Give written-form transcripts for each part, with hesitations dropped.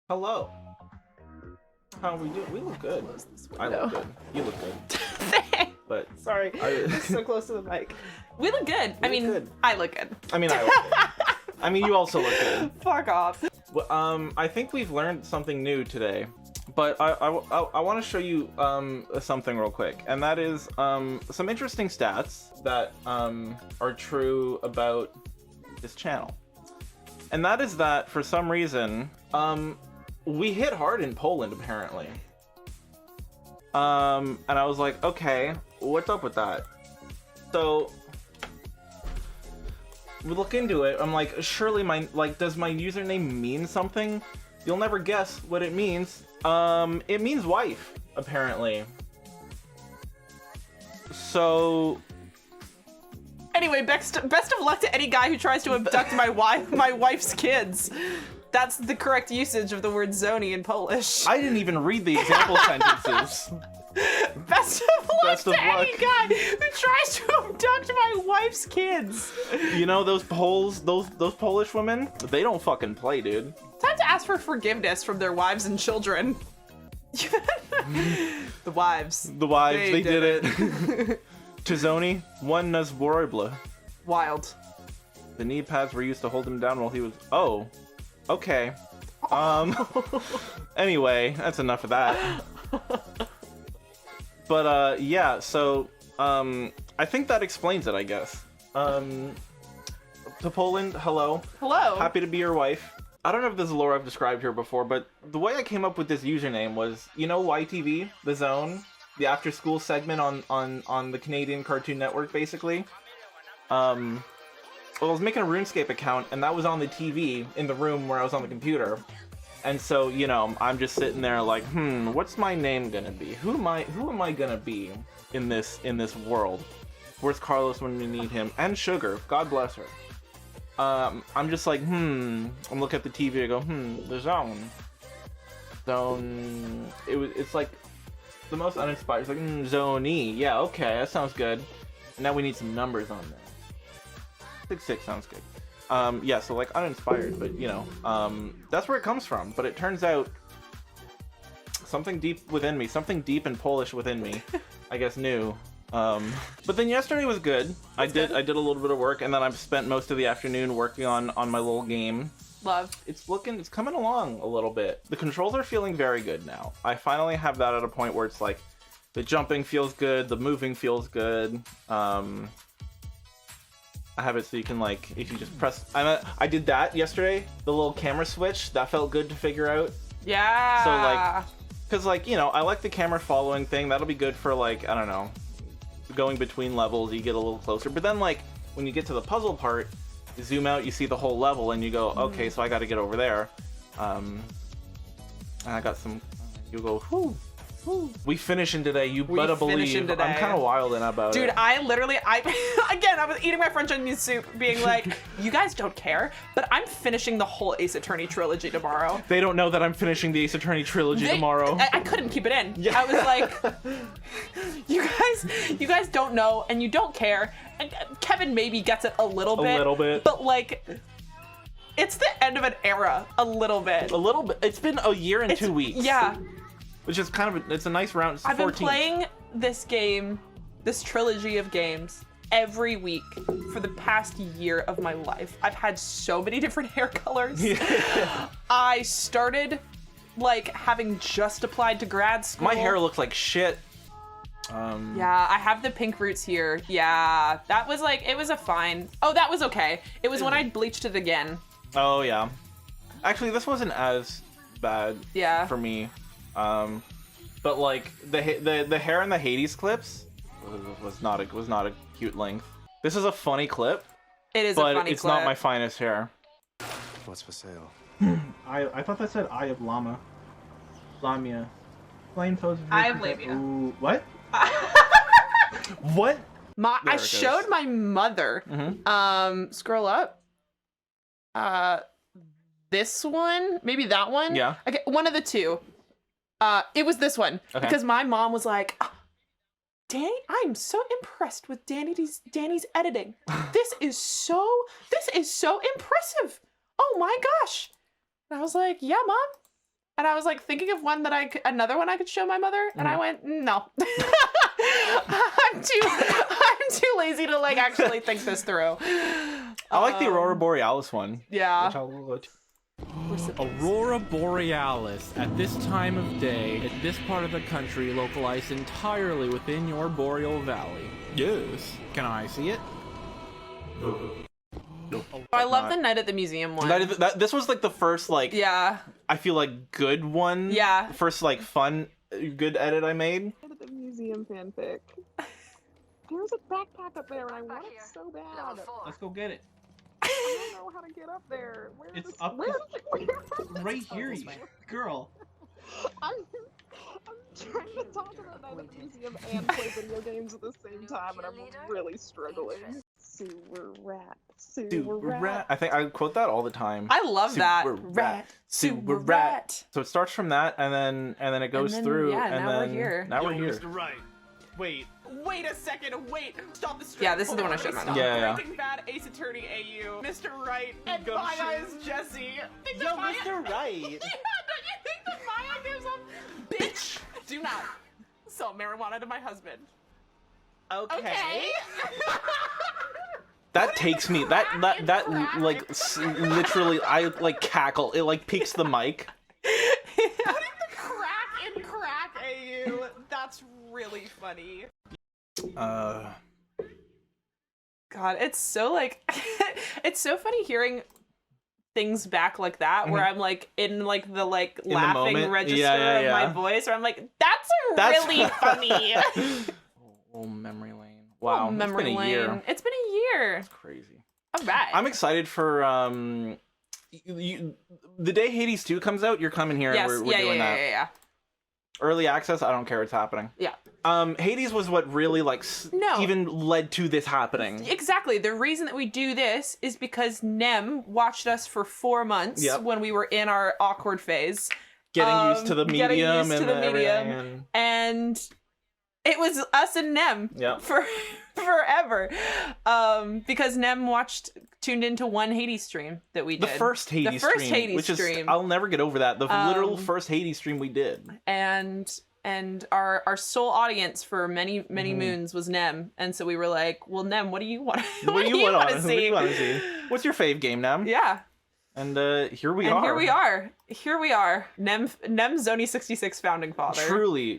Hello. How are we doing? We look good. I look good. You look good. But sorry, it's so close to the mic. We look good. I mean, good. I look good. I mean, I look good. I mean, you also look good. Fuck off. Well, I think we've learned something new today, but I want to show you something real quick, and that is some interesting stats that are true about this channel, and that is that for some reason we hit hard in Poland apparently. And I was like, okay, what's up with that? So we look into it. I'm like, surely does my username mean something? You'll never guess what it means. It means wife, apparently. So anyway, best of luck to any guy who tries to abduct my wife's kids. That's the correct usage of the word zoni in Polish. I didn't even read the example sentences. Best of luck to any guy who tries to abduct my wife's kids. You know those Poles, those Polish women? They don't fucking play, dude. Time to ask for forgiveness from their wives and children. The wives. The wives, they did it. To Zoni, one nazworoble. Wild. The knee pads were used to hold him down while he was... Oh. Okay. Anyway, that's enough of that. But, yeah, so, I think that explains it, I guess. To Poland, hello. Hello. Happy to be your wife. I don't know if this is lore I've described here before, but the way I came up with this username was, you know, YTV, The Zone, the after-school segment on the Canadian Cartoon Network, basically. Well, I was making a RuneScape account, and that was on the TV in the room where I was on the computer. And so, you know, I'm just sitting there like, what's my name gonna be? Who am I gonna be in this world? Where's Carlos when we need him? And Sugar, God bless her. I'm just like, I'm looking at the TV, I go, the Zone. Zone. It's like the most uninspired. It's like, Zone-y. Yeah, okay, that sounds good. And now we need some numbers on there. 6 sounds good. Yeah, so like uninspired, but you know, that's where it comes from. But it turns out something deep within me, something deep and Polish within me, I guess knew. But then yesterday was good. I did a little bit of work, and then I've spent most of the afternoon working on my little game. Love. It's coming along a little bit. The controls are feeling very good now. I finally have that at a point where it's like the jumping feels good, the moving feels good. I have it so you can, like, if you just press... I did that yesterday, the little camera switch. That felt good to figure out. Yeah. So, like... Because, like, you know, I like the camera following thing. That'll be good for, like, I don't know, going between levels, you get a little closer. But then, like, when you get to the puzzle part, you zoom out, you see the whole level, and you go, okay, so I got to get over there. And I got some... You go, whoo. We finishing today, you better believe. I'm kind of wilding about it. Dude, I was eating my French onion soup, being like, you guys don't care, but I'm finishing the whole Ace Attorney trilogy tomorrow. They don't know that I'm finishing the Ace Attorney trilogy tomorrow. I couldn't keep it in. Yeah. I was like, you guys don't know, and you don't care. And Kevin maybe gets it a little bit. But like, it's the end of an era, a little bit. A little bit. It's been a year and 2 weeks. Yeah. Which is kind of, it's a nice round. It's I've been 14. playing this game, this trilogy of games, every week for the past year of my life. I've had so many different hair colors. Yeah. I started, like, having just applied to grad school. My hair looks like shit. Yeah, I have the pink roots here. Yeah, that was like, it was a fine. Oh, that was okay. It was when I bleached it again. Oh, yeah. Actually, this wasn't as bad for me. But like the hair in the Hades clips was not a cute length. This is a funny clip. It is a funny clip. But it's not my finest hair. What's for sale? I thought that said Eye of Llama. Lamia. Flame toes. Eye of Lamia. Ooh, what? What? I showed my mother. Scroll up. This one, maybe that one. Yeah. Okay, one of the two. It was this one because my mom was like, oh, Danny, I'm so impressed with Danny's editing. This is so impressive. Oh my gosh. And I was like, yeah, Mom, And I was like thinking of one that another one I could show my mother, and I went, no. I'm too lazy to like actually think this through. I like the Aurora Borealis one. Yeah. Which I'll look. Aurora Borealis, at this time of day, at this part of the country, localized entirely within your boreal valley. Yes. Can I see it? I love the Night at the Museum one. This was like the first like Yeah. I feel like good one. Yeah. First like fun, good edit I made. Night at the Museum fanfic. There's a backpack up there, and I want it so bad. Let's go get it. I don't know how to get up there. It's up right here, you girl. I'm trying to talk about Night at the Museum and play video games at the same time, and I'm really struggling. Sewer rat. Sewer rat. I think I quote that all the time. I love that. Rat. Sewer rat. So it starts from that, and then it goes through. Yeah, and now then, we're here. Now we're here. Mr. Wright. Wait. Wait a second, wait. Stop the stream. Yeah, this is the one I showed my mom. Yeah. Breaking Bad, Ace Attorney AU, Mr. Wright, and Gumshoe. Maya is Jesse. Think Yo, that Maya- Mr. Wright. Yeah, don't you think that Maya gives up? Bitch, do not sell marijuana to my husband. Okay. That takes me. That like literally. I like cackle. It like peaks the mic. Putting the crack in crack AU. That's really funny. God, it's so like it's so funny hearing things back like that where I'm like in like the like In the laughing moment? register Yeah. of my voice where I'm like, that's really funny. Oh, memory lane. Wow, Memory it's been a lane. year. It's been a year. It's crazy. All right. I'm excited for the day Hades 2 comes out. You're coming here. yes, and we're doing that. yeah. Early access. I don't care. It's happening. Yeah. Hades was what really like No. even led to this happening. Exactly. The reason that we do this is because Nem watched us for 4 months Yep. when we were in our awkward phase. Getting used to the medium getting used to and the everything. medium. And it was us and Nem Yep. for forever. Because Nem tuned into one Hades stream that we did. The first Hades first stream, Hades which is stream. I'll never get over that. The literal first Hades stream we did. And our sole audience for many moons was Nem, and so we were like, well, Nem, what do you want? What do you want want to to see? What do you see? want to see? What's your fave game, Nem? Yeah. And here we are. And here we are. Nem Zoni 66 founding father. Truly.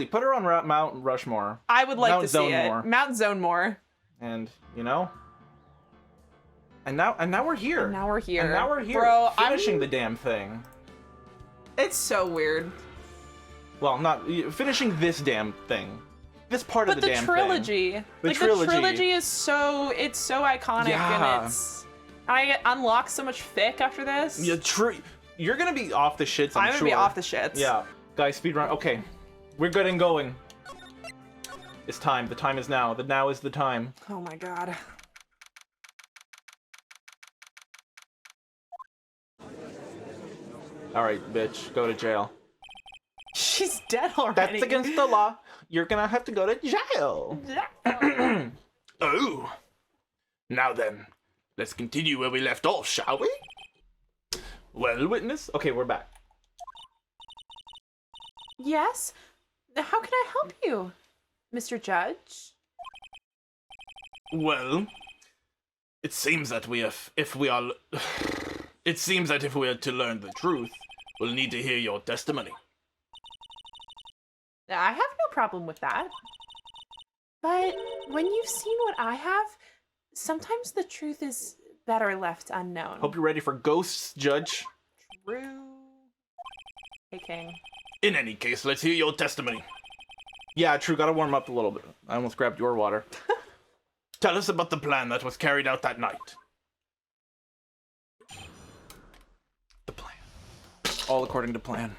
Put her on Mount Rushmore. I would like Mount to see Zonemore. it. Mount Zonemore. And and now we're here. And now we're here. And now we're here. Bro, finishing the damn thing. It's so weird. Well, not finishing this damn thing. This part of the damn trilogy, thing. the trilogy is so iconic, Yeah. and I unlock so much fic after this. Yeah, true. You're gonna be off the shits. I'm gonna sure. be off the shits. Yeah, guys, speedrun. Okay, we're good and going. It's time. The time is now. The now is the time. Oh my god. All right, bitch, go to jail. She's dead already. That's against the law. You're gonna have to go to jail. Oh. Now then, let's continue where we left off, shall we? Well, witness. Okay, we're back. Yes? How can I help you, Mr. Judge? Well, it seems that if we are to learn the truth, we'll need to hear your testimony. I have no problem with that. But when you've seen what I have, sometimes the truth is better left unknown. Hope you're ready for ghosts, Judge. True. Hey, King. In any case, let's hear your testimony. Yeah, true, gotta warm up a little bit. I almost grabbed your water. Tell us about the plan that was carried out that night. The plan. All according to plan.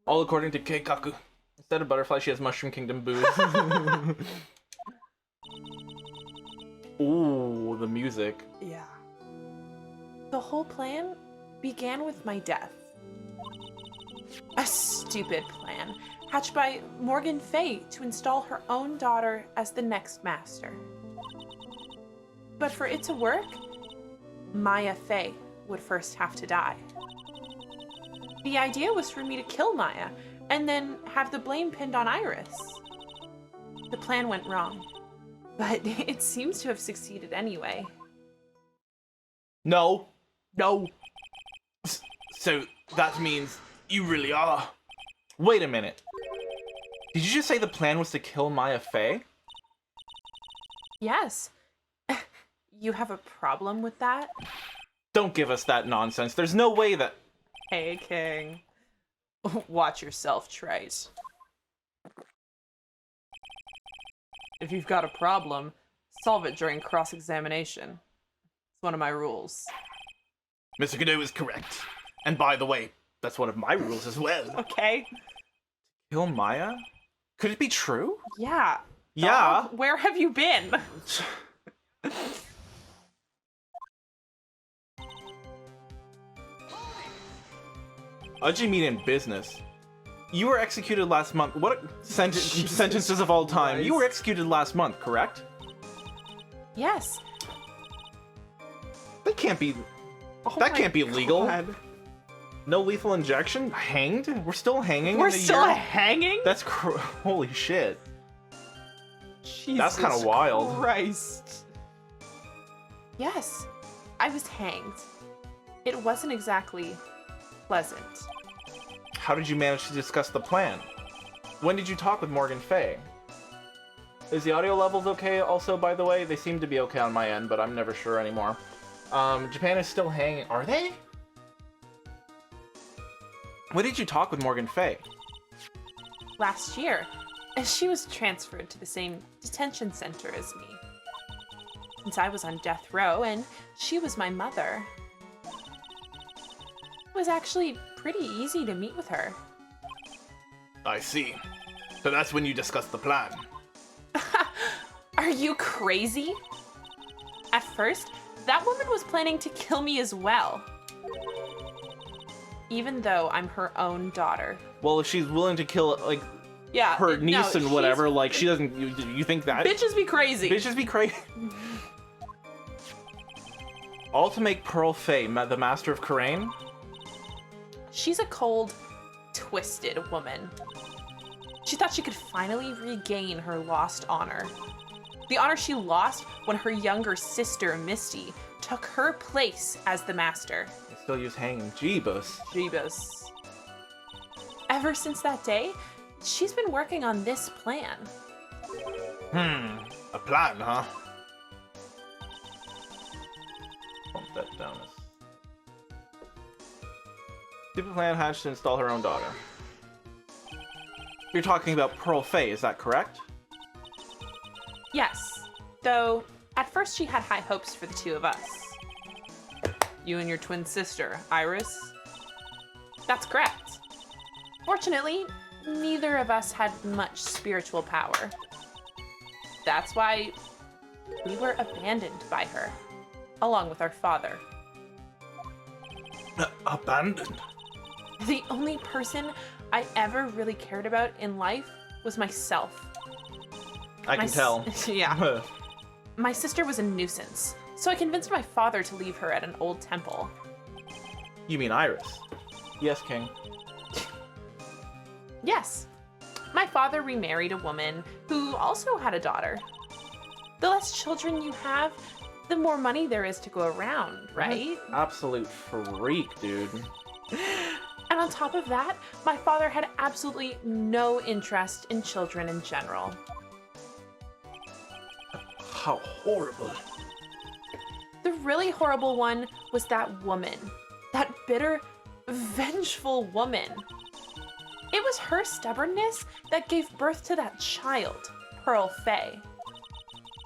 All according to Keikaku. Instead of butterfly, she has Mushroom Kingdom boobs. Ooh, the music. Yeah. The whole plan began with my death. A stupid plan, hatched by Morgan Fay to install her own daughter as the next master. But for it to work, Maya Fay would first have to die. The idea was for me to kill Maya, and then have the blame pinned on Iris. The plan went wrong, but it seems to have succeeded anyway. No. No. So that means you really are. Wait a minute. Did you just say the plan was to kill Maya Fey? Yes. You have a problem with that? Don't give us that nonsense. There's no way that... Hey, King. Watch yourself, Trite. If you've got a problem, solve it during cross-examination. It's one of my rules. Mr. Godot is correct. And by the way, that's one of my rules as well. Okay. Kill Maya? Could it be true? Yeah. Yeah. Dog, where have you been? How'd you meet in business? You were executed last month. What sentences of all time? Christ. You were executed last month, correct? Yes. That can't be. Oh That my can't be legal. God. No lethal injection? Hanged? We're still hanging. We're in the still year? hanging? That's holy shit. Jesus kinda wild. Christ. Yes, I was hanged. It wasn't exactly pleasant. How did you manage to discuss the plan? When did you talk with Morgan Fay? Is the audio levels okay also, by the way? They seem to be okay on my end, but I'm never sure anymore. Japan is still hanging. Are they? When did you talk with Morgan Fay? Last year, she was transferred to the same detention center as me. Since I was on death row, and she was my mother. It was actually pretty easy to meet with her. I see. So that's when you discussed the plan. Are you crazy? At first, that woman was planning to kill me as well. Even though I'm her own daughter. Well, if she's willing to kill, like, Yeah, her no, niece and whatever, she's- like, she doesn't... You think that? Bitches be crazy. Bitches be crazy. All to make Pearl Fay the master of Karain? She's a cold, twisted woman. She thought she could finally regain her lost honor. The honor she lost when her younger sister, Misty, took her place as the master. They still use hanging. Jeebus. Jeebus. Ever since that day, she's been working on this plan. A plan, huh? Bump that down. Stupid plan hatched to install her own daughter. You're talking about Pearl Fay, is that correct? Yes, though at first she had high hopes for the two of us. You and your twin sister, Iris? That's correct. Fortunately, neither of us had much spiritual power. That's why we were abandoned by her, along with our father. Abandoned? The only person I ever really cared about in life was myself. I can tell. Yeah. My sister was a nuisance, so I convinced my father to leave her at an old temple. You mean Iris? Yes, King. Yes. My father remarried a woman who also had a daughter. The less children you have, the more money there is to go around, right? Absolute freak, dude. And on top of that, my father had absolutely no interest in children in general. How horrible. The really horrible one was that woman. That bitter, vengeful woman. It was her stubbornness that gave birth to that child, Pearl Fay.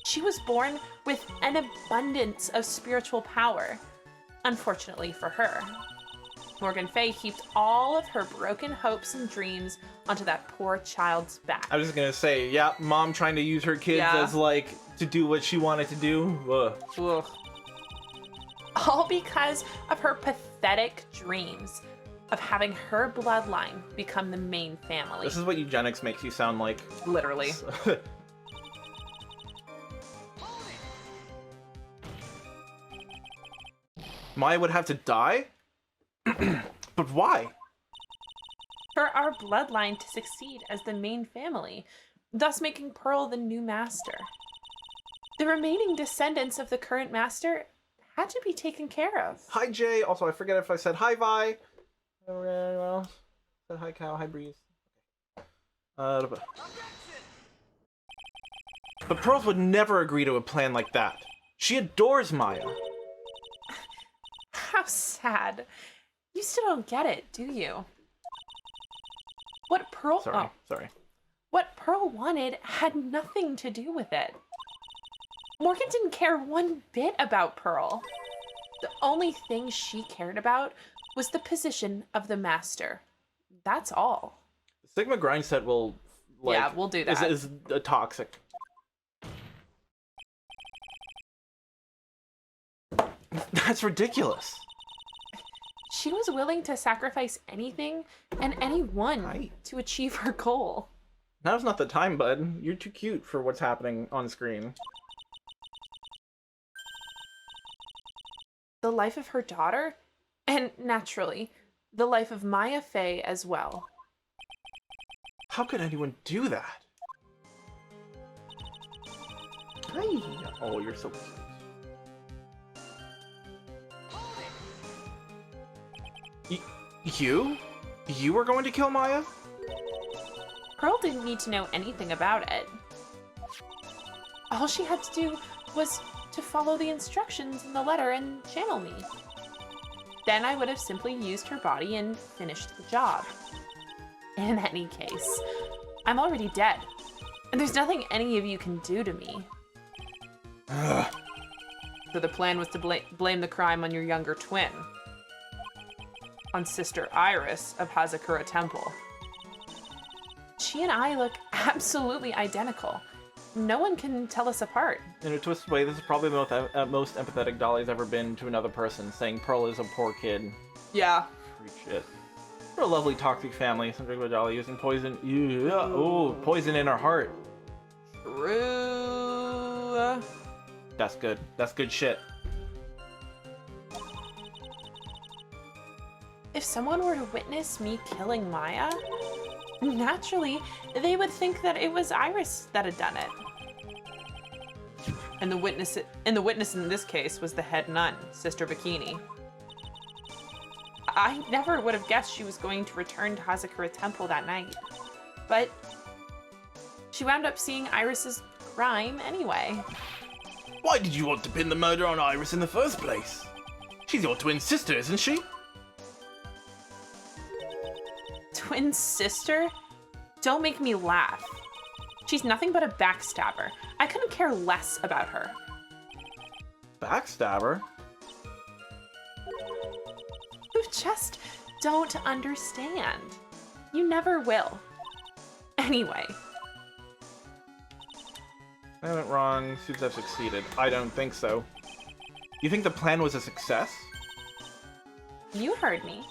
She was born with an abundance of spiritual power, unfortunately for her. Morgan Fay heaped all of her broken hopes and dreams onto that poor child's back. I was just gonna say, yeah, mom trying to use her kids Yeah. as, like, to do what she wanted to do. Ugh. Ugh. All because of her pathetic dreams of having her bloodline become the main family. This is what eugenics makes you sound like. Literally. Maya would have to die? But why? for our bloodline to succeed as the main family, thus making Pearl the new master. The remaining descendants of the current master had to be taken care of. Hi, Jay. Also, I forget if I said hi, Vi. Anyone else? Said hi, Cow. Hi, Breeze. But Pearls would never agree to a plan like that. She adores Maya. How sad. You still don't get it, do you? What Pearl... Sorry. What Pearl wanted had nothing to do with it. Morgan didn't care one bit about Pearl. The only thing she cared about was the position of the master. That's all. Sigma grind set will, like... Yeah, we'll do that. Is toxic. That's ridiculous. She was willing to sacrifice anything and anyone Right. to achieve her goal. Now's not the time, bud. You're too cute for what's happening on screen. The life of her daughter, and naturally, the life of Maya Fey as well. How could anyone do that? Hi. Oh, you're so cute. You? You were going to kill Maya? Pearl didn't need to know anything about it. All she had to do was to follow the instructions in the letter and channel me. Then I would have simply used her body and finished the job. In any case, I'm already dead, and there's nothing any of you can do to me. Ugh. So the plan was to blame the crime on your younger twin. On Sister Iris of Hazakura Temple. She and I look absolutely identical. No one can tell us apart. In a twisted way, this is probably the most empathetic Dahlia's ever been to another person, saying Pearl is a poor kid. Yeah. Freak shit. We're a lovely toxic family, centric with Dahlia using poison. Yeah. Oh, poison in her heart. True. That's good. That's good shit. If someone were to witness me killing Maya, naturally, they would think that it was Iris that had done it. And the witness in this case was the head nun, Sister Bikini. I never would have guessed she was going to return to Hazakura Temple that night. But she wound up seeing Iris's crime anyway. Why did you want to pin the murder on Iris in the first place? She's your twin sister, isn't she? Twin sister? Don't make me laugh. She's nothing but a backstabber. I couldn't care less about her. Backstabber? You just don't understand. You never will. Anyway. I went wrong. Seems I've succeeded. I don't think so. You think the plan was a success? You heard me.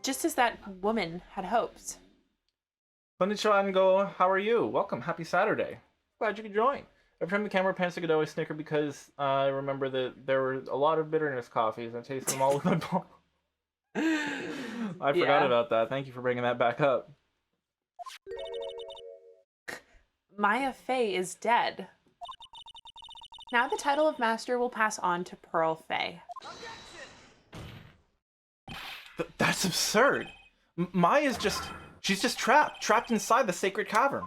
Just as that woman had hoped. Konnichiwa and go, how are you? Welcome, happy Saturday. Glad you could join. Every time the camera pans to Godot, I snicker because I remember that there were a lot of bitterness coffees. I tasted them all with my ball. I forgot about that. Thank you for bringing that back up. Maya Fey is dead. Now the title of Master will pass on to Pearl Fey. That's absurd. Maya's just... She's just trapped inside the sacred cavern.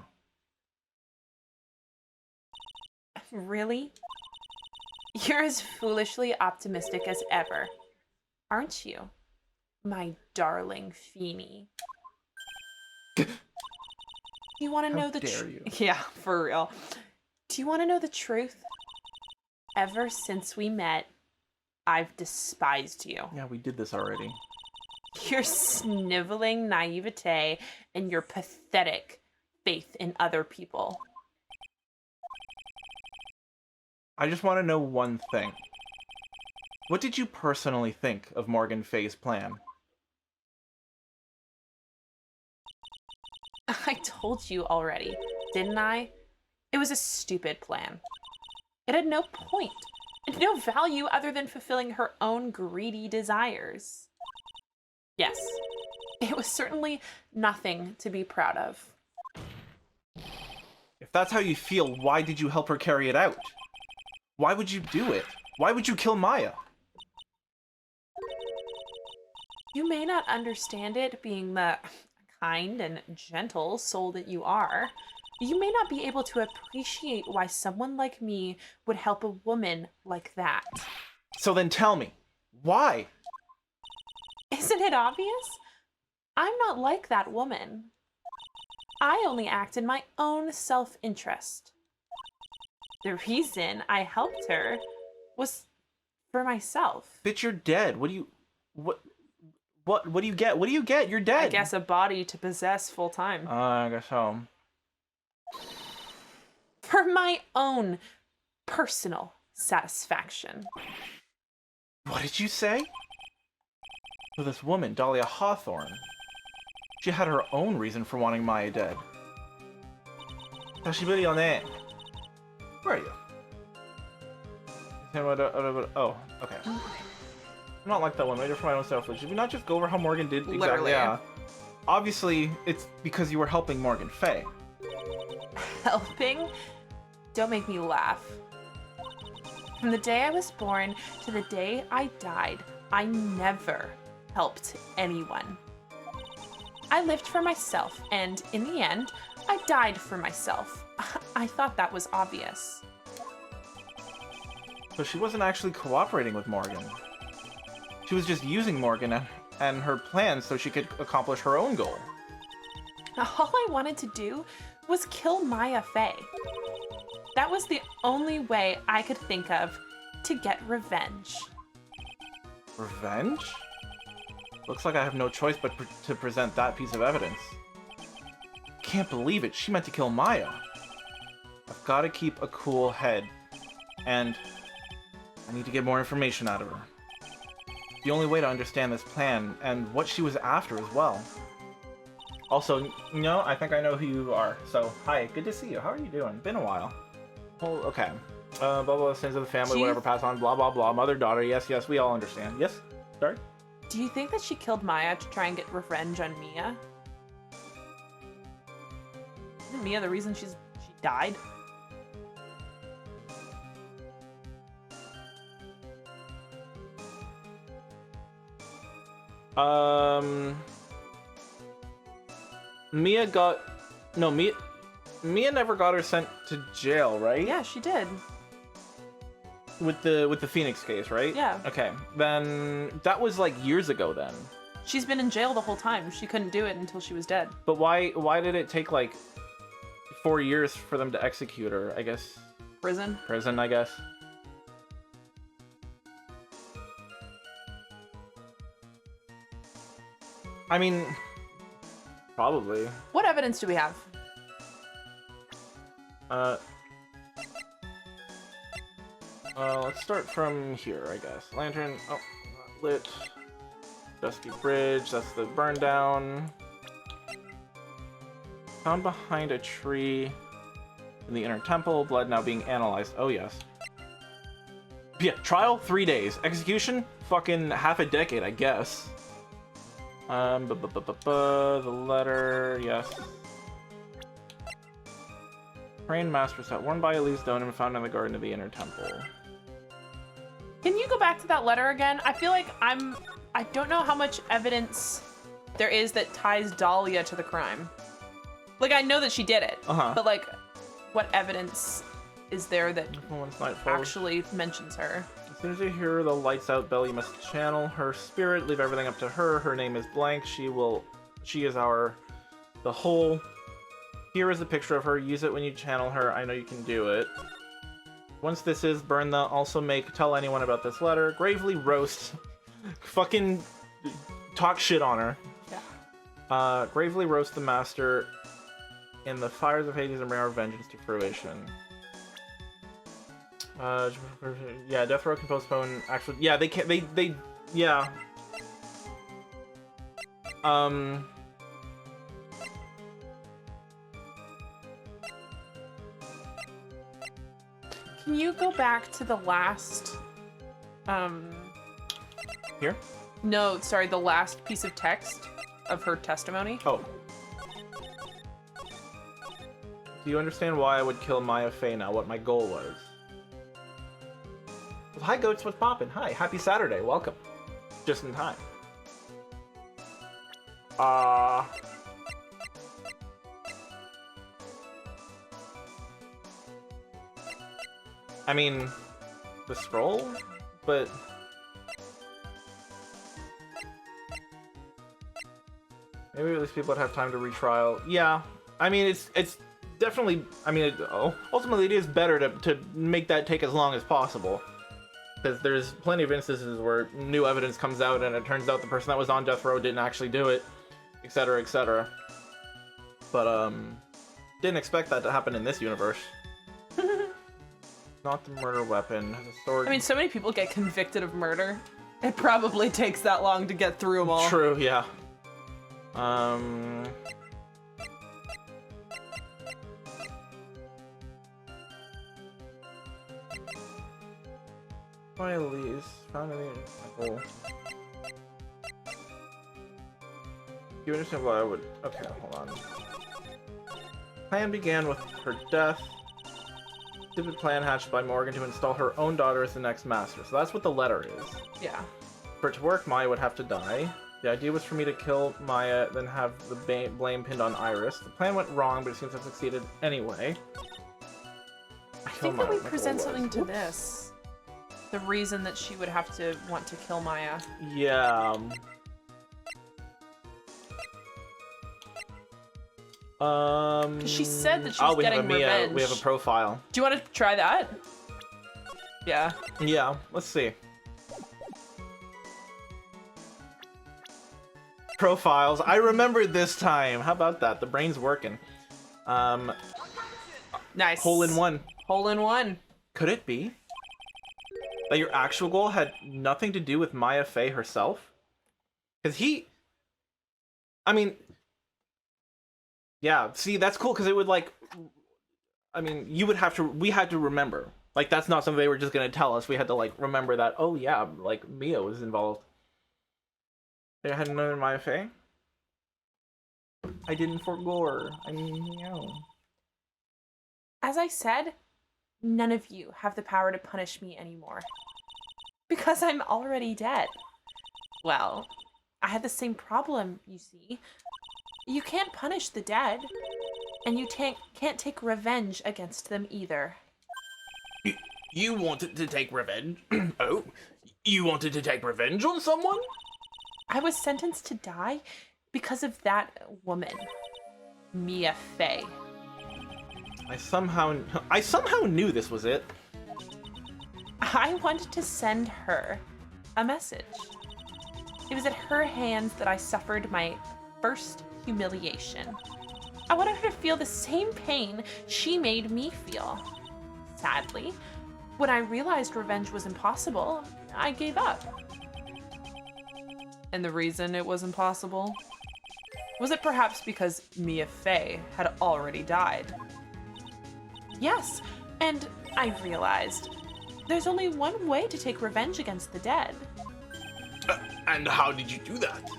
Really? You're as foolishly optimistic as ever, aren't you, my darling Feeny? You want to know the truth? Yeah, for real. Do you want to know the truth? Ever since we met, I've despised you. Yeah, we did this already. Your sniveling naivete and your pathetic faith in other people. I just want to know one thing. What did you personally think of Morgan Fey's plan? I told you already, didn't I? It was a stupid plan. It had no point, and no value other than fulfilling her own greedy desires. Yes, It was certainly nothing to be proud of. If that's how you feel, why did you help her carry it out? Why would you do it? Why would you kill Maya? You may not understand it, being the kind and gentle soul that you are. You may not be able to appreciate why someone like me would help a woman like that. So then tell me, why? Isn't it obvious? I'm not like that woman. I only act in my own self-interest. The reason I helped her was for myself. Bitch, you're dead. What do you get? What do you get? You're dead. I guess a body to possess full time. I guess so. For my own personal satisfaction. What did you say? So this woman, Dahlia Hawthorne, she had her own reason for wanting Maya dead. Tashiburi on. Where are you? Oh, okay. I'm not like that woman. I just for my own self. Should we not just go over how Morgan did exactly? Literally. Yeah. Obviously, it's because you were helping Morgan Fay. Helping? Don't make me laugh. From the day I was born to the day I died, I never helped anyone. I lived for myself, and in the end, I died for myself. I thought that was obvious. So she wasn't actually cooperating with Morgan. She was just using Morgan and her plans so she could accomplish her own goal. All I wanted to do was kill Maya Fey. That was the only way I could think of to get revenge. Revenge? Looks like I have no choice but to present that piece of evidence. Can't believe it. She meant to kill Maya. I've got to keep a cool head. And I need to get more information out of her. The only way to understand this plan and what she was after as well. Also, you know, I think I know who you are. So, hi, good to see you. How are you doing? Been a while. Oh, okay. Blah, blah, sins of the family, whatever, pass on, blah, blah, blah. Mother, daughter, yes, yes, we all understand. Yes? Sorry? Do you think that she killed Maya to try and get revenge on Mia? Isn't Mia the reason she died? Mia never got her sent to jail, right? Yeah, she did. With the Phoenix case, right? Yeah. Okay, then that was like years ago then. She's been in jail the whole time. She couldn't do it until she was dead. But why did it take like 4 years for them to execute her? I guess Prison? prison, I guess. I mean, probably. What evidence do we have? Let's start from here, I guess. Lantern, oh, not lit. Dusty bridge, that's the burn down. Found behind a tree in the inner temple, blood now being analyzed. Oh, yes. Yeah, trial, 3 days. Execution, fucking half a decade, I guess. The letter, yes. Trained master set worn by Elise Stone and found in the garden of the inner temple. Can you go back to that letter again? I feel like I don't know how much evidence there is that ties Dahlia to the crime. Like, I know that she did it, but like, what evidence is there that actually mentions her? As soon as you hear the lights out bell, you must channel her spirit, leave everything up to her. Her name is blank. She is the whole. Here is a picture of her. Use it when you channel her. I know you can do it. Once this is, burn the, also tell anyone about this letter. Gravely roast. Fucking talk shit on her. Yeah. Gravely roast the master in the fires of Hades and bring our vengeance to fruition. Yeah, death row can postpone actually. Yeah, they can't. They yeah. Can you go back to the last, Here? No, sorry, the last piece of text of her testimony. Oh. Do you understand why I would kill Maya Fey now? What my goal was? Well, hi, Goats. What's poppin'? Hi. Happy Saturday. Welcome. Just in time. I mean, the scroll, but maybe at least people would have time to retrial. Yeah, I mean, it's definitely. I mean, ultimately, it is better to make that take as long as possible, because there's plenty of instances where new evidence comes out and it turns out the person that was on death row didn't actually do it, etc., etc. But didn't expect that to happen in this universe. Not the murder weapon. Has a sword. I mean, so many people get convicted of murder. It probably takes that long to get through them all. True, yeah. Riley's found in the hole. You understand why I would? Okay, hold on. Plan began with her death. Stupid plan hatched by Morgan to install her own daughter as the next master. So that's what the letter is. Yeah. For it to work, Maya would have to die. The idea was for me to kill Maya, then have the blame pinned on Iris. The plan went wrong, but it seems to have succeeded anyway. I think that we present something to this. The reason that she would have to want to kill Maya. Yeah. She said that she's getting revenge. We have a profile. Do you want to try that? Yeah. Yeah, let's see. Profiles. I remembered this time. How about that? The brain's working. Nice. Hole in one. Hole in one. Could it be that your actual goal had nothing to do with Maya Fey herself? Because I mean, yeah, see, that's cool, because it would, like, I mean, we had to remember. Like, that's not something they were just going to tell us. We had to, like, remember that, oh, yeah, like, Mia was involved. They had another Maya Fey? I didn't forgo her. I mean, As I said, none of you have the power to punish me anymore. Because I'm already dead. Well, I had the same problem, you see. You can't punish the dead, and you can't take revenge against them either. You wanted to take revenge? Oh, you wanted to take revenge on someone? I was sentenced to die because of that woman, Mia Fey. I somehow knew this was it. I wanted to send her a message. It was at her hands that I suffered my first humiliation. I wanted her to feel the same pain she made me feel. Sadly, when I realized revenge was impossible, I gave up. And the reason it was impossible? Was it perhaps because Mia Fey had already died? Yes, and I realized there's only one way to take revenge against the dead. And how did you do that?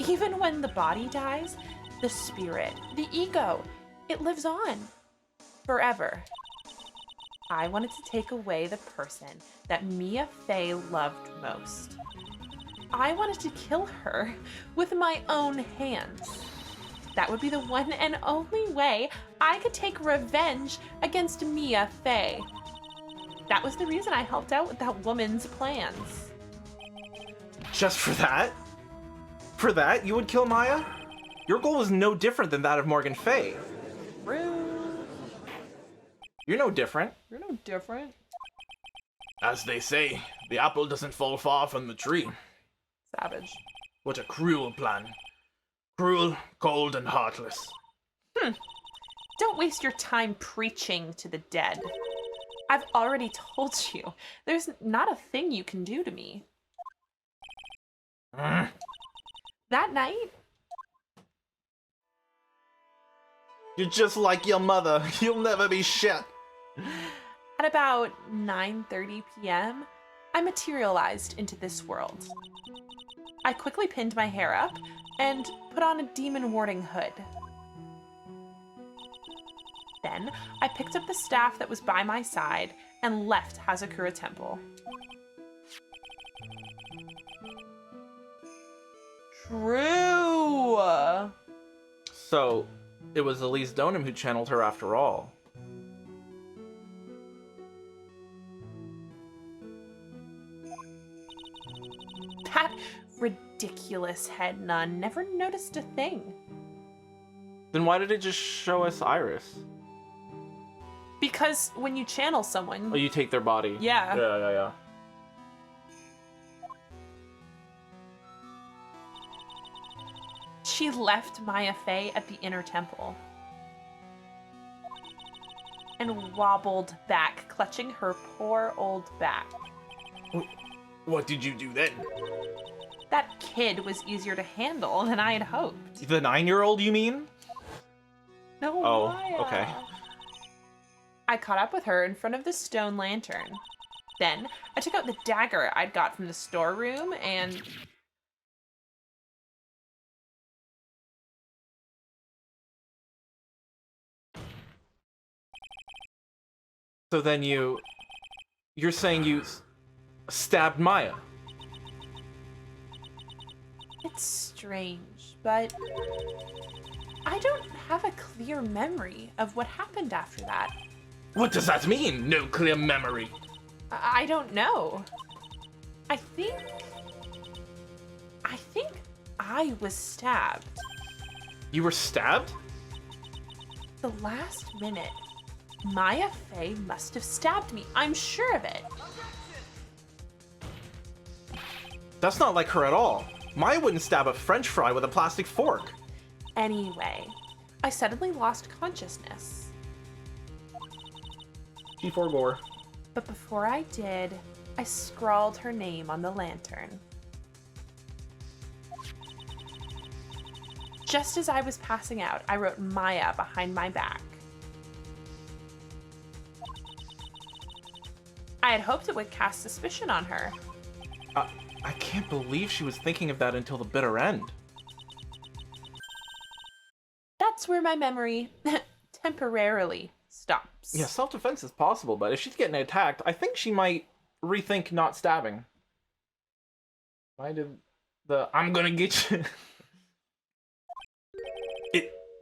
Even when the body dies, the spirit, the ego, it lives on forever. I wanted to take away the person that Mia Fey loved most. I wanted to kill her with my own hands. That would be the one and only way I could take revenge against Mia Fey. That was the reason I helped out with that woman's plans. Just for that? For that, you would kill Maya? Your goal was no different than that of Morgan Fey. Rude. You're no different. You're no different. As they say, the apple doesn't fall far from the tree. Savage. What a cruel plan. Cruel, cold, and heartless. Don't waste your time preaching to the dead. I've already told you, there's not a thing you can do to me. That night, You're just like your mother. You'll never be shit. at about 9:30 p.m., I materialized into this world. I quickly pinned my hair up and put on a demon warding hood. Then, I picked up the staff that was by my side and left Hazakura Temple. True! So, it was Elise Donham who channeled her after all. That ridiculous head nun never noticed a thing. Then why did it just show us Iris? Because when you channel someone... Oh, you take their body. Yeah. Yeah. She left Maya Fey at the inner temple and wobbled back, clutching her poor old back. What did you do then? That kid was easier to handle than I had hoped. The 9-year-old, you mean? No, Oh, Maya. okay. I caught up with her in front of the stone lantern. Then I took out the dagger I'd got from the storeroom and... So then you're saying you stabbed Maya? It's strange, but I don't have a clear memory of what happened after that. What does that mean? No clear memory. I don't know. I think I was stabbed. You were stabbed? The last minute, Maya Fey must have stabbed me. I'm sure of it. That's not like her at all. Maya wouldn't stab a French fry with a plastic fork. Anyway, I suddenly lost consciousness. G4 gore. But before I did, I scrawled her name on the lantern. Just as I was passing out, I wrote Maya behind my back. I had hoped it would cast suspicion on her. I can't believe she was thinking of that until the bitter end. That's where my memory temporarily stops. Yeah, self-defense is possible, but if she's getting attacked, I think she might rethink not stabbing. Why did the I'm gonna get you...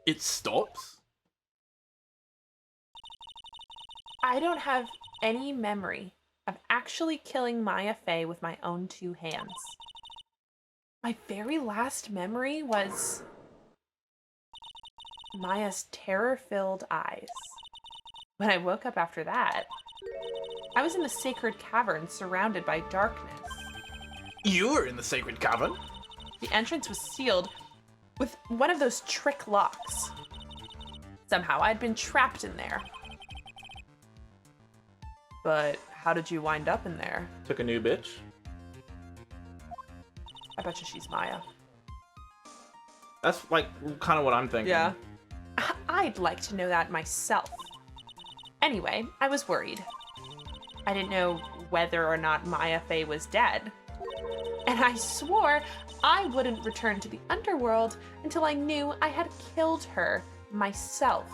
It stops? I don't have any memory of actually killing Maya Fey with my own 2 hands. My very last memory was Maya's terror-filled eyes. When I woke up after that, I was in the sacred cavern surrounded by darkness. You were in the sacred cavern? The entrance was sealed with one of those trick locks. Somehow I'd been trapped in there. But how did you wind up in there? Took a new bitch. I bet you she's Maya. That's like kind of what I'm thinking. Yeah. I'd like to know that myself. Anyway, I was worried. I didn't know whether or not Maya Fey was dead. And I swore I wouldn't return to the underworld until I knew I had killed her myself.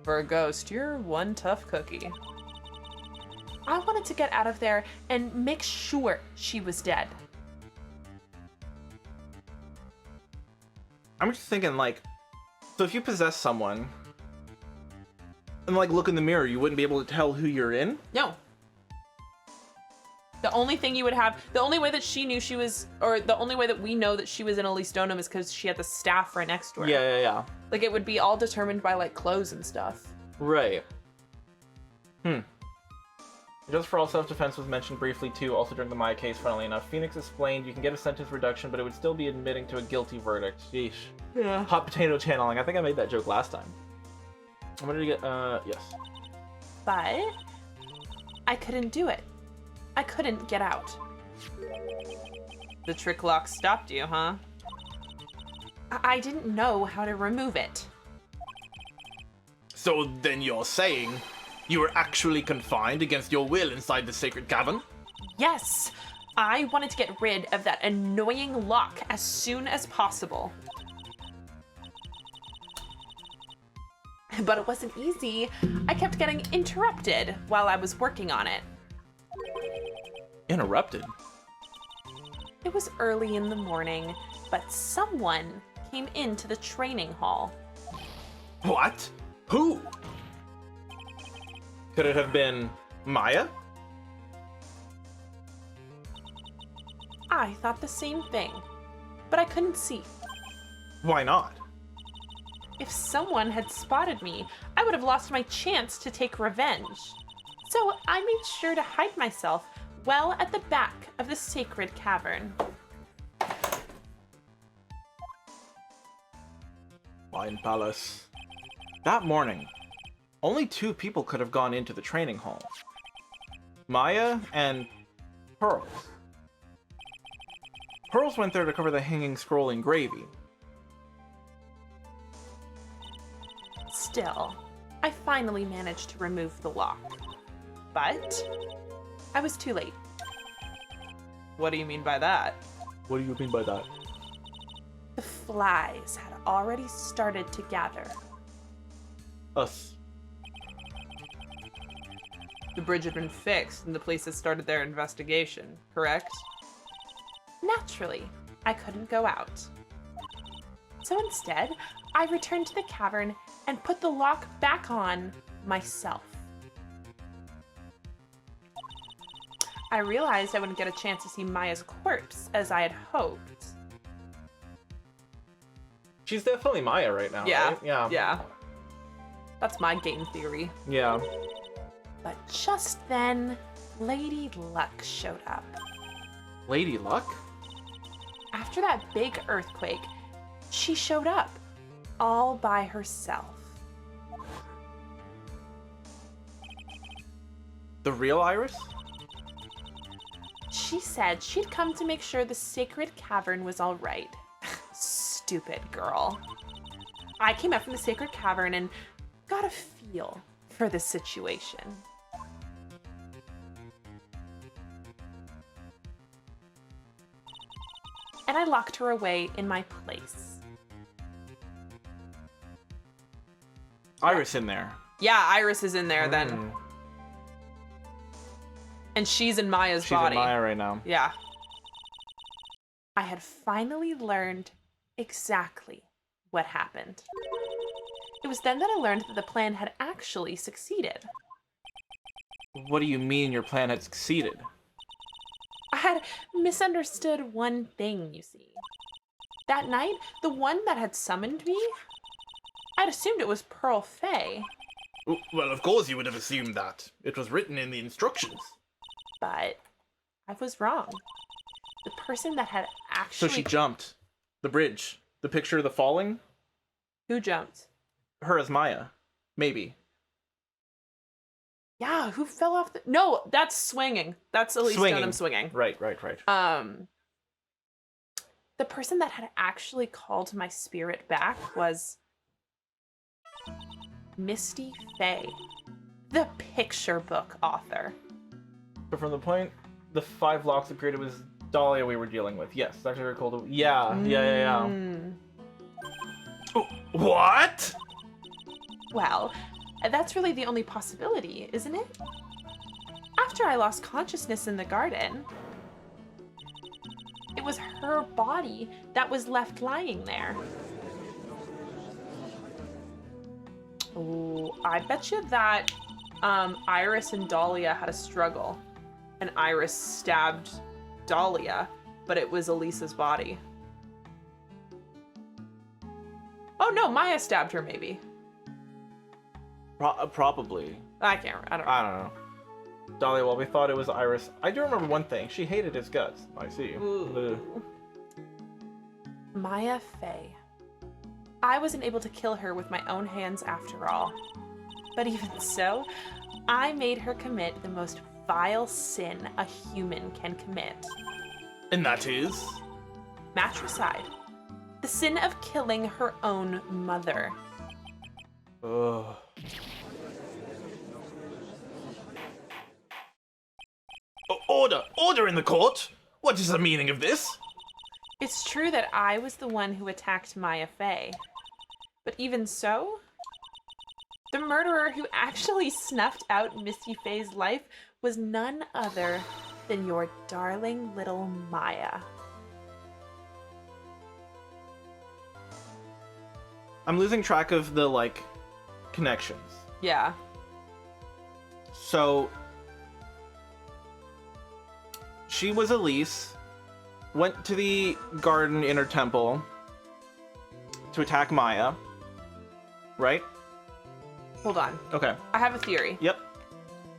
For a ghost, you're one tough cookie. I wanted to get out of there and make sure she was dead. I'm just thinking, like, so if you possess someone and, like, look in the mirror, you wouldn't be able to tell who you're in? No. The only thing you would have, the only way that she knew she was, or the only way that we know that she was in Elise Donham is because she had the staff right next to her. Yeah. Like, it would be all determined by, like, clothes and stuff. Right. Just for all, self-defense was mentioned briefly too, also during the Maya case, funnily enough. Phoenix explained you can get a sentence reduction, but it would still be admitting to a guilty verdict. Sheesh. Yeah. Hot potato channeling. I think I made that joke last time. What did you get? Yes. But I couldn't do it. I couldn't get out. The trick lock stopped you, huh? I didn't know how to remove it. So then you're saying You were actually confined against your will inside the sacred cavern? Yes, I wanted to get rid of that annoying lock as soon as possible. But it wasn't easy. I kept getting interrupted while I was working on it. Interrupted? It was early in the morning, but someone came into the training hall. What? Who? Could it have been Maya? I thought the same thing, but I couldn't see. Why not? If someone had spotted me, I would have lost my chance to take revenge. So I made sure to hide myself well at the back of the sacred cavern. Wine Palace. That morning, only 2 people could have gone into the training hall. Maya and Pearls. Pearls went there to cover the hanging scroll in gravy. Still, I finally managed to remove the lock. But I was too late. What do you mean by that? What do you mean by that? The flies had already started to gather. Us. The bridge had been fixed and the police had started their investigation, correct? Naturally, I couldn't go out. So instead, I returned to the cavern and put the lock back on myself. I realized I wouldn't get a chance to see Maya's corpse as I had hoped. She's definitely Maya right now, right? Yeah. That's my game theory. Yeah. But just then, Lady Luck showed up. Lady Luck? After that big earthquake, she showed up, all by herself. The real Iris? She said she'd come to make sure the sacred cavern was all right. Stupid girl. I came up from the sacred cavern and got a feel for the situation. And I locked her away in my place. Iris in there. Yeah, Iris is in there then. And she's in Maya's body. She's in Maya right now. Yeah. I had finally learned exactly what happened. It was then that I learned that the plan had actually succeeded. What do you mean your plan had succeeded? I had misunderstood one thing, you see. That night, the one that had summoned me, I'd assumed it was Pearl Faye. Well, of course you would have assumed that. It was written in the instructions. But I was wrong. The person that had actually... So she jumped. The bridge. The picture of the falling? Who jumped? Her as Maya. Maybe. Yeah, who fell off the... No, that's swinging. That's Elise Dunham swinging. Right. The person that had actually called my spirit back was... Misty Faye, the picture book author. But from the point the 5 locks appeared, it was Dahlia we were dealing with. Yes, that's actually called. Yeah. Oh, what? Well, that's really the only possibility, isn't it? After I lost consciousness in the garden, it was her body that was left lying there. Oh, I bet you that Iris and Dahlia had a struggle. And Iris stabbed Dahlia, but it was Elisa's body. Oh no, Maya stabbed her maybe. Probably. I don't know. I don't know. Dahlia, well, we thought it was Iris. I do remember one thing. She hated his guts. I see. Ooh. Maya Faye. I wasn't able to kill her with my own hands after all. But even so, I made her commit the most vile sin a human can commit. And that is? Matricide. The sin of killing her own mother. Ugh. Order! Order in the court! What is the meaning of this? It's true that I was the one who attacked Maya Fey. But even so, the murderer who actually snuffed out Misty Fey's life was none other than your darling little Maya. I'm losing track of the, like, connections. Yeah. So, she was Elise, went to the garden inner temple to attack Maya, right? Hold on. Okay. I have a theory. Yep.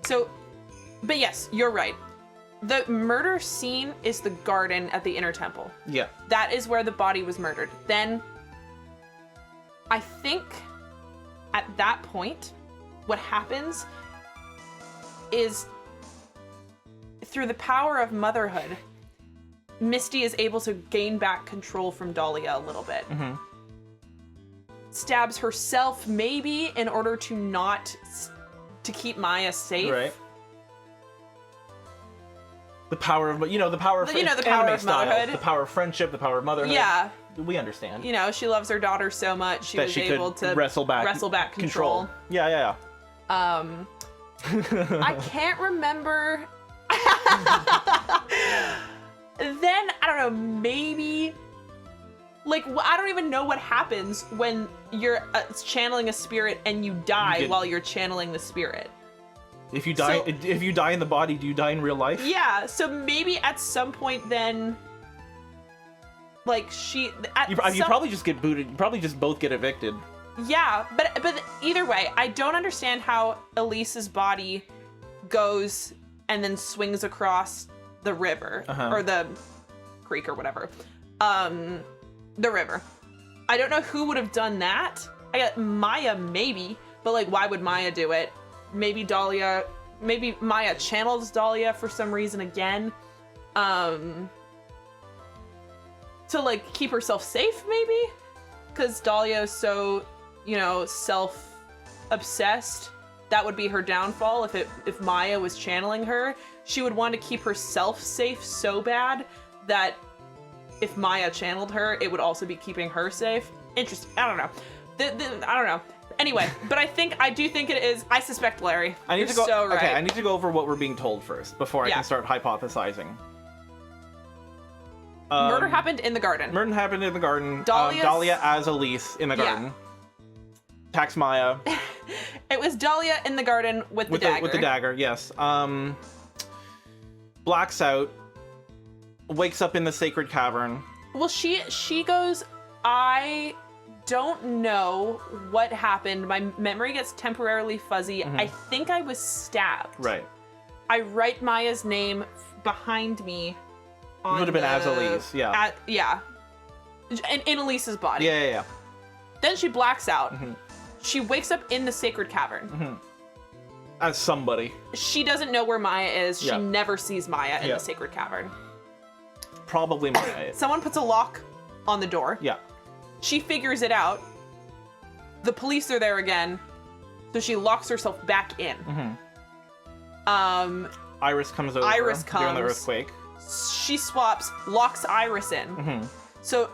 So, but yes, you're right. The murder scene is the garden at the inner temple. Yeah. That is where the body was murdered. Then, I think at that point, what happens is through the power of motherhood, Misty is able to gain back control from Dahlia a little bit. Mm-hmm. Stabs herself maybe in order to keep Maya safe. Right. The power of, the power of, The power anime of style, motherhood. the power of friendship, the power of motherhood. Yeah. We understand. She loves her daughter so much she that was she able could to wrestle back control. Yeah. I can't remember. Then, I don't know, maybe... Like, I don't even know what happens when you're channeling a spirit and you die while you're channeling the spirit. If you die, if you die in the body, do you die in real life? Yeah, so maybe at some point then... Like, you probably just get booted. You probably just both get evicted. Yeah, but either way, I don't understand how Elise's body goes and then swings across the river or the creek or whatever. The river. I don't know who would have done that. I got Maya maybe, but like why would Maya do it? Maybe Dahlia, maybe Maya channels Dahlia for some reason again. To like keep herself safe maybe? Cuz Dahlia is so, self-obsessed. That would be her downfall if Maya was channeling her. She would want to keep herself safe so bad that if Maya channeled her, it would also be keeping her safe. Interesting. I don't know. I don't know. Anyway, but I do think it is. I suspect Larry. I need to go. So right. Okay, I need to go over what we're being told first before I can start hypothesizing. Murder happened in the garden. Murder happened in the garden. Dahlia's- Dahlia as Elise in the garden. Attacks Maya. It was Dahlia in the garden with the dagger. With the dagger, yes. Blacks out. Wakes up in the sacred cavern. Well, she goes, I don't know what happened. My memory gets temporarily fuzzy. I think I was stabbed. Right. I write Maya's name behind me. It would have been as Elise, yeah. In Elise's body. Yeah. Then she blacks out. She wakes up in the sacred cavern. As somebody. She doesn't know where Maya is. She Yeah. never sees Maya in the sacred cavern. Probably Maya. Someone puts a lock on the door. Yeah. She figures it out. The police are there again. So she locks herself back in. Iris comes over. Iris during the comes. earthquake. She swaps, locks Iris in. So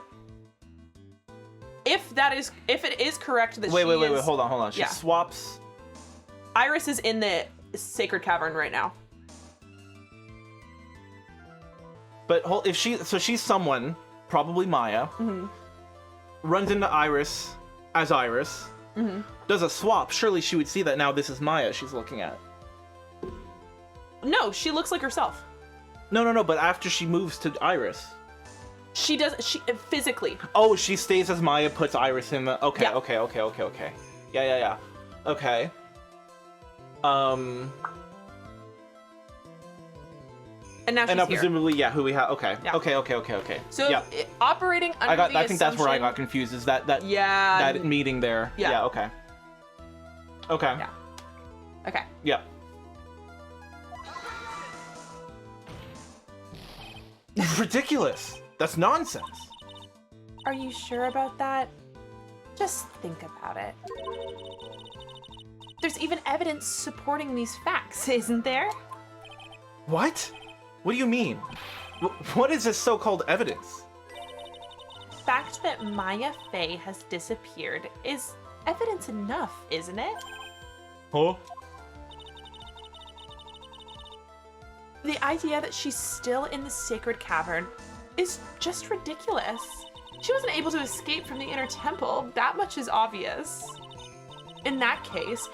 if it is correct that wait, hold on. She swaps. Iris is in the sacred cavern right now. But she's someone, probably Maya, runs into Iris as Iris, does a swap. Surely she would see that now this is Maya she's looking at. No, she looks like herself. No, but after she moves to Iris. She physically. Oh, she stays as Maya, puts Iris in the... Okay, Yeah. okay. Yeah. Okay. And now she's And now here. presumably, who we have... Okay. Yeah. Okay. So yeah. Operating under I think that's where I got confused, is that meeting there. Yeah. Okay. Yeah. Okay. Yeah. Ridiculous. That's nonsense. Are you sure about that? Just think about it. There's even evidence supporting these facts, isn't there? What? What do you mean? What is this so-called evidence? The fact that Maya Fey has disappeared is evidence enough, isn't it? Huh? The idea that she's still in the sacred cavern is just ridiculous. She wasn't able to escape from the inner temple. That much is obvious. In that case,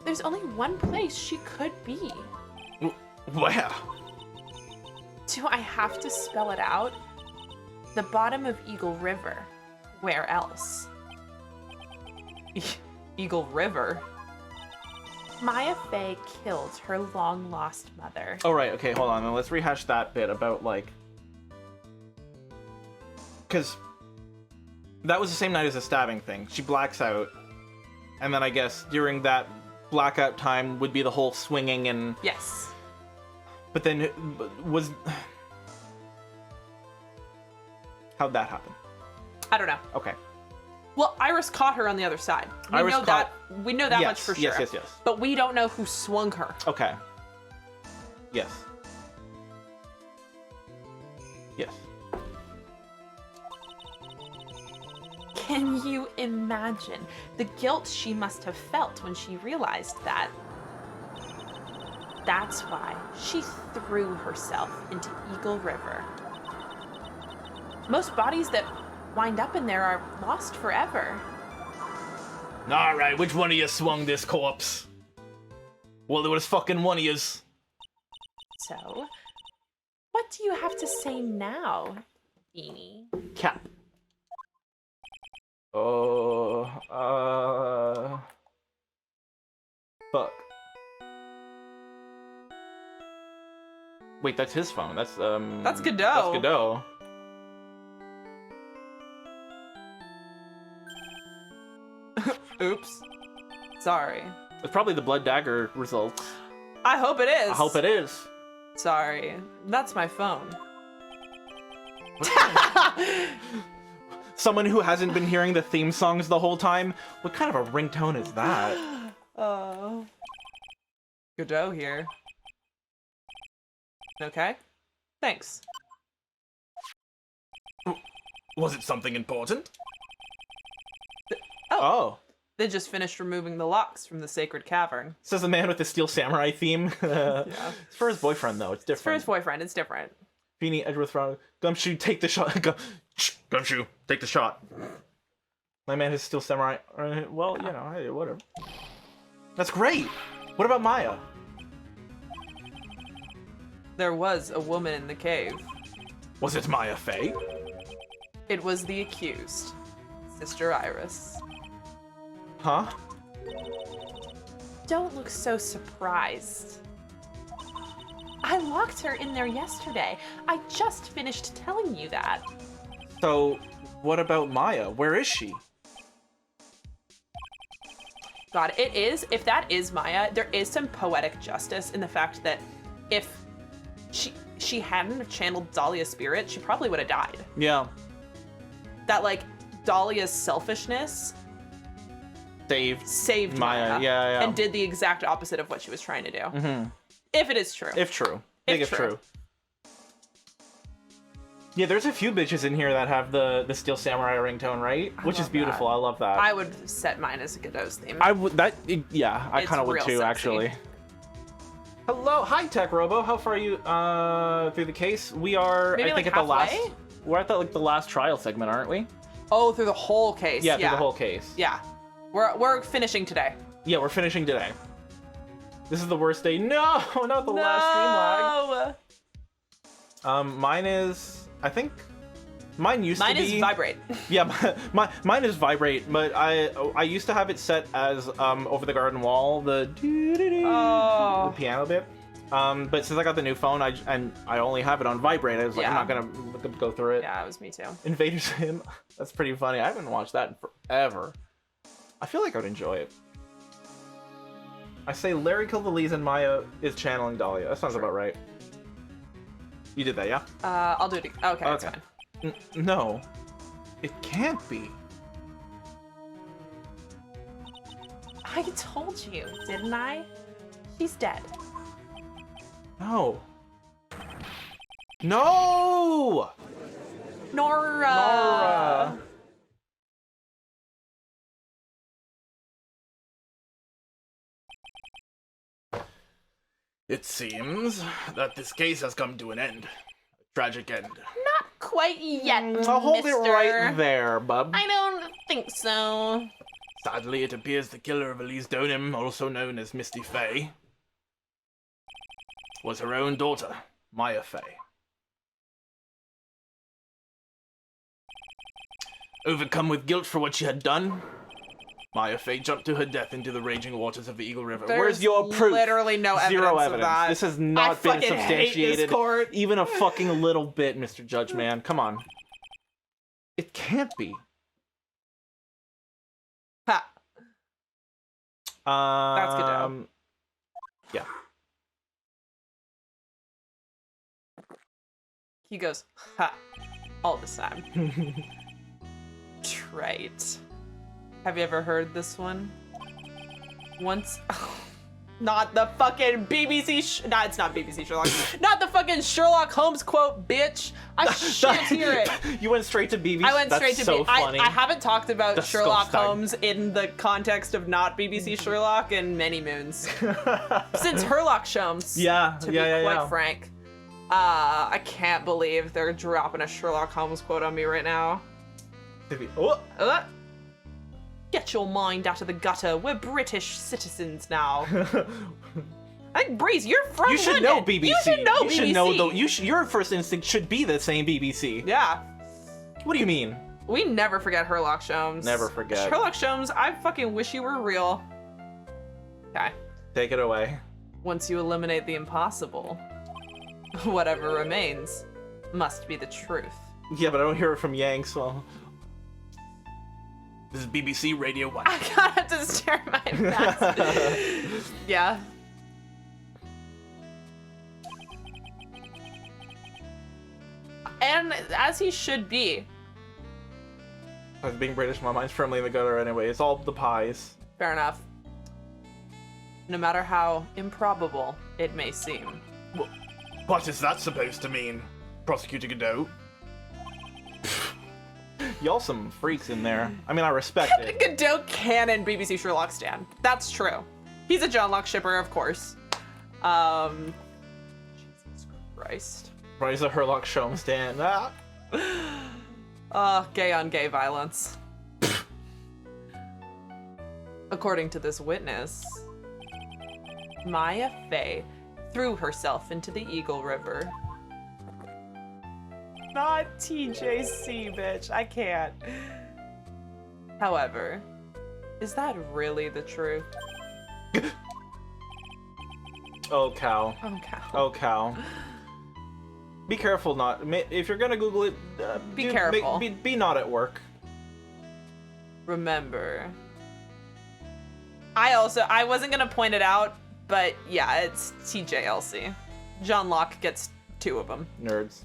there's only one place she could be. Where? Do I have to spell it out? The bottom of Eagle River. Where else? Eagle River? Maya Fey killed her long-lost mother. Oh, right. Okay, hold on. Now let's rehash that bit about, like... Because that was the same night as the stabbing thing. She blacks out. And then I guess during that blackout time would be the whole swinging and... Yes. But then was... How'd that happen? I don't know. Okay. Well, Iris caught her on the other side. We know that Yes, much for sure. yes. But we don't know who swung her. Okay. Yes. Yes. Can you imagine the guilt she must have felt when she realized that? That's why she threw herself into Eagle River. Most bodies that wind up in there are lost forever. Alright, which one of you swung this corpse? Well, it was fucking one of yous. So, what do you have to say now, Beanie? Cap. Fuck. Wait, that's his phone. That's Godot. That's Godot. Oops. Sorry. It's probably the blood dagger results. I hope it is. I hope it is. Sorry. That's my phone. Someone who hasn't been hearing the theme songs the whole time? What kind of a ringtone is that? Oh. Godot here. Okay. Thanks. Was it something important? Oh. Oh. They just finished removing the locks from the sacred cavern. Says the man with the steel samurai theme. Yeah. It's for his boyfriend, though. It's different. It's for his boyfriend. It's different. Feeny, Edgeworth, Round. Gumshoe, take the shot. Gumshoe, take the shot. My man is still samurai. Well, you know, hey, whatever. That's great. What about Maya? There was a woman in the cave. Was it Maya Fey? It was the accused, Sister Iris. Huh? Don't look so surprised. I locked her in there yesterday. I just finished telling you that. So, what about Maya? Where is she? God, it is, if that is Maya, there is some poetic justice in the fact that if she hadn't have channeled Dahlia's spirit, she probably would have died. Yeah. That, like, Dahlia's selfishness saved Maya. Yeah. And did the exact opposite of what she was trying to do. Mm-hmm. If it is true. If true. Big if true. Yeah, there's a few bitches in here that have the steel samurai ringtone, right? Which is beautiful. That. I love that. I would set mine as Godot's theme. I would yeah, I kind of would too, sexy. actually. Hello, hi Tech Robo. How far are you through the case? We are Maybe I think like at the last halfway? we're at the last trial segment, aren't we? Oh, through the whole case. Yeah, through the whole case. Yeah. We're finishing today. Yeah, we're finishing today. This is the worst day. No, not the last stream lag. Mine is, I think, mine used to be. Mine is vibrate. Yeah, mine is vibrate, but I used to have it set as over the garden wall, the the piano bit. But since I got the new phone, I only have it on vibrate. I was like, I'm not gonna go through it. Yeah, it was me too. Invader Sim, that's pretty funny. I haven't watched that in forever. I feel like I would enjoy it. I say Larry killed the Lees and Maya is channeling Dahlia. That sounds about right. You did that, yeah? I'll do it. Okay, that's fine. No, it can't be. I told you, didn't I? She's dead. No. No! Nora. It seems that this case has come to an end. A tragic end. Not quite yet, I'll hold mister. it right there, bub. I don't think so. Sadly, it appears the killer of Elise Donim, also known as Misty Faye, was her own daughter, Maya Faye. Overcome with guilt for what she had done, Maya Faye jumped to her death into the raging waters of the Eagle River. Where's your proof? Literally no Zero evidence evidence. of that. This has not been fucking hate substantiated this court. even a fucking little bit, Mr. Judge, man. Come on. It can't be. Ha. That's Godot. Yeah. He goes, ha, all the time. Trite. Have you ever heard this one? Once, not the fucking BBC, nah, it's not BBC Sherlock. Not the fucking Sherlock Holmes quote, bitch. I shan't hear it. You went straight to BBC? I went straight to so funny. I haven't talked about Sherlock Disgusting. Holmes in the context of not BBC Sherlock in many moons. Since Herlock Sholmes. Yeah, To yeah, be quite yeah. frank. I can't believe they're dropping a Sherlock Holmes quote on me right now. Oh. Get your mind out of the gutter. We're British citizens now. I think Breeze, you're from You should London. know BBC. You should know You BBC. should know your first instinct should be the same BBC. Yeah. What do you mean? We never forget Herlock Sholmes. Never forget. Herlock Sholmes, I fucking wish you were real. Okay. Take it away. Once you eliminate the impossible, whatever remains must be the truth. Yeah, but I don't hear it from Yang, so. This is BBC Radio 1. I gotta have to stare my face. Yeah. And as he should be. As being British, my mind's firmly in the gutter anyway. It's all the pies. Fair enough. No matter how improbable it may seem. What is that supposed to mean, Prosecutor Godot? Y'all some freaks in there. I mean, I respect it. Godot canon BBC Sherlock stan. That's true. He's a John Locke shipper, of course. Jesus Christ. Right, he's a Herlock Sholmes stand. Ah. Gay on gay violence. According to this witness, Maya Faye threw herself into the Eagle River. Not TJC, bitch. I can't. However, is that really the truth? Oh, cow. Oh, cow. Oh, cow. Be careful not. If you're gonna Google it, Be careful. Be not at work. Remember. I wasn't gonna point it out, but yeah, it's TJLC. John Locke gets 2 of them. Nerds.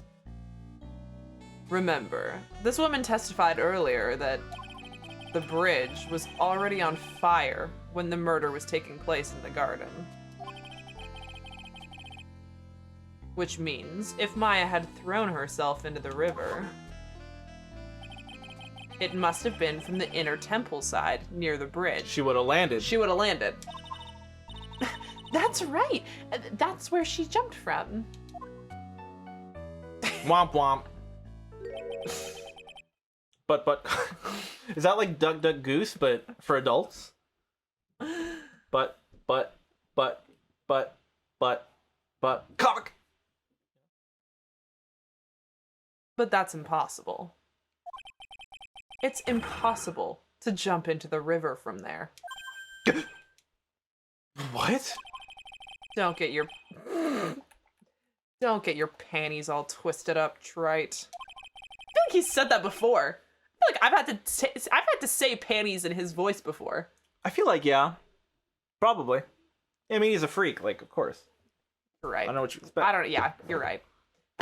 Remember, this woman testified earlier that the bridge was already on fire when the murder was taking place in the garden. Which means, if Maya had thrown herself into the river, it must have been from the inner temple side, near the bridge. She would have landed. She would have landed. That's right! That's where she jumped from. Womp womp. But, is that like Duck Duck Goose, but for adults? But, cock! But that's impossible. It's impossible to jump into the river from there. What? Don't get your panties all twisted up, trite. I feel like he's said that before. I feel like I've had to say panties in his voice before. I feel like, yeah. Probably. I mean, he's a freak, like, of course. You're right. I don't know what you expect. Yeah, you're right.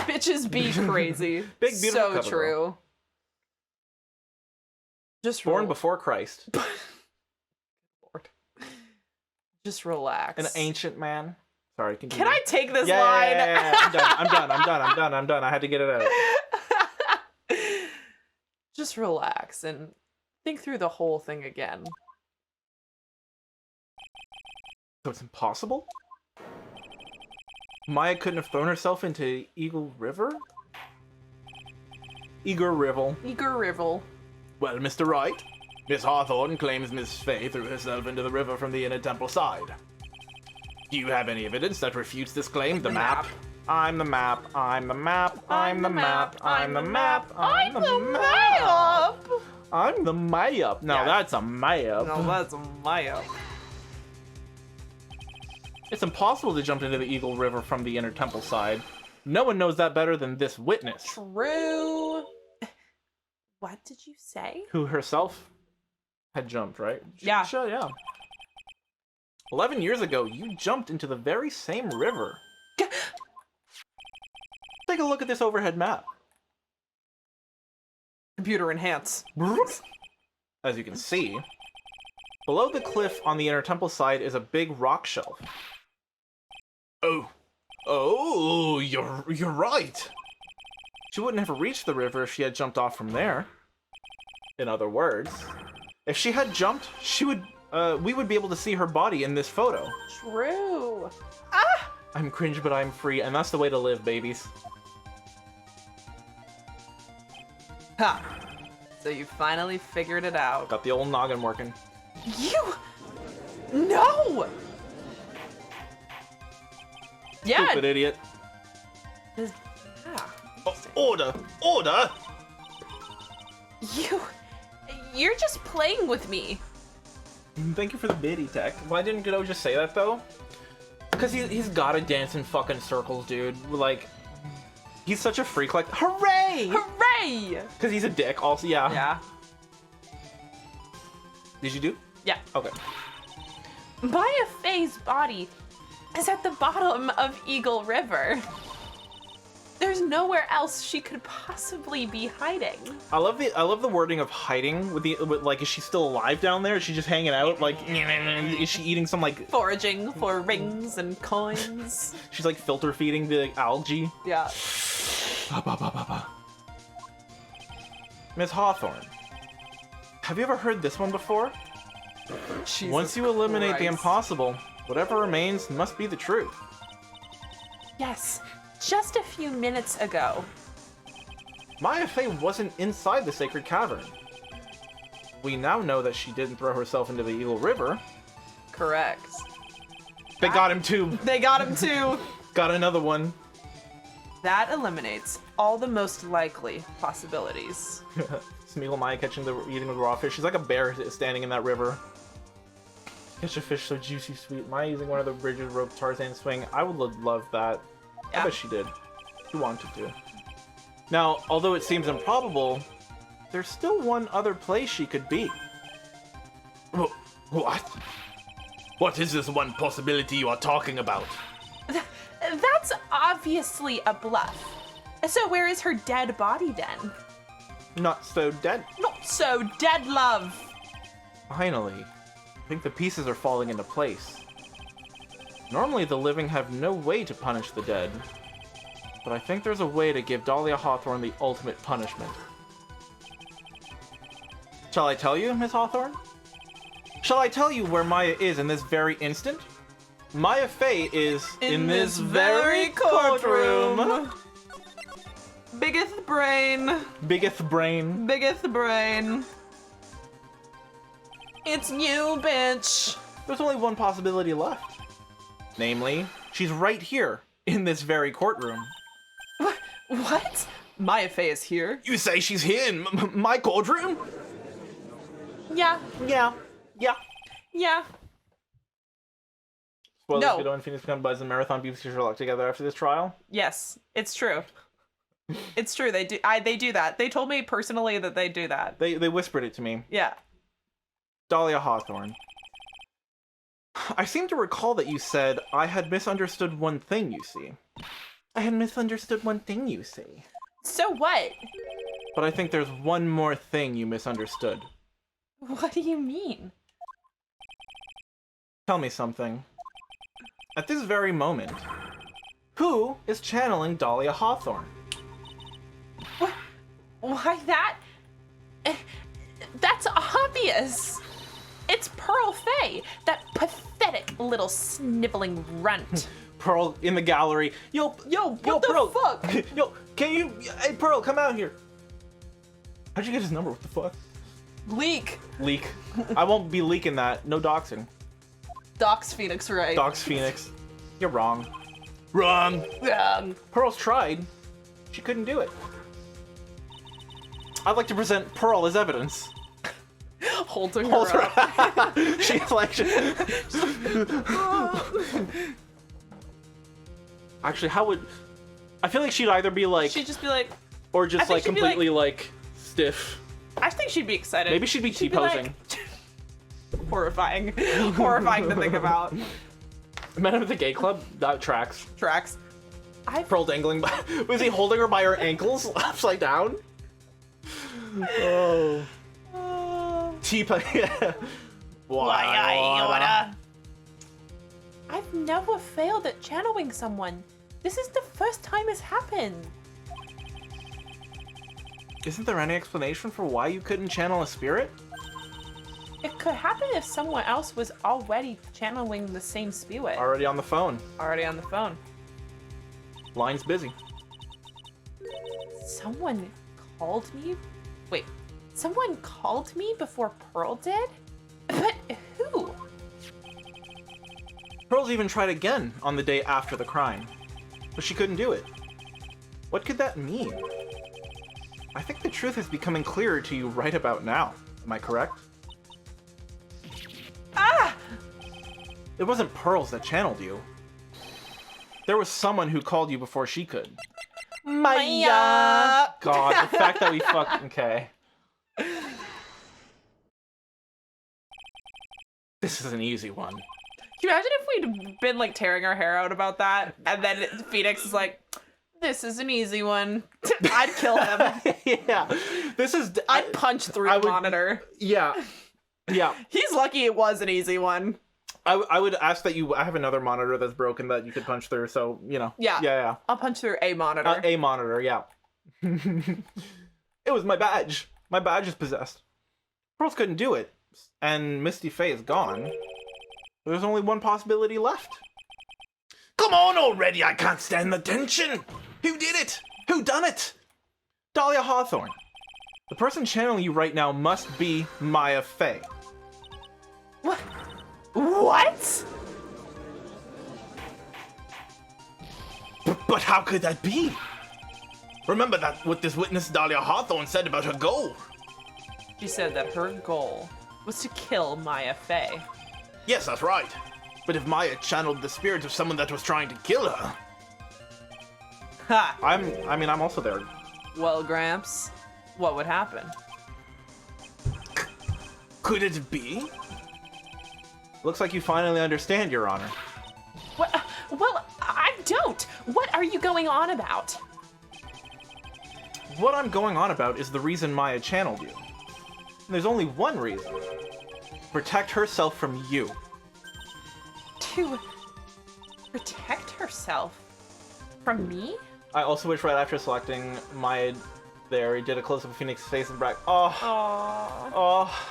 Bitches be crazy. Big, beautiful so cover true. girl. Just Born before Christ. Lord. Just relax. An ancient man. Sorry, continue. Can I take this Yeah, line? yeah. I'm done. I had to get it out. Just relax and think through the whole thing again. So it's impossible? Maya couldn't have thrown herself into Eagle River? Eager Rivel. Eager Rivel. Well, Mr. Wright, Miss Hawthorne claims Miss Faye threw herself into the river from the inner temple side. Do you have any evidence that refutes this claim? The map? I'm the map. I'm the map. I'm the map. I'm the map. I'm the map. I'm the map. No, Yeah. that's a map. No, that's Maya. It's impossible to jump into the Eagle River from the inner temple side. No one knows that better than this witness. True. What did you say? Who herself had jumped, right? Yeah. Sure, yeah. 11 years ago, you jumped into the very same river. Take a look at this overhead map. Computer enhance. As you can see, below the cliff on the inner temple side is a big rock shelf. Oh, you're right. She wouldn't have reached the river if she had jumped off from there. In other words, if she had jumped, we would be able to see her body in this photo. True. I'm cringe, but I'm free, and that's the way to live, babies. Ha. So you finally figured it out. Got the old noggin working. You. No. Yeah. Stupid idiot. Yeah. Order! You're just playing with me. Thank you for the biddy tech. Why didn't Godot just say that, though? Because he's gotta dance in fucking circles, dude. Like, he's such a freak. Like, hooray! Hooray! Because he's a dick, also, yeah. Yeah. Did you do? Yeah. Okay. Maya Faye's body is at the bottom of Eagle River. There's nowhere else she could possibly be hiding. I love the wording of hiding with like, is she still alive down there? Is she just hanging out? Like, is she eating some, like... Foraging for rings and coins. She's, like, filter feeding the algae? Yeah. Miss Hawthorne, have you ever heard this one before? Jesus Once you eliminate the Christ. impossible, whatever remains must be the truth. Yes. Just a few minutes ago. Maya Fey wasn't inside the sacred cavern. We now know that she didn't throw herself into the Eagle River. Correct. They got him too. They got him too. Got another one. That eliminates all the most likely possibilities. Smeagol Maya eating the raw fish. She's like a bear standing in that river. Catch a fish so juicy sweet. Maya using one of the bridges rope Tarzan swing. I would love that. Yeah. I bet she did. She wanted to. Now, although it seems improbable, there's still one other place she could be. What? What is this one possibility you are talking about? That's obviously a bluff. So where is her dead body then? Not so dead. Not so dead, love. Finally, I think the pieces are falling into place. Normally, the living have no way to punish the dead. But I think there's a way to give Dahlia Hawthorne the ultimate punishment. Shall I tell you, Miss Hawthorne? Shall I tell you where Maya is in this very instant? Maya Fey is in this very courtroom. Biggest brain. Biggest brain. Biggest brain. It's you, bitch. There's only one possibility left. Namely, she's right here in this very courtroom. What? Maya Fey is here? You say she's here in my courtroom? Yeah. Yeah. Yeah. Spoilers, No. Godot and Phoenix become buds and Marathon beats Sherlock together after this trial. Yes, it's true. It's true. They do. They do that. They told me personally that they do that. They whispered it to me. Yeah. Dahlia Hawthorne. I seem to recall that you said I had misunderstood one thing, you see. I had misunderstood one thing, you see. So what? But I think there's one more thing you misunderstood. What do you mean? Tell me something. At this very moment, who is channeling Dahlia Hawthorne? Why that? That's obvious. It's Pearl Fay, that pathetic little sniveling runt. Pearl in the gallery. Yo, what the Pearl. fuck? Yo, can you? Hey, Pearl, come out here. How'd you get his number? What the fuck? Leak. Leak. I won't be leaking that. No doxing. Docs Phoenix Wright. Dox Phoenix. You're wrong. Wrong. Pearl's tried. She couldn't do it. I'd like to present Pearl as evidence. Holding her up. She's like... Actually, how would... I feel like she'd either be like... She'd just be like... Or just like she'd be completely like stiff. I think she'd be excited. Maybe she'd be T-posing. Horrifying. Horrifying to think about. Men of the Gay Club? That tracks. Tracks. Pearl dangling by... Was he holding her by her ankles upside down? Oh. Yeah. I've never failed at channeling someone. This is the first time it's happened. Isn't there any explanation for why you couldn't channel a spirit? It could happen if someone else was already channeling the same spirit. Already on the phone. Already on the phone. Line's busy. Someone called me? Wait, someone called me before Pearl did? But who? Pearl's even tried again on the day after the crime, but she couldn't do it. What could that mean? I think the truth is becoming clearer to you right about now. Am I correct? Ah! It wasn't Pearls that channeled you. There was someone who called you before she could. Maya! God, the fact that we fucking... Okay. This is an easy one. Can you imagine if we'd been like tearing our hair out about that, and then Phoenix is like, "This is an easy one." I'd kill him. Yeah, this is. I'd punch through the monitor. Yeah, yeah. He's lucky it was an easy one. I would ask that you. I have another monitor that's broken that you could punch through. So you know. Yeah. Yeah. I'll punch through a monitor. A monitor. Yeah. It was my badge. My badge is possessed. Pearls couldn't do it, and Misty Faye is gone. There's only one possibility left. Come on already! I can't stand the tension. Who did it? Who done it? Dahlia Hawthorne. The person channeling you right now must be Maya Faye. What? What? But how could that be? Remember that what this witness Dahlia Hawthorne said about her goal. She said that her goal was to kill Maya Faye. Yes, that's right. But if Maya channeled the spirit of someone that was trying to kill her... Ha! I'm also there. Well, Gramps, what would happen? Could it be? Looks like you finally understand, Your Honor. What? Well, I don't. What are you going on about? What I'm going on about is the reason Maya channeled you. And there's only one reason. Protect herself from you. To protect herself from me? I also wish right after selecting Maya there, he did a close-up of Phoenix's face and brag. Oh. Aww. Oh.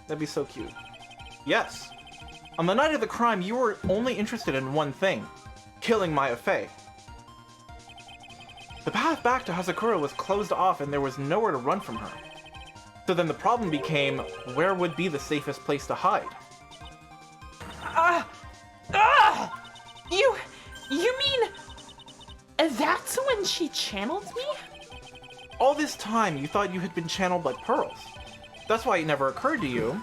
That'd be so cute. Yes. On the night of the crime, you were only interested in one thing. Killing Maya Faye. The path back to Hazakura was closed off and there was nowhere to run from her. So then the problem became, where would be the safest place to hide? You mean that's when she channeled me? All this time, you thought you had been channeled by Pearls. That's why it never occurred to you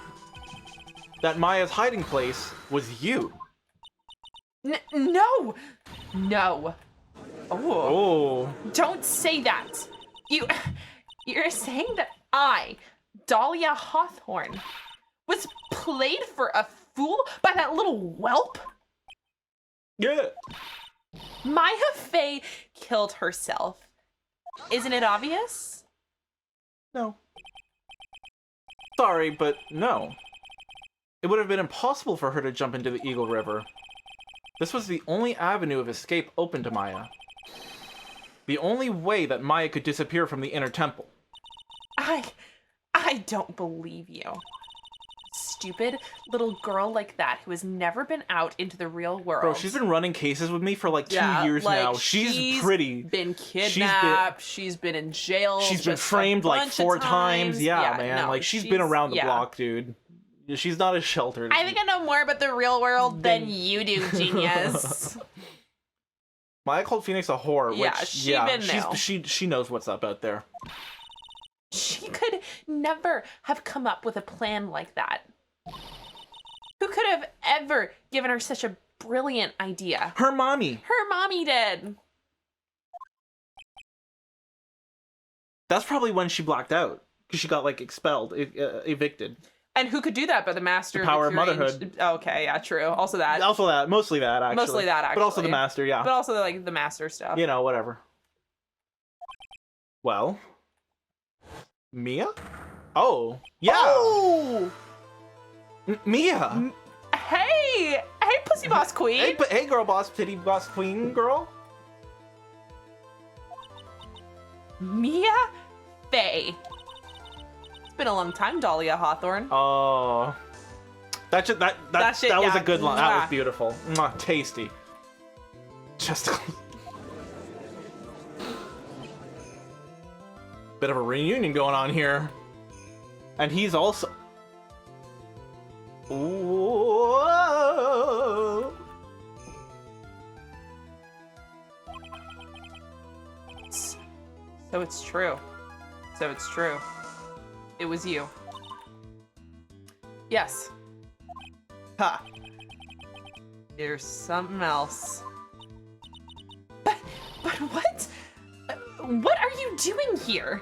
that Maya's hiding place was you. No! No. Oh. Don't say that. You're saying that I, Dahlia Hawthorne, was played for a fool by that little whelp? Yeah. Maya Faye killed herself. Isn't it obvious? No. Sorry, but no. It It would have been impossible for her to jump into the Eagle River. This was the only avenue of escape open to Maya. The only way that Maya could disappear from the inner temple. I don't believe you. Stupid little girl like that who has never been out into the real world. Bro, she's been running cases with me for like 2 years now. She's pretty. Been kidnapped. She's been in jail. She's been framed like 4 times. Yeah, man. No, like she's been around the block, dude. She's not as sheltered. I think I know more about the real world than you do, genius. Maya called Phoenix a whore, which she knows what's up out there. She could never have come up with a plan like that. Who could have ever given her such a brilliant idea? Her mommy. Her mommy did. That's probably when she blacked out. Because she got, like, expelled, evicted. And who could do that but the master? The power of Victorian... motherhood. Okay, yeah, true. Also that. Mostly that, actually. Mostly that, actually. But also the master, yeah. But also, like, the master stuff. You know, whatever. Well... Mia? Oh. Yeah. Oh! Mia! Hey! Hey, Pussy Boss Queen! Hey, girl boss, titty boss queen, girl. Mia Faye. It's been a long time, Dahlia Hawthorne. Oh. That was a good line. That was beautiful. Mwah, tasty. Just... Bit of a reunion going on here. And he's also... Whoa. So it's true. So it's true. It was you. Yes. Ha. Here's something else. But what? What are you doing here?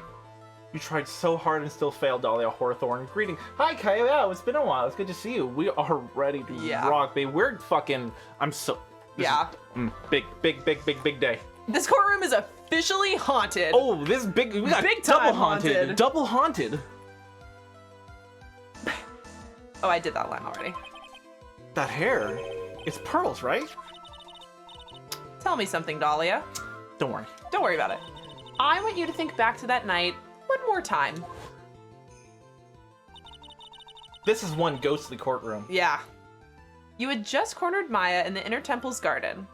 You tried so hard and still failed, Dahlia Hawthorne. Greeting. Hi, Kaya. Yeah, it's been a while. It's good to see you. We are ready to rock, babe. We're fucking... I'm so... Big day. This courtroom is officially haunted. Oh, this is big... We got big double time haunted. Double haunted. Oh, I did that line already. That hair. It's pearls, right? Tell me something, Dahlia. Don't worry. Don't worry about it. I want you to think back to that night one more time. This is one ghostly courtroom. Yeah. You had just cornered Maya in the inner temple's garden.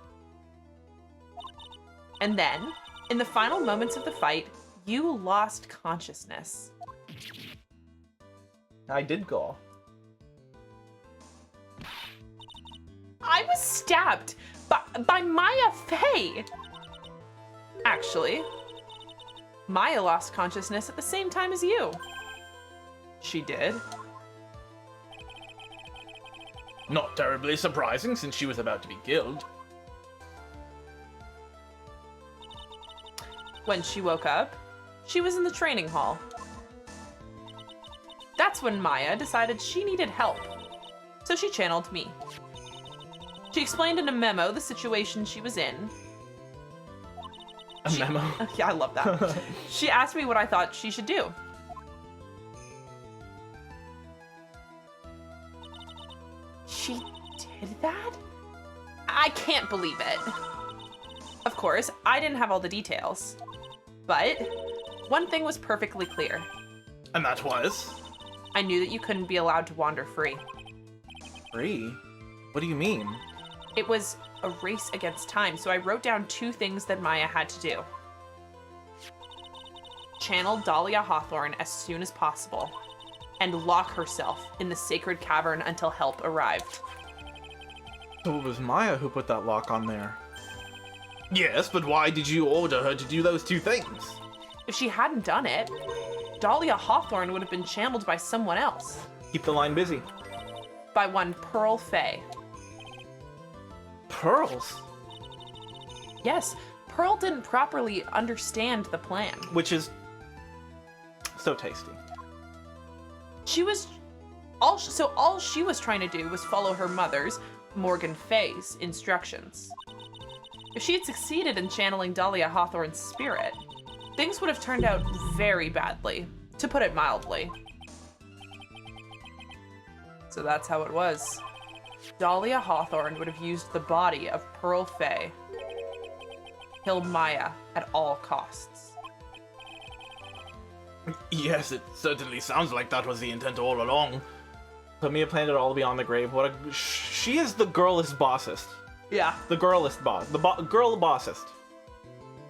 And then, in the final moments of the fight, you lost consciousness. I did go. I was stabbed by Maya Faye. Actually, Maya lost consciousness at the same time as you. She did. Not terribly surprising since she was about to be killed. When she woke up, she was in the training hall. That's when Maya decided she needed help, so she channeled me. She explained in a memo the situation she was in. A memo? Yeah, I love that. She asked me what I thought she should do. She did that? I can't believe it. Of course, I didn't have all the details. But one thing was perfectly clear. And that was? I knew that you couldn't be allowed to wander free. Free? What do you mean? It was a race against time, so I wrote down 2 things that Maya had to do. Channel Dahlia Hawthorne as soon as possible, and lock herself in the sacred cavern until help arrived. So it was Maya who put that lock on there. Yes, but why did you order her to do those 2 things? If she hadn't done it, Dahlia Hawthorne would have been channeled by someone else. Keep the line busy. By one Pearl Faye. Pearls? Yes, Pearl didn't properly understand the plan. Which is so tasty. All she was trying to do was follow her mother's, Morgan Faye's, instructions. If she had succeeded in channeling Dahlia Hawthorne's spirit, things would have turned out very badly, to put it mildly. So that's how it was. Dahlia Hawthorne would have used the body of Pearl Fey. Killed Maya at all costs. Yes, it certainly sounds like that was the intent all along. Mia planned it all beyond the grave. What a... She is the girlest bossest. Yeah. The girlest boss. The girl bossest.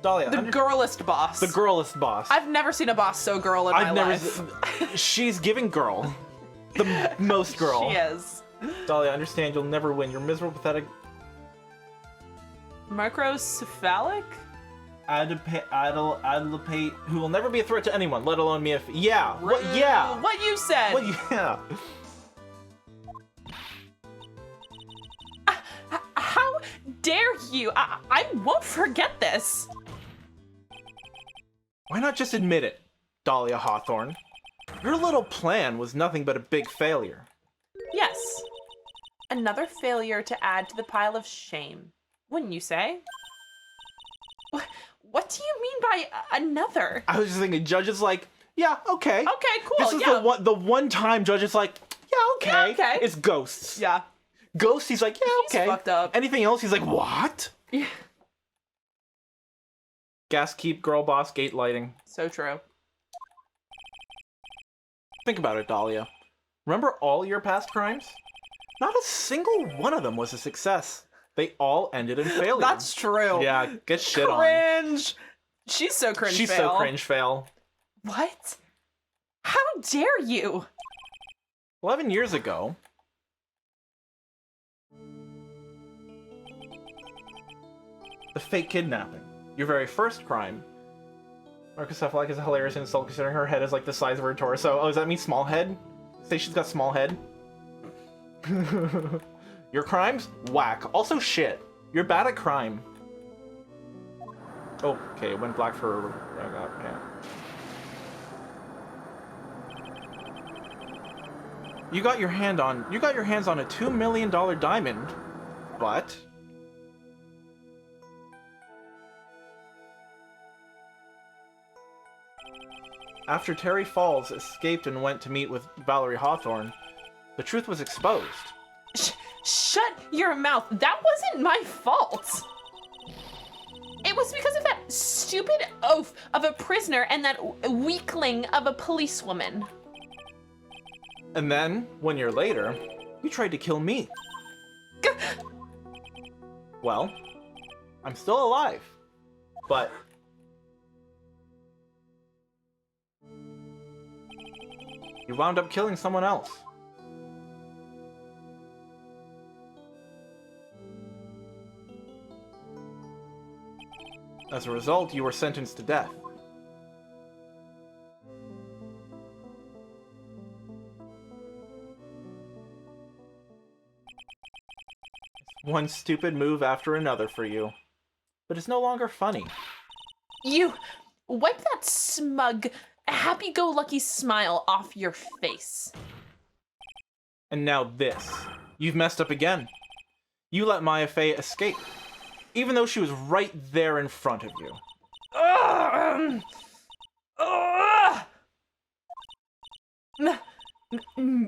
Dahlia. The girlest boss. The girlest boss. I've never seen a boss so girl in my life. She's giving girl. The most girl. She is. Dahlia, understand you'll never win. You're miserable, pathetic. Microcephalic? Adulpate, who will never be a threat to anyone, let alone me if... Yeah. What? Yeah. What you said. What? Yeah. How dare you? I won't forget this. Why not just admit it, Dahlia Hawthorne? Your little plan was nothing but a big failure. Yes. Another failure to add to the pile of shame, wouldn't you say? What do you mean by another? I was just thinking, Judge is like, yeah, okay. Okay, cool. This is the one time Judge is like, yeah, okay. Yeah, okay. It's ghosts. Yeah. Ghosts, he's like, yeah, He's okay. fucked up. Anything else, he's like, what? Yeah. Gas keep, girl boss, gate lighting. So true. Think about it, Dahlia. Remember all your past crimes? Not a single one of them was a success. They all ended in failure. That's true. Yeah, get shit on. Cringe. She's so cringe She's fail. so cringe fail. What? How dare you? 11 years ago, the fake kidnapping. Your very first crime. Microcephalic is a hilarious insult considering her head is like the size of her torso. Oh, does that mean small head? Say she's got small head? Your crimes? Whack. Also shit. You're bad at crime. Oh, okay, it went black for... yeah. You got your hands on a $2 million diamond, but... After Terry Falls escaped and went to meet with Valerie Hawthorne, the truth was exposed. Shut your mouth. That wasn't my fault. It was because of that stupid oaf of a prisoner and that weakling of a policewoman. And then, 1 year later, you tried to kill me. Well, I'm still alive, but... you wound up killing someone else. As a result, you were sentenced to death. One stupid move after another for you. But it's no longer funny. You wipe that smug, happy-go-lucky smile off your face. And now this. You've messed up again. You let Maya Fey escape, even though she was right there in front of you.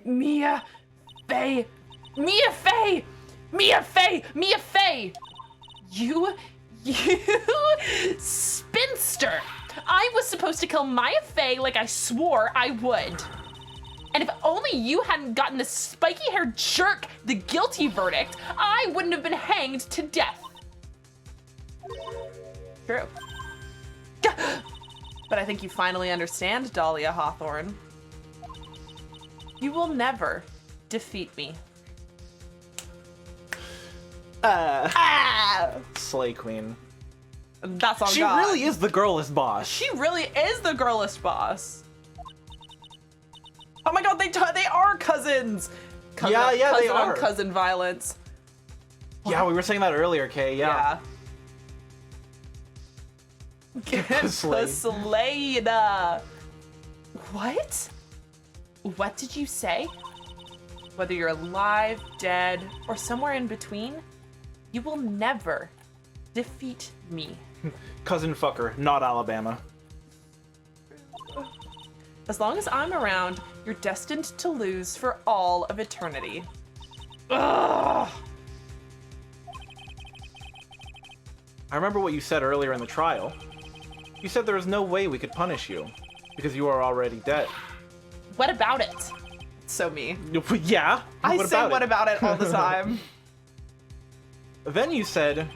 Mia Fey! Mia Fey! Mia Fey! Mia Fey! You spinster! I was supposed to kill Maya Fey like I swore I would. And if only you hadn't gotten the spiky-haired jerk the guilty verdict, I wouldn't have been hanged to death. True. But I think you finally understand, Dahlia Hawthorne. You will never defeat me. Slay Queen. That's on She God. really is the girlest boss. She really is the girlest boss. Oh my God, they are cousins. Yeah, they cousin are. on cousin violence. Yeah, we were saying that earlier, Kay. Yeah. Get Slay. slayed. What? What did you say? Whether you're alive, dead, or somewhere in between, you will never defeat me. Cousin fucker, not Alabama. As long as I'm around, you're destined to lose for all of eternity. Ugh. I remember what you said earlier in the trial. You said there was no way we could punish you, because you are already dead. What about it? So me. Yeah? I what say about what it? about it all the time. Then you said,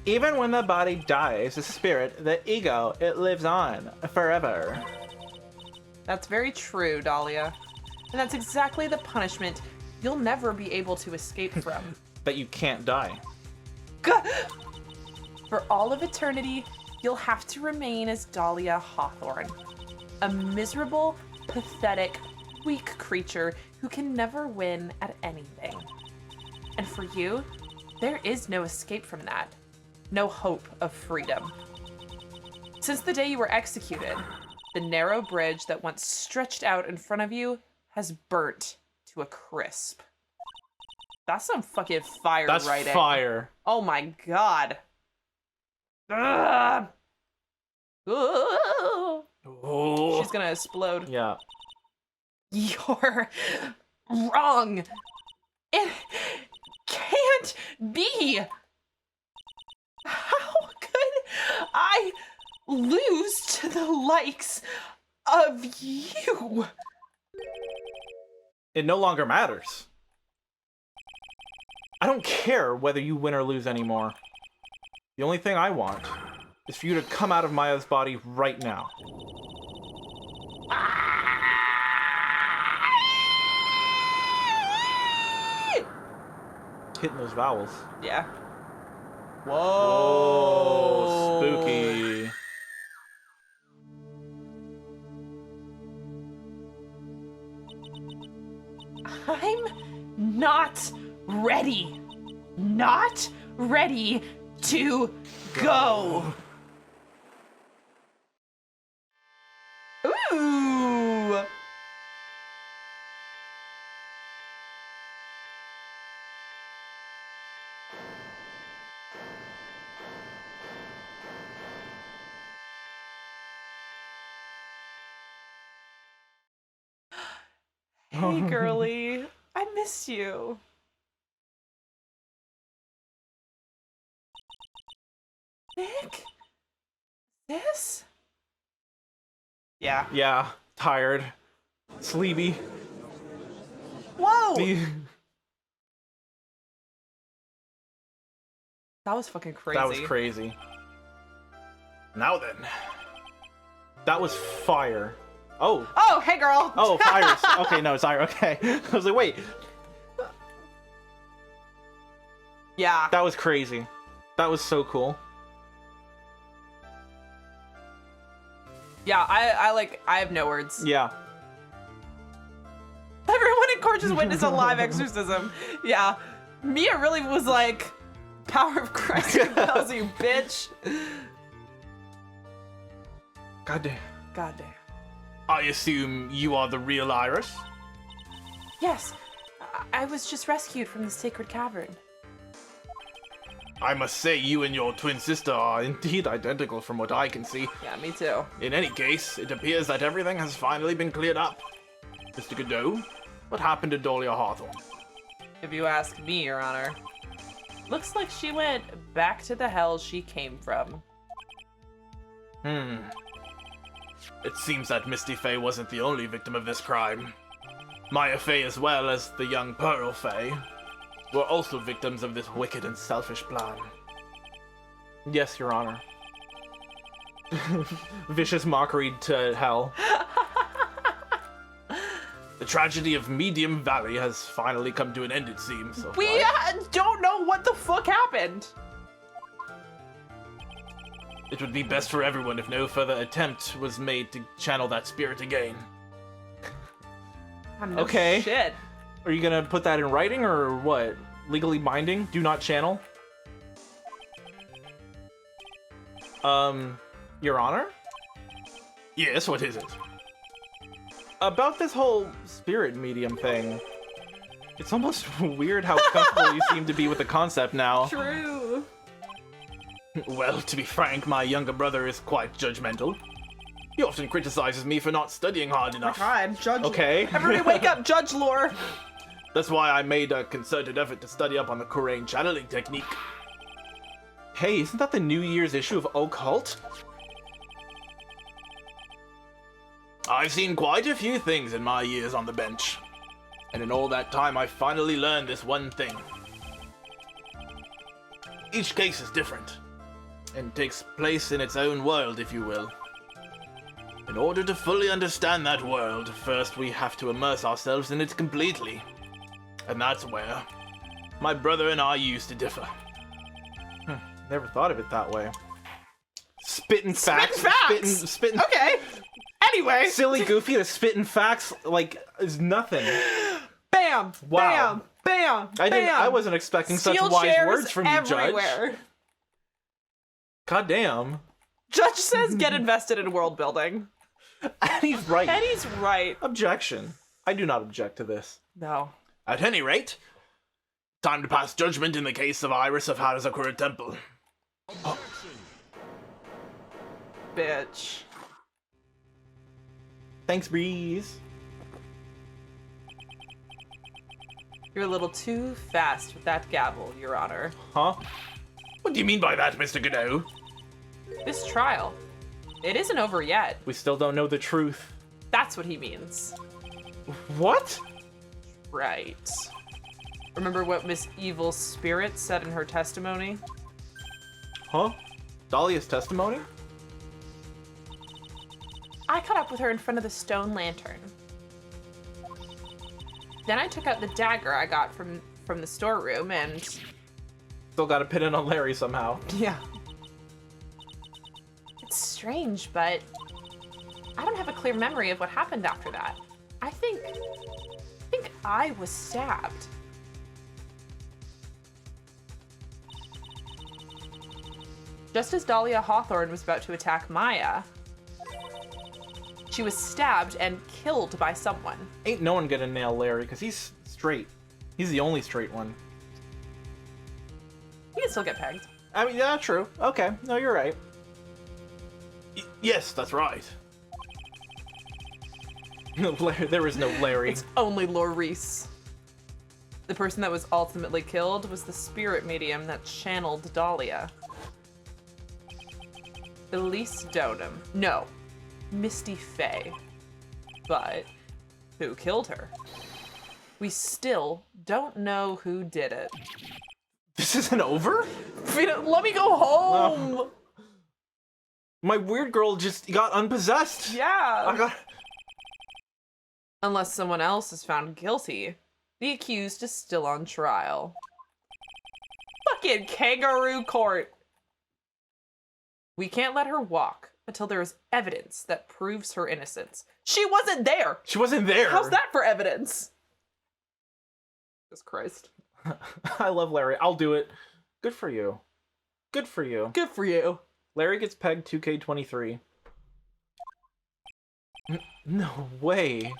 even when the body dies, the spirit, the ego, it lives on forever. That's very true, Dahlia. And that's exactly the punishment you'll never be able to escape from. But you can't die. For all of eternity, you'll have to remain as Dahlia Hawthorne. A miserable, pathetic, weak creature who can never win at anything. And for you, there is no escape from that. No hope of freedom. Since the day you were executed, the narrow bridge that once stretched out in front of you has burnt to a crisp. That's some fucking fire That's writing. fire. Oh my god. Ugh. Ooh. Oh. She's gonna explode. Yeah. You're wrong. It can't be. How could I lose to the likes of you? It no longer matters. I don't care whether you win or lose anymore. The only thing I want is for you to come out of Maya's body right now. Hitting those vowels. Yeah. Whoa, spooky. I'm not ready. Not ready to go. Ooh. Hey, girly. I miss you. Nick? This? Yeah. Yeah, tired. Sleepy. Whoa! The- That was fucking crazy. That was crazy. Now then. That was fire. Oh. Oh, hey, girl. Oh, fires. Okay, no, sorry. Okay. I was like, wait. Yeah. That was crazy. That was so cool. Yeah, I have no words. Yeah. Everyone in court just witnessed a live exorcism. Yeah. Mia really was like, power of Christ compels you, bitch. Goddamn. Goddamn. I assume you are the real Iris? Yes, I was just rescued from the sacred cavern. I must say you and your twin sister are indeed identical from what I can see. Yeah, me too. In any case, it appears that everything has finally been cleared up. Mr. Godot, what happened to Dahlia Hawthorne? If you ask me, Your Honor. Looks like she went back to the hell she came from. It seems that Misty Faye wasn't the only victim of this crime. Maya Faye, as well as the young Pearl Faye, were also victims of this wicked and selfish plan. Yes, Your Honor. Vicious mockery to hell. The tragedy of Medium Valley has finally come to an end, it seems. We don't know what the fuck happened. It would be best for everyone if no further attempt was made to channel that spirit again. No Okay. Shit. Are you gonna put that in writing or what? Legally binding? Do not channel? Your Honor? Yes, what is it? About this whole spirit medium thing. It's almost weird how comfortable you seem to be with the concept now. True. Well, to be frank, my younger brother is quite judgmental. He often criticizes me for not studying hard enough. God, Judge. Okay. Everybody wake up, Judge Lore. That's why I made a concerted effort to study up on the Korean channeling technique. Hey, isn't that the New Year's issue of Occult? I've seen quite a few things in my years on the bench. And in all that time, I finally learned this one thing. Each case is different, and takes place in its own world, if you will. In order to fully understand that world, first we have to immerse ourselves in it completely. And that's where my brother and I used to differ. Never thought of it that way. Spitting facts. Spitting. Okay. Anyway. Silly Goofy to spitting facts like is nothing. Bam. Wow. Bam. I wasn't expecting such Steel wise chairs words from you, Judge. everywhere. God damn. Judge says get invested in world building. And he's right. And he's right. Objection. I do not object to this. No. At any rate, time to pass judgment in the case of Iris of Hazakura Temple. Oh. Bitch. Thanks, Breeze. You're a little too fast with that gavel, Your Honor. Huh? What do you mean by that, Mr. Godot? This trial, it isn't over yet. We still don't know the truth. That's what he means. What? Right. Remember what Miss Evil Spirit said in her testimony? Huh? Dahlia's testimony? I caught up with her in front of the stone lantern. Then I took out the dagger I got from the storeroom and... Still gotta pin it on Larry somehow. Yeah. It's strange, but I don't have a clear memory of what happened after that. I think I was stabbed. Just as Dahlia Hawthorne was about to attack Maya, she was stabbed and killed by someone. Ain't no one gonna nail Larry, because he's straight. He's the only straight one. He can still get pegged. I mean, yeah, true. Okay, no, you're right. Yes, that's right. There is no Larry. It's only Laurice. The person that was ultimately killed was the spirit medium that channeled Dahlia. Elise Donham. No, Misty Faye. But who killed her? We still don't know who did it. This isn't over? Let me go home! No. My weird girl just got unpossessed. Yeah. Unless someone else is found guilty, the accused is still on trial. Fucking kangaroo court. We can't let her walk until there is evidence that proves her innocence. She wasn't there. She wasn't there. How's that for evidence? Jesus Christ. I love Larry. I'll do it. Good for you. Good for you. Good for you. Larry gets pegged 2K23. No way.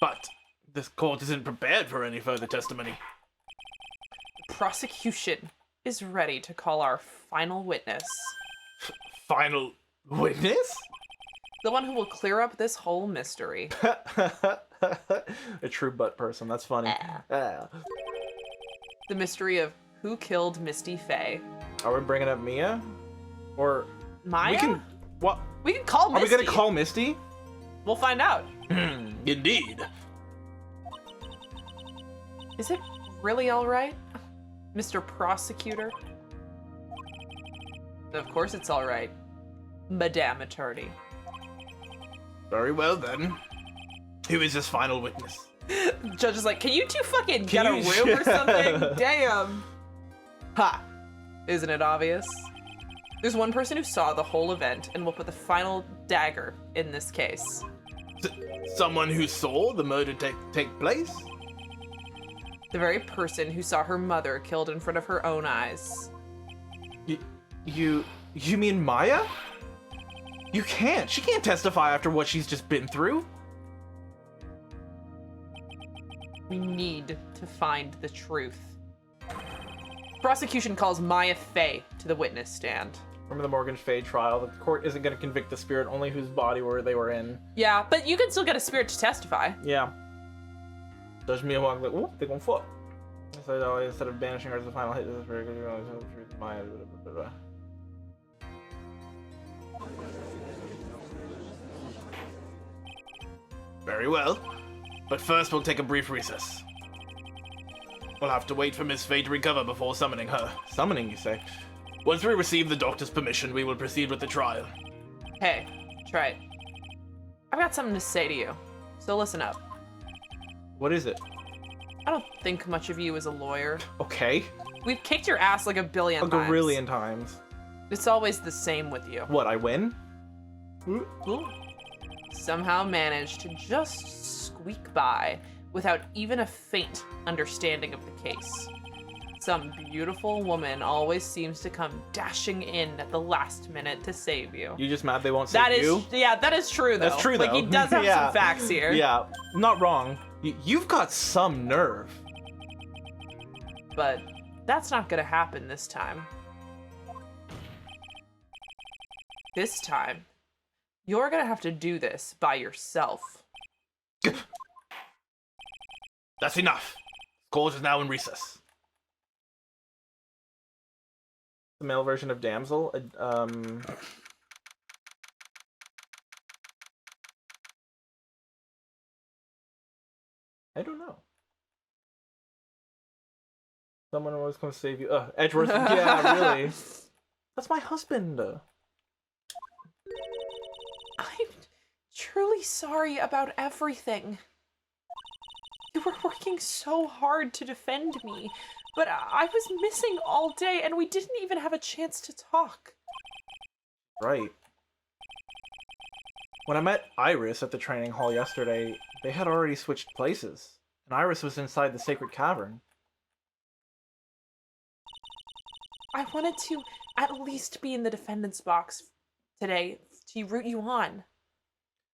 But this court isn't prepared for any further testimony. The prosecution is ready to call our final witness. Final witness? The one who will clear up this whole mystery. A true butt person. That's funny. The mystery of who killed Misty Faye. Are we bringing up Mia? Or Maya? we can what? We can call Misty. Are we gonna call Misty? We'll find out. Indeed. Is it really all right, Mr. Prosecutor? Of course it's all right, Madame Attorney. Very well then. Who is this final witness? Judge is like, can you two fucking get a you- room or something? Damn. Ha. Isn't it obvious? There's one person who saw the whole event and will put the final dagger in this case. Someone who saw the murder take place? The very person who saw her mother killed in front of her own eyes. You mean Maya? You can't. She can't testify after what she's just been through. We need to find the truth. Prosecution calls Maya Faye to the witness stand. Remember the Morgan Fay trial? The court isn't going to convict the spirit, only whose body they were in. Yeah, but you can still get a spirit to testify. Yeah. Judge me among like, ooh, they gon' fuck. So instead of banishing her as the final hit, this is very good. Very well. But first we'll take a brief recess. We'll have to wait for Miss Fay to recover before summoning her. Summoning, you say? Once we receive the doctor's permission, we will proceed with the trial. Hey, Tright. I've got something to say to you, so listen up. What is it? I don't think much of you as a lawyer. Okay. We've kicked your ass like a billion A times. gorillion times. It's always the same with you. What, I win? Ooh. Somehow managed to just squeak by without even a faint understanding of the case. Some beautiful woman always seems to come dashing in at the last minute to save you. You just mad they won't save you? Yeah, that is true though. That's true though. Like he does have Yeah. some facts here. Yeah, not wrong. You've got some nerve. But that's not gonna happen this time. This time, you're gonna have to do this by yourself. That's enough. Court is now in recess. The male version of damsel. I don't know. Someone always comes to save you. Edgeworth. Yeah, really. That's my husband. I'm truly sorry about everything. You were working so hard to defend me, but I was missing all day and we didn't even have a chance to talk. Right. When I met Iris at the training hall yesterday, they had already switched places, and Iris was inside the sacred cavern. I wanted to at least be in the defendant's box today to root you on.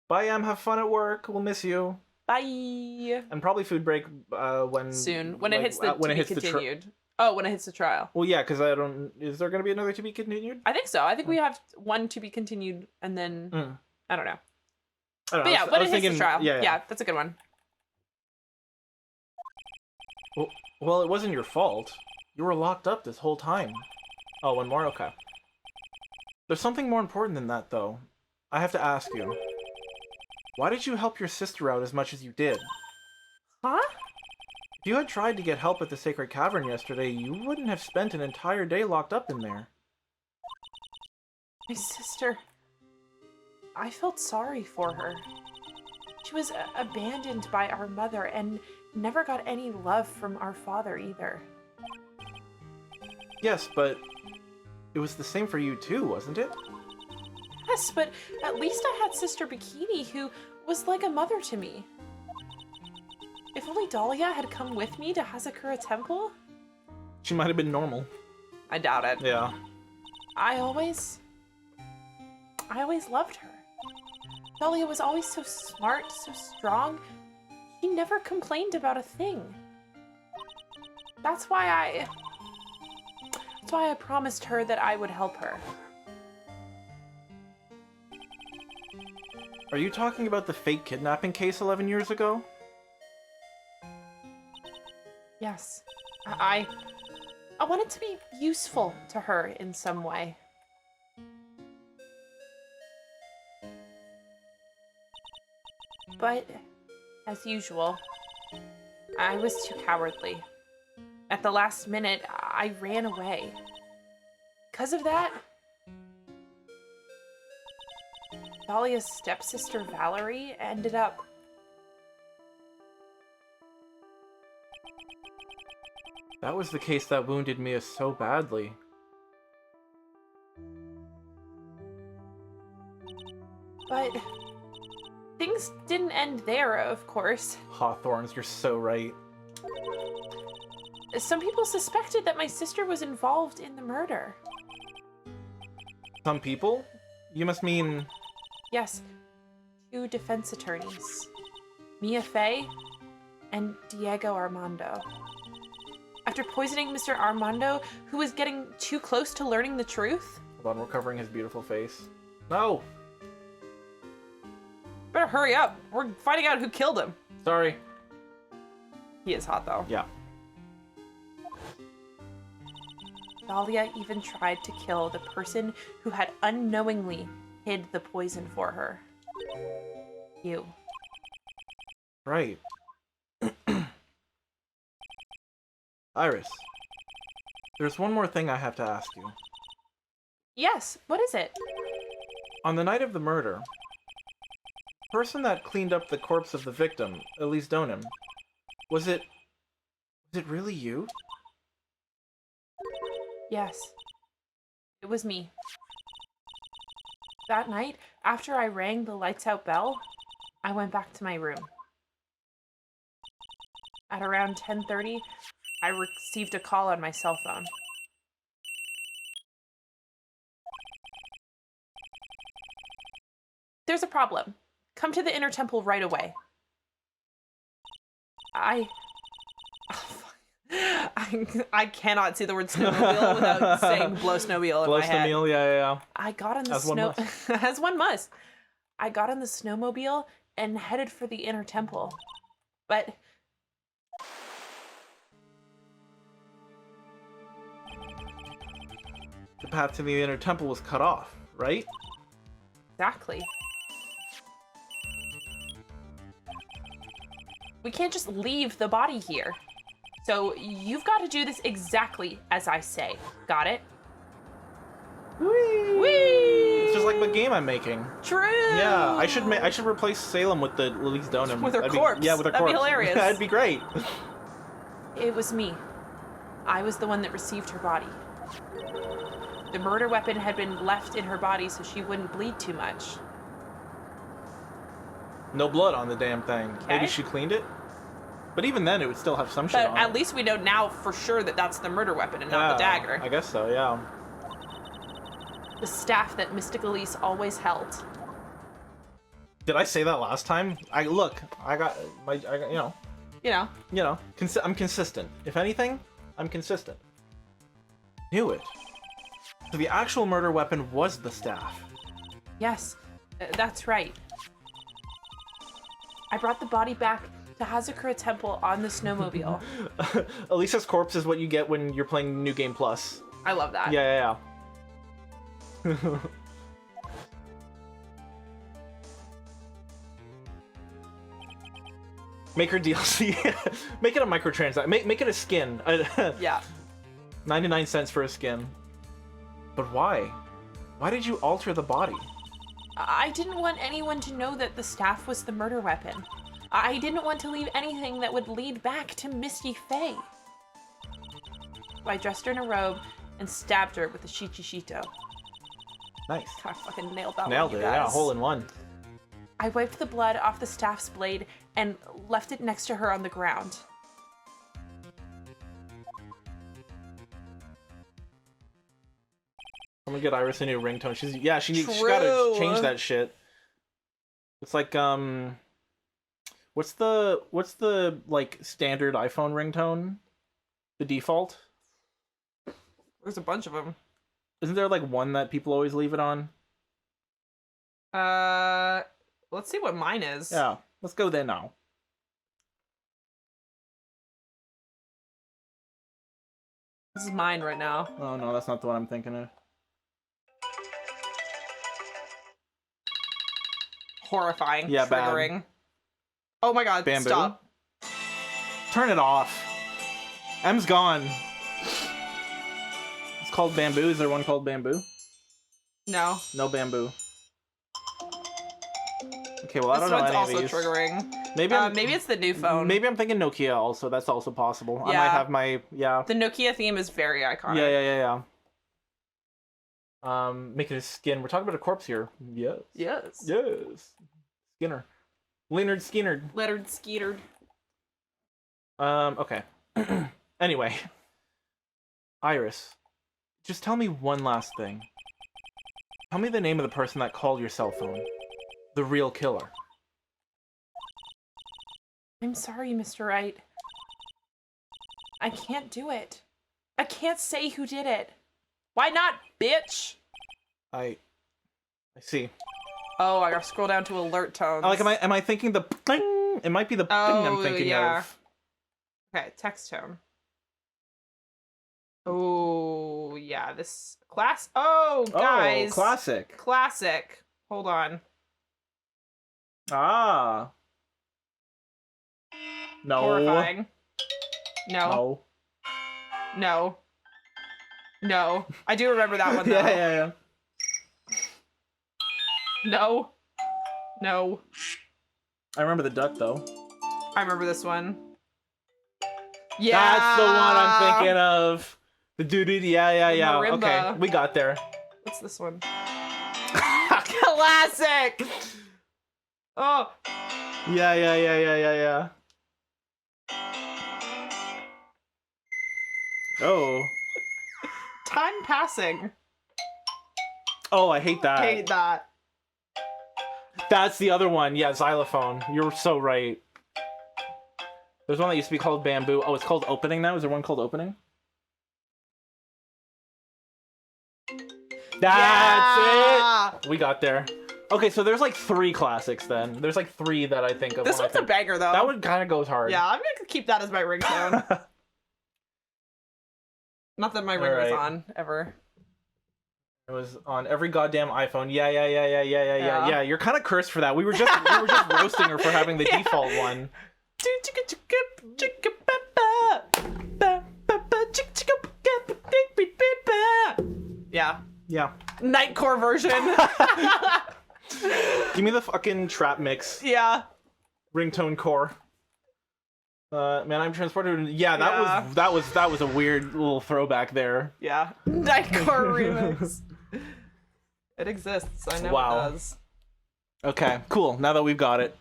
Bye, Em. Have fun at work. We'll miss you. Bye. And probably food break when Soon, when it like, hits the when to it be hits continued. Oh, when it hits the trial. Well, yeah, because I don't. Is there going to be another to be continued? I think so. I think we have one to be continued, and then I don't know. I don't know. But yeah, I when was it hits thinking, the trial. Yeah. Yeah, that's a good one. Well, it wasn't your fault. You were locked up this whole time. Oh, one more? Okay. There's something more important than that, though. I have to ask you. Why did you help your sister out as much as you did? Huh? If you had tried to get help at the Sacred Cavern yesterday, you wouldn't have spent an entire day locked up in there. My sister... I felt sorry for her. She was abandoned by our mother and never got any love from our father either. Yes, but it was the same for you too, wasn't it? Yes, but at least I had Sister Bikini, who was like a mother to me. If only Dahlia had come with me to Hazakura Temple? She might have been normal. I doubt it. Yeah. I always loved her. Dahlia was always so smart, so strong. She never complained about a thing. That's why I promised her that I would help her. Are you talking about the fake kidnapping case 11 years ago? Yes. I wanted to be useful to her in some way. But, as usual, I was too cowardly. At the last minute, I ran away. Because of that, Dahlia's stepsister Valerie ended up... That was the case that wounded Mia so badly. But things didn't end there, of course. Hawthorns, you're so right. Some people suspected that my sister was involved in the murder. Some people? You must mean... Yes, 2 defense attorneys. Mia Fey and Diego Armando. After poisoning Mr. Armando, who was getting too close to learning the truth, on recovering his beautiful face. No! Better hurry up. We're finding out who killed him. Sorry. He is hot, though. Yeah. Dahlia even tried to kill the person who had unknowingly hid the poison for her. You. Right. Iris. There's one more thing I have to ask you. Yes, what is it? On the night of the murder, the person that cleaned up the corpse of the victim, Elise Donim, was it really you? Yes. It was me. That night, after I rang the lights out bell, I went back to my room. At around 10:30, I received a call on my cell phone. There's a problem. Come to the inner temple right away. I cannot see the word snowmobile without saying blow snowmobile in my head. Blow snowmobile, yeah. I got on the As one snow must. as one must. I got on the snowmobile and headed for the inner temple. But The path to the inner temple was cut off, right? exactly. We can't just leave the body here. So you've got to do this exactly as I say. Got it? Whee! Whee! It's just like the game I'm making. True. Yeah, I should replace Salem with the Elise Donim. With her That'd be- corpse. Yeah, with her That'd be corpse. hilarious. That'd be great. It was me. I was the one that received her body. The murder weapon had been left in her body so she wouldn't bleed too much. No blood on the damn thing. Maybe Okay. she cleaned it? But even then, it would still have some shit But on at it. least we know now for sure that that's the murder weapon and not the Yeah, dagger. I guess so, yeah. The staff that Mystic Elise always held. Did I say that last time? I got You know, I'm consistent. If anything, I'm consistent. Knew it. So the actual murder weapon was the staff. yes, that's right. I brought the body back to Hazakura Temple on the snowmobile. Elisa's corpse is what you get when you're playing New Game Plus. I love that. Yeah. Make her DLC. Make it a microtransaction. Make it a skin. Yeah. 99 cents for a skin. But why? Why did you alter the body? I didn't want anyone to know that the staff was the murder weapon. I didn't want to leave anything that would lead back to Misty Faye. So I dressed her in a robe and stabbed her with a shichishito. Nice. I fucking nailed that Nailed one, it. you Yeah, guys. hole in one. I wiped the blood off the staff's blade and left it next to her on the ground. I'm gonna get Iris a new ringtone. She gotta True. change that shit. It's like what's the like standard iPhone ringtone? The default? There's a bunch of them. Isn't there like one that people always leave it on? Let's see what mine is. Yeah, let's go there now. This is mine right now. Oh no, that's not the one I'm thinking of. Horrifying. Yeah, bad. triggering. Oh my god, Bamboo? stop. Turn it off. M's gone. It's called Bamboo. Is there one called Bamboo? No. No Bamboo. Okay, well I This don't know one's any also of these. triggering. Maybe Maybe it's the new phone. Maybe I'm thinking Nokia also. That's also possible. I Yeah. might have my The Nokia theme is very iconic. Yeah. Making a skin. We're talking about a corpse here. Yes. Yes. Yes. Skinner. Leonard Skinner. Lettered skeetered. Okay. Anyway. Iris, just tell me one last thing. Tell me the name of the person that called your cell phone. The real killer. I'm sorry, Mr. Wright. I can't do it. I can't say who did it. Why not, bitch? I see. Oh, I gotta scroll down to alert tones. Like, am I thinking the thing? It might be the thing I'm thinking of. Okay, text tone. Oh, yeah, this class. Oh, guys. Oh, classic. Classic. Hold on. Ah. No. Horrifying. No. No. No. No. I do remember that one, though. Yeah. No. No. I remember the duck, though. I remember this one. Yeah. That's the one I'm thinking of. The dude, yeah. Marimba. Okay, we got there. What's this one? Classic! Oh. Yeah. Oh. Time passing. Oh, I hate that. Hate that. That's the other one. Yeah, xylophone. You're so right. There's one that used to be called bamboo. Oh, it's called opening now? Is there one called opening? That's it! We got there. Okay, so there's like 3 classics then. There's like 3 that I think of. This one's a banger, though. That one kind of goes hard. Yeah, I'm gonna keep that as my ringtone. Not that my ringer was on, ever. It was on every goddamn iPhone. Yeah. You're kind of cursed for that. We were just roasting her for having the default one. Yeah. Nightcore version. Give me the fucking trap mix. Yeah. Ringtone core. Man, I'm transported. Yeah, that was a weird little throwback there. Yeah. Nightcore remix. It exists. I know it does. Okay, cool. Now that we've got it.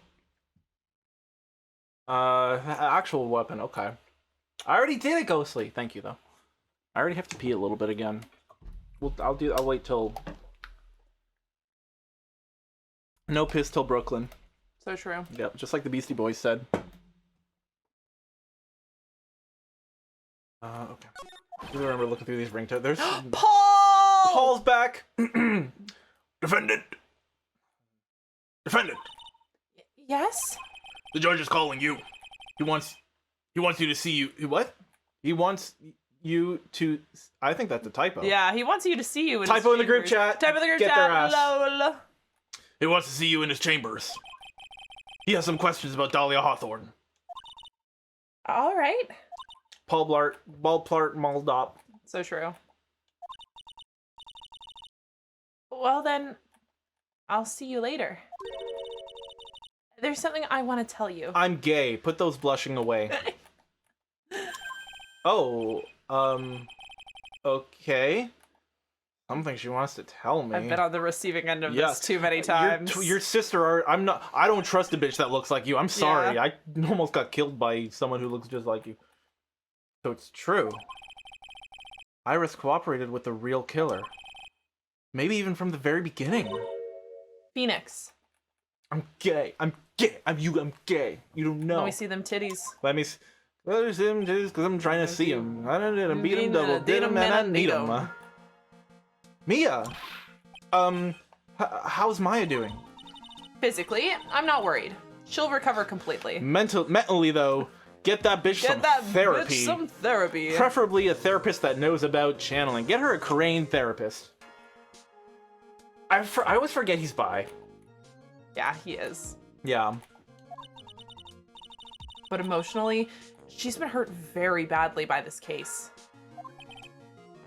Actual weapon. Okay. I already did it, Ghostly. Thank you, though. I already have to pee a little bit again. I'll wait till. No piss till Brooklyn. So true. Yep, just like the Beastie Boys said. Okay. I do remember looking through these ringtones. There's Paul! Paul's back. Defendant. Yes? The judge is calling you. He wants you to see you. What? He wants you to. I think that's a typo. Yeah, he wants you to see you in Typo his in the group chat. Typo in the group Get chat. their ass. Lol. He wants to see you in his chambers. He has some questions about Dahlia Hawthorne. All right. Paul Blart, Maldop. So true. Well then, I'll see you later. There's something I want to tell you. I'm gay. Put those blushing away. Oh, okay. Something she wants to tell me. I've been on the receiving end of this too many times. Your sister, I don't trust a bitch that looks like you. I'm sorry. Yeah. I almost got killed by someone who looks just like you. So it's true. Iris cooperated with the real killer. Maybe even from the very beginning. Phoenix. I'm gay. I'm gay. You don't know. Let me see them titties. Let me see him just because I'm trying to see him. I don't need to beat him double. Did him and I need him. Mia! How's Maya doing? Physically, I'm not worried. She'll recover completely. Mentally, though, get that bitch therapy. Bitch some therapy. Preferably a therapist that knows about channeling. Get her a Crane therapist. I always forget he's bi. Yeah, he is. Yeah. But emotionally, she's been hurt very badly by this case.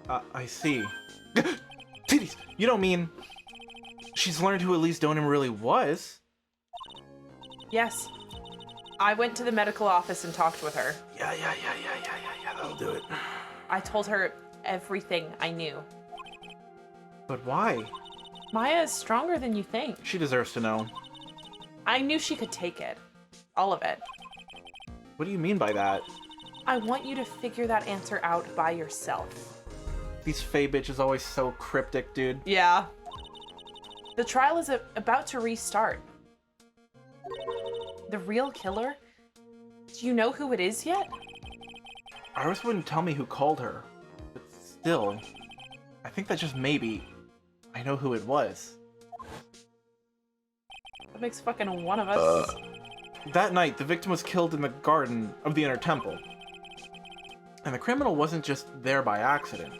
I see. Titties! You don't mean she's learned who Elise Donham really was? Yes. I went to the medical office and talked with her. Yeah, that'll do it. I told her everything I knew. But why? Maya is stronger than you think. She deserves to know. I knew she could take it. All of it. What do you mean by that? I want you to figure that answer out by yourself. These Fae bitches always so cryptic, dude. Yeah. The trial is about to restart. The real killer? Do you know who it is yet? Iris wouldn't tell me who called her. But still, I think that just maybe, I know who it was. That makes fucking one of us. That night, the victim was killed in the garden of the Inner Temple. And the criminal wasn't just there by accident,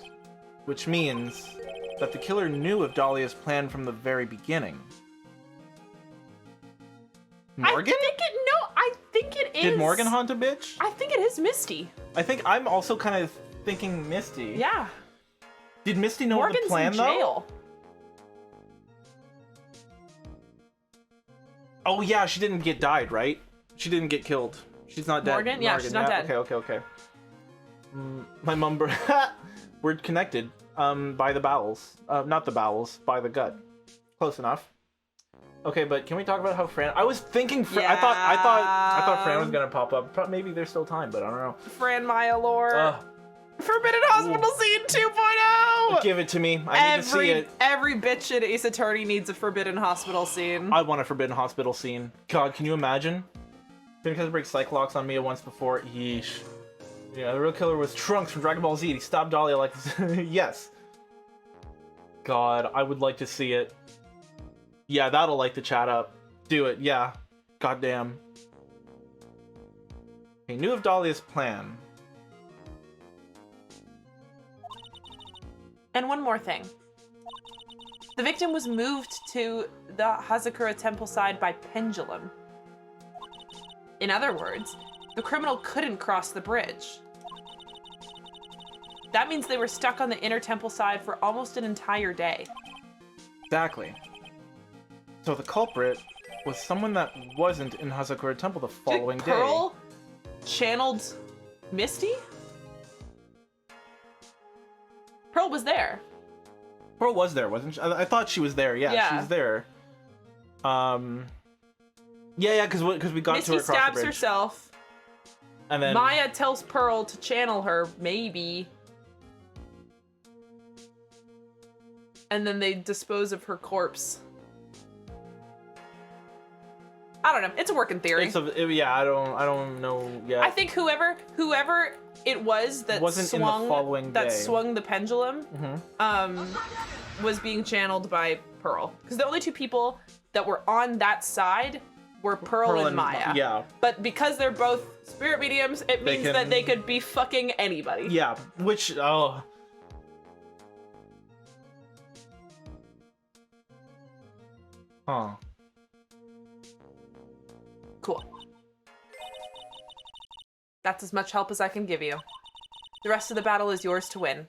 which means that the killer knew of Dahlia's plan from the very beginning. Morgan? I think it is. Did Morgan haunt a bitch? I think it is Misty. I think I'm also kind of thinking Misty. Yeah. Did Misty know Morgan's the plan, in though? jail. Oh, yeah, she didn't get died, right? She didn't get killed. She's not dead. Morgan? Yeah, she's not dead. Okay. My mum... We're connected by the bowels. Not the bowels, by the gut. Close enough. Okay, but can we talk about how Fran... I was thinking... Yeah. I thought Fran was gonna pop up. Maybe there's still time, but I don't know. Fran Maya lore. Forbidden Hospital Scene 2.0! Give it to me. I need to see it. Every bitch in Ace Attorney needs a Forbidden Hospital scene. I want a Forbidden Hospital scene. God, can you imagine? Phoenix has to break Cyclops on Mia once before. Yeesh. Yeah, the real killer was Trunks from Dragon Ball Z. He stopped Dahlia like this. Yes. God, I would like to see it. Yeah, that'll light the chat up. Do it, yeah. Goddamn. He knew of Dahlia's plan. And one more thing. The victim was moved to the Hazakura temple side by pendulum. In other words, the criminal couldn't cross the bridge. That means they were stuck on the inner temple side for almost an entire day. Exactly. So the culprit was someone that wasn't in Hazakura Temple the following Did day. Pearl channeled Misty? Pearl was there. Pearl was there, wasn't she? I thought she was there. Yeah, she was there. Yeah, because we got Misty to her across the stabs bridge. herself. And then Maya tells Pearl to channel her, maybe. And then they dispose of her corpse. I don't know. It's a working theory. Yeah, I don't know yet. I think whoever it was that wasn't in the following day. swung the pendulum, was being channeled by Pearl. Because the only two people that were on that side were Pearl and Maya. Yeah. But because they're both spirit mediums, it means that they could be fucking anybody. Yeah, which Huh. Cool. That's as much help as I can give you. The rest of the battle is yours to win.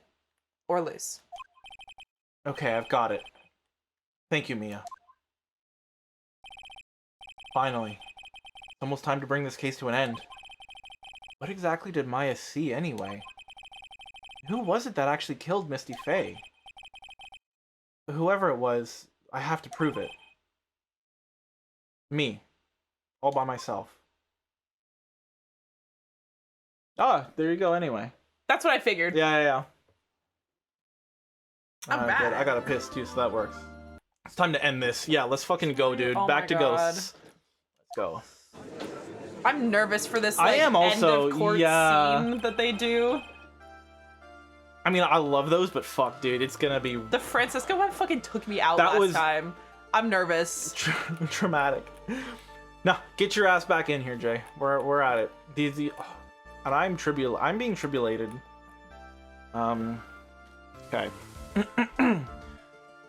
Or lose. Okay, I've got it. Thank you, Mia. Finally. It's almost time to bring this case to an end. What exactly did Maya see, anyway? Who was it that actually killed Misty Faye? Whoever it was, I have to prove it. Me. All by myself. Ah, there you go, anyway. That's what I figured. Yeah. I'm back. Good. I got a piss too, so that works. It's time to end this. Yeah, let's fucking go, dude. Oh Back my to God. Ghosts. Let's go. I'm nervous for this I am also, end of court yeah. scene that they do. I mean, I love those, but fuck, dude, it's gonna be The Francisco one fucking took me out That was- last time. I'm nervous. traumatic. Now, get your ass back in here, Jay. We're at it. And I'm being tribulated. Okay.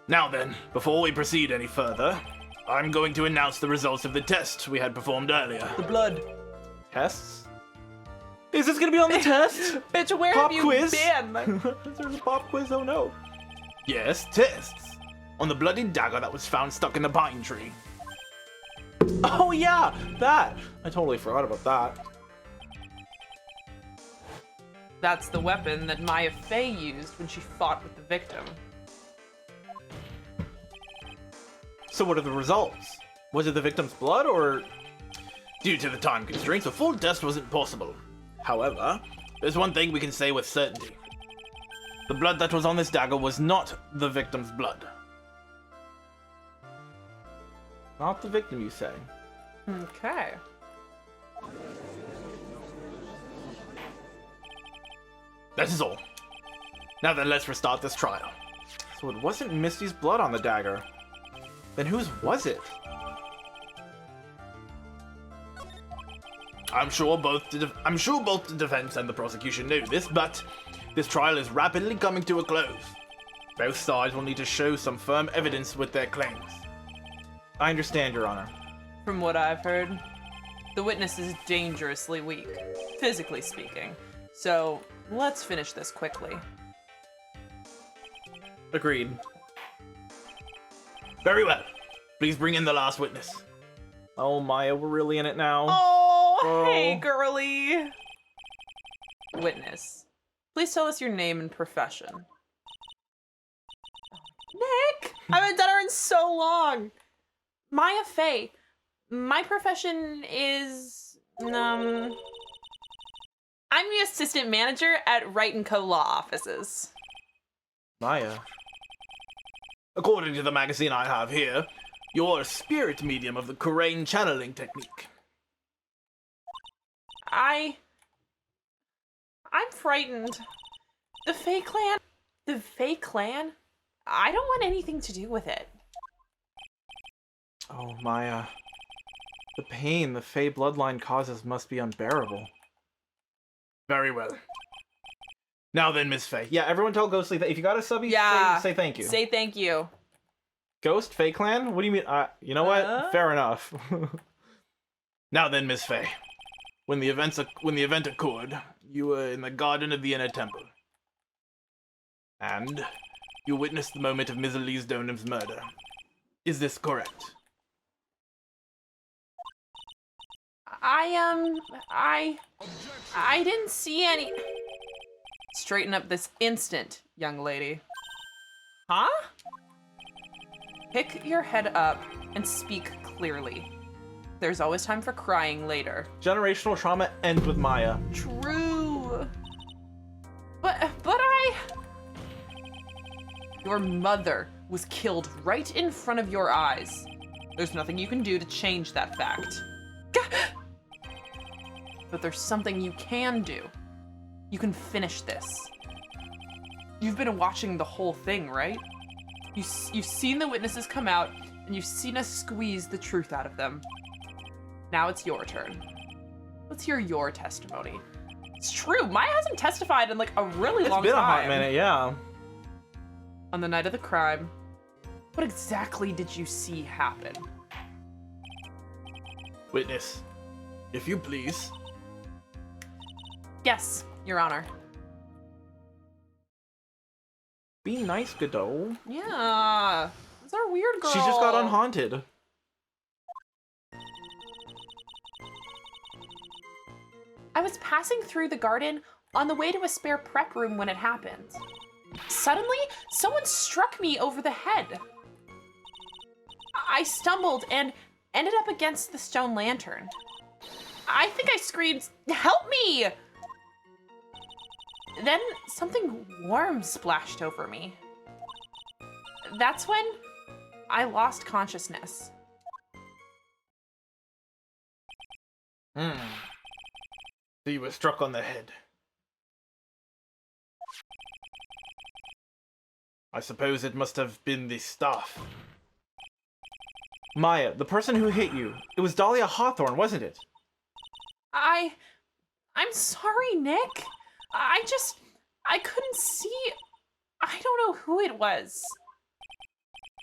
Now then, before we proceed any further, I'm going to announce the results of the test we had performed earlier. The blood. Tests? Is this gonna be on the test? Bitch, where Pop have you quiz? been? There's a pop quiz, oh no. Yes, tests. On the bloody dagger that was found stuck in the pine tree. Oh yeah, that! I totally forgot about that. That's the weapon that Maya Fey used when she fought with the victim. So what are the results? Was it the victim's blood, or... Due to the time constraints, a full test wasn't possible. However, there's one thing we can say with certainty. The blood that was on this dagger was not the victim's blood. Not the victim, you say? Okay. That is all. Now then, let's restart this trial. So it wasn't Misty's blood on the dagger. Then whose was it? I'm sure both the defense and the prosecution knew this, but this trial is rapidly coming to a close. Both sides will need to show some firm evidence with their claims. I understand, Your Honor. From what I've heard, the witness is dangerously weak, physically speaking. So let's finish this quickly. Agreed. Very well. Please bring in the last witness. Oh, Maya, we're really in it now. Oh, hey, girly. Witness, please tell us your name and profession. Nick! I haven't done her in so long. Maya Fey. My profession is, I'm the assistant manager at Wright & Co. Law Offices. Maya. According to the magazine I have here, you're a spirit medium of the Kurain channeling technique. I'm frightened. The Fey clan? The Fey clan? I don't want anything to do with it. Oh, Maya. The pain the Fey bloodline causes must be unbearable. Very well. Now then, Miss Fey. Yeah, everyone tell Ghostly that if you got a subby, say thank you. Say thank you. Ghost? Fey clan? What do you mean? You know what? Fair enough. Now then, Miss Fey. When the event occurred, you were in the garden of the inner temple. And you witnessed the moment of Ms. Elise Donham's murder. Is this correct? I didn't see any. Straighten up this instant, young lady. Huh? Pick your head up and speak clearly. There's always time for crying later. Generational trauma ends with Maya. True. But your mother was killed right in front of your eyes. There's nothing you can do to change that fact. But there's something you can do. You can finish this. You've been watching the whole thing, right? You've seen the witnesses come out, and you've seen us squeeze the truth out of them. Now it's your turn. Let's hear your testimony. It's true, Maya hasn't testified in like a really long time. It's been a hot minute, yeah. On the night of the crime, what exactly did you see happen? Witness, if you please. Yes, Your Honor. Be nice, Godot. Yeah, it's our weird girl. She just got unhaunted. I was passing through the garden on the way to a spare prep room when it happened. Suddenly, someone struck me over the head. I stumbled and ended up against the stone lantern. I think I screamed, "Help me!" Then something warm splashed over me. That's when I lost consciousness. So you were struck on the head. I suppose it must have been the staff. Maya, the person who hit you, it was Dahlia Hawthorne, wasn't it? I'm sorry, Nick. I couldn't see. I don't know who it was.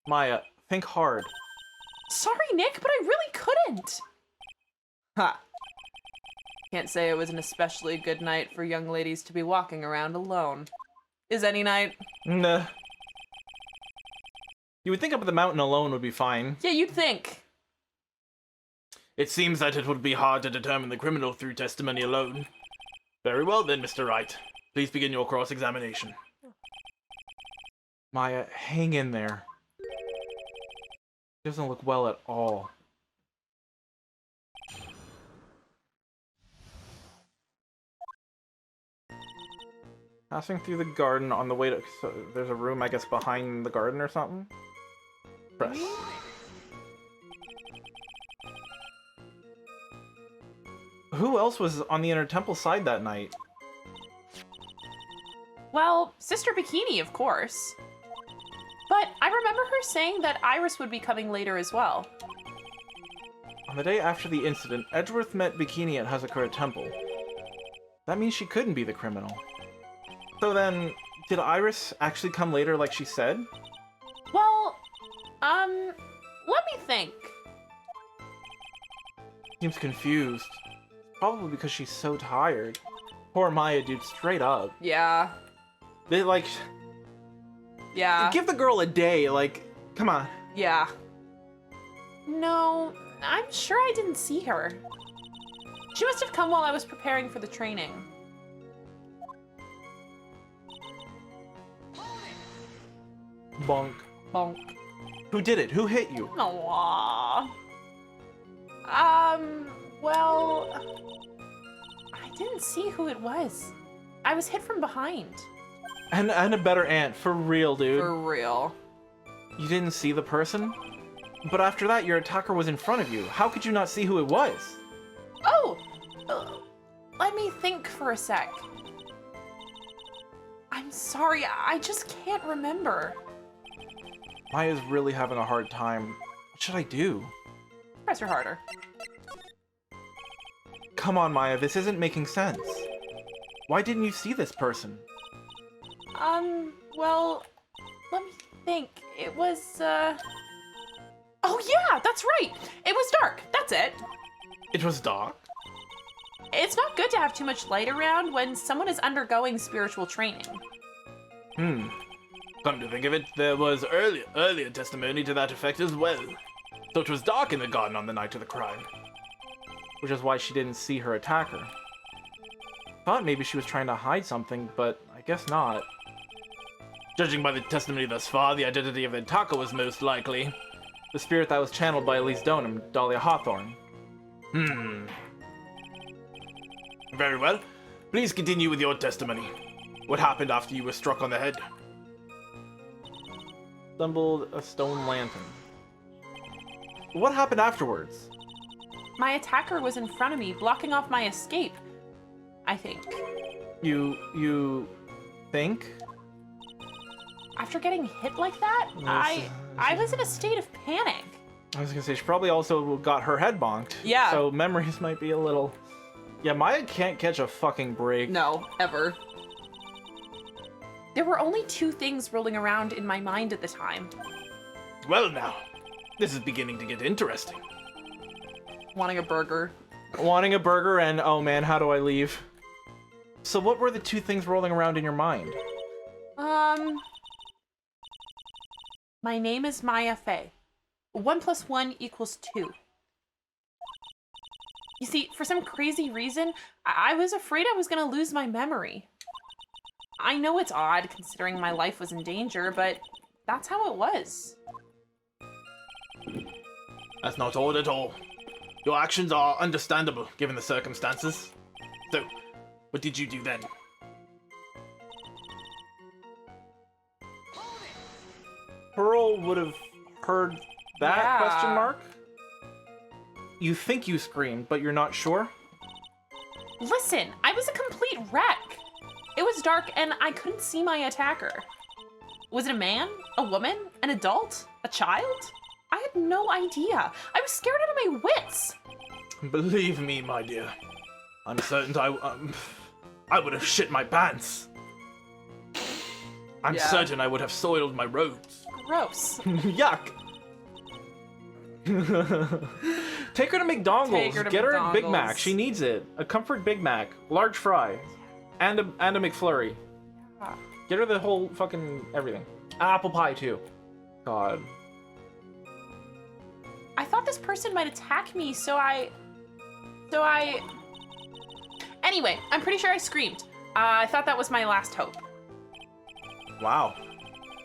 Maya, think hard. Sorry, Nick, but I really couldn't. Ha. Can't say it was an especially good night for young ladies to be walking around alone. Is any night? Nah. You would think up at the mountain alone would be fine. Yeah, you'd think. It seems that it would be hard to determine the criminal through testimony alone. Very well then, Mr. Wright. Please begin your cross-examination. Maya, hang in there. It doesn't look well at all. Passing through the garden on the way to... So there's a room, I guess, behind the garden or something? Press. Who else was on the Inner Temple side that night? Well, Sister Bikini, of course. But I remember her saying that Iris would be coming later as well. On the day after the incident, Edgeworth met Bikini at Hazakura Temple. That means she couldn't be the criminal. So then, did Iris actually come later like she said? Well, let me think. Seems confused. Probably because she's so tired. Poor Maya, dude, straight up. Yeah. They, like... Yeah. Give the girl a day, like, come on. Yeah. No, I'm sure I didn't see her. She must have come while I was preparing for the training. Bonk. Bonk. Who did it? Who hit you? Aww. Well... I didn't see who it was. I was hit from behind. And a better aunt, for real, dude. For real. You didn't see the person? But after that, your attacker was in front of you. How could you not see who it was? Oh! Let me think for a sec. I'm sorry, I just can't remember. Maya's really having a hard time. What should I do? Press her harder. Come on, Maya, this isn't making sense. Why didn't you see this person? Well, let me think. It was, Oh yeah, that's right! It was dark, that's it. It was dark? It's not good to have too much light around when someone is undergoing spiritual training. Come to think of it, there was earlier testimony to that effect as well. So it was dark in the garden on the night of the crime. Which is why she didn't see her attacker. Thought maybe she was trying to hide something, but I guess not. Judging by the testimony thus far, the identity of the attacker was most likely the spirit that was channeled by Elise Donham, Dahlia Hawthorne. Very well. Please continue with your testimony. What happened after you were struck on the head? Stumbled a stone lantern. What happened afterwards? My attacker was in front of me, blocking off my escape. I think. You think? After getting hit like that, I was in a state of panic. I was gonna say, she probably also got her head bonked. Yeah. So memories might be a little... Yeah, Maya can't catch a fucking break. No, ever. There were only two things rolling around in my mind at the time. Well now, this is beginning to get interesting. Wanting a burger. Wanting a burger and, oh man, how do I leave? So what were the two things rolling around in your mind? My name is Maya Fey. 1 + 1 = 2. You see, for some crazy reason, I was afraid I was gonna lose my memory. I know it's odd considering my life was in danger, but that's how it was. That's not odd at all. Your actions are understandable given the circumstances. So, what did you do then? Pearl would have heard that Yeah. question mark? You think you screamed, but you're not sure? Listen, I was a complete wreck. It was dark and I couldn't see my attacker. Was it a man? A woman? An adult? A child? I had no idea. I was scared out of my wits. Believe me, my dear. I'm certain I would have shit my pants. I'm Yeah. certain I would have soiled my robes. Gross. Yuck. Take her to McDonald's. Take her to Get her a Big Mac. McDonald's. She needs it. A comfort Big Mac, large fry, and a McFlurry. Yeah. Get her the whole fucking everything. Apple pie too. God. I thought this person might attack me, so I... Anyway, I'm pretty sure I screamed. I thought that was my last hope. Wow.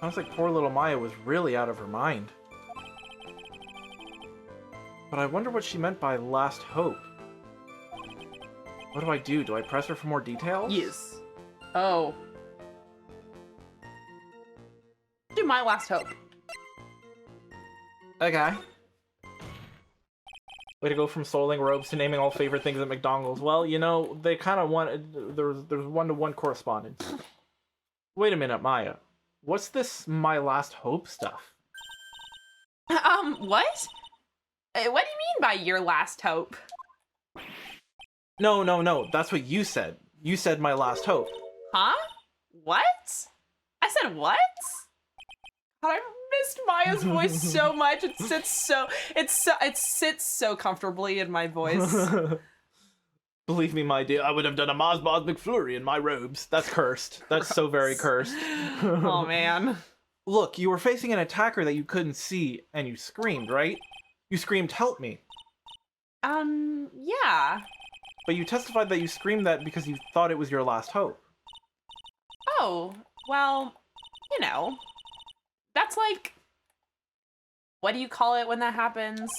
Sounds like poor little Maya was really out of her mind. But I wonder what she meant by last hope. What do I do? Do I press her for more details? Yes. Oh. Do my last hope. Okay. Way to go from soiling robes to naming all favorite things at McDonald's. Well, you know, they kind of wanted... There's one-to-one correspondence. Wait a minute, Maya. What's this my last hope stuff? What? What do you mean by your last hope? No. That's what you said. You said my last hope. Huh? What? I said what? God, I missed Maya's voice so much. It sits so comfortably in my voice. Believe me, my dear, I would have done a Mars Bars McFlurry in my robes. That's cursed. That's so very cursed. Oh man. Look, you were facing an attacker that you couldn't see, and you screamed, right? You screamed, "Help me!" Yeah. But you testified that you screamed that because you thought it was your last hope. Oh, well, you know, that's like, what do you call it when that happens?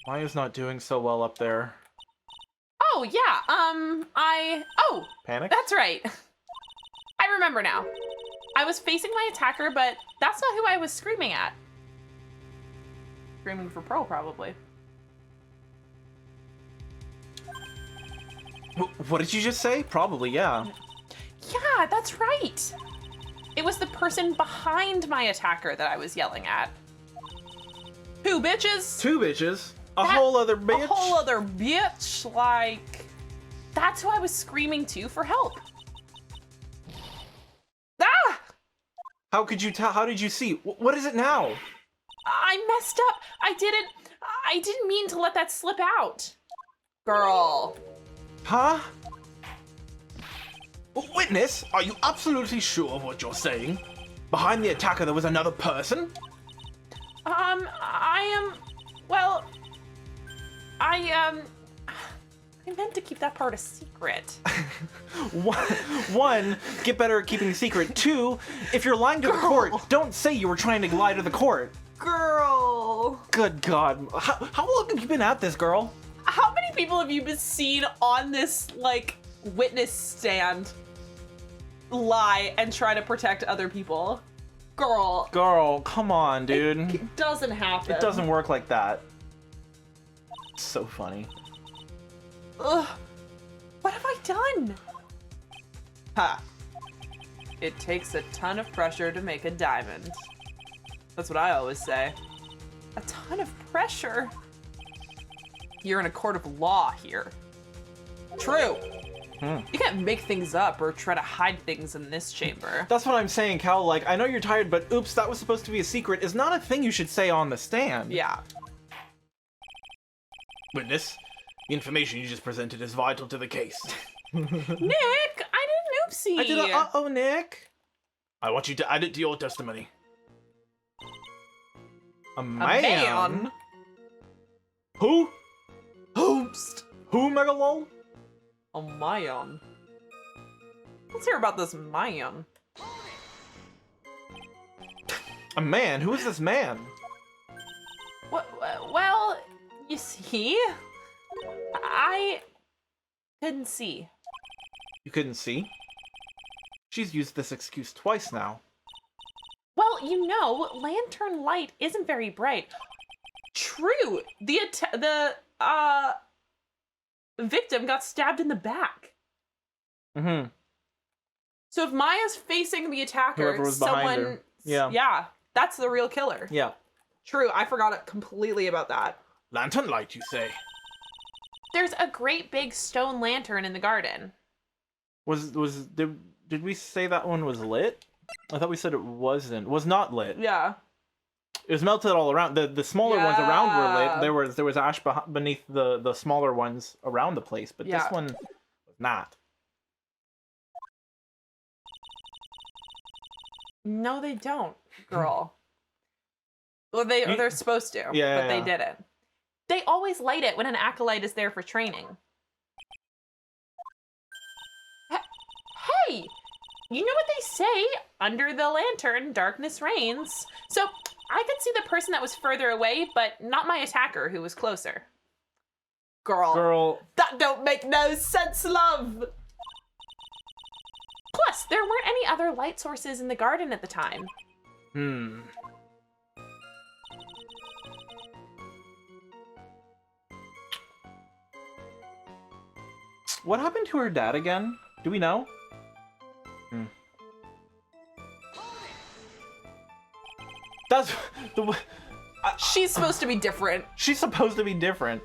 Maya's not doing so well up there. Oh, yeah, oh, Panic? that's right. I remember now. I was facing my attacker, but that's not who I was screaming at. Screaming for Pearl, probably. What did you just say? Probably, yeah. Yeah, that's right. It was the person behind my attacker that I was yelling at. Who, bitches? Two bitches? A whole other bitch? A whole other bitch? Like, that's who I was screaming to for help. Ah! How could you tell? How did you see? What is it now? I messed up. I didn't mean to let that slip out. Girl. Huh? Witness, are you absolutely sure of what you're saying? Behind the attacker there was another person? I meant to keep that part a secret. One, get better at keeping a secret. Two, if you're lying to the court, don't say you were trying to lie to the court. Girl. Good God. How long have you been at this, girl? How many people have you been seen on this, like, witness stand lie and try to protect other people? Girl. Girl, come on, dude. It doesn't happen. It doesn't work like that. It's so funny. Ugh. What have I done? Ha. It takes a ton of pressure to make a diamond. That's what I always say. A ton of pressure. You're in a court of law here. True. You can't make things up or try to hide things in this chamber. That's what I'm saying, Cal. Like, I know you're tired, but oops, that was supposed to be a secret is not a thing you should say on the stand. Yeah. Witness, the information you just presented is vital to the case. Nick, I did an oopsie. I did a uh-oh, Nick. I want you to add it to your testimony. A man? Who? Oops. Who, Megalol? A Mayan. Let's hear about this Mayan. A man? Who is this man? Well, you see, I couldn't see. You couldn't see? She's used this excuse twice now. Well, you know, lantern light isn't very bright. True. The victim got stabbed in the back. Mm-hmm. So if Maya's facing the attacker, Whoever was behind her. Yeah, that's the real killer. Yeah. True, I forgot it completely about that. Lantern light, you say? There's a great big stone lantern in the garden. Did we say that one was lit? I thought we said it wasn't. Was not lit. Yeah. It was melted all around. The smaller ones around were lit. There was ash beneath the smaller ones around the place, but this one was not. No, they don't, girl. Well, they're supposed to, but they didn't. They always light it when an acolyte is there for training. Hey, you know what they say? Under the lantern, darkness reigns. So I could see the person that was further away, but not my attacker who was closer. Girl. That don't make no sense, love. Plus, there weren't any other light sources in the garden at the time. What happened to her dad again? Do we know? That's the. She's supposed to be different. She's supposed to be different.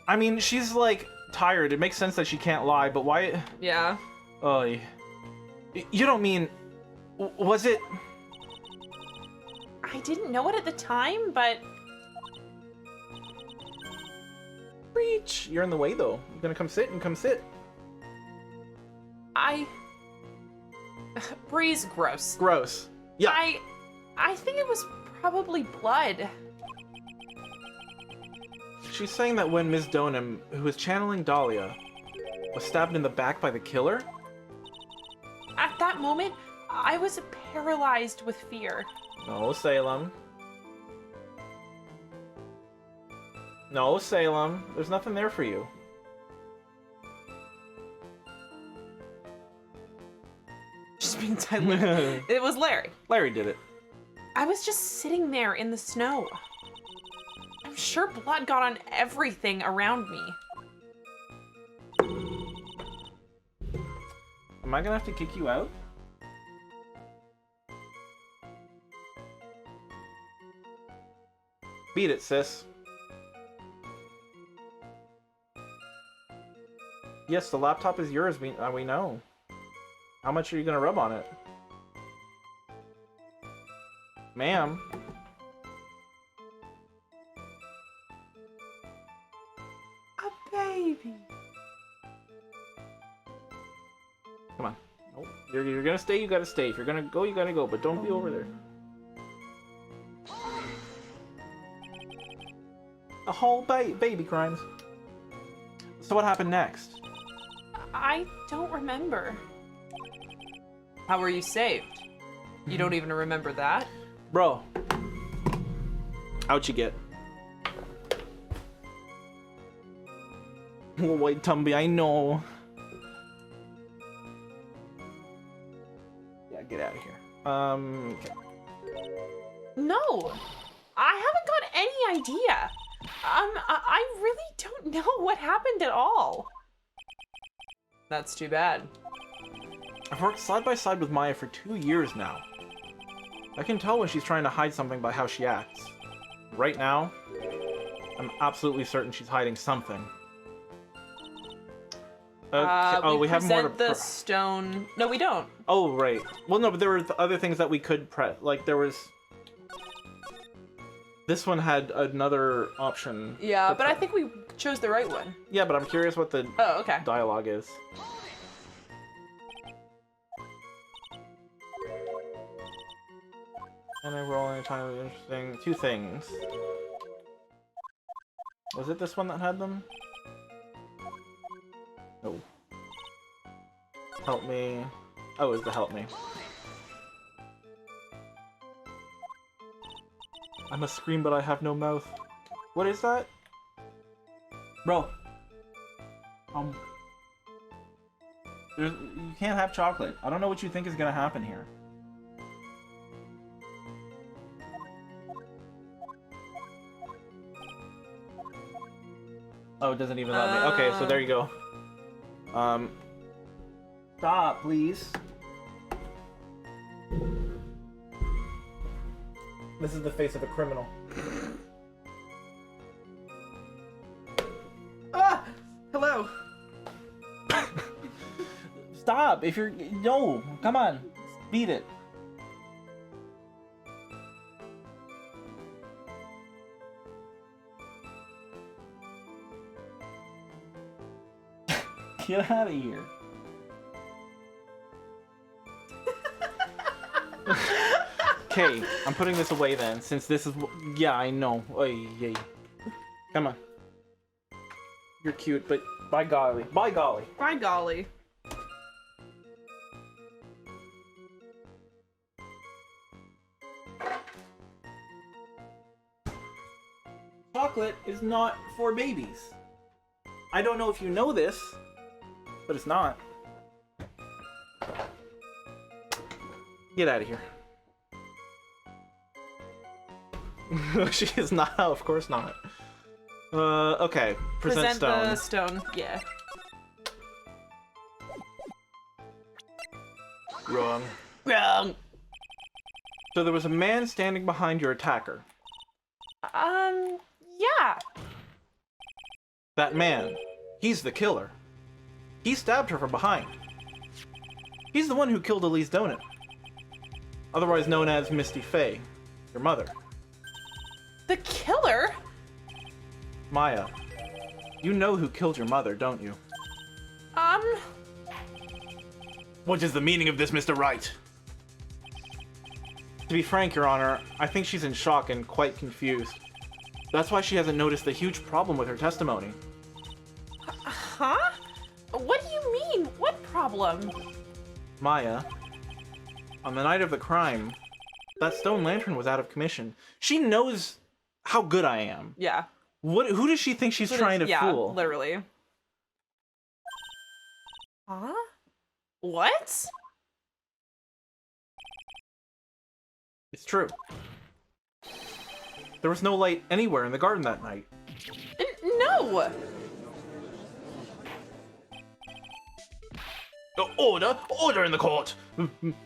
I mean, she's like tired. It makes sense that she can't lie, but why? Yeah. Oh, you don't mean? Was it? I didn't know it at the time, but Reach. You're in the way though. You're gonna come sit and come sit. Bree's gross. Gross. Yeah. I think it was probably blood. She's saying that when Ms. Donham, who was channeling Dahlia, was stabbed in the back by the killer? At that moment, I was paralyzed with fear. No, Salem. No, Salem. There's nothing there for you. Just being silent. It was Larry. Larry did it. I was just sitting there in the snow. I'm sure blood got on everything around me. Am I gonna have to kick you out? Beat it, sis. Yes, the laptop is yours, we know. How much are you gonna rub on it? Ma'am. A baby. Come on. Nope. You're gonna stay, you gotta stay. If you're gonna go, you gotta go, but don't be over there. A whole baby crimes. So what happened next? I don't remember. How were you saved? You don't even remember that? Bro. Out you get. Oh, wait, Tumby, I know. Yeah, get out of here. Okay. No, I haven't got any idea. I really don't know what happened at all. That's too bad. I've worked side by side with Maya for 2 years now. I can tell when she's trying to hide something by how she acts. Right now, I'm absolutely certain she's hiding something. Okay. We have more to the stone. No, we don't. Oh, right. Well, no, but there were other things that we could press. Like, there was... This one had another option. Yeah, but I think we chose the right one. Yeah, but I'm curious what the okay. dialogue is. And I roll anytime interesting. 2 things. Was it this one that had them? No. Help me. Oh, it was the help me. I must scream, but I have no mouth. What is that? Bro. You can't have chocolate. I don't know what you think is gonna happen here. Oh, it doesn't even let me. Okay, so there you go. Stop, please. This is the face of a criminal. Ah! Hello. Stop! If you're... No! Come on! Beat it. Get out of here. Okay, I'm putting this away then, since this is... Yeah, I know. Oy, yay. Come on. You're cute, but by golly. By golly. By golly. Chocolate is not for babies. I don't know if you know this, but it's not. Get out of here. She is not. Of course not. Okay. Present stone. the stone. Yeah. Wrong. Wrong. So there was a man standing behind your attacker. Yeah. That man, he's the killer. He stabbed her from behind. He's the one who killed Elise Donut, otherwise known as Misty Faye, your mother. The killer? Maya, you know who killed your mother, don't you? What is the meaning of this, Mr. Wright? To be frank, Your Honor, I think she's in shock and quite confused. That's why she hasn't noticed the huge problem with her testimony. Huh? What do you mean? What problem? Maya, on the night of the crime, that stone lantern was out of commission. She knows how good I am. Yeah. Who does she think she's trying to fool? Yeah, literally. Huh? What? It's true. There was no light anywhere in the garden that night. No! Order! Order in the court!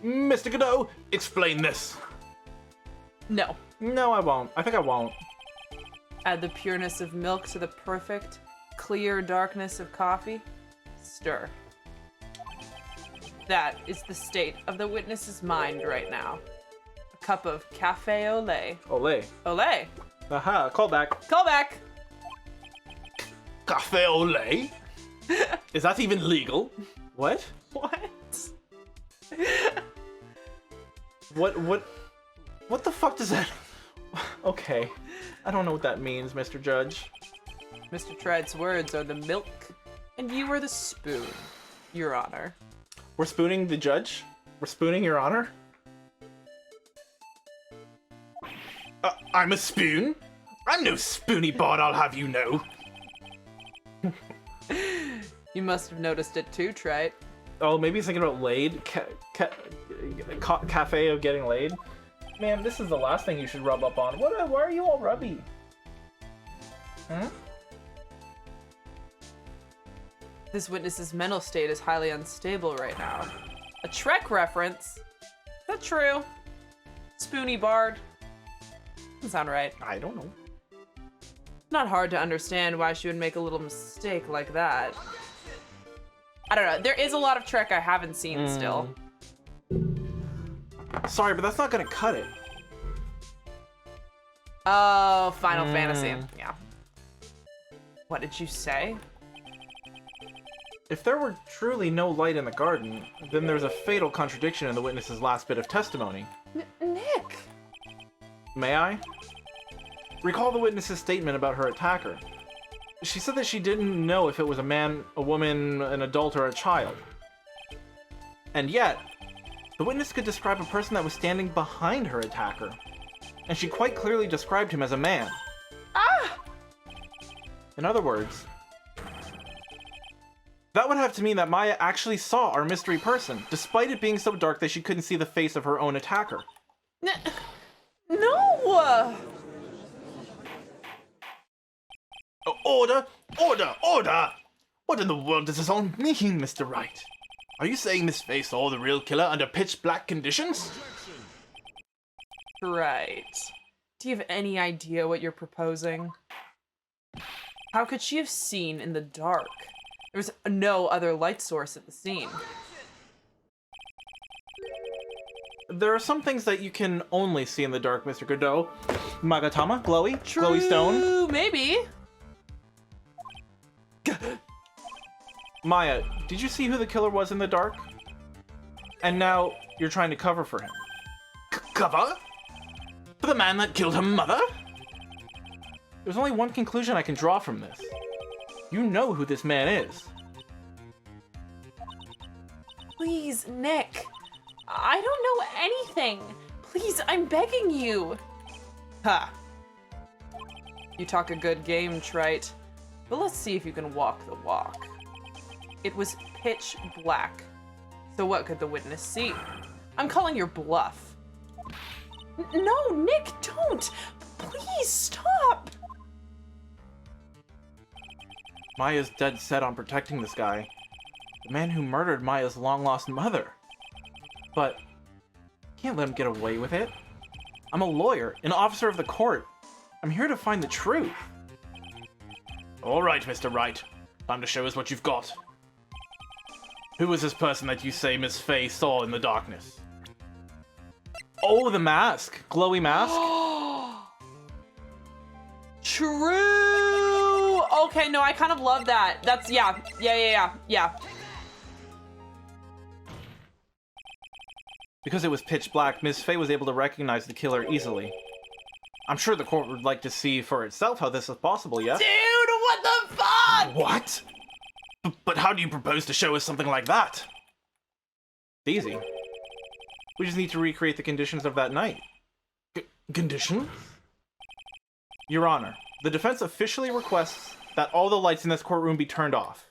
Mr. Godot, explain this. No. No, I won't. I think I won't. Add the pureness of milk to the perfect, clear darkness of coffee. Stir. That is the state of the witness's mind right now. A cup of cafe au lait. Olé. Olay. Aha, call back. Call back. Cafe au lait? Is that even legal? What? What? What the fuck does that... Okay. I don't know what that means, Mr. Judge. Mr. Tread's words are the milk, and you are the spoon, Your Honor. We're spooning the judge? We're spooning Your Honor? I'm a spoon? I'm no spoony bot, I'll have you know. You must have noticed it too, Trite. Oh, maybe he's thinking about laid? Cafe of getting laid? Man, this is the last thing you should rub up on. Why are you all rubby? Huh? This witness's mental state is highly unstable right now. A Trek reference? Is that true? Spoony Bard? Doesn't sound right. I don't know. Not hard to understand why she would make a little mistake like that. I don't know. There is a lot of Trek I haven't seen still. Sorry, but that's not gonna cut it. Oh, Final Fantasy. Yeah. What did you say? If there were truly no light in the garden, then there's a fatal contradiction in the witness's last bit of testimony. Nick! May I? Recall the witness's statement about her attacker. She said that she didn't know if it was a man, a woman, an adult, or a child. And yet, the witness could describe a person that was standing behind her attacker. And she quite clearly described him as a man. Ah! In other words, that would have to mean that Maya actually saw our mystery person, despite it being so dark that she couldn't see the face of her own attacker. No! Order! Order! Order! What in the world does this all mean, Mr. Wright? Are you saying Miss Faye saw the real killer under pitch black conditions? Right. Do you have any idea what you're proposing? How could she have seen in the dark? There was no other light source at the scene. There are some things that you can only see in the dark, Mr. Godot. Magatama, glowy, glowy stone. Maybe. Maya, did you see who the killer was in the dark? And now you're trying to cover for him. Cover? For the man that killed her mother? There's only one conclusion I can draw from this. You know who this man is. Please, Nick. I don't know anything. Please, I'm begging you. Ha. You talk a good game, Trite. But let's see if you can walk the walk. It was pitch black. So what could the witness see? I'm calling your bluff. No, Nick, don't! Please, stop! Maya's dead set on protecting this guy. The man who murdered Maya's long-lost mother. But can't let him get away with it. I'm a lawyer, an officer of the court. I'm here to find the truth. All right, Mr. Wright. Time to show us what you've got. Who was this person that you say Miss Faye saw in the darkness? Oh, the mask. Glowy mask. True. Okay, no, I kind of love that. That's, yeah. Because it was pitch black, Miss Faye was able to recognize the killer easily. I'm sure the court would like to see for itself how this is possible, yes? Dude, what the fuck? What? But how do you propose to show us something like that? Easy. We just need to recreate the conditions of that night. Conditions? Your Honor, the defense officially requests that all the lights in this courtroom be turned off.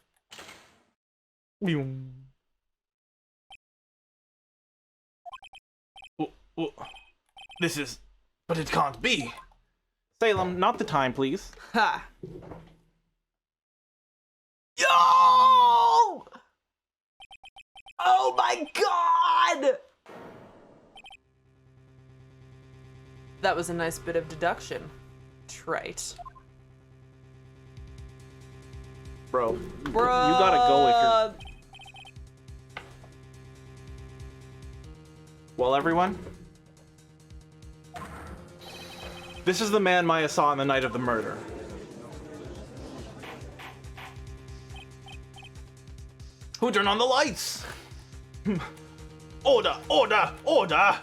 This is... But it can't be. Salem, not the time, please. Ha. Yo! Oh my god! That was a nice bit of deduction. Trite. Bro, Bruh. you gotta go if you're... Well, everyone? This is the man Maya saw on the night of the murder. Who turned on the lights? Order! Order! Order!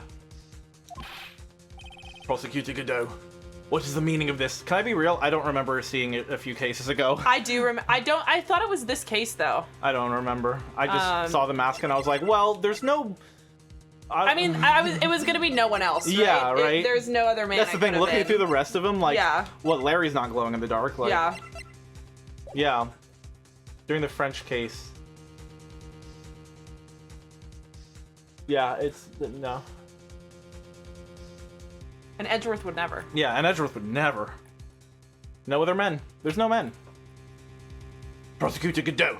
Prosecutor Godot, what is the meaning of this? Can I be real? I don't remember seeing it a few cases ago. I do remember. I thought it was this case though. I don't remember. I just saw the mask and I was like, well, there's no... I mean, it was gonna be no one else, right? Yeah, right? There's no other man. That's the thing, looking through the rest of them, like, yeah. What, Larry's not glowing in the dark? Like, yeah. Yeah. During the French case. Yeah, it's, no. And Edgeworth would never. Yeah, and Edgeworth would never. No other men. There's no men. Prosecutor Godot,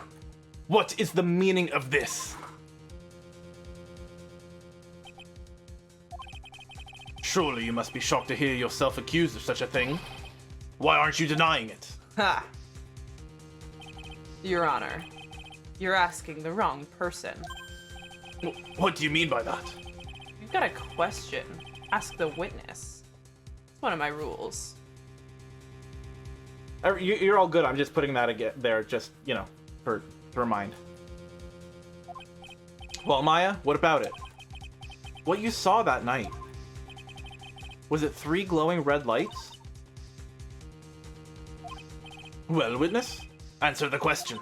what is the meaning of this? Surely you must be shocked to hear yourself accused of such a thing. Why aren't you denying it? Ha. Your Honor, you're asking the wrong person. What do you mean by that? You've got a question. Ask the witness. It's one of my rules. You're all good. I'm just putting that again there, just, you know, to remind. Well, Maya, what about it? What you saw that night? Was it 3 glowing red lights? Well, witness, answer the question.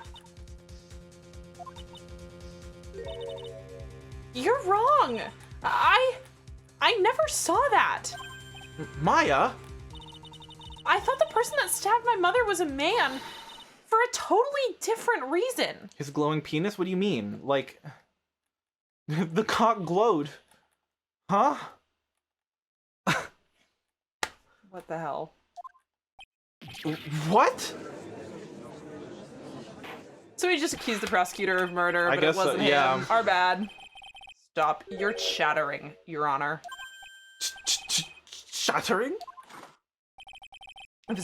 You're wrong. I never saw that. Maya? I thought the person that stabbed my mother was a man for a totally different reason. His glowing penis? What do you mean? Like, the cock glowed. Huh? What the hell? What? So we just accused the prosecutor of murder, but it guess so, wasn't yeah. him. Our bad. Stop. You're chattering, Your Honor. Shattering? If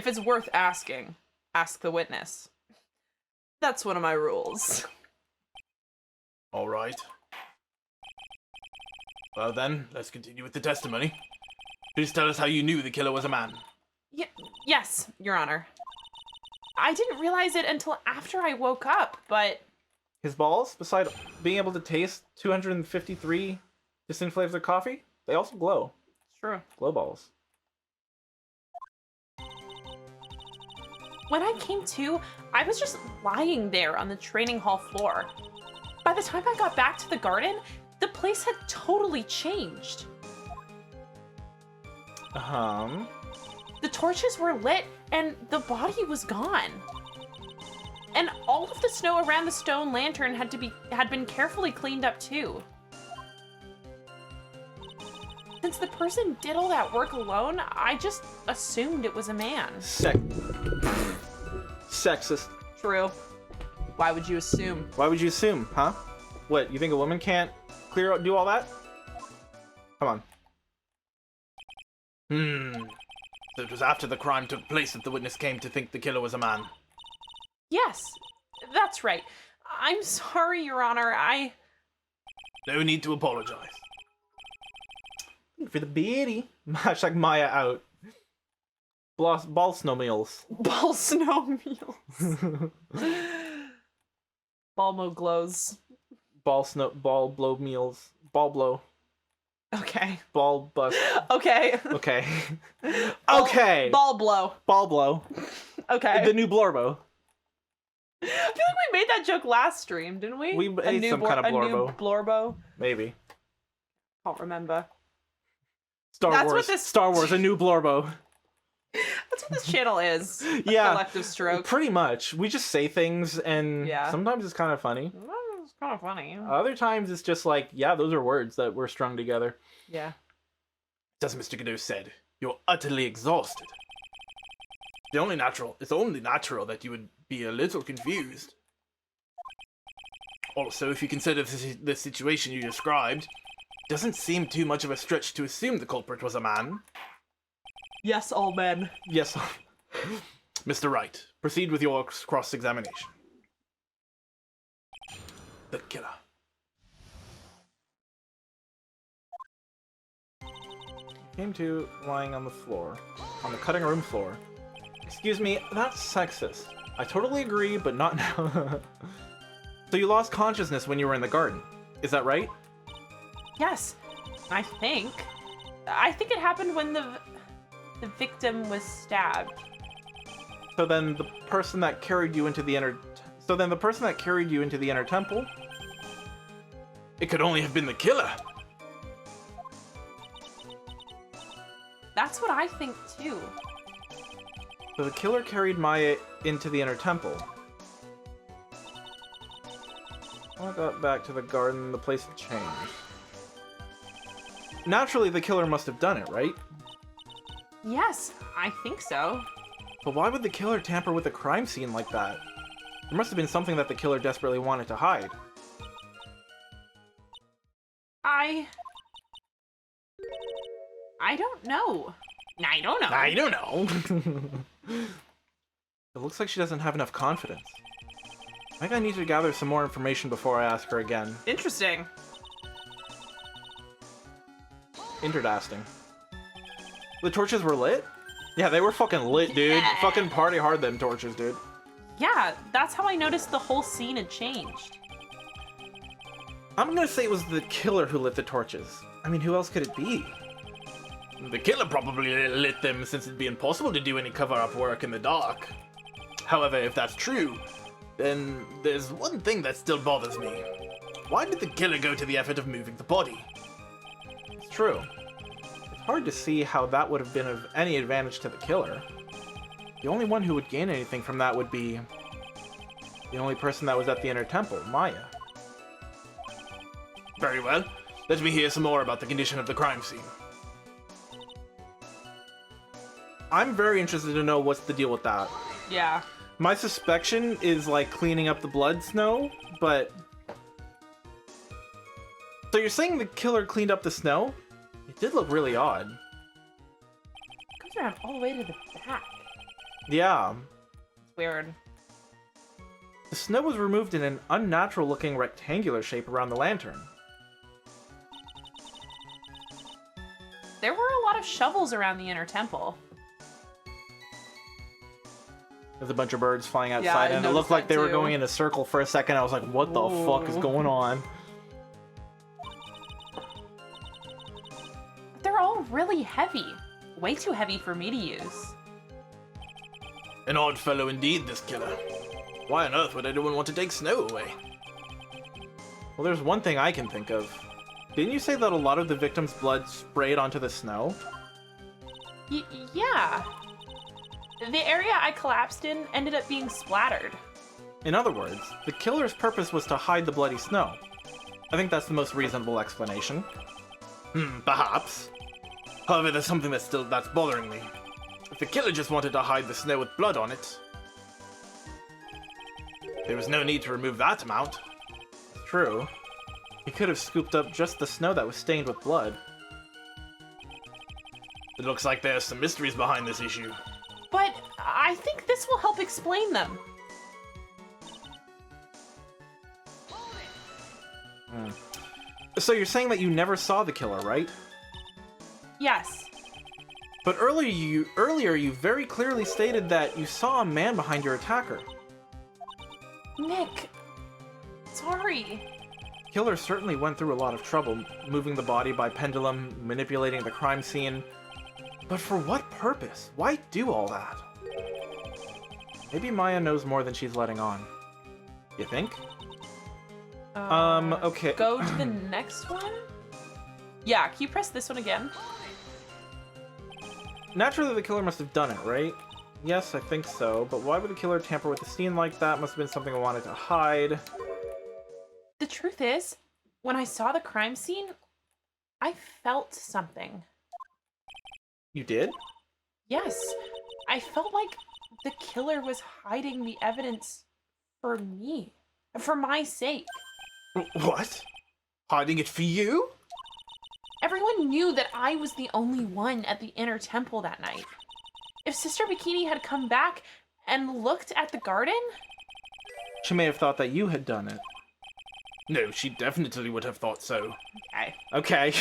it's worth asking, ask the witness. That's one of my rules. All right. Well then, let's continue with the testimony. Please tell us how you knew the killer was a man. Yes, Your Honor. I didn't realize it until after I woke up, but... His balls, besides being able to taste 253 distinct flavors of coffee, they also glow. It's true. Glow balls. When I came to, I was just lying there on the training hall floor. By the time I got back to the garden, the place had totally changed. The torches were lit, and the body was gone. And all of the snow around the stone lantern had been carefully cleaned up too. Since the person did all that work alone, I just assumed it was a man. Sexist. True. Why would you assume? Why would you assume, huh? What, you think a woman can't do all that? Come on. So it was after the crime took place that the witness came to think the killer was a man. Yes, that's right. I'm sorry, Your Honor. No need to apologize. For the beauty. Hashtag Maya out. Ball snow meals. Ball snow meals. Balmo glows. Ball blow meals. Ball blow. Okay. Ball bust. Okay. Okay. Okay. Ball blow. Ball blow. Okay. The new Blorbo. I feel like we made that joke last stream, didn't we? We ate some kind of A new Blorbo. Blorbo. Maybe. Can't remember. Star That's Wars. what this- Star Wars, a new Blorbo. That's what this channel is. A Yeah. collective stroke. Pretty much. We just say things and Yeah. sometimes it's kind of funny. It's kind of funny. Other times it's just like, yeah, those are words that were strung together. Yeah. As Mr. Godot said, you're utterly exhausted. It's only natural that you would be a little confused. Also, if you consider the situation you described, it doesn't seem too much of a stretch to assume the culprit was a man. Yes, all men. Yes. Mr. Wright, proceed with your cross-examination. The killer. Came to lying on the floor, on the cutting room floor. Excuse me, that's sexist. I totally agree, but not now. So you lost consciousness when you were in the garden. Is that right? Yes, I think. I think it happened when the victim was stabbed. So then the person that carried you into the inner temple? It could only have been the killer. That's what I think too. So the killer carried Maya into the inner temple. When I got back to the garden, the place had changed. Naturally, the killer must have done it, right? Yes, I think so. But why would the killer tamper with a crime scene like that? There must have been something that the killer desperately wanted to hide. I don't know. I don't know. I don't know. It looks like she doesn't have enough confidence. I think I need to gather some more information before I ask her again. Interesting. Interdasting. The torches were lit? Yeah, they were fucking lit, dude. Yeah. Fucking party hard, them torches, dude. Yeah, that's how I noticed the whole scene had changed. I'm gonna say it was the killer who lit the torches. I mean, who else could it be? The killer probably lit them since it'd be impossible to do any cover-up work in the dark. However, if that's true, then there's one thing that still bothers me. Why did the killer go to the effort of moving the body? It's true. It's hard to see how that would have been of any advantage to the killer. The only one who would gain anything from that would be the only person that was at the inner temple, Maya. Very well. Let me hear some more about the condition of the crime scene. I'm very interested to know what's the deal with that. Yeah. My suspicion is like cleaning up the blood snow, but... So you're saying the killer cleaned up the snow? It did look really odd. It goes around all the way to the back. Yeah. Weird. The snow was removed in an unnatural looking rectangular shape around the lantern. There were a lot of shovels around the inner temple. There's a bunch of birds flying I outside, and it noticed looked like that they were too. going in a circle for a second. I was like, what the fuck is Ooh. going on? They're all really heavy. Way too heavy for me to use. An odd fellow indeed, this killer. Why on earth would anyone want to take snow away? Well, there's one thing I can think of. Didn't you say that a lot of the victims' blood sprayed onto the snow? Yeah. The area I collapsed in ended up being splattered. In other words, the killer's purpose was to hide the bloody snow. I think that's the most reasonable explanation. Perhaps. However, there's something that's bothering me. If the killer just wanted to hide the snow with blood on it, there was no need to remove that amount. True. He could have scooped up just the snow that was stained with blood. It looks like there's some mysteries behind this issue. But I think this will help explain them. So you're saying that you never saw the killer, right? Yes. But earlier you very clearly stated that you saw a man behind your attacker. Nick, sorry. Killer certainly went through a lot of trouble, moving the body by pendulum, manipulating the crime scene. But for what purpose? Why do all that? Maybe Maya knows more than she's letting on. You think? Okay. Go to the next one? Yeah, can you press this one again? Naturally, the killer must have done it, right? Yes, I think so, but why would the killer tamper with the scene like that? Must have been something I wanted to hide. The truth is, when I saw the crime scene, I felt something. You did? Yes, I felt like the killer was hiding the evidence for me, for my sake. What? Hiding it for you? Everyone knew that I was the only one at the inner temple that night. If Sister Bikini had come back and looked at the garden... She may have thought that you had done it. No, she definitely would have thought so. Okay. Okay.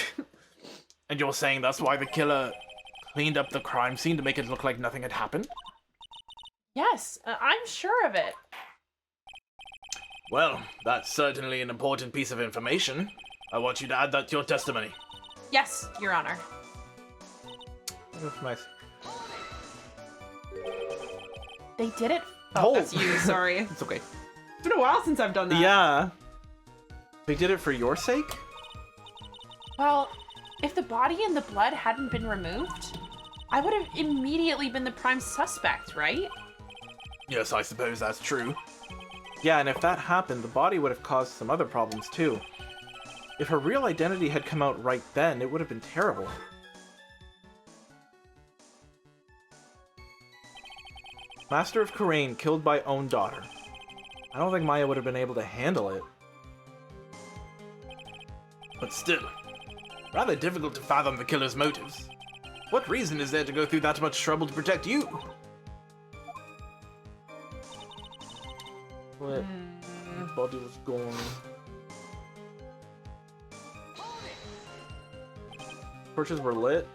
And you're saying that's why the killer cleaned up the crime scene to make it look like nothing had happened? Yes, I'm sure of it. Well, that's certainly an important piece of information. I want you to add that to your testimony. Yes, Your Honor. That's nice. They did it. Oh. That's you, sorry. It's okay. It's been a while since I've done that. Yeah. They did it for your sake? Well, if the body and the blood hadn't been removed, I would have immediately been the prime suspect, right? Yes, I suppose that's true. Yeah, and if that happened, the body would have caused some other problems too. If her real identity had come out right then, it would have been terrible. Master of Kurain killed by own daughter. I don't think Maya would have been able to handle it. But still, rather difficult to fathom the killer's motives. What reason is there to go through that much trouble to protect you? What? His body was gone. Torches were lit.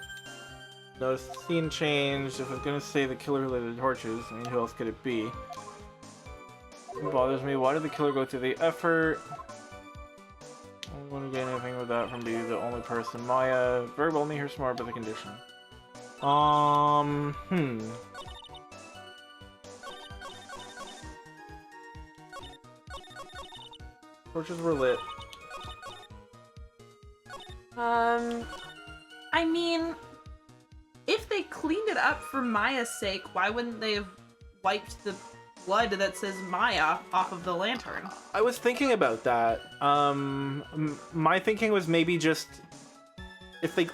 Notice the scene changed. If I was gonna say the killer lit the torches, I mean, who else could it be? It bothers me. Why did the killer go through the effort? I don't want to get anything with that from being the only person. Maya, very well made her smart by the condition. Torches were lit. I mean, if they cleaned it up for Maya's sake, why wouldn't they have wiped the blood that says Maya off of the lantern? I was thinking about that. My thinking was maybe just if they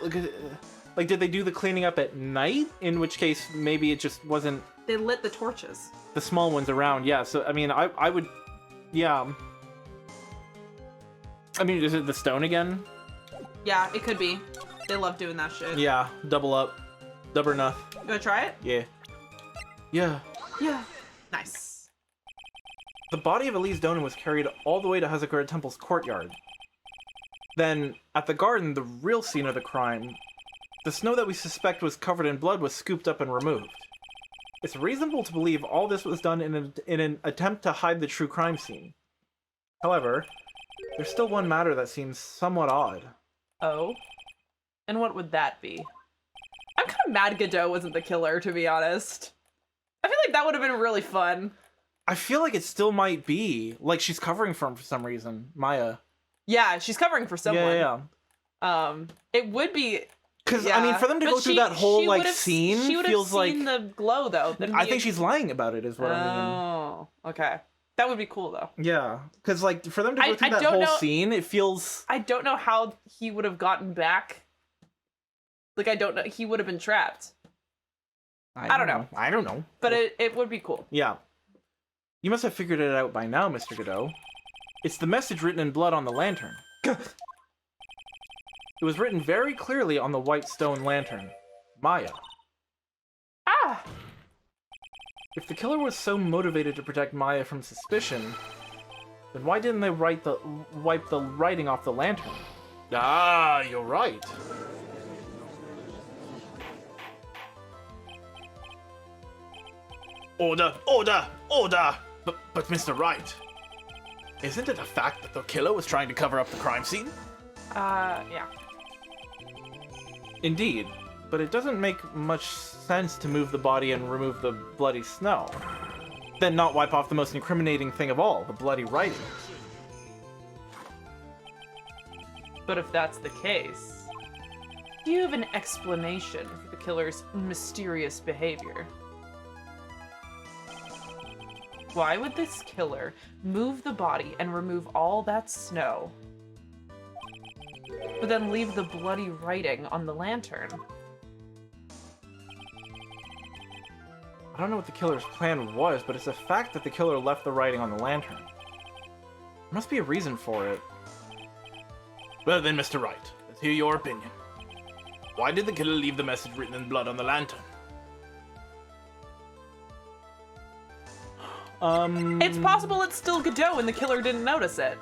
like, did they do the cleaning up at night? In which case, maybe it just wasn't They lit the torches. the small ones around. Yeah. So I mean, I would, yeah. I mean, is it the stone again? Yeah, it could be. They love doing that shit. Yeah. Double up, double enough. You wanna try it? Yeah. Yeah. Yeah. Nice. The body of Elise Donan was carried all the way to Hazakura Temple's courtyard. Then, at the garden, the real scene of the crime, the snow that we suspect was covered in blood was scooped up and removed. It's reasonable to believe all this was done in an attempt to hide the true crime scene. However, there's still one matter that seems somewhat odd. Oh? And what would that be? I'm kind of mad Godot wasn't the killer, to be honest. I feel like that would have been really fun. I feel like it still might be. Like, she's covering for him for some reason. Maya. Yeah, she's covering for someone. Yeah. It would be... Because, yeah. I mean, for them to But go through that whole, like, would've- scene she would have feels like... seen the glow, though. I think she's lying about it, is what I mean. Oh, okay. That would be cool, though. Yeah, because, like, for them to go through I that don't whole know- scene, it feels... I don't know how he would have gotten back. Like, I don't know. He would have been trapped. I don't know. I don't know. But it would be cool. Yeah. You must have figured it out by now, Mr. Godot. It's the message written in blood on the lantern. It was written very clearly on the white stone lantern. Maya. Ah! If the killer was so motivated to protect Maya from suspicion, then why didn't they wipe the writing off the lantern? Ah, you're right. Order, order, order! But Mr. Wright, isn't it a fact that the killer was trying to cover up the crime scene? Yeah. Indeed, but it doesn't make much sense to move the body and remove the bloody snow. Then not wipe off the most incriminating thing of all, the bloody writing. But if that's the case, do you have an explanation for the killer's mysterious behavior? Why would this killer move the body and remove all that snow, but then leave the bloody writing on the lantern? I don't know what the killer's plan was, but it's a fact that the killer left the writing on the lantern. There must be a reason for it. Well then, Mr. Wright, let's hear your opinion. Why did the killer leave the message written in blood on the lantern? It's possible it's still Godot and the killer didn't notice it.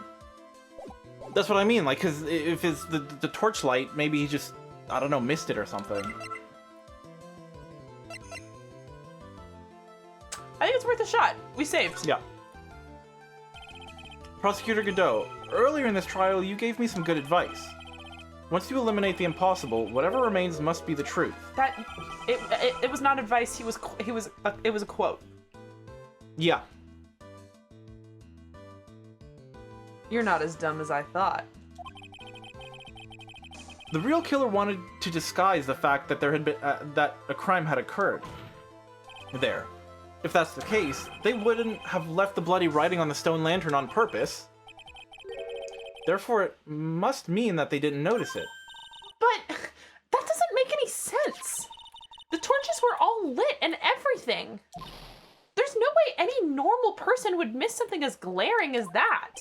That's what I mean, like, cause if it's the torchlight, maybe he just, I don't know, missed it or something. I think it's worth a shot. We saved. Yeah. Prosecutor Godot, earlier in this trial, you gave me some good advice. Once you eliminate the impossible, whatever remains must be the truth. It was not advice. It was a quote. Yeah. You're not as dumb as I thought. The real killer wanted to disguise the fact that there had been that a crime had occurred. There. If that's the case, they wouldn't have left the bloody writing on the stone lantern on purpose. Therefore, it must mean that they didn't notice it. But that doesn't make any sense. The torches were all lit and everything. There's no way any normal person would miss something as glaring as that.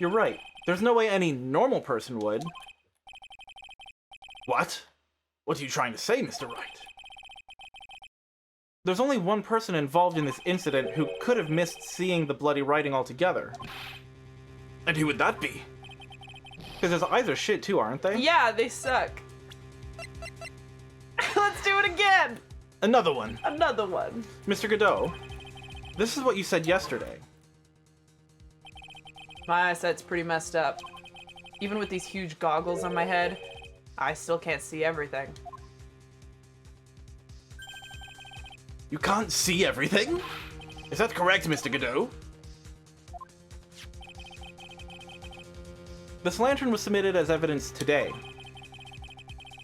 You're right. There's no way any normal person would. What? What are you trying to say, Mr. Wright? There's only one person involved in this incident who could have missed seeing the bloody writing altogether. And who would that be? Because his eyes are shit too, aren't they? Yeah, they suck. Let's do it again! Another one. Another one. Mr. Godot, this is what you said yesterday. My eyesight's pretty messed up. Even with these huge goggles on my head, I still can't see everything. You can't see everything? Is that correct, Mr. Godot? This lantern was submitted as evidence today.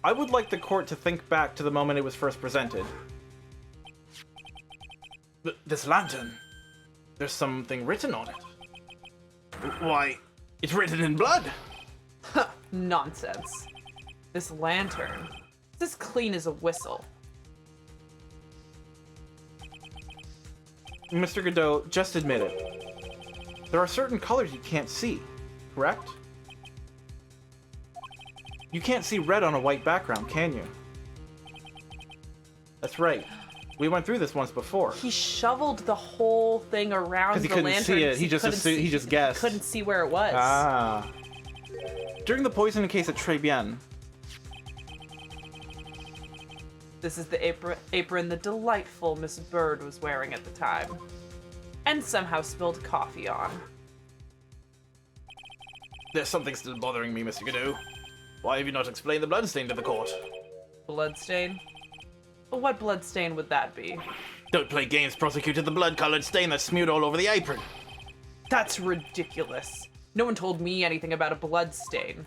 I would like the court to think back to the moment it was first presented. This lantern, there's something written on it. Why, it's written in blood! Nonsense. This lantern is as clean as a whistle. Mr. Godot, just admit it. There are certain colors you can't see, correct? You can't see red on a white background, can you? That's right. We went through this once before. He shoveled the whole thing around the lantern. Because he couldn't see it. He just guessed. Couldn't see where it was. Ah. During the poisoning case at Pregame. This is the apron the delightful Miss Bird was wearing at the time. And somehow spilled coffee on. There's something still bothering me, Mr. Godot. Why have you not explained the bloodstain to the court? Bloodstain? What bloodstain would that be? Don't play games, prosecutor. The blood-colored stain that's smeared all over the apron. That's ridiculous. No one told me anything about a bloodstain.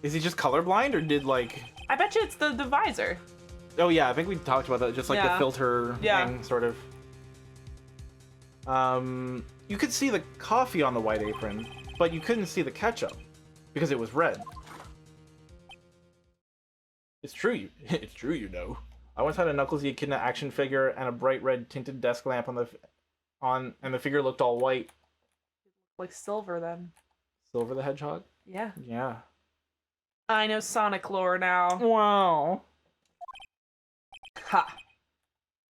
Is he just colorblind, or did, like... I bet you it's the visor. Oh, yeah, I think we talked about that. Just, like, the filter thing, sort of. You could see the coffee on the white apron, but you couldn't see the ketchup, because it was red. It's true, it's true, you know. I once had a Knuckles the Echidna action figure and a bright red tinted desk lamp and the figure looked all white. Like Silver, then. Silver the Hedgehog? Yeah. Yeah. I know Sonic lore now. Wow. Ha.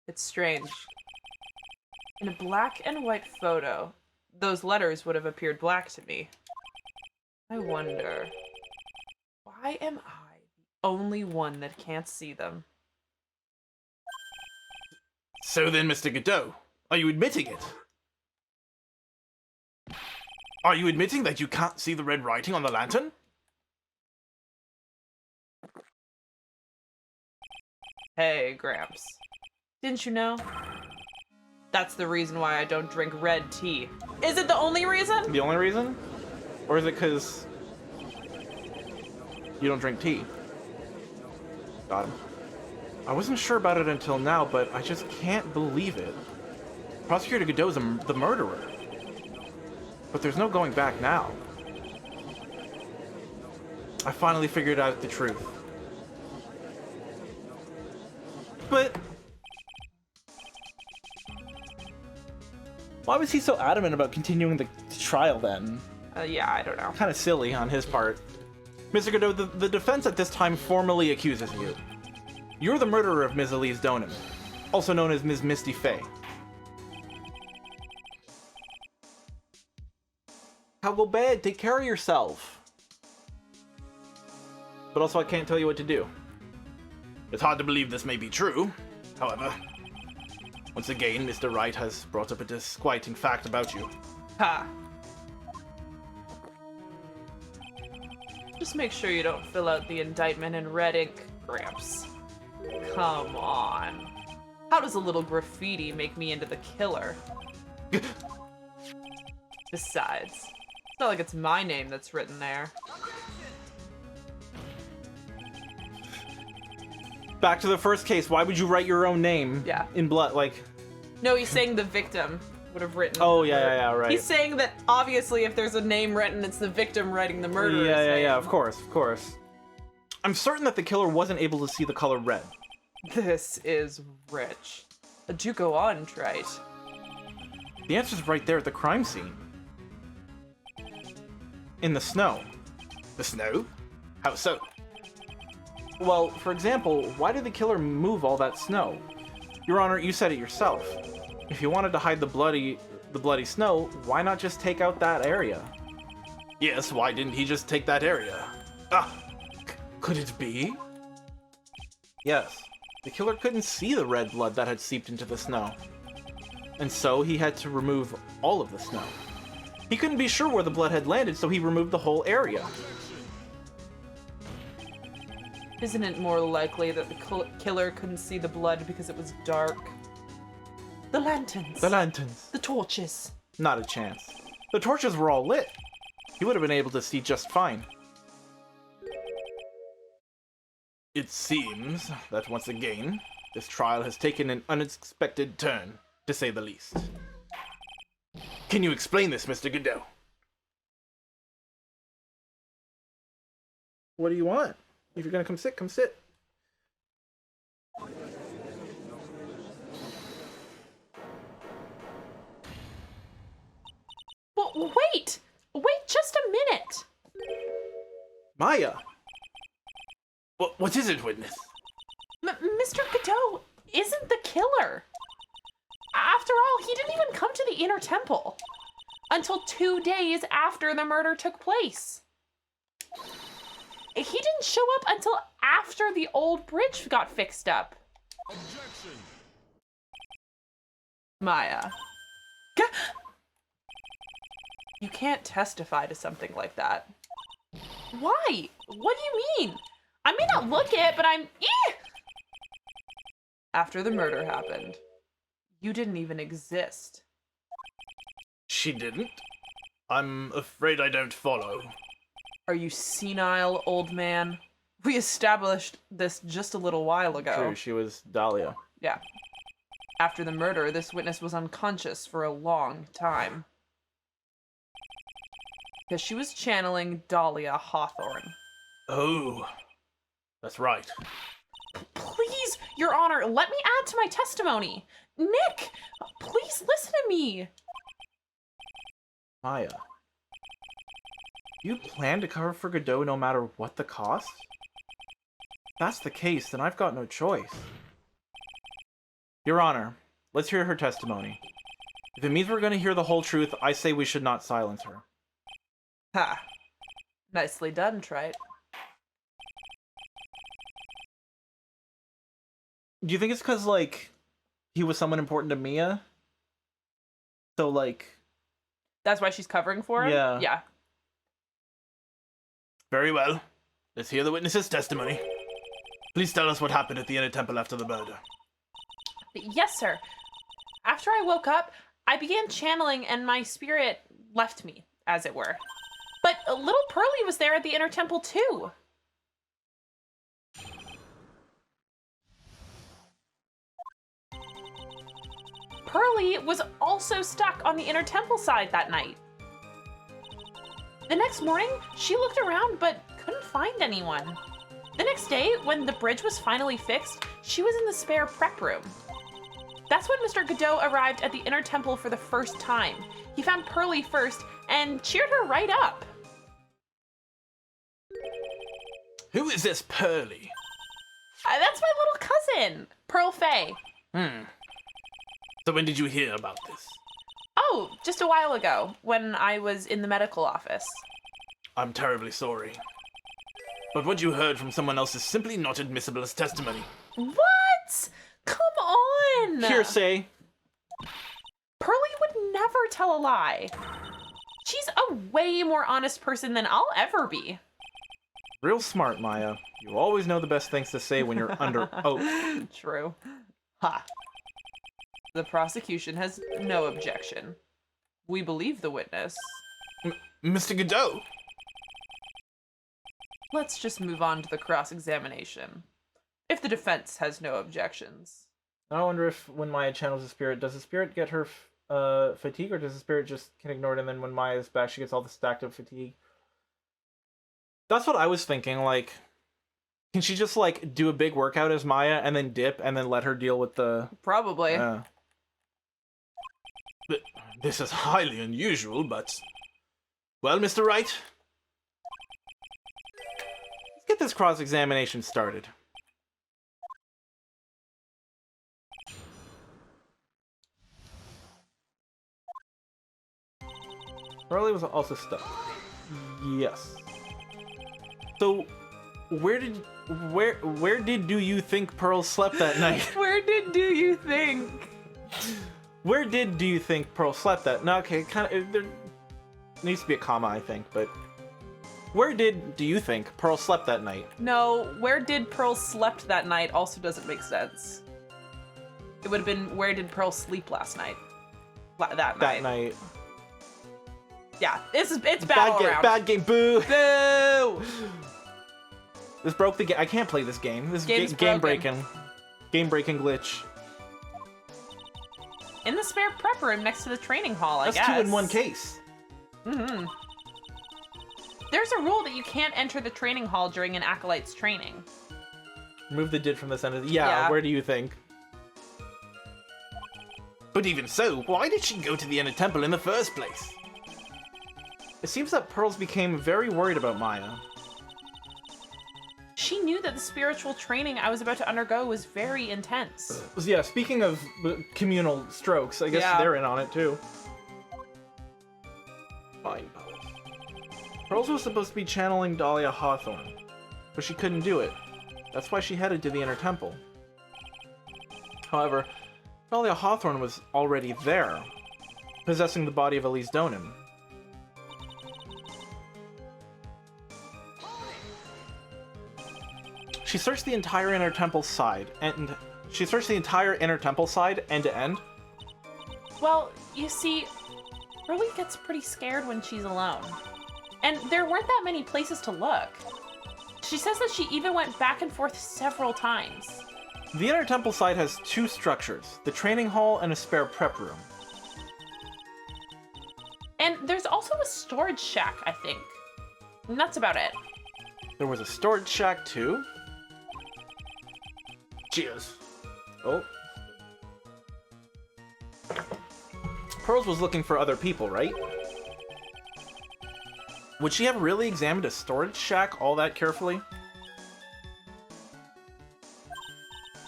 It's strange. In a black and white photo, those letters would have appeared black to me. I wonder, why am I the only one that can't see them? So then, Mr. Godot, are you admitting it? Are you admitting that you can't see the red writing on the lantern? Hey, Gramps. Didn't you know? That's the reason why I don't drink red tea. Is it the only reason? The only reason? Or is it because you don't drink tea? Got him. I wasn't sure about it until now, but I just can't believe it. Prosecutor Godot's the murderer. But there's no going back now. I finally figured out the truth. But why was he so adamant about continuing the trial then? Yeah, I don't know. Kind of silly on his part. Mr. Godot, the defense at this time formally accuses you. You're the murderer of Ms. Elise Donim, also known as Ms. Misty Faye. How go bad? Take care of yourself. But also, I can't tell you what to do. It's hard to believe this may be true. However, once again, Mr. Wright has brought up a disquieting fact about you. Ha. Just make sure you don't fill out the indictment in red ink, Gramps. Come on. How does a little graffiti make me into the killer? Besides, it's not like it's my name that's written there. Back to the first case, why would you write your own name in blood? Like, No, he's saying the victim would have written. oh, yeah, right. He's saying that obviously if there's a name written, it's the victim writing the murderer's name. Yeah, of course. I'm certain that the killer wasn't able to see the color red. This is rich. Do go on, Trite. The answer's right there at the crime scene. In the snow. The snow? How so? Well, for example, why did the killer move all that snow? Your Honor, you said it yourself. If he wanted to hide the bloody snow, why not just take out that area? Yes, why didn't he just take that area? Could it be? Yes, the killer couldn't see the red blood that had seeped into the snow. And so he had to remove all of the snow. He couldn't be sure where the blood had landed, so he removed the whole area. Isn't it more likely that the killer couldn't see the blood because it was dark? The lanterns. The lanterns. The torches. Not a chance. The torches were all lit. He would have been able to see just fine. It seems that once again, this trial has taken an unexpected turn, to say the least. Can you explain this, Mr. Godot? What do you want? If you're gonna come sit, come sit. Well, wait! Wait just a minute! Maya! What is it, witness? Mr. Godot isn't the killer. After all, he didn't even come to the inner temple until 2 days after the murder took place. He didn't show up until after the old bridge got fixed up. Objection. Maya. You can't testify to something like that. Why? What do you mean? I may not look it, but I'm... After the murder happened, you didn't even exist. She didn't? I'm afraid I don't follow. Are you senile, old man? We established this just a little while ago. True, she was Dahlia. Yeah. After the murder, this witness was unconscious for a long time. Because she was channeling Dahlia Hawthorne. Oh, that's right. Please, Your Honor, let me add to my testimony. Nick, please listen to me. Maya, You plan to cover for Godot no matter what the cost? If that's the case, then I've got no choice. Your Honor, let's hear her testimony. If it means we're going to hear the whole truth, I say we should not silence her. Ha. Nicely done, Trite. Do you think it's because, like, he was someone important to Mia? So, like... That's why she's covering for him? Yeah. Yeah. Very well. Let's hear the witness's testimony. Please tell us what happened at the inner temple after the murder. Yes, sir. After I woke up, I began channeling and my spirit left me, as it were. But little Pearly was there at the inner temple too. Pearly was also stuck on the inner temple side that night. The next morning, she looked around but couldn't find anyone. The next day, when the bridge was finally fixed, she was in the spare prep room. That's when Mr. Godot arrived at the inner temple for the first time. He found Pearly first and cheered her right up. Who is this Pearly? That's my little cousin, Pearl Faye. So when did you hear about this? Oh, just a while ago, when I was in the medical office. I'm terribly sorry. But what you heard from someone else is simply not admissible as testimony. What? Come on! Hearsay. Pearly would never tell a lie. She's a way more honest person than I'll ever be. Real smart, Maya. You always know the best things to say when you're under oath. True. Ha. The prosecution has no objection. We believe the witness. Mr. Godot! Let's just move on to the cross-examination. If the defense has no objections. I wonder if when Maya channels a spirit, does the spirit get her fatigue, or does the spirit just can ignore it, and then when Maya's back, she gets all the stacked up fatigue? That's what I was thinking, like, can she just, like, do a big workout as Maya, and then dip, and then let her deal with the... Probably. This is highly unusual, but... Well, Mr. Wright? Let's get this cross-examination started. Pearly was also stuck. Yes. So, where did do you think Pearl slept that night? Where did do you think? Where did do you think Pearl slept that? No, okay, kind of. There needs to be a comma, I think. But where did do you think Pearl slept that night? No, where did Pearl slept that night also doesn't make sense. It would have been where did Pearl sleep last night? That night. Yeah, it's battle round. Bad game, boo! Boo! This broke the game. I can't play this game. This Game's is game broken. breaking. Game breaking glitch. In the spare prep room next to the training hall, I guess. That's 2 in 1 case. Mm-hmm. There's a rule that you can't enter the training hall during an acolyte's training. Remove the did from the sentence. Yeah, where do you think? But even so, why did she go to the inner temple in the first place? It seems that Pearls became very worried about Maya. She knew that the spiritual training I was about to undergo was very intense. Yeah, speaking of communal strokes, I guess they're in on it too. Fine, Pearls was supposed to be channeling Dahlia Hawthorne, but she couldn't do it. That's why she headed to the inner temple. However, Dahlia Hawthorne was already there, possessing the body of Elise Donan. She searched the entire inner temple side, end to end. Well, you see, Pearly gets pretty scared when she's alone. And there weren't that many places to look. She says that she even went back and forth several times. The inner temple side has 2 structures, the training hall and a spare prep room. And there's also a storage shack, I think. And that's about it. There was a storage shack too? Cheers. Oh. Pearls was looking for other people, right? Would she have really examined a storage shack all that carefully?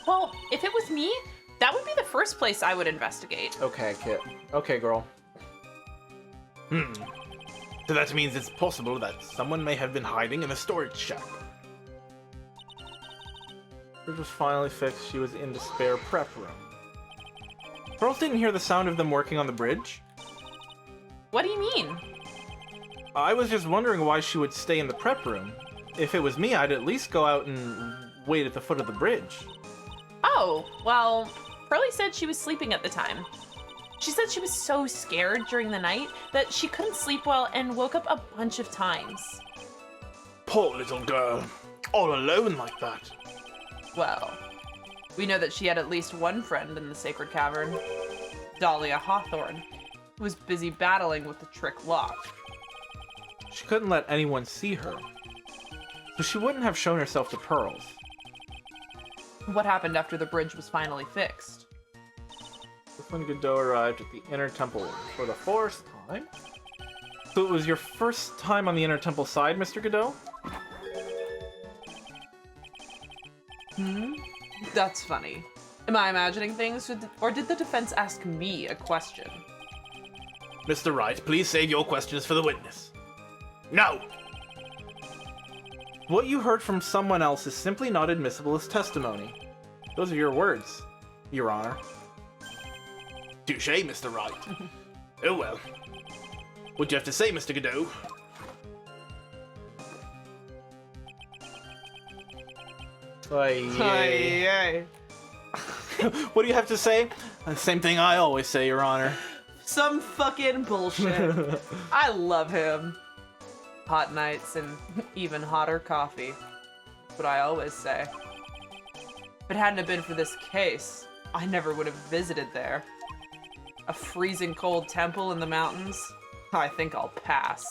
Well, if it was me, that would be the first place I would investigate. Okay, Kit. Okay, girl. So that means it's possible that someone may have been hiding in a storage shack. Bridge was finally fixed. She was in the spare prep room. Pearls didn't hear the sound of them working on the bridge. What do you mean? I was just wondering why she would stay in the prep room. If it was me, I'd at least go out and wait at the foot of the bridge. Oh, well, Pearly said she was sleeping at the time. She said she was so scared during the night that she couldn't sleep well and woke up a bunch of times. Poor little girl. All alone like that. Well, we know that she had at least one friend in the Sacred Cavern, Dahlia Hawthorne, who was busy battling with the trick lock. She couldn't let anyone see her, so she wouldn't have shown herself to Pearls. What happened after the bridge was finally fixed? That's when Godot arrived at the Inner Temple for the first time. So it was your first time on the Inner Temple side, Mr. Godot? That's funny. Am I imagining things, or did the defense ask me a question? Mr. Wright, please save your questions for the witness. No! What you heard from someone else is simply not admissible as testimony. Those are your words, Your Honor. Touché, Mr. Wright. Oh well. What'd you have to say, Mr. Godot? Aye. What do you have to say? The same thing I always say, Your Honor. Some fucking bullshit. I love him. Hot nights and even hotter coffee. That's what I always say. If it hadn't have been for this case, I never would have visited there. A freezing cold temple in the mountains? I think I'll pass.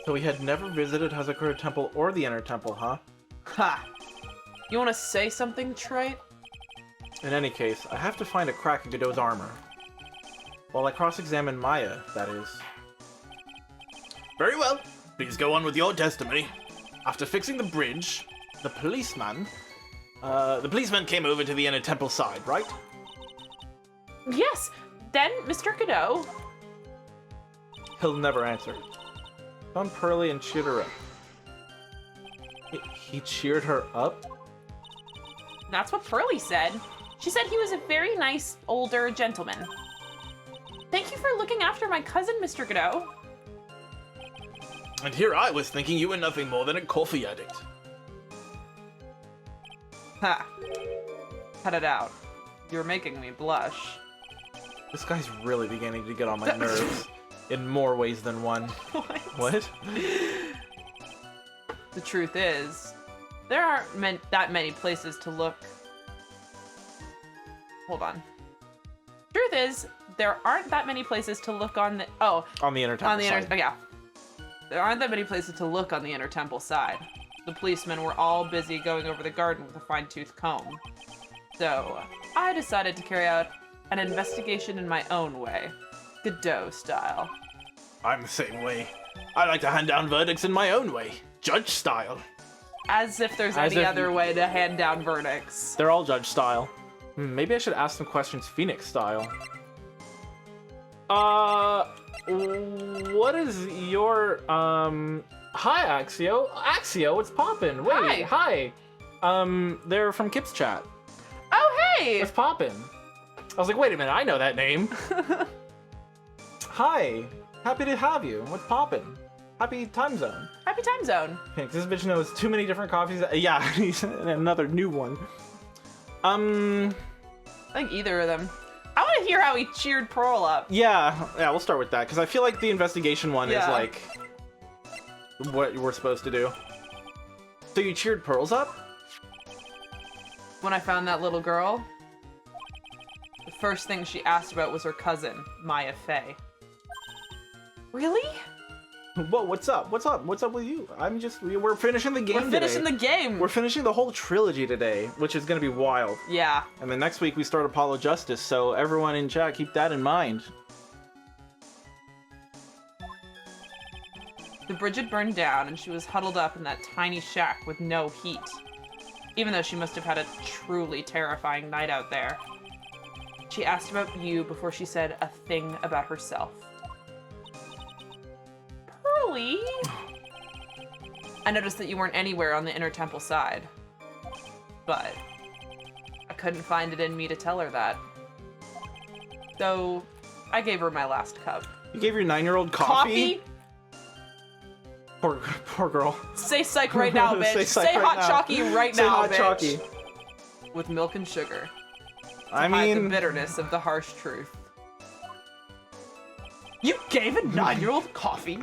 So we had never visited Hazakura Temple or the Inner Temple, huh? Ha! You wanna say something, Trite? In any case, I have to find a crack in Godot's armor. While I cross-examine Maya, that is. Very well. Please go on with your testimony. After fixing the bridge, the policeman came over to the Inner Temple side, right? Yes! Then, Mr. Godot. He'll never answer. Found Pearly and cheered her up. He cheered her up? That's what Pearly said. She said he was a very nice, older gentleman. Thank you for looking after my cousin, Mr. Godot. And here I was thinking you were nothing more than a coffee addict. Ha. Cut it out. You're making me blush. This guy's really beginning to get on my nerves. In more ways than one. What? The truth is, there aren't that many places to look. Hold on. Truth is, there aren't that many places to look on the. Oh. On the Inner Temple On the side. inner. Oh, yeah. There aren't that many places to look on the Inner Temple side. The policemen were all busy going over the garden with a fine-tooth comb. So, I decided to carry out an investigation in my own way. Godot style. I'm the same way. I like to hand down verdicts in my own way. Judge style. As if there's As any if- other way to hand down verdicts. They're all judge style. Maybe I should ask some questions Phoenix style. What is your, hi, Axio. Axio, what's poppin'? Wait, hi. They're from Kip's chat. Oh, hey! What's poppin'? I was like, wait a minute, I know that name. Hi, happy to have you. What's poppin'? Happy time zone. Happy time zone. Thanks. This bitch knows too many different coffees. Yeah, he's another new one. I think either of them. I want to hear how he cheered Pearl up. Yeah, we'll start with that, because I feel like the investigation one is Yeah. like what we're supposed to do. So you cheered Pearls up? When I found that little girl, the first thing she asked about was her cousin, Maya Fey. Really? Whoa, what's up? What's up? What's up with you? We're finishing the game We're finishing today. the game. We're finishing the whole trilogy today, which is going to be wild. Yeah. And then next week we start Apollo Justice, so everyone in chat, keep that in mind. The bridge had burned down, and she was huddled up in that tiny shack with no heat. Even though she must have had a truly terrifying night out there. She asked about you before she said a thing about herself. Pearly? I noticed that you weren't anywhere on the inner temple side. But I couldn't find it in me to tell her that. So I gave her my last cup. You gave your 9-year-old coffee? Poor girl. Say psych right now, bitch. Say Say right hot now. chalky right Say now, hot bitch. chalky. With milk and sugar. I Hide the mean, bitterness of the harsh truth. You gave a 9-year-old coffee?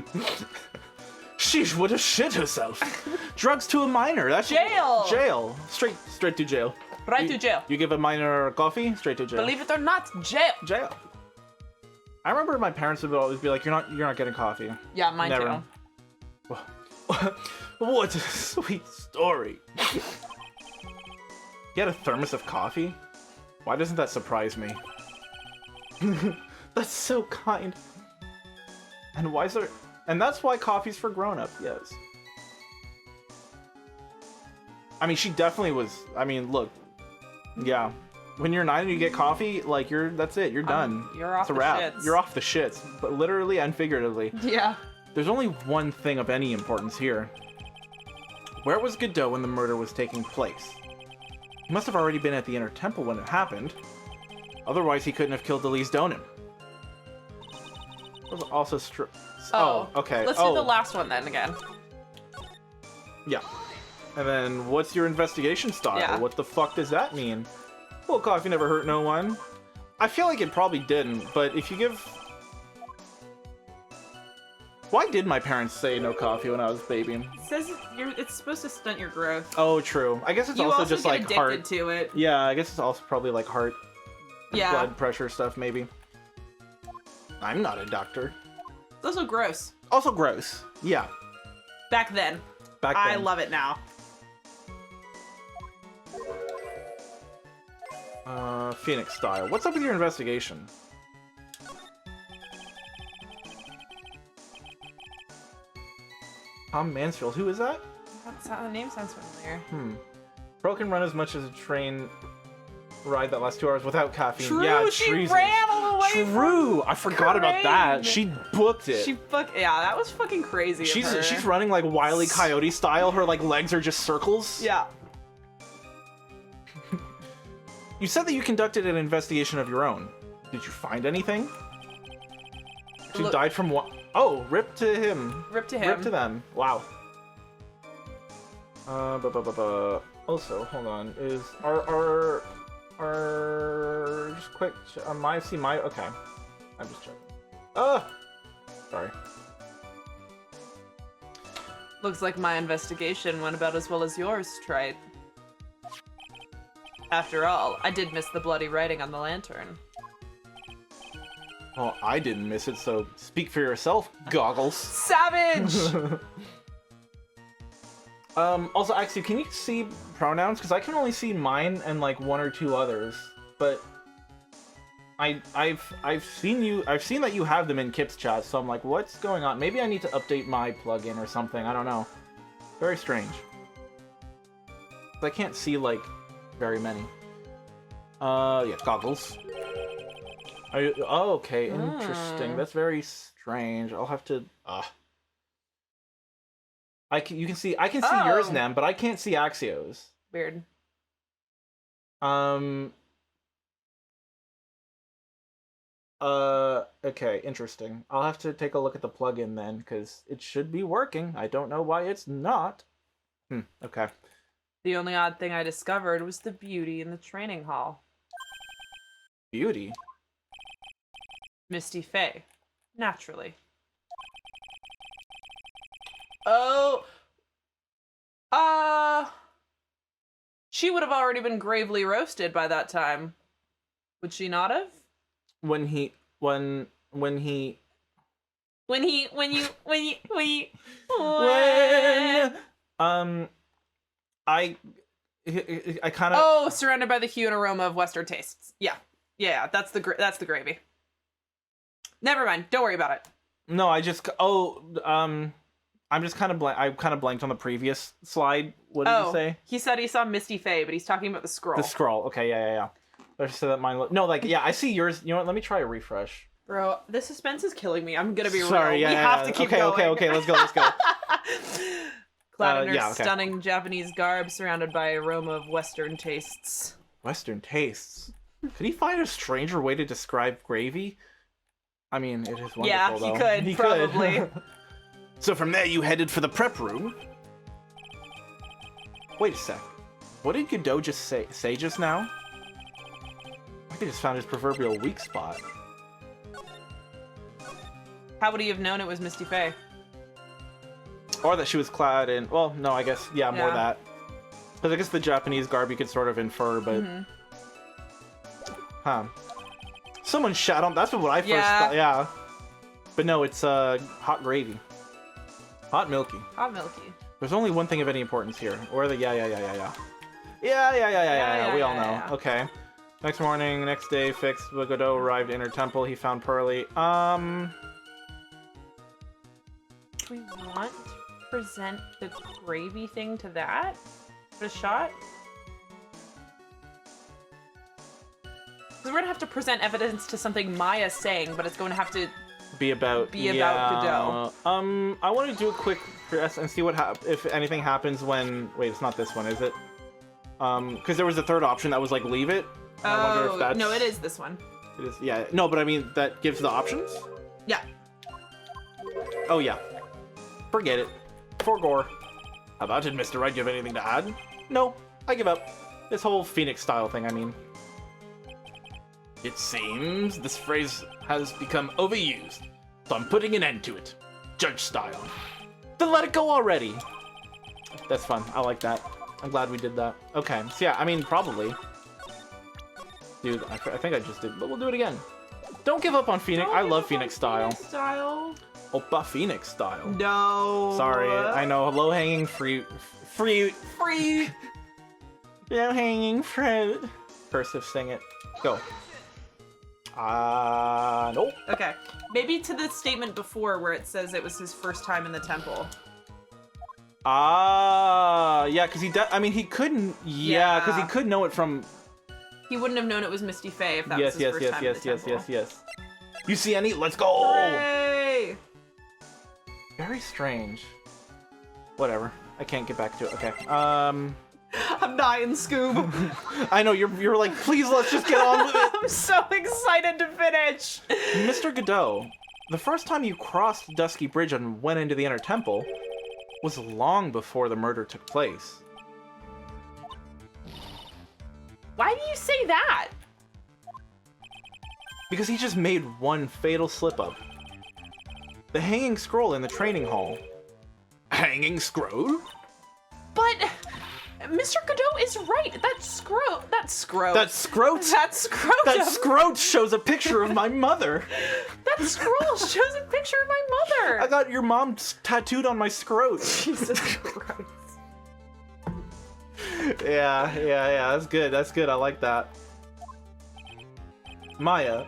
she would have shit herself. Drugs to a minor. That's Jail. Jail. Straight to jail. Right to jail. You give a minor coffee, straight to jail. Believe it or not, jail. Jail. I remember my parents would always be like, "You're not getting coffee." Yeah, mine Never. too. What a sweet story. You had a thermos of coffee? Why doesn't that surprise me? That's so kind. And why is there... And that's why coffee's for grown-up, yes. I mean, she definitely was... I mean, look. Yeah. When you're 9 and you get coffee, like, that's it. You're done. You're off It's a the wrap. shits. You're off the shits. But literally and figuratively. Yeah. There's only one thing of any importance here. Where was Godot when the murder was taking place? He must have already been at the inner temple when it happened. Otherwise, he couldn't have killed Elise Donin. Was also Oh, okay. Let's do the last one then again. Yeah. And then, what's your investigation style? Yeah. What the fuck does that mean? Well, coffee never hurt no one. I feel like it probably didn't, but if you give... Why did my parents say no coffee when I was babying? It says it's supposed to stunt your growth. Oh, true. I guess it's You also just get like addicted heart. to it. Yeah, I guess it's also probably like heart, Yeah. blood pressure stuff, maybe. I'm not a doctor. It's also gross. Also gross. Yeah. Back then. Back I then. love it now. Phoenix style. What's up with your investigation? Tom Mansfield. Who is that? The name sounds familiar. Pearl can run as much as a train ride that lasts 2 hours without caffeine. True, yeah, she treason. ran all the way True. I forgot about that. She booked it. Yeah, that was fucking crazy. of her. She's running like Wile E. Coyote style. Her like legs are just circles. Yeah. You said that you conducted an investigation of your own. Did you find anything? She Look- died from what? Oh, rip to him. Rip to him. Rip to them. Wow. Also, hold on. Is our just quick? Okay. I'm just checking. Sorry. Looks like my investigation went about as well as yours, Trite. After all, I did miss the bloody writing on the lantern. Well, I didn't miss it, so speak for yourself, Goggles. Savage! Also, actually, can you see pronouns? Because I can only see mine and like 1 or 2 others. But I've seen that you have them in Kip's chat, so I'm like, what's going on? Maybe I need to update my plugin or something. I don't know. Very strange. I can't see like very many. Yeah, Goggles. Oh, okay, interesting. That's very strange. I'll have to. I can see yours, Nem, but I can't see Axio's. Weird. Okay, interesting. I'll have to take a look at the plugin then, because it should be working. I don't know why it's not. Okay. The only odd thing I discovered was the beauty in the training hall. Beauty? Misty Faye. Naturally. Oh. She would have already been gravely roasted by that time. Would she not have? When I kind of... Oh, surrounded by the hue and aroma of Western tastes. Yeah, that's the gravy. Never mind. Don't worry about it. No, I just... I'm just I kind of blanked on the previous slide. What did he say? He said he saw Misty Faye, but he's talking about the scroll. The scroll. Okay, yeah. I just said that mine. No, like, yeah, I see yours. You know what? Let me try a refresh. Bro, the suspense is killing me. I'm gonna be Sorry, real. we have to keep going. Okay. Let's go. Clad in her okay. stunning Japanese garb, surrounded by aroma of Western tastes. Western tastes. Could he find a stranger way to describe gravy? I mean, it is wonderful, Yeah, though. he could, probably. So from there, you headed for the prep room? Wait a sec. What did Godot just say just now? I think he just found his proverbial weak spot. How would he have known it was Misty Faye? Or that she was clad in... Well, no, I guess, yeah, more Yeah. that. Because I guess the Japanese garb you could sort of infer, but... Huh. Someone shat on... That's what I first thought, yeah. But no, it's hot gravy. Hot milky. Hot milky. There's only one thing of any importance here. Or the yeah. Yeah, we all know. Yeah. Okay. Next morning, next day, fixed. Godot arrived in her temple. He found Pearly. Do we want to present the gravy thing to that? For a shot? Because we're gonna have to present evidence to something Maya's saying, but it's going to have to be about Godot. I want to do a quick press and see what if anything happens when... Wait, it's not this one, is it? Because there was a third option that was like leave it. I wonder if that's... no, it is this one. It is, yeah. No, but I mean that gives the options. Yeah. Oh yeah. Forget it. For gore. How about it, Mr. Wright? Do you have anything to add? No, I give up. This whole Phoenix style thing, I mean. It seems this phrase has become overused, so I'm putting an end to it. Judge style. Then let it go already. That's fun. I like that. I'm glad we did that. Okay, so yeah, I mean, probably. Dude, I think I just did, but we'll do it again. Don't give up on Phoenix. I love Phoenix style. Oppa Phoenix style. No. Sorry, I know. Low-hanging fruit. Low-hanging fruit. Cursive, sing it. Go. Nope. Okay. Maybe to the statement before where it says it was his first time in the temple. Yeah, because he couldn't. Yeah, because he could know it from. He wouldn't have known it was Misty Faye if that was his first time in the temple. Yes. You see any? Let's go! Hooray! Very strange. Whatever. I can't get back to it. Okay. I'm dying, Scoob. I know, you're like, please, let's just get on with it. I'm so excited to finish. Mr. Godot, the first time you crossed Dusky Bridge and went into the Inner Temple was long before the murder took place. Why do you say that? Because he just made one fatal slip-up. The hanging scroll in the training hall. Hanging scroll? But Mr. Godot is right. That scrote. That scrote shows a picture of my mother. That scroll shows a picture of my mother. I got your mom tattooed on my scrote. Jesus Christ. Yeah, that's good. I like that. Maya.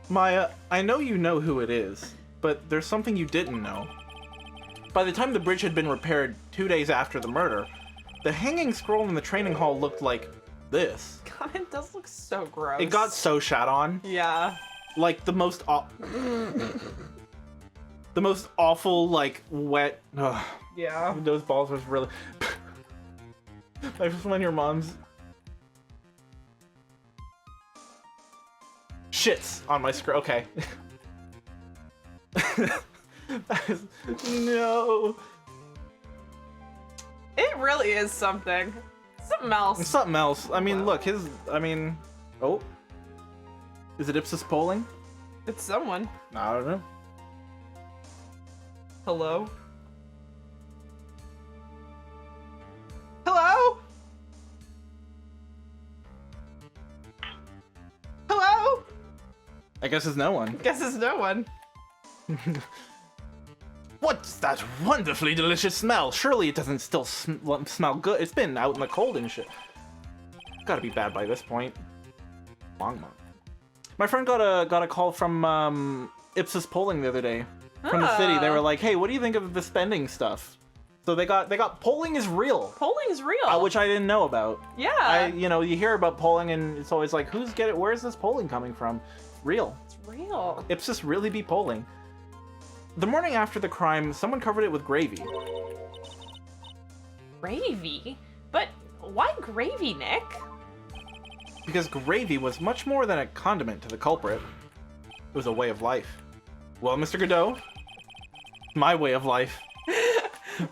Maya, I know you know who it is, but there's something you didn't know. By the time the bridge had been repaired 2 days after the murder, the hanging scroll in the training hall looked like this. God, it does look so gross. It got so shat on. Yeah. Like the most the most awful, like, wet. Ugh. Yeah. Those balls was really. Like when your mom's shits on my scroll. Okay. No. It really is something. Something else. It's something else. I mean, look, oh. Is it Ipsos polling? It's someone. I don't know. Hello? Hello? Hello? I guess it's no one. Guess it's no one. What's that wonderfully delicious smell? Surely it doesn't still smell good. It's been out in the cold and shit. Gotta be bad by this point. Long month. My friend got a call from Ipsos polling the other day from the city. They were like, "Hey, what do you think of the spending stuff?" So they got polling is real. Polling is real. Which I didn't know about. Yeah. You hear about polling and it's always like, where's this polling coming from? Real. It's real. Ipsos really be polling. The morning after the crime, someone covered it with gravy. Gravy? But why gravy, Nick? Because gravy was much more than a condiment to the culprit. It was a way of life. Well, Mr. Godot, my way of life.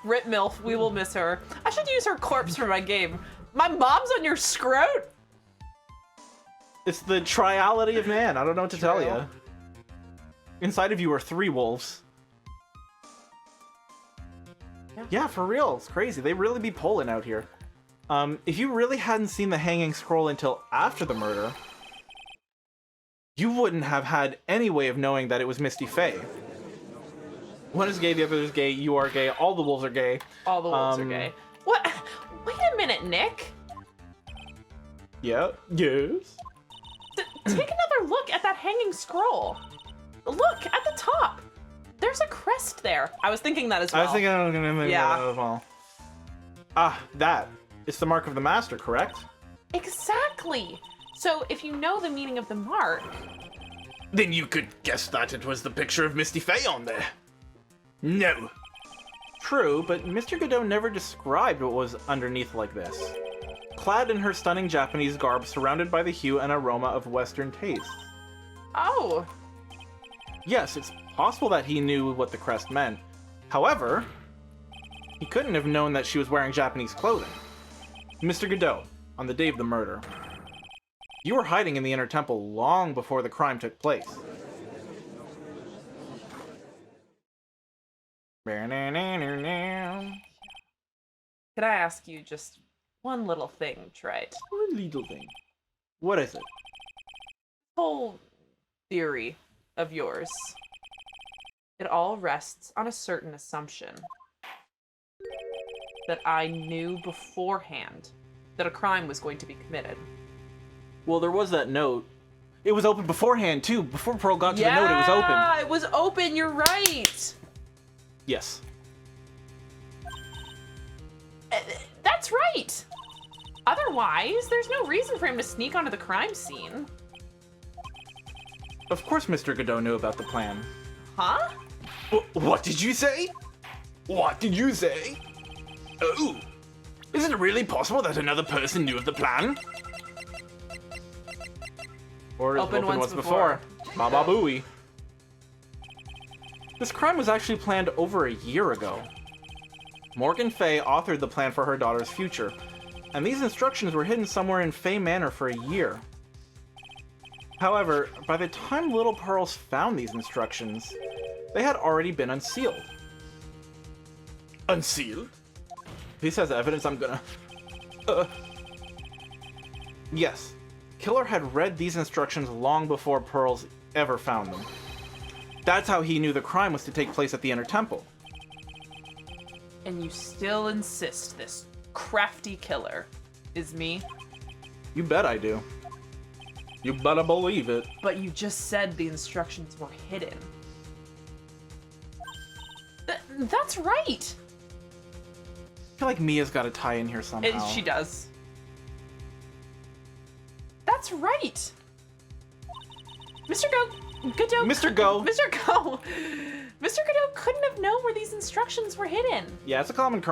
Rip MILF, we will miss her. I should use her corpse for my game. My mom's on your scrote? It's the triality of man. I don't know what to tell True. you. Inside of you are 3 wolves. Yeah, for real. It's crazy. They really be polling out here. If you really hadn't seen the hanging scroll until after the murder, you wouldn't have had any way of knowing that it was Misty Faye. One is gay, the other is gay, you are gay, all the wolves are gay. All the wolves are gay. What? Wait a minute, Nick. Yeah. Yes. Take another look at that hanging scroll. Look at the top. There's a crest there. I was thinking that as well. I was thinking I was gonna make Yeah. that as well. Ah, that. It's the mark of the master, correct? Exactly. So if you know the meaning of the mark... Then you could guess that it was the picture of Misty Faye on there. No. True, but Mr. Godot never described what was underneath like this. Clad in her stunning Japanese garb, surrounded by the hue and aroma of Western tastes. Oh. Yes, it's possible that he knew what the crest meant. However, he couldn't have known that she was wearing Japanese clothing. Mr. Godot, on the day of the murder, you were hiding in the inner temple long before the crime took place. Could I ask you just one little thing, Trite? One little thing. What is it? Whole theory of yours. It all rests on a certain assumption. That I knew beforehand that a crime was going to be committed. Well, there was that note. It was open beforehand, too. Before Pearl got to the note, it was open. Yeah, it was open, you're right! Yes. That's right! Otherwise, there's no reason for him to sneak onto the crime scene. Of course Mr. Godot knew about the plan. Huh? What did you say? What did you say? Oh, is it really possible that another person knew of the plan? Or Open once before. before. Baba Booey. This crime was actually planned over a year ago. Morgan Fay authored the plan for her daughter's future, and these instructions were hidden somewhere in Fay Manor for a year. However, by the time Little Pearls found these instructions, they had already been unsealed. Unsealed? If this has evidence, I'm gonna... Yes. Killer had read these instructions long before Pearls ever found them. That's how he knew the crime was to take place at the Inner Temple. And you still insist this crafty killer is me? You bet I do. You better believe it. But you just said the instructions were hidden. That's right! I feel like Mia's got to tie in here somehow. She does. That's right! Mr. Godot... Mr. Go. Mr. Go! Mr. Godot couldn't have known where these instructions were hidden. Yeah, it's a common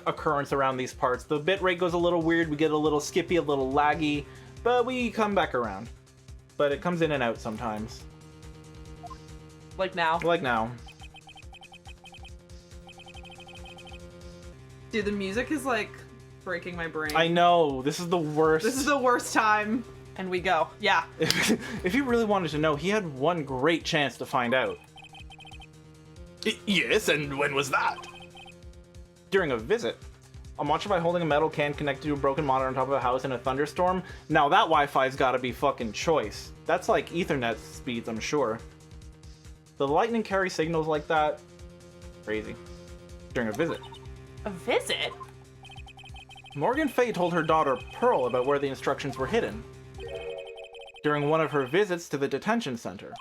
occurrence around these parts. The bitrate goes a little weird, we get a little skippy, a little laggy, but we come back around. But it comes in and out sometimes. Like now. Like now. Dude, the music is like breaking my brain. I know, this is the worst. This is the worst time. And we go. Yeah. If you really wanted to know, he had one great chance to find out. Yes, and when was that? During a visit. I'm watching by holding a metal can connected to a broken monitor on top of a house in a thunderstorm. Now that Wi-Fi's gotta be fucking choice. That's like Ethernet speeds, I'm sure. The lightning carry signals like that. Crazy. During a visit. A visit? Morgan Fay told her daughter Pearl about where the instructions were hidden. During one of her visits to the detention center.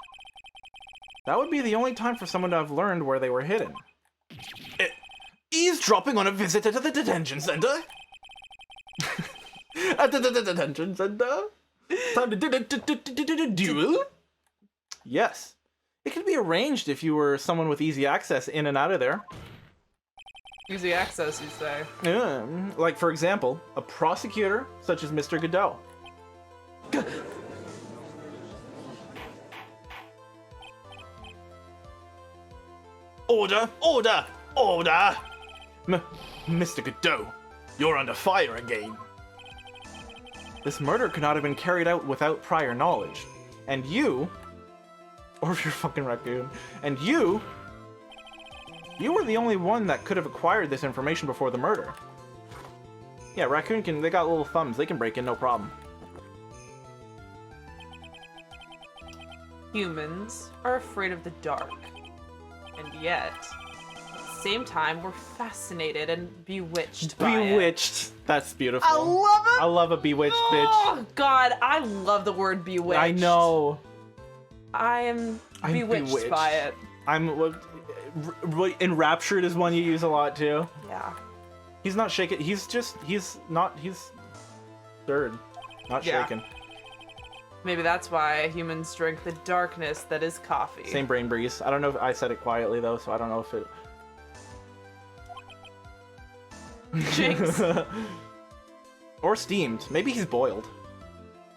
That would be the only time for someone to have learned where they were hidden. Eavesdropping on a visitor to the detention center? At the detention center? Time to duel? Yes. It could be arranged if you were someone with easy access in and out of there. Easy access, you say? Like, for example, a prosecutor such as Mr. Godot. Order! Order! Order! Mr. Godot, you're under fire again. This murder could not have been carried out without prior knowledge. And you... Or if you're fucking raccoon. And you were the only one that could have acquired this information before the murder. Yeah, raccoon they got little thumbs. They can break in, no problem. Humans are afraid of the dark. And yet, at the same time, we're fascinated and bewitched by it. Bewitched. That's beautiful. I love it! I love a bewitched bitch. Oh, God, I love the word bewitched. I know. I'm bewitched by it. Enraptured is one you use a lot too. Yeah. He's not shaken. He's stirred. Not Yeah. shaken. Maybe that's why humans drink the darkness that is coffee. Same brain breeze. I don't know if I said it quietly though, so I don't know if it... Jinx. Or steamed. Maybe he's boiled.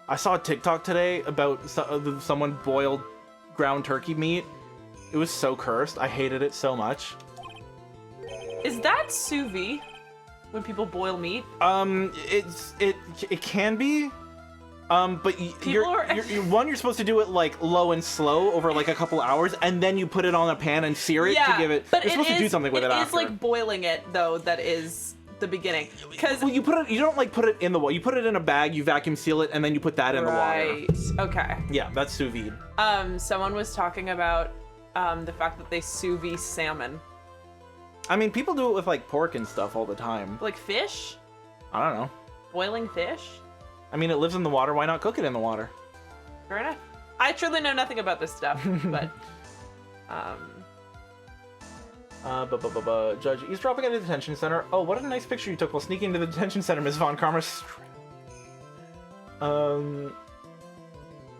I saw a TikTok today about someone boiled ground turkey meat. It was so cursed. I hated it so much. Is that sous vide? When people boil meat? It can be. But you're supposed to do it like low and slow over like a couple hours, and then you put it on a pan and sear it to give it. But you're supposed to do something with it after. It's like boiling it though. That is the beginning. Because well, you don't like put it in the water. You put it in a bag, you vacuum seal it, and then you put that in the water. Right. Okay. Yeah, that's sous vide. Someone was talking about the fact that they sous vide salmon. I mean, people do it with like pork and stuff all the time. Like fish? I don't know. Boiling fish? I mean, it lives in the water. Why not cook it in the water? Fair enough. I truly know nothing about this stuff, but Judge, eavesdropping at a detention center. Oh, what a nice picture you took while sneaking into the detention center, Ms. Von Karma.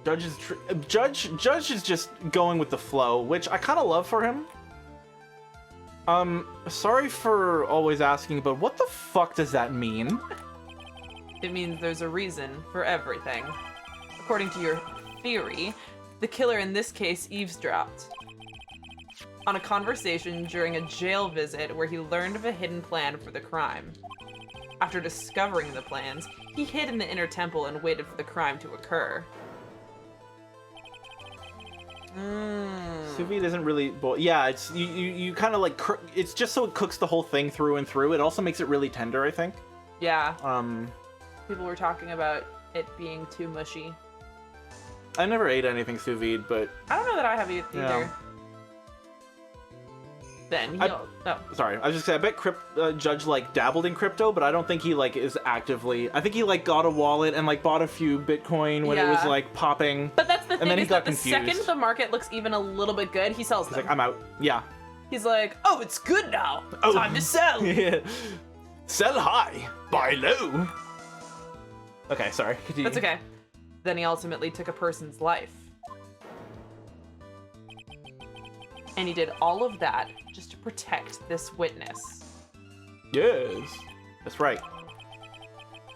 Judge is just going with the flow, which I kind of love for him. Sorry for always asking, but what the fuck does that mean? it means there's a reason for everything. According to your theory, the killer in this case eavesdropped on a conversation during a jail visit where he learned of a hidden plan for the crime. After discovering the plans, he hid in the inner temple and waited for the crime to occur. Sous vide isn't really yeah, it's you kind of like it's just so it cooks the whole thing through and through. It also makes it really tender, I think. Yeah. People were talking about it being too mushy. I never ate anything sous vide, but I don't know that I have either. Yeah. Then sorry, I was just saying, I bet Judge like dabbled in crypto, but I don't think he like is actively. I think he like got a wallet and like bought a few Bitcoin when it was like popping. But that's the thing, and then he is got that the confused. second the market looks even a little bit good, he sells He's them. like, I'm out. Yeah. He's like, oh, it's good now. Oh. Time to sell. Yeah. Sell high, buy low. Okay, sorry. Continue. That's okay. Then he ultimately took a person's life. And he did all of that just to protect this witness. Yes, that's right.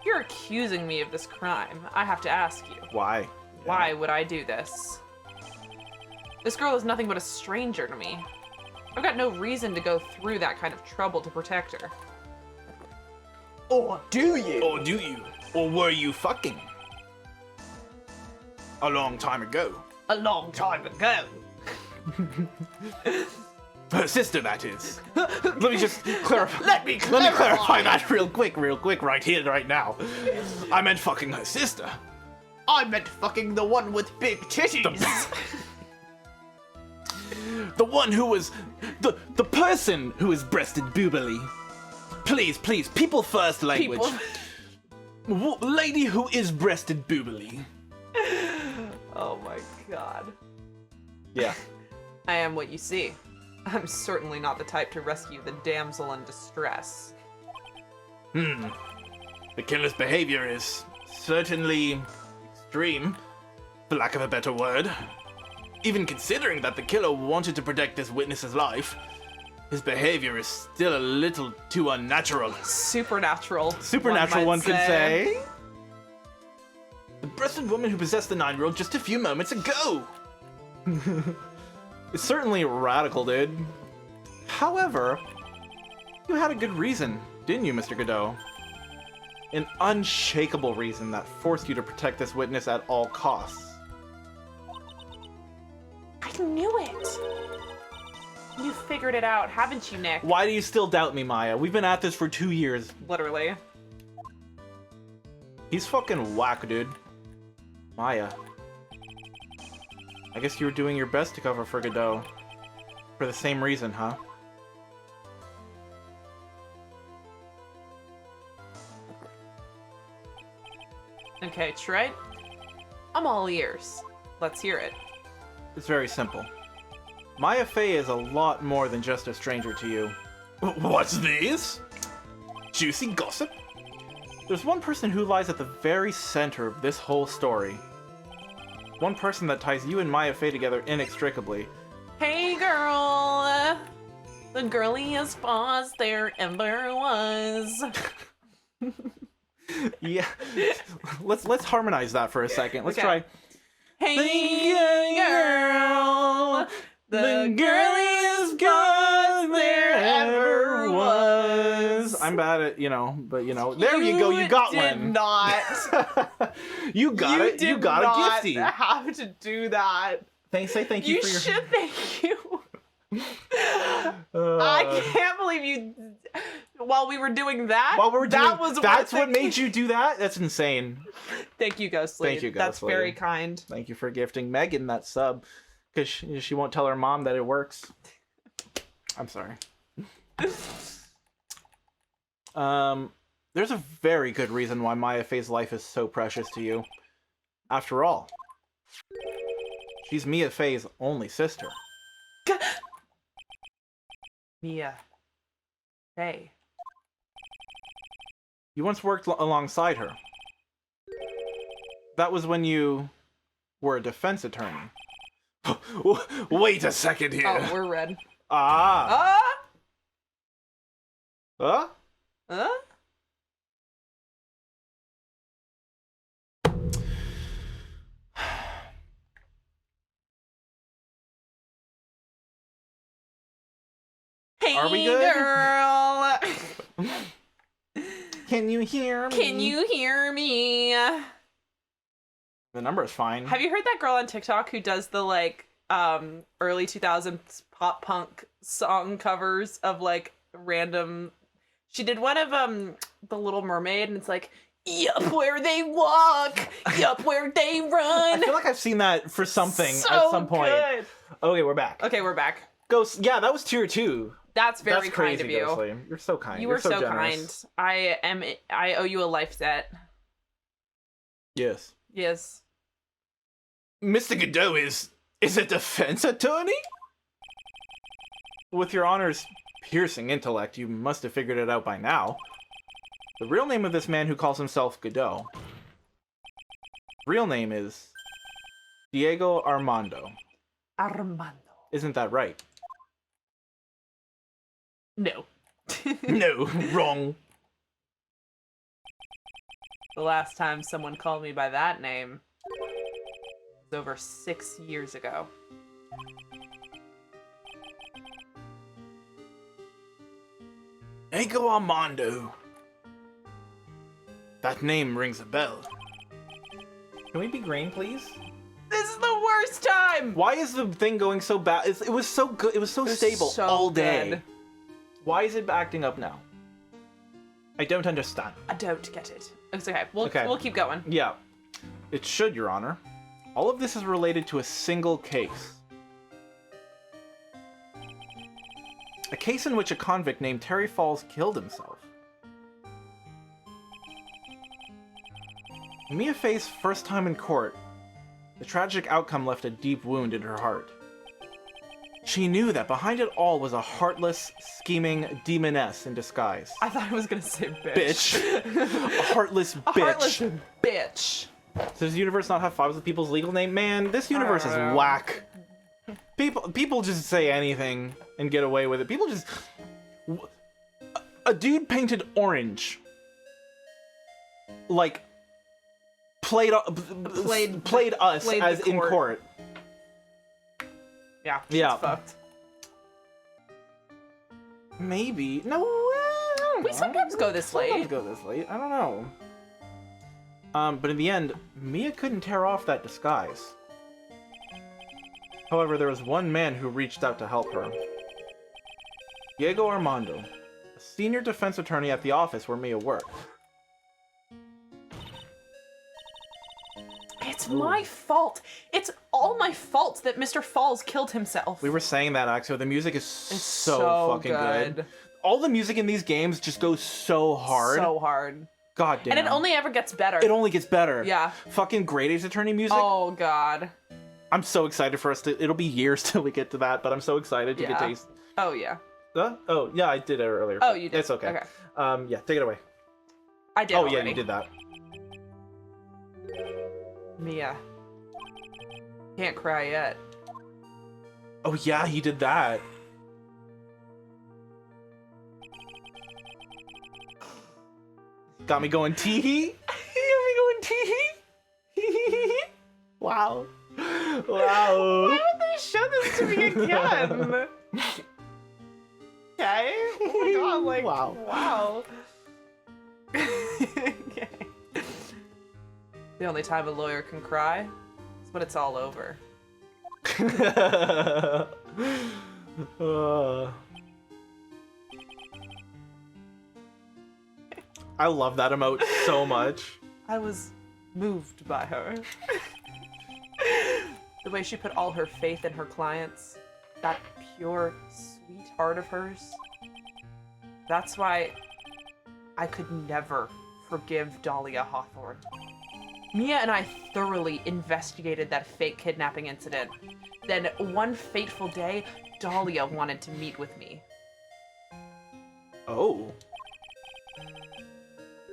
You're accusing me of this crime. I have to ask you. Why? Why would I do this? This girl is nothing but a stranger to me. I've got no reason to go through that kind of trouble to protect her. Or do you? Or do you? Or were you fucking? A long time ago. A long time ago. Her sister, that is. Let me just clarify. Let me clarify that real quick, right here, right now. I meant fucking her sister. I meant fucking the one with big titties. The one who was the person who was breasted boobily. Please, people first language. Lady who is breasted boobily. Oh my god. Yeah. I am what you see. I'm certainly not the type to rescue the damsel in distress. The killer's behavior is certainly extreme, for lack of a better word. Even considering that the killer wanted to protect this witness's life, his behavior is still a little too unnatural. Supernatural. Supernatural, one might could say. The breasted woman who possessed the 9-year-old just a few moments ago. It's certainly radical, dude. However, you had a good reason, didn't you, Mr. Godot? An unshakable reason that forced you to protect this witness at all costs. I knew it. You figured it out, haven't you, Nick? Why do you still doubt me, Maya? We've been at this for 2 years. Literally. He's fucking whack, dude. Maya. I guess you were doing your best to cover for Godot. For the same reason, huh? Okay, Tright. I'm all ears. Let's hear it. It's very simple. Maya Fey is a lot more than just a stranger to you. What's this? Juicy gossip? There's one person who lies at the very center of this whole story. One person that ties you and Maya Fey together inextricably. Hey, girl. The girliest boss there ever was. Yeah. Let's harmonize that for a second. Let's Okay. try. Hey, girl. The girliest boss there ever was. I'm bad at, but there you go, you got did one. Not. You got it. You got a gifty. Have to do that. Say thank you You for your. should thank you. I can't believe you. While we were doing that, that's what made you do that. That's insane. Thank you, Ghostly. Thank you, That's Ghostly. very kind. Thank you for gifting Meagan that sub, because she won't tell her mom that it works. I'm sorry. There's a very good reason why Maya Fey's life is so precious to you. After all, she's Mia Fey's only sister. Mia. Hey. You once worked alongside her. That was when you were a defense attorney. Wait a second here. Oh, we're red. Ah. Huh? Hey, Are we good? girl. Can you hear me? Can you hear me? The number is fine. Have you heard that girl on TikTok who does the early 2000s pop punk song covers of random? She did one of The Little Mermaid, and it's like, yup where they walk, yup where they run. I feel like I've seen that for something So at some point. good. Okay, we're back. Okay, we're back. Ghost. Yeah, that was tier 2. That's very That's crazy, kind of you. Ghostly. You're so kind. You You're were so generous. kind. I owe you a life debt. Yes. Yes. Mr. Godot is a defense attorney? With your honor's piercing intellect, you must have figured it out by now. The real name of this man who calls himself Godot. Real name is Diego Armando. Armando. Isn't that right? No. No, wrong. The last time someone called me by that name was over 6 years ago. Diego Armando. That name rings a bell. Can we be green, please? This is the worst time! Why is the thing going so bad? It was so good. It was so stable so all day. good. Why is it acting up now? I don't understand. I don't get it. It's okay. We'll keep going. Yeah, it should, Your Honor. All of this is related to a single case. A case in which a convict named Terry Falls killed himself. Mia Fey's first time in court, the tragic outcome left a deep wound in her heart. She knew that behind it all was a heartless, scheming demoness in disguise. I thought I was gonna say bitch. Bitch. A heartless bitch. A heartless bitch. Does this universe not have faves with people's legal name? Man, this universe is know. whack. People just say anything and get away with it. People just... A dude painted orange. Like, played us as in court. Yeah. Yeah. It's fucked. Maybe. No, I don't We know. sometimes go this late. Sometimes go this late. I don't know. But in the end, Mia couldn't tear off that disguise. However, there was one man who reached out to help her. Diego Armando, a senior defense attorney at the office where Mia worked. It's my fault. It's all my fault that Mr. Falls killed himself. We were saying that, Axio. The music is It's so fucking good. All the music in these games just goes so hard. So hard. God damn. And it only ever gets better. It only gets better. Yeah. Fucking Great Ace Attorney music. Oh, God. I'm so excited for us to... It'll be years till we get to that, but I'm so excited to get to... Oh, yeah. Oh, yeah, I did it earlier. Oh, you did? It's okay. Okay. Yeah, take it away. I did Oh, already. yeah, you did that. Mia. Can't cry yet. Oh, yeah, he did that. Got me going tee-hee. Got me going tee-hee. Wow. Wow. Why would they show this to me again? Okay. Oh my god, like, wow. Okay. The only time a lawyer can cry is when it's all over. I love that emote so much. I was moved by her. The way she put all her faith in her clients, that pure, sweet heart of hers. That's why I could never forgive Dahlia Hawthorne. Mia and I thoroughly investigated that fake kidnapping incident. Then one fateful day, Dahlia wanted to meet with me. Oh.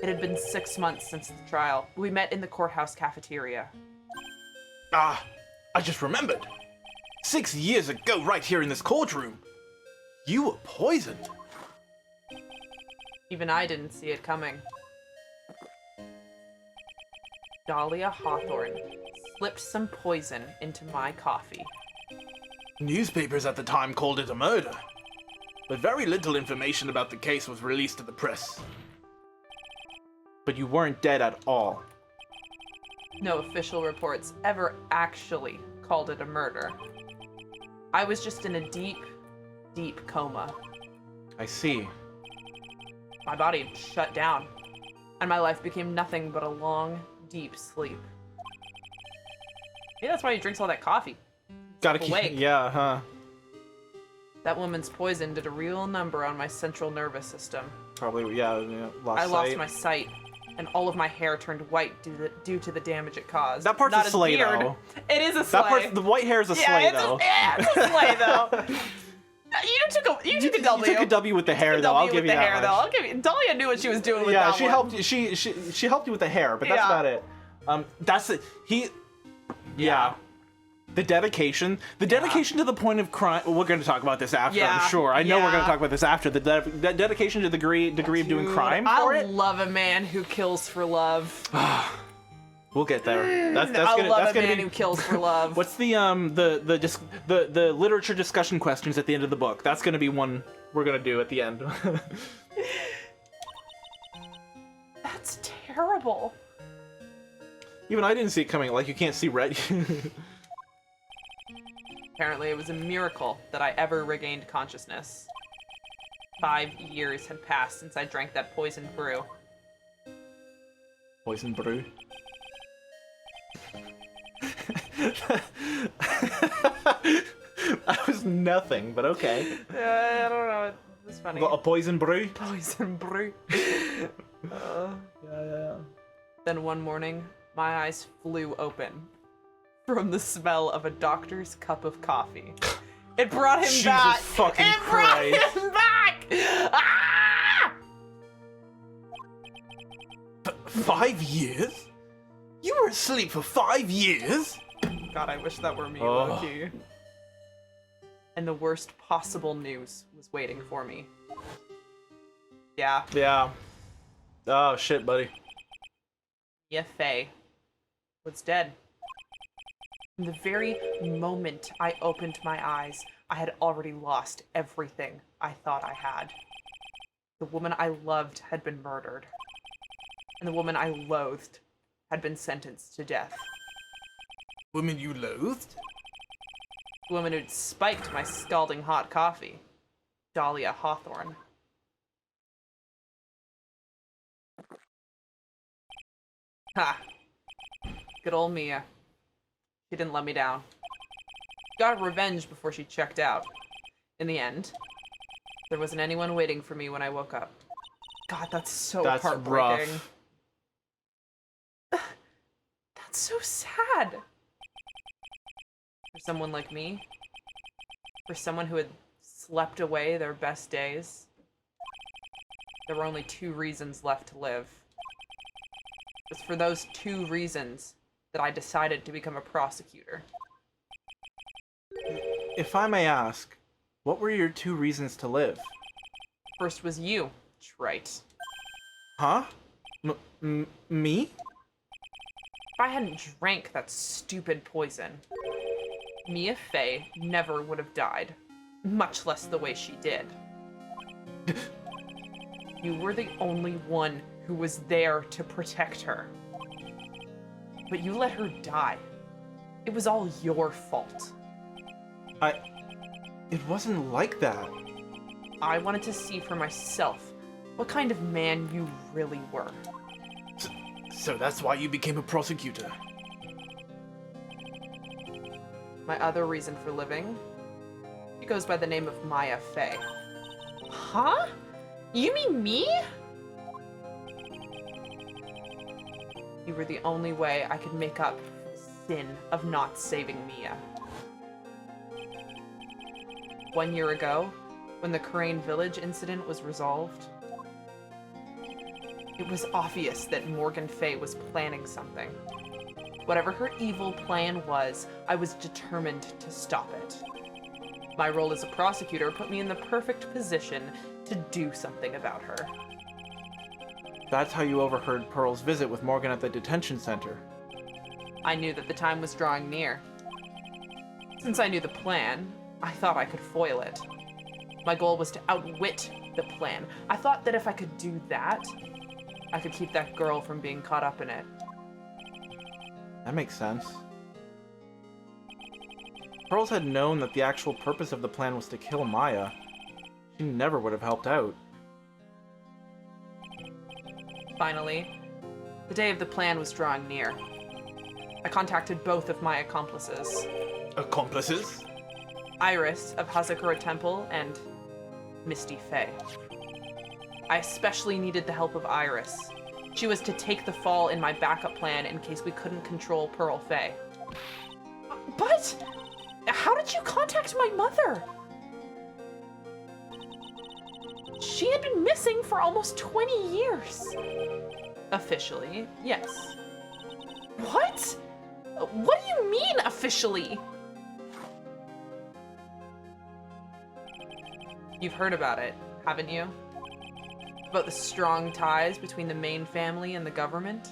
It had been 6 months since the trial. We met in the courthouse cafeteria. Ah, I just remembered. 6 years ago, right here in this courtroom, you were poisoned. Even I didn't see it coming. Dahlia Hawthorne slipped some poison into my coffee. Newspapers at the time called it a murder, but very little information about the case was released to the press. But you weren't dead at all. No official reports ever actually called it a murder. I was just in a deep, deep coma. I see. My body shut down, and my life became nothing but a long, deep sleep. Maybe that's why he drinks all that coffee. Gotta keep... Awake. Yeah, huh. That woman's poison did a real number on my central nervous system. Probably, yeah, I lost my sight, and all of my hair turned white due to the damage it caused. That part's Not a as sleigh, weird. though. It is a sleigh. That part, the white hair is a sleigh, though. It's a sleigh, though. You took a W. You took a W with the hair, though. I'll give you that much. I'll give you. Dahlia knew what she was doing with Yeah, that she one. helped. She helped you with the hair, but that's Yeah. about it. That's it. Yeah. The dedication to the point of crime. Well, we're going to talk about this after, Yeah, I'm sure. I know we're going yeah. to talk about this after. The dedication to the degree of doing crime for I it. love a man who kills for love. We'll get there. That's I gonna love that's a gonna man be. who kills for love. What's the literature discussion questions at the end of the book? That's gonna be one we're gonna do at the end. That's terrible. Even I didn't see it coming. Like, you can't see red. Apparently, it was a miracle that I ever regained consciousness. 5 years had passed since I drank that poisoned brew. Poison brew. That was nothing, but okay. I don't know. It was funny. Got a poison brew. Poison brew. Yeah. Then one morning, my eyes flew open from the smell of a doctor's cup of coffee. It brought him Jesus back. fucking It brought Christ. him back. Ah! 5 years? You were asleep for 5 years? God, I wish that were me, Oh. Loki. And the worst possible news was waiting for me. Yeah, Yeah. Oh, shit, buddy. Mia Fey was dead. From the very moment I opened my eyes, I had already lost everything I thought I had. The woman I loved had been murdered. And the woman I loathed had been sentenced to death. Woman you loathed? The woman who'd spiked my scalding hot coffee. Dahlia Hawthorne. Ha! Good old Mia. She didn't let me down. Got revenge before she checked out. In the end, there wasn't anyone waiting for me when I woke up. God, that's so That's heartbreaking. rough. That's so sad. For someone like me, for someone who had slept away their best days, there were only 2 reasons left to live. It was for those 2 reasons that I decided to become a prosecutor. If I may ask, what were your 2 reasons to live? First was you, Trite. Huh? Me? If I hadn't drank that stupid poison, Mia Fey never would have died, much less the way she did. You were the only one who was there to protect her. But you let her die. It was all your fault. It wasn't like that. I wanted to see for myself what kind of man you really were. So that's why you became a prosecutor. My other reason for living, it goes by the name of Maya Fey. Huh? You mean me? You were the only way I could make up for the sin of not saving Mia. 1 year ago, when the Crane Village incident was resolved, it was obvious that Morgan Fey was planning something. Whatever her evil plan was, I was determined to stop it. My role as a prosecutor put me in the perfect position to do something about her. That's how you overheard Pearl's visit with Morgan at the detention center. I knew that the time was drawing near. Since I knew the plan, I thought I could foil it. My goal was to outwit the plan. I thought that if I could do that, I could keep that girl from being caught up in it. That makes sense. Pearls had known that the actual purpose of the plan was to kill Maya. She never would have helped out. Finally, the day of the plan was drawing near. I contacted both of my accomplices. Accomplices? Iris of Hazakura Temple and Misty Fey. I especially needed the help of Iris. She was to take the fall in my backup plan in case we couldn't control Pearl Fey. But how did you contact my mother? She had been missing for almost 20 years. Officially, yes. What? What do you mean, officially? You've heard about it, haven't you? About the strong ties between the main family and the government?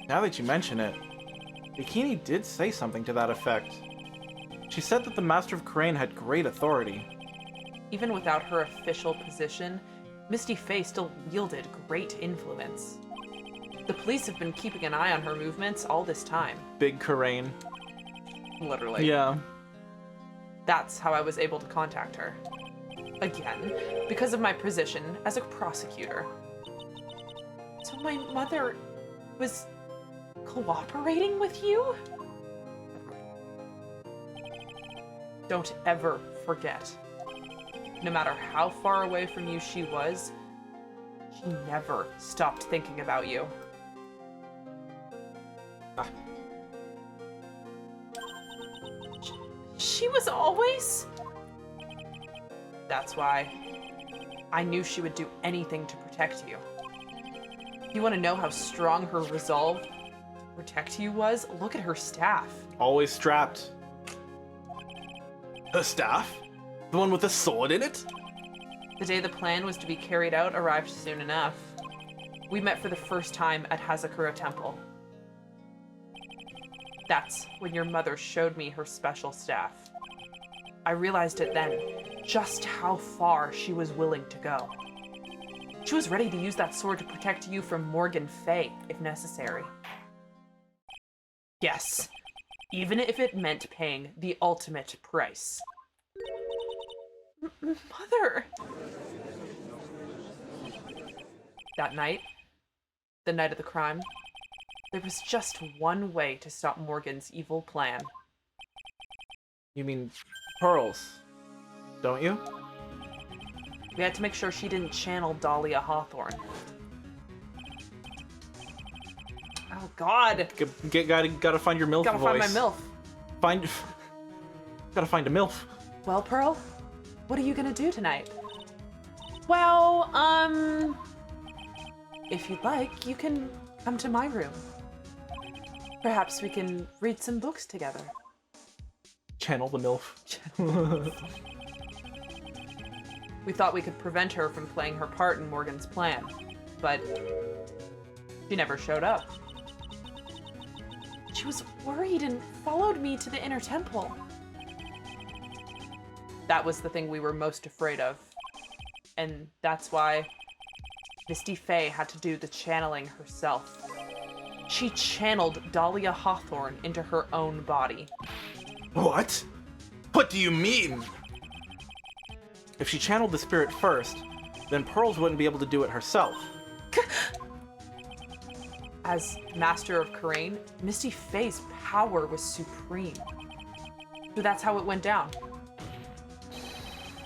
Now that you mention it, Bikini did say something to that effect. She said that the Master of Crane had great authority. Even without her official position, Misty Fey still wielded great influence. The police have been keeping an eye on her movements all this time. Big Crane. Literally. Yeah. That's how I was able to contact her. Again, because of my position as a prosecutor. So my mother was cooperating with you? Don't ever forget. No matter how far away from you she was, she never stopped thinking about you. She was always? That's why. I knew she would do anything to protect you. You want to know how strong her resolve to protect you was? Look at her staff. Always strapped. Her staff? The one with the sword in it? The day the plan was to be carried out arrived soon enough. We met for the first time at Hazakura Temple. That's when your mother showed me her special staff. I realized it then, just how far she was willing to go. She was ready to use that sword to protect you from Morgan Fay, if necessary. Yes, even if it meant paying the ultimate price. Mother! That night, the night of the crime, there was just one way to stop Morgan's evil plan. You mean pearls, don't you? We had to make sure she didn't channel Dahlia Hawthorne. Oh God! Gotta find your MILF Gotta voice. find my MILF. Gotta find a MILF. Well, Pearl, what are you gonna do tonight? Well, if you'd like, you can come to my room. Perhaps we can read some books together. Channel the MILF. We thought we could prevent her from playing her part in Morgan's plan, but she never showed up. She was worried and followed me to the inner temple. That was the thing we were most afraid of. And that's why Misty Fay had to do the channeling herself. She channeled Dahlia Hawthorne into her own body. What? What do you mean? If she channeled the spirit first, then Pearls wouldn't be able to do it herself. As Master of Karain, Misty Fay's power was supreme. So that's how it went down.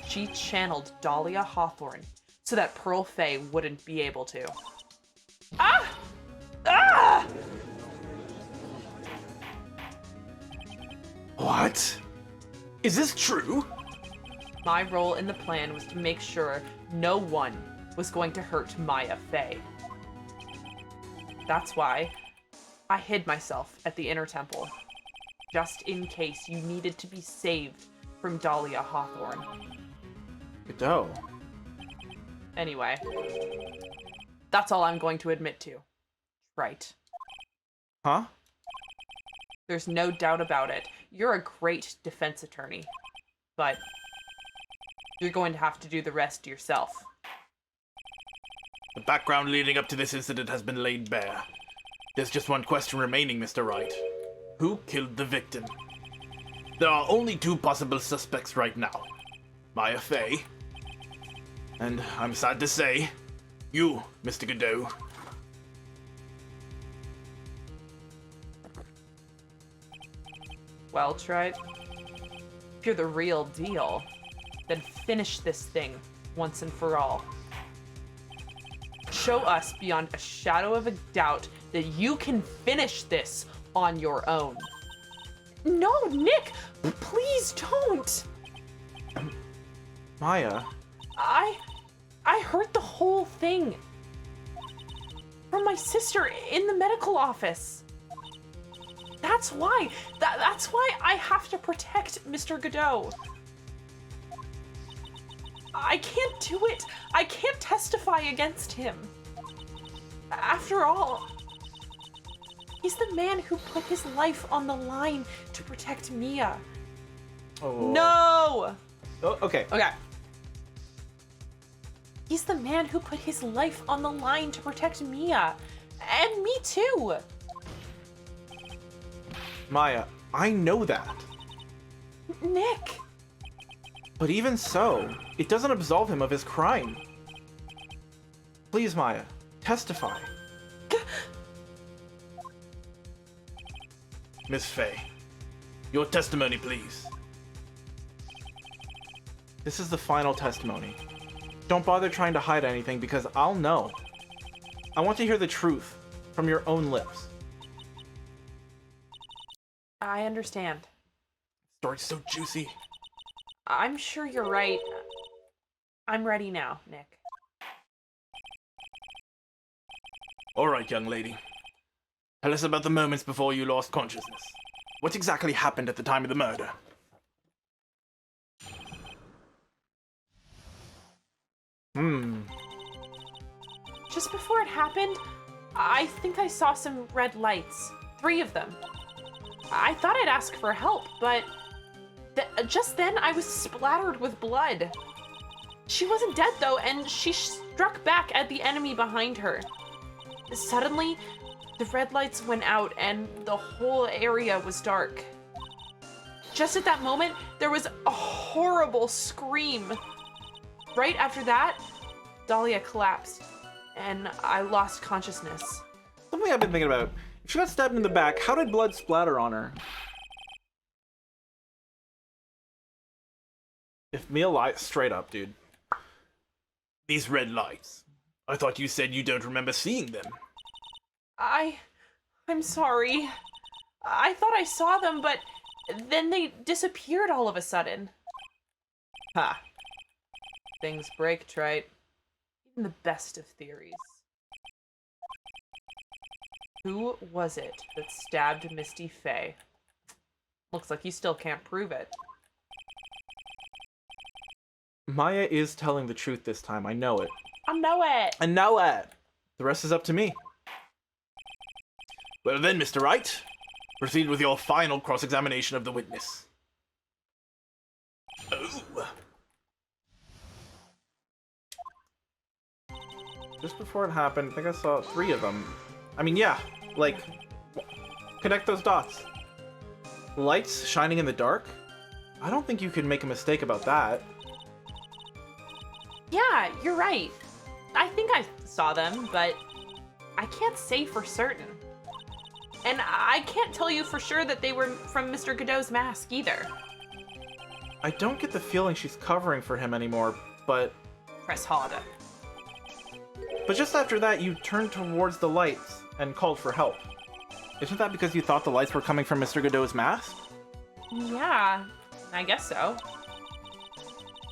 She channeled Dahlia Hawthorne so that Pearl Fay wouldn't be able to. Ah! Ah! What? Is this true? My role in the plan was to make sure no one was going to hurt Maya Fay. That's why I hid myself at the inner temple, just in case you needed to be saved from Dahlia Hawthorne. Godot. Anyway, that's all I'm going to admit to. Right. Huh? There's no doubt about it. You're a great defense attorney, but you're going to have to do the rest yourself. The background leading up to this incident has been laid bare. There's just one question remaining, Mr. Wright. Who killed the victim? There are only two possible suspects right now. Maya Fay. And I'm sad to say, you, Mr. Godot. Well, Trite, if you're the real deal, then finish this thing once and for all. Show us beyond a shadow of a doubt that you can finish this on your own. No, Nick, please don't. Maya. I heard the whole thing from my sister in the medical office. That's why. That's why I have to protect Mr. Godot. I can't do it. I can't testify against him. After all, he's the man who put his life on the line to protect Mia. Oh. No! Oh, okay. Okay. He's the man who put his life on the line to protect Mia. And me too. Maya, I know that. Nick. But even so, it doesn't absolve him of his crime. Please, Maya, testify. Miss Fay, your testimony, please. This is the final testimony. Don't bother trying to hide anything because I'll know. I want to hear the truth from your own lips. I understand. Story's so juicy. I'm sure you're right. I'm ready now, Nick. All right, young lady. Tell us about the moments before you lost consciousness. What exactly happened at the time of the murder? Just before it happened, I think I saw some red lights. 3 of them. I thought I'd ask for help, but just then I was splattered with blood. She wasn't dead though, and she struck back at the enemy behind her. Suddenly, the red lights went out and the whole area was dark. Just at that moment, there was a horrible scream. Right after that, Dahlia collapsed, and I lost consciousness. Something I've been thinking about. If she got stabbed in the back, how did blood splatter on her? If Mia lied, straight up, dude. These red lights. I thought you said you don't remember seeing them. I'm sorry. I thought I saw them, but then they disappeared all of a sudden. Ha. Things break, Trite. Even the best of theories. Who was it that stabbed Misty Faye? Looks like you still can't prove it. Maya is telling the truth this time. I know it. I know it. I know it. The rest is up to me. Well then, Mr. Wright, proceed with your final cross-examination of the witness. Oh. Just before it happened, I think I saw 3 of them. I mean, yeah, like, connect those dots. Lights shining in the dark? I don't think you can make a mistake about that. Yeah, you're right. I think I saw them, but I can't say for certain. And I can't tell you for sure that they were from Mr. Godot's mask either. I don't get the feeling she's covering for him anymore, but... Press harder. But just after that, you turned towards the lights and called for help. Isn't that because you thought the lights were coming from Mr. Godot's mask? Yeah, I guess so.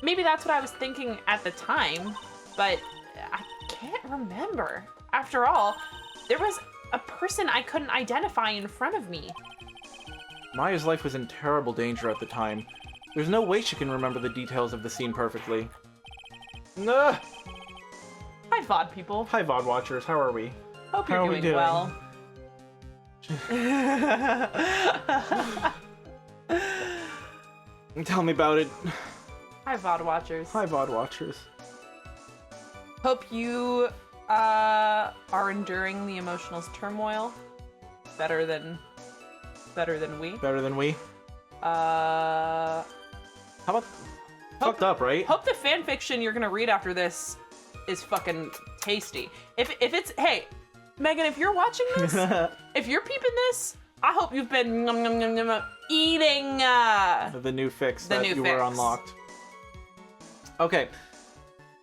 Maybe that's what I was thinking at the time, but I can't remember. After all, there was a person I couldn't identify in front of me. Maya's life was in terrible danger at the time. There's no way she can remember the details of the scene perfectly. Nah. Hi, VOD people. Hi, VOD watchers. How are we? Hope How you're are we doing well. Tell me about it. Hi, VOD watchers. Hi, VOD watchers. Hope you are enduring the emotional turmoil better than we. Better than we? How about fucked up, right? Hope the fan fiction you're gonna read after this is fucking tasty. If it's, hey, Megan, if you're watching this, if you're peeping this, I hope you've been eating the new fix that you were unlocked. Okay,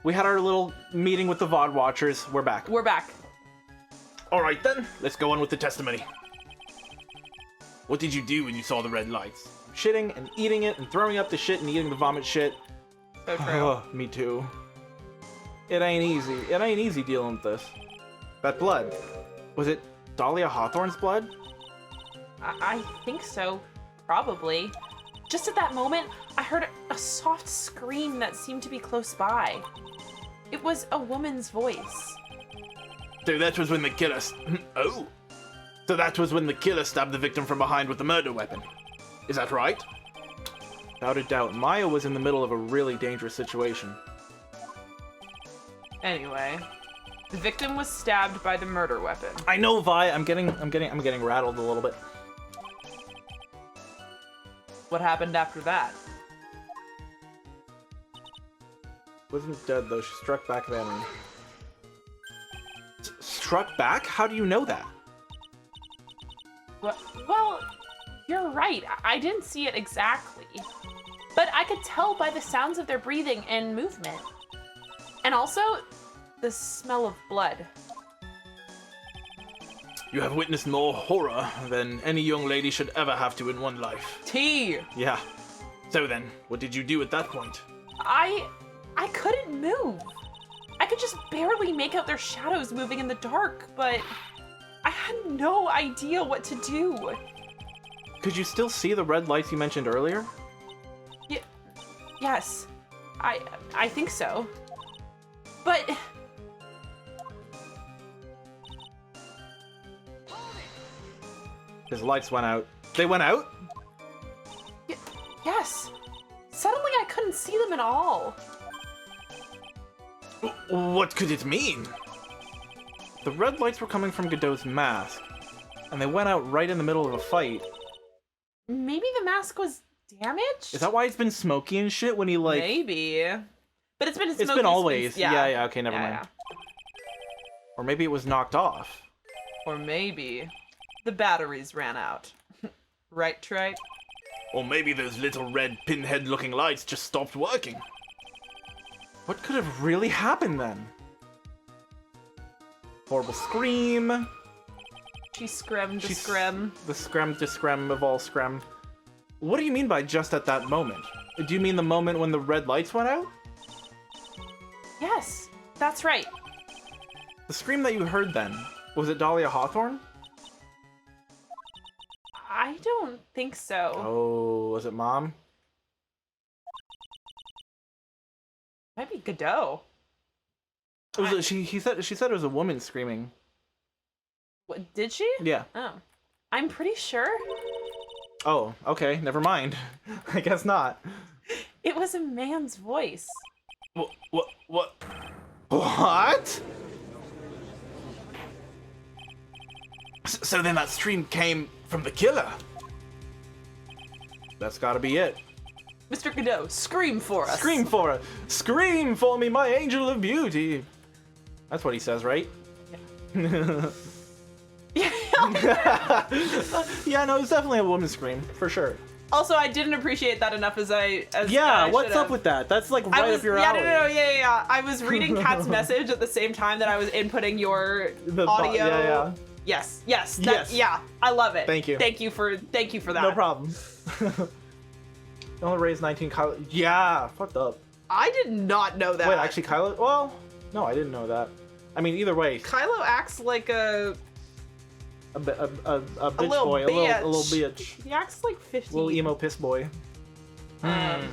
we had our little meeting with the VOD watchers. We're back. We're back. All right then, let's go on with the testimony. What did you do when you saw the red lights? Shitting and eating it and throwing up the shit and eating the vomit shit. So true. Oh, me too. It ain't easy. It ain't easy dealing with this. That blood. Was it Dahlia Hawthorne's blood? I think so. Probably. Just at that moment, I heard a soft scream that seemed to be close by. It was a woman's voice. So that was when the killer... Oh! So that was when the killer stabbed the victim from behind with the murder weapon. Is that right? Without a doubt, Maya was in the middle of a really dangerous situation. Anyway, the victim was stabbed by the murder weapon. I know, Vi. I'm getting rattled a little bit. What happened after that? Wasn't dead though. She struck back then. Struck back? How do you know that? Well, you're right. I didn't see it exactly, but I could tell by the sounds of their breathing and movement, and also the smell of blood. You have witnessed more horror than any young lady should ever have to in one life. Tea! Yeah. So then, what did you do at that point? I couldn't move. I could just barely make out their shadows moving in the dark, but I had no idea what to do. Could you still see the red lights you mentioned earlier? Yes, I think so. But His lights went out. They went out? yes, suddenly I couldn't see them at all. What could it mean? The red lights were coming from Godot's mask, and they went out right in the middle of a fight. Maybe the mask was damaged? Is that why it's been smoky and shit when he like... Maybe. But it's been smoky It's been always. since- Yeah, okay, never mind. Or maybe it was knocked off. Or maybe the batteries ran out. Right, Trey? Or maybe those little red pinhead-looking lights just stopped working. What could have really happened then? Horrible scream. She scrimmed to She's- scrim. The screm to screm of all screm. What do you mean by just at that moment? Do you mean the moment when the red lights went out? Yes, that's right. The scream that you heard then, was it Dahlia Hawthorne? I don't think so. Oh, was it Mom? Might be Godot. It was, she said it was a woman screaming. What, did she? Yeah. Oh. I'm pretty sure Oh, okay, never mind. I guess not. it was a man's voice. What? So then that scream came from the killer. That's gotta be it. Mr. Godot, scream for us. Scream for it. Scream for me, my angel of beauty. That's what he says, right? Yeah, no, it's definitely a woman's scream, for sure. Also, I didn't appreciate that enough as Yeah, I what's should've. up with that? That's like I right was, up your yeah, alley. yeah. I was reading Kat's message at the same time that I was inputting your The audio. yeah. Yes. Yes. Yeah, I love it. Thank you. Thank you for that. No problem. Only raised 19 Kylo. Yeah, fucked up. I did not know that. Wait, actually, Kylo. Well, no, I didn't know that. I mean, either way, Kylo acts like a a bitch little boy, bitch. a little bitch, He acts like 15. little emo piss boy. Um,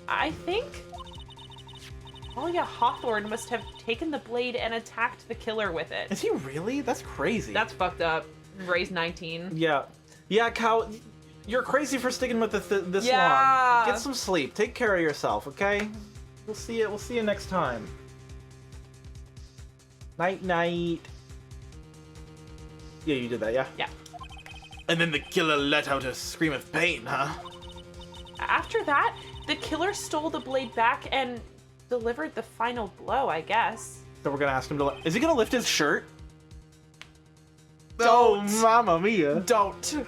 I think Dahlia Hawthorne must have taken the blade and attacked the killer with it. Is he really? That's crazy. That's fucked up. Raised 19. Yeah, Cal, you're crazy for sticking with this Yeah. long. Get some sleep. Take care of yourself, okay? We'll see you. We'll see you next time. Night, night. Yeah, you did that, yeah? Yeah. And then the killer let out a scream of pain, huh? After that, the killer stole the blade back and delivered the final blow, I guess. So we're gonna ask him to. Is he gonna lift his shirt? Don't. Oh, mamma mia! Don't.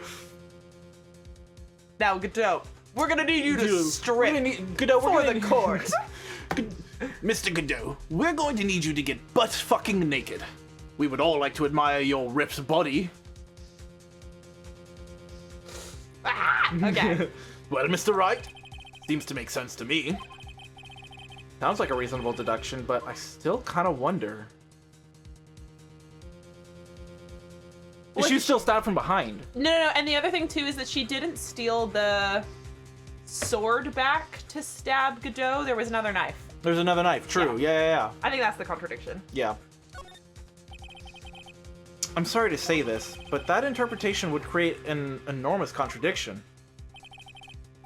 Now, Godot, we're gonna need you to strip Godot, for the court. Mr. Godot, we're going to need you to get butt fucking naked. We would all like to admire your ripped body. Okay. Well, Mr. Wright, seems to make sense to me. Sounds like a reasonable deduction, but I still kind of wonder. Is she still stabbed from behind? No, and the other thing too is that she didn't steal the sword back to stab Godot. There was another knife. There's another knife. True. Yeah. I think that's the contradiction. Yeah. I'm sorry to say this, but that interpretation would create an enormous contradiction.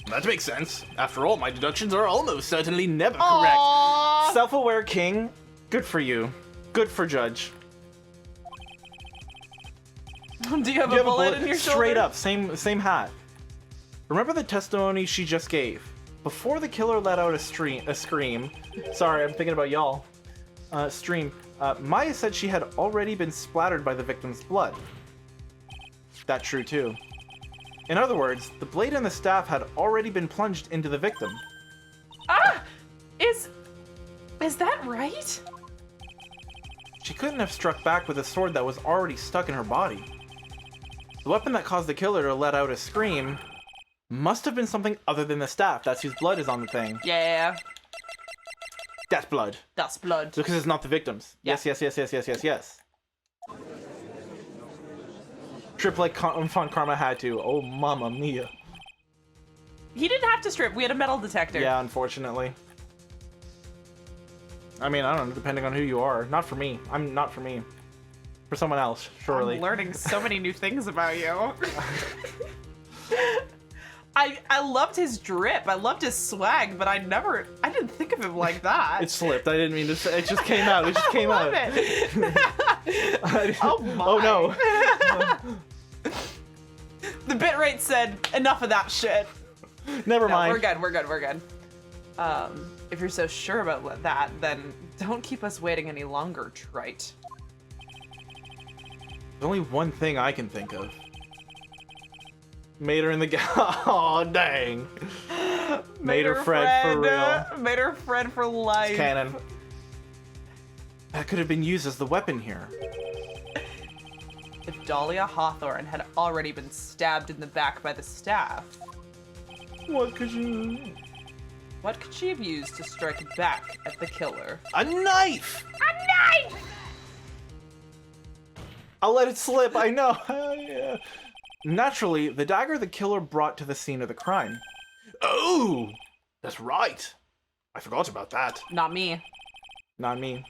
That makes sense. After all, my deductions are almost certainly never correct. Aww. Self-aware king, good for you. Good for Judge. Do you have a bullet in your shoulder? Straight up, same hat. Remember the testimony she just gave? Before the killer let out a scream. Sorry, I'm thinking about y'all. Maya said she had already been splattered by the victim's blood. That's true too. In other words, the blade and the staff had already been plunged into the victim. Ah! Is that right? She couldn't have struck back with a sword that was already stuck in her body. The weapon that caused the killer to let out a scream must have been something other than the staff. That's whose blood is on the thing. Yeah. That's blood. That's blood. Because it's not the victims. Yeah. Yes. Trip like Fun Karma had to. Oh, mamma mia. He didn't have to strip. We had a metal detector. Yeah, unfortunately. I mean, I don't know, depending on who you are. Not for me. Not for me. For someone else, surely. I'm learning so many new things about you. I loved his drip. I loved his swag, but I didn't think of him like that. It slipped. I didn't mean to say. It just came out. It just came I love out. it. Oh my. Oh no. The bitrate said enough of that shit. Never No, mind. we're good. If you're so sure about that, then don't keep us waiting any longer, Trite. There's only one thing I can think of. Mater in the oh dang. Mater Fred for real. Mater Fred for life. It's canon. That could have been used as the weapon here. If Dahlia Hawthorne had already been stabbed in the back by the staff, What could she have used to strike back at the killer? A knife! A knife! I'll let it slip, I know. Yeah. Naturally, the dagger the killer brought to the scene of the crime. Oh! That's right. I forgot about that. Not me. Not me.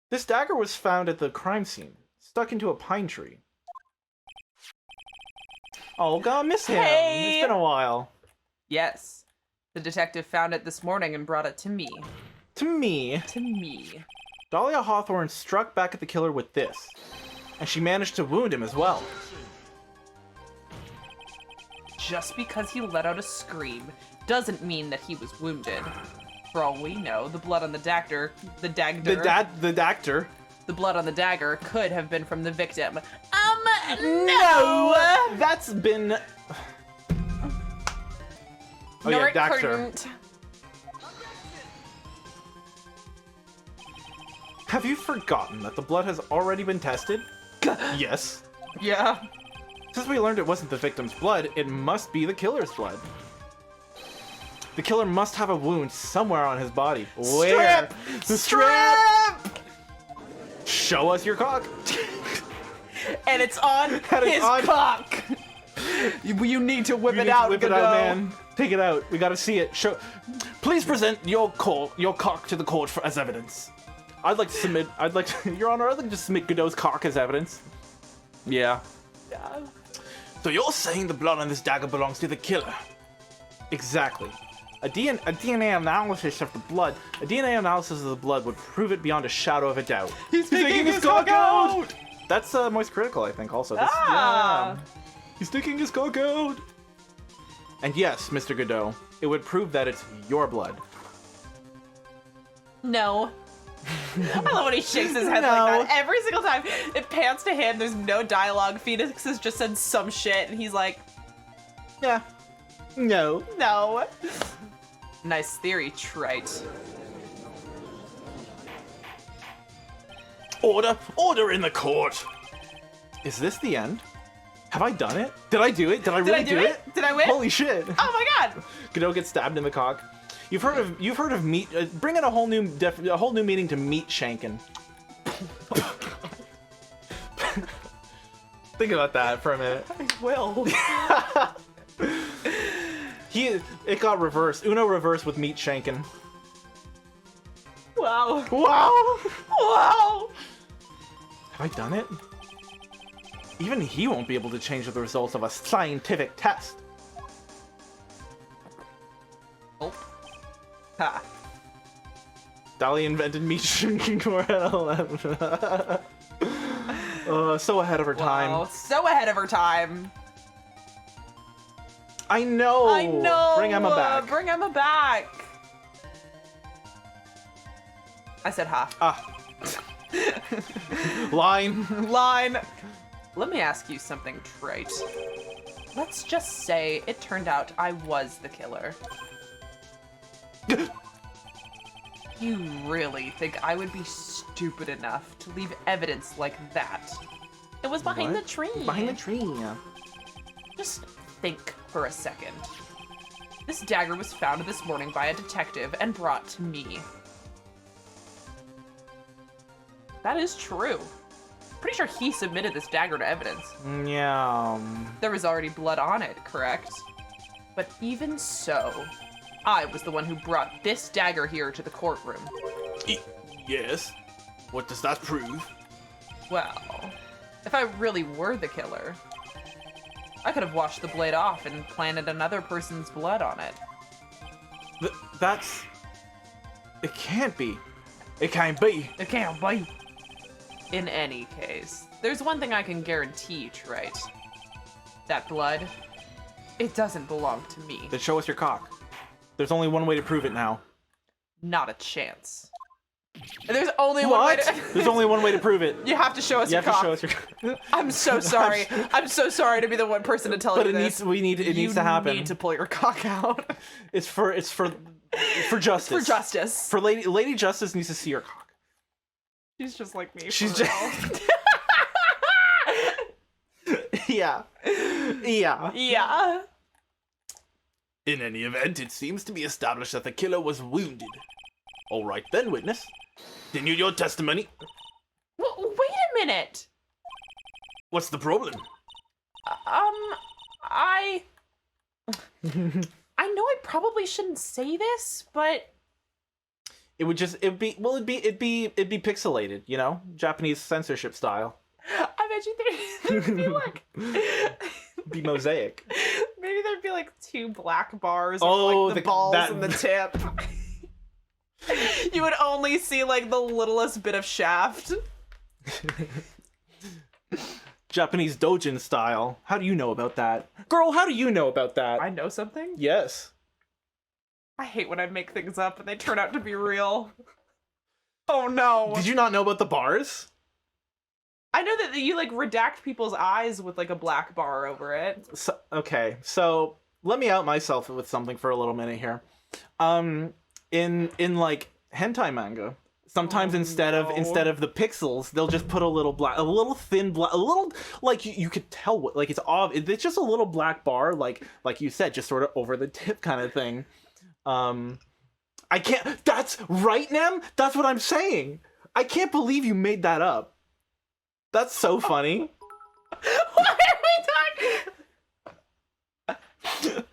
This dagger was found at the crime scene, stuck into a pine tree. Oh, God, miss him. Hey! It's been a while. Yes. The detective found it this morning and brought it to me. To me, To me. Dahlia Hawthorne struck back at the killer with this, and she managed to wound him as well. Just because he let out a scream doesn't mean that he was wounded. For all we know, the blood on the dagger, The dagger. the blood on the dagger could have been from the victim. No! That's been... Oh No, yeah, it dagger. couldn't. Have you forgotten that the blood has already been tested? Yes. Yeah. Since we learned it wasn't the victim's blood, it must be the killer's blood. The killer must have a wound somewhere on his body. Where? The strip! Show us your cock. And it's on And it's his on- cock. You need to whip You it need to out, whip it Godot. out, man. Take it out. We gotta see it. Show. Please present your cock to the court as evidence. I'd like to submit. Your Honor, I'd like to submit Godot's cock as evidence. Yeah. Yeah. So you're saying the blood on this dagger belongs to the killer? Exactly. A DNA analysis of the blood. A DNA analysis of the blood would prove it beyond a shadow of a doubt. He's taking his cock out! That's Moist Critical, I think. Also. This, Ah! yeah. He's taking his cock out. And yes, Mr. Godot, it would prove that it's your blood. No. I love when he shakes his head No. like that. Every single time it pans to him, there's no dialogue. Phoenix has just said some shit, and he's like, Yeah. No. no. Nice theory, Trite. Order in the court. Is this the end? Have I done it? Did I do it? Did I really I do it? Did I win? Holy shit. Oh my god! Godot gets stabbed in the cock. You've heard of meat. Bring in a whole new meaning to meat shanking. Think about that for a minute. Will. It got reversed. Uno reversed with meat shanking. Wow. Wow. Wow. Have I done it? Even he won't be able to change the results of a scientific test. Oh. Ha. Dahlia invented meat shrinking for so ahead of her time. Wow. So ahead of her time. I know. I know. Bring Emma back. Bring Emma back. I said ha. Line. Line. Let me ask you something, Trite. Let's just say it turned out I was the killer. You really think I would be stupid enough to leave evidence like that? It was behind What? the tree. Behind the tree. Just think for a second. This dagger was found this morning by a detective and brought to me. That is true. Pretty sure he submitted this dagger to evidence. Yeah. There was already blood on it, correct? But even so, I was the one who brought this dagger here to the courtroom. Yes. What does that prove? Well, if I really were the killer, I could have washed the blade off and planted another person's blood on it. That's... It can't be. It can't be. It can't be. In any case, there's one thing I can guarantee, Wright. That blood, it doesn't belong to me. Then show us your cock. There's only one way to prove it now. Not a chance. There's only one way What? to... There's only one way to prove it. You have to show us You your have to cock. show us your cock. I'm so sorry. I'm so sorry to be the one person to tell But you it this. needs needs to happen. You need to pull your cock out. It's for justice. For justice. For Lady Justice needs to see your cock. She's just like me. She's for just real. yeah. Yeah. In any event, it seems to be established that the killer was wounded. All right then, witness. Continue your testimony. Well, wait a minute. What's the problem? I know I probably shouldn't say this, but It'd be pixelated, you know? Japanese censorship style. I bet you there'd be like Be mosaic. maybe there'd be like 2 black bars Oh, with like the balls and the tip. You would only see like the littlest bit of shaft. Japanese dojin style. How do you know about that? Girl, how do you know about that? I know something. Yes. I hate when I make things up and they turn out to be real. Oh no. Did you not know about the bars? I know that you like redact people's eyes with like a black bar over it. So, okay, so let me out myself with something for a little minute here. In like hentai manga, sometimes instead of the pixels, they'll just put a little thin black, a little like you could tell what like it's just a little black bar, like you said, just sort of over the tip kind of thing. I can't. That's right, Nem. That's what I'm saying. I can't believe you made that up. That's so funny. Why are we talking?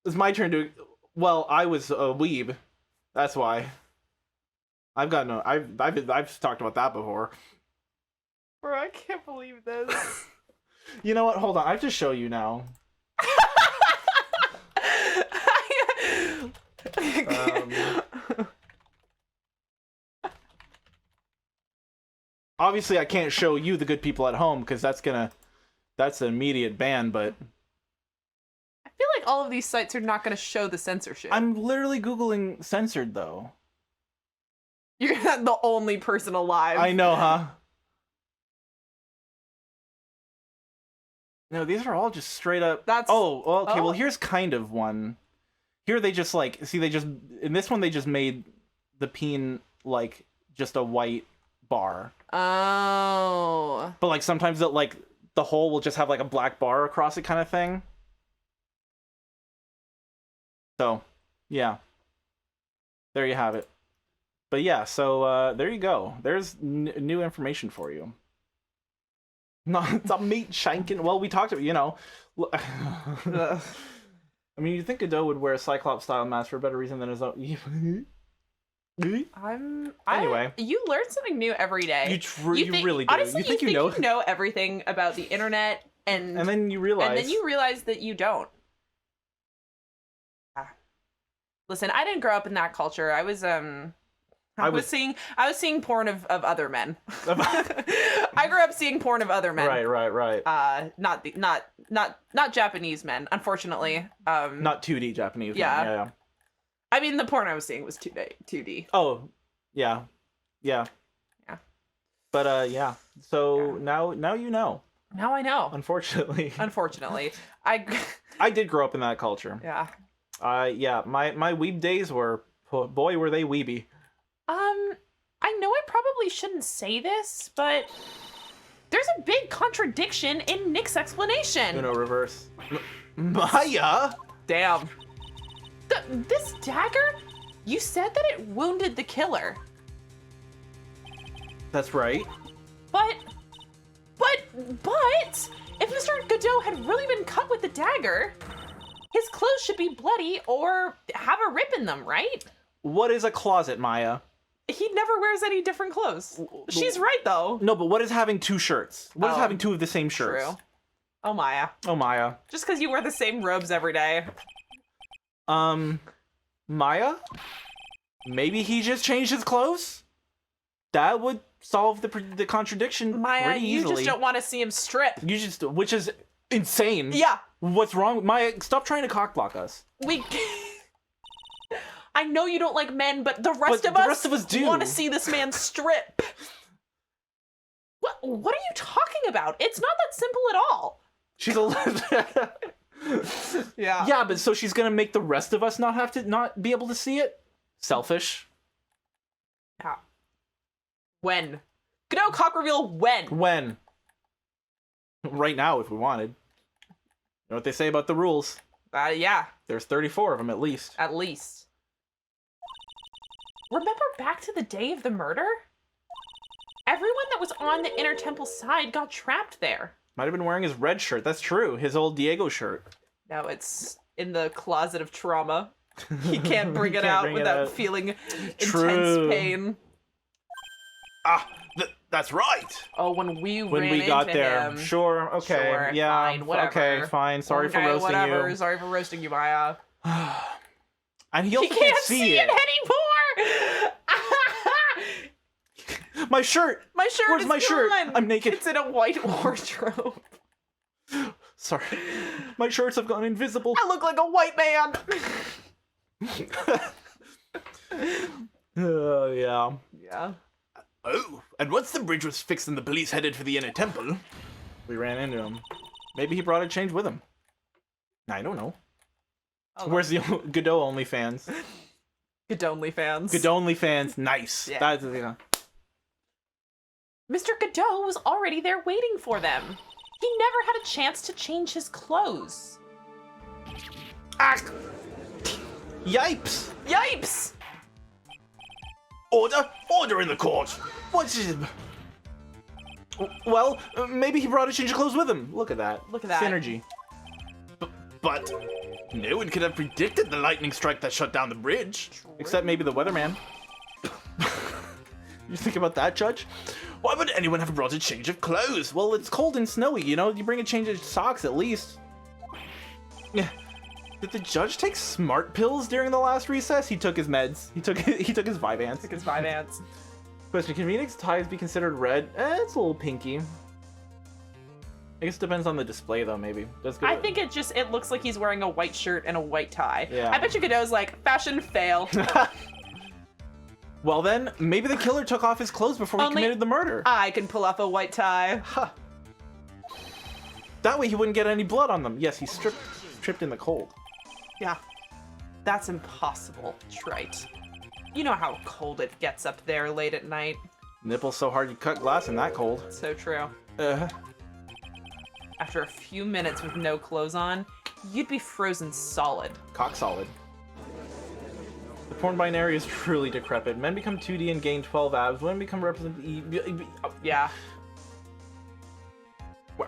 It's my turn to. Well, I was a weeb. That's why. I've talked about that before. Bro, I can't believe this. You know what? Hold on. I have to show you now. Obviously, I can't show you, the good people at home, because that's an immediate ban. But I feel like all of these sites are not going to show the censorship. I'm literally Googling censored though. You're not the only person alive. I know, huh? No, these are all just straight up. That's. Okay. Well, Oh. here's kind of one. Here they just in this one they just made the peen like just a white bar. Oh. But like sometimes it like the hole will just have like a black bar across it kind of thing. So, yeah. There you have it. But yeah, so there you go. There's new information for you. No, it's a meat shanking. Well, we talked about, you know. I mean, you'd think Godot would wear a Cyclops style mask for a better reason than his own. Anyway. You learn something new every day. You really do. Honestly, you think you know everything about the internet, and then you realize that you don't. Listen, I didn't grow up in that culture. I was seeing porn of other men. I grew up seeing porn of other men. Right. Not Japanese men, unfortunately. Not 2D Japanese. Yeah. Yeah. I mean, the porn I was seeing was 2D. Oh, yeah. But yeah. So now you know. Now I know. Unfortunately. I did grow up in that culture. Yeah. Yeah. My weeb days were, boy, were they weeby. I I know I probably shouldn't say this, but there's a big contradiction in Nick's explanation. Uno reverse. Maya? Damn. This dagger? You said that it wounded the killer. That's right. But, if Mr. Godot had really been cut with the dagger, his clothes should be bloody or have a rip in them, right? What is a closet, Maya? He never wears any different clothes. She's right, though. No, but what is having two shirts? What is Oh, having two of the same shirts? True. Oh, Maya. Oh, Maya. Just because you wear the same robes every day. Maya? Maybe he just changed his clothes? That would solve the contradiction Maya, pretty you easily. just don't want to see him strip. You just, which is insane. Yeah. What's wrong? Maya, stop trying to cockblock us. I know you don't like men, but the rest of us do want to see this man strip. What are you talking about? It's not that simple at all. She's a Yeah. Yeah, but so she's gonna make the rest of us not be able to see it? Selfish. Yeah. When? Godot cock reveal when? When? Right now, if we wanted. You know what they say about the rules? Yeah, There's 34 of them at least. at least. Remember back to the day of the murder? Everyone that was on the inner temple side got trapped there. Might have been wearing his red shirt. That's true. His old Diego shirt. Now it's in the closet of trauma. He can't bring it Can't out bring it without out. feeling True. intense pain. Ah, that's right. Oh, when we got there. him. Sure. Okay. Sure, yeah. fine, whatever. Okay. Fine. Sorry for Okay, roasting whatever. you. Sorry for roasting you, Maya. And he He also can't see see it. it anymore! My shirt. My shirt Where's is my shirt? gone! I'm naked. It's in a white wardrobe. Sorry. My shirts have gone invisible. I look like a white man! Oh, yeah. Yeah. Oh, and once the bridge was fixed and the police headed for the inner temple, we ran into him. Maybe he brought a change with him. I don't know. Oh, Where's the Godot OnlyFans? Godot fans. Godot OnlyFans, nice. Yeah. That's, you know. Mr. Godot was already there waiting for them. He never had a chance to change his clothes. Ah! Yipes! Yipes! Order in the court. What's his... Well, maybe he brought a change of clothes with him. Look at that. Look at that. Synergy. But no one could have predicted the lightning strike that shut down the bridge. Except maybe the weatherman. You think about that, Judge? Why would anyone have brought a change of clothes? Well, it's cold and snowy, you know? You bring a change of socks at least. Did the judge take smart pills during the last recess? He took his meds. He took his Vyvanse. Took his Vyvanse. Question, can Phoenix ties be considered red? It's a little pinky. I guess it depends on the display though, maybe. I think it looks like he's wearing a white shirt and a white tie. Yeah. I bet you Godot's like, fashion fail. Well then, maybe the killer took off his clothes before he Only committed the murder. I can pull off a white tie. Huh. That way he wouldn't get any blood on them. Yes, he tripped in the cold. Yeah. That's impossible, Trite. You know how cold it gets up there late at night. Nipples so hard you cut glass in that cold. So true. Uh, After a few minutes with no clothes on, you'd be frozen solid. cock solid. The porn binary is truly decrepit. Men become 2D and gain 12 abs. Women become represented. Yeah.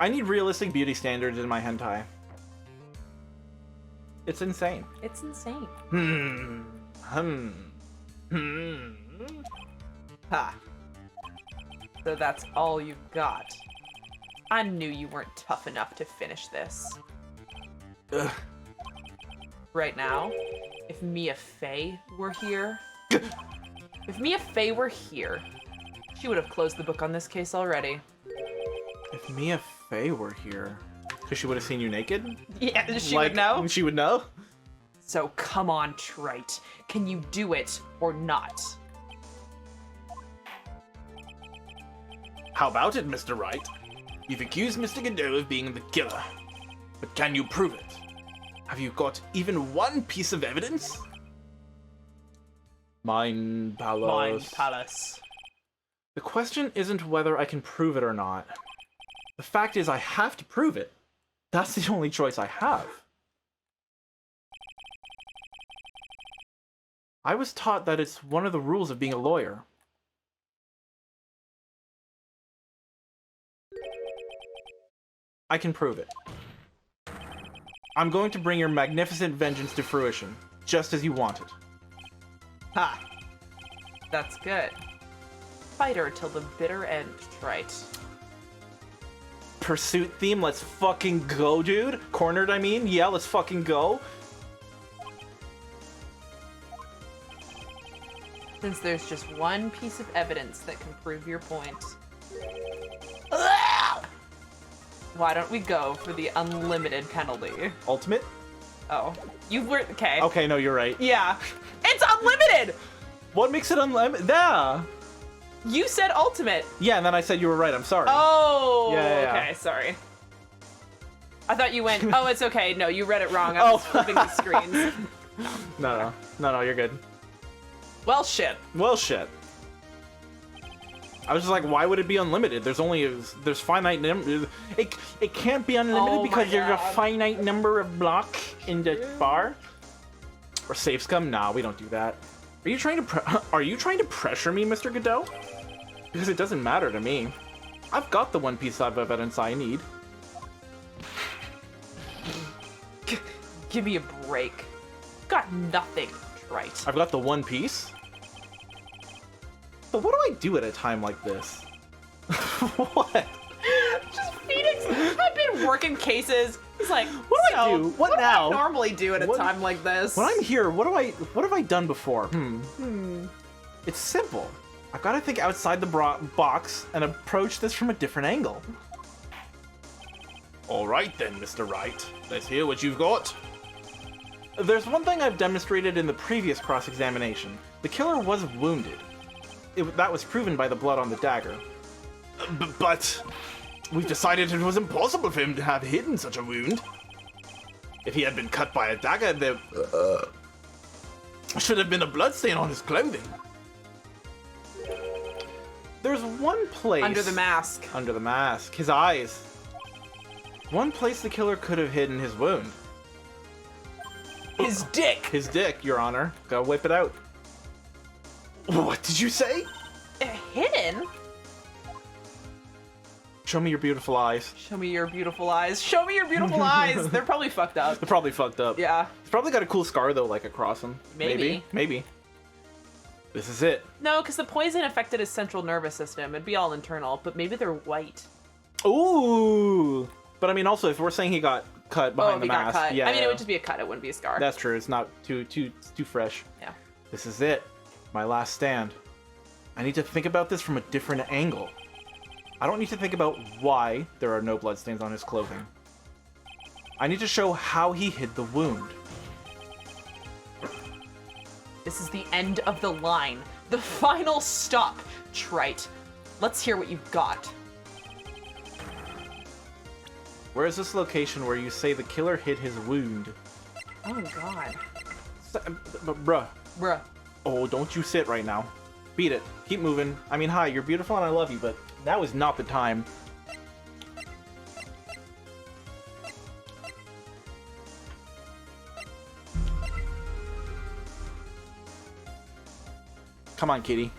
I need realistic beauty standards in my hentai. It's insane. It's insane. Ha. So that's all you got. I knew you weren't tough enough to finish this. Ugh. Right now, if Mia Fey were here... she would have closed the book on this case already. If Mia Fey were here, because she would have seen you naked? Yeah, she would know. She would know? So come on, Trite. Can you do it or not? How about it, Mr. Wright? You've accused Mr. Godot of being the killer. But can you prove it? Have you got even one piece of evidence? Mind Palace. Mind Palace. The question isn't whether I can prove it or not. The fact is I have to prove it. That's the only choice I have. I was taught that it's one of the rules of being a lawyer. I can prove it. I'm going to bring your magnificent vengeance to fruition, just as you wanted. Ha! That's good. Fighter till the bitter end, right? Pursuit theme, let's fucking go, dude. Cornered, I mean. Yeah, let's fucking go. Since there's just one piece of evidence that can prove your point. Why don't we go for the unlimited penalty? Ultimate? Oh. You were... Okay. Okay, no, you're right. Yeah. It's unlimited! What makes it unlimited? Yeah. You said ultimate. Yeah, and then I said you were right. I'm sorry. Oh. Yeah. Okay, sorry. I thought you went, oh, it's okay. No, you read it wrong. I was flipping the screens. No, you're good. Well, shit. Well, shit. I was just like, why would it be unlimited? There's finite number. It can't be unlimited because there's a finite number of blocks in the bar. Or save scum? Nah, we don't do that. Are you trying to pressure me, Mr. Godot? Because it doesn't matter to me. I've got the one piece of evidence I need. Give me a break. Got nothing, right? I've got the one piece. But what do I do at a time like this? What? Just Phoenix. I've been working cases. He's like, what do I do? What do now? I normally do at a What- time like this? When I'm here, what have I done before? It's simple. I've got to think outside the box and approach this from a different angle. All right then, Mr. Wright. Let's hear what you've got. There's one thing I've demonstrated in the previous cross-examination. The killer was wounded. That was proven by the blood on the dagger. But we've decided it was impossible for him to have hidden such a wound. If he had been cut by a dagger, there should have been a bloodstain on his clothing. There's one place... Under the mask. Under the mask. His eyes. One place the killer could have hidden his wound. His dick. His dick, Your Honor. Gotta whip it out. What did you say? Hidden? Show me your beautiful eyes. Show me your beautiful eyes. Show me your beautiful eyes. They're probably fucked up. They're probably fucked up. Yeah. He's probably got a cool scar, though, like across him. Maybe. Maybe. This is it. No, because the poison affected his central nervous system. It'd be all internal, but maybe they're white. Ooh! But I mean, also, if we're saying he got cut behind the mask. Got cut. Yeah, I mean, it would just be a cut. It wouldn't be a scar. That's true. It's not too fresh. Yeah. This is it. My last stand. I need to think about this from a different angle. I don't need to think about why there are no bloodstains on his clothing. I need to show how he hid the wound. This is the end of the line. The final stop, Trite. Let's hear what you've got. Where is this location where you say the killer hid his wound? Oh, God. Bruh. Bruh. Oh, don't you sit right now. Beat it. Keep moving. I mean, hi, you're beautiful and I love you, but now is not the time. Come on, kitty.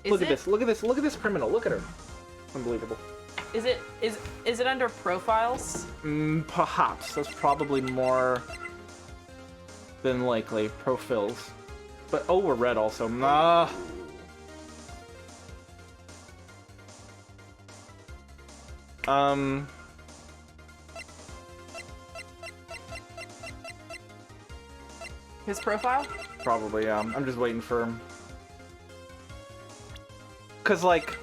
Look at this. Look at this. Look at this criminal. Look at her. Unbelievable. Is it under profiles? Perhaps. That's probably more than likely. Profils. But, oh, we're red also. Nah. His profile? Probably, yeah. I'm just waiting for him. Cause, like...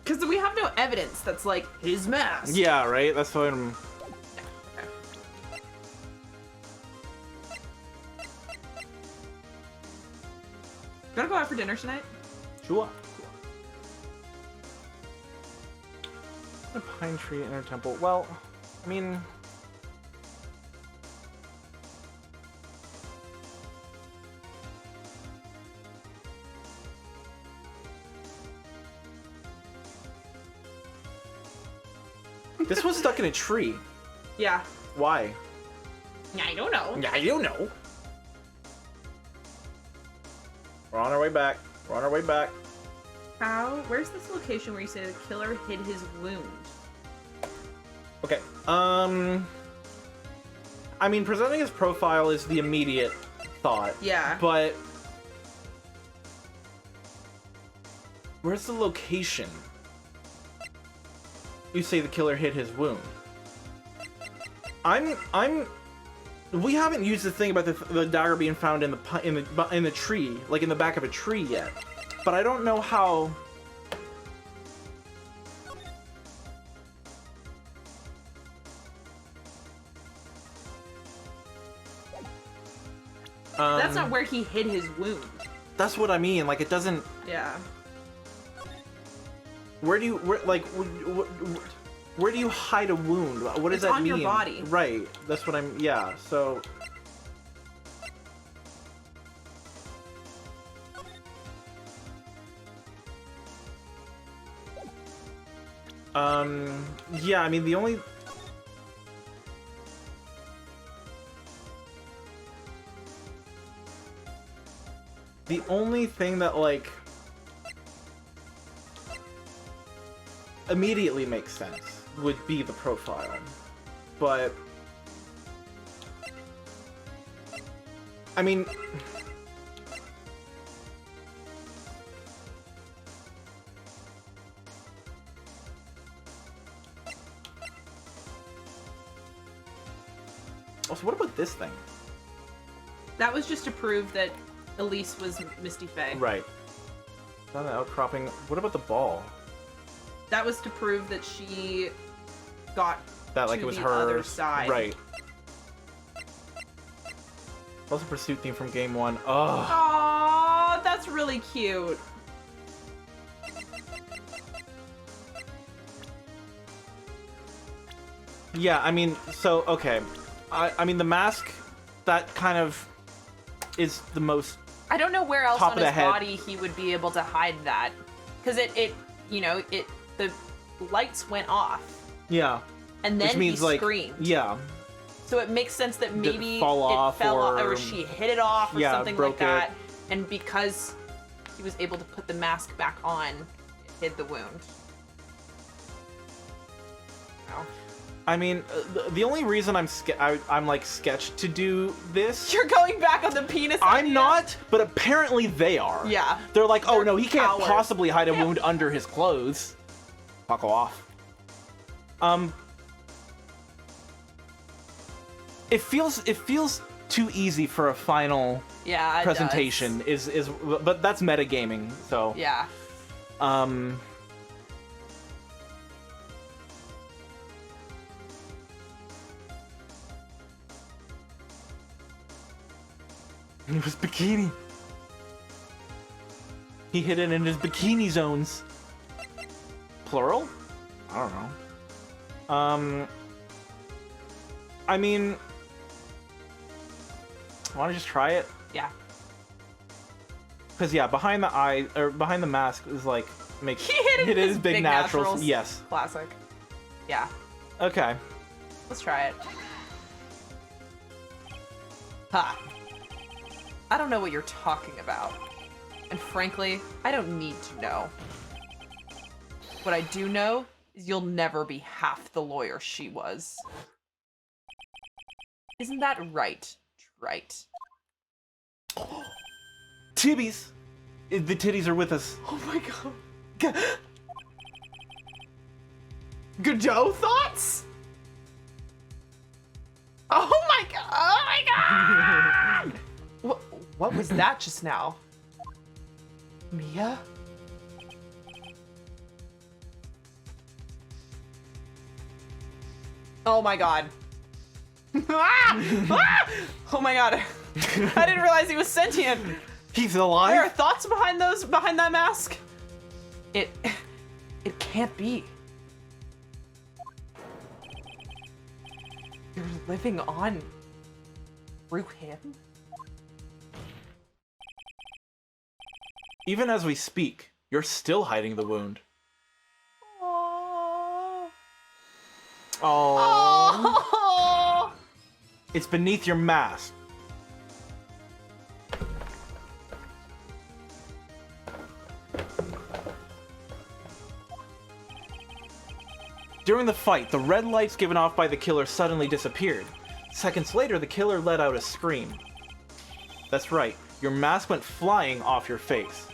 Because we have no evidence that's like his mask. Yeah, right? That's what I'm... Gonna go out for dinner tonight? Sure. A pine tree inner temple. Well, I mean... This was stuck in a tree. Yeah. Why? I don't know. Yeah, you know. We're on our way back. We're on our way back. Where's this location where you say the killer hid his wound? Okay. I mean, presenting his profile is the immediate thought. Yeah. But where's the location? You say the killer hid his wound. We haven't used the thing about the dagger being found in the tree, like in the back of a tree yet. But I don't know how. That's not where he hid his wound. That's what I mean. Like, it doesn't. Yeah. Where do you where do you hide a wound? What does It's that on mean? your body. Right. That's what I'm. Yeah. So. Yeah. I mean, the only. The only thing that, like, immediately makes sense would be the profile. But I mean, also, what about this thing? That was just to prove that Elise was Misty Faye. Right. Not an outcropping. What about the ball? That was to prove that she got That, like, to it was the her other side. Right. Also, pursuit theme from game 1. Oh. Aw, that's really cute. Yeah, I mean, so okay. I mean, the mask, that kind of is the most. I don't know where else Top on of the his head. body he would be able to hide that, because the lights went off, Yeah. and then Which means, he like, screamed. yeah. So it makes sense that Did it maybe fall off, fell off, or- or she hit it off, or Yeah, something broke like that. it. And because he was able to put the mask back on, it hid the wound. Oh. I mean, the only reason I'm like sketched to do this. You're going back on the penis I'm idea? not, but apparently they are. Yeah. They're like, oh They're no, he can't cowards. possibly hide a wound under his clothes. Fuck off. It feels too easy for a final Yeah, it presentation. does. But that's metagaming, so. Yeah. It was bikini. He hid it in his bikini zones. Plural? I don't know. I mean, want to just try it? Yeah. Because yeah, behind the eye or behind the mask is like makes He hid it in his big big naturals. naturals. Yes. Classic. Yeah. Okay. Let's try it. Ha. I don't know what you're talking about. And frankly, I don't need to know. What I do know is you'll never be half the lawyer she was. Isn't that right? Right. Tibbies. The titties are with us. Oh my god. Godot thoughts? Oh my god! Oh my god! What was that just now? Mia? Oh my god. Ah! Ah! Oh my god. I didn't realize he was sentient. He's There are alive. thoughts behind that mask? It can't be. You're living on through him? Even as we speak, you're still hiding the wound. Aww. Oh. Oh! It's beneath your mask. During the fight, the red lights given off by the killer suddenly disappeared. Seconds later, the killer let out a scream. That's right, your mask went flying off your face.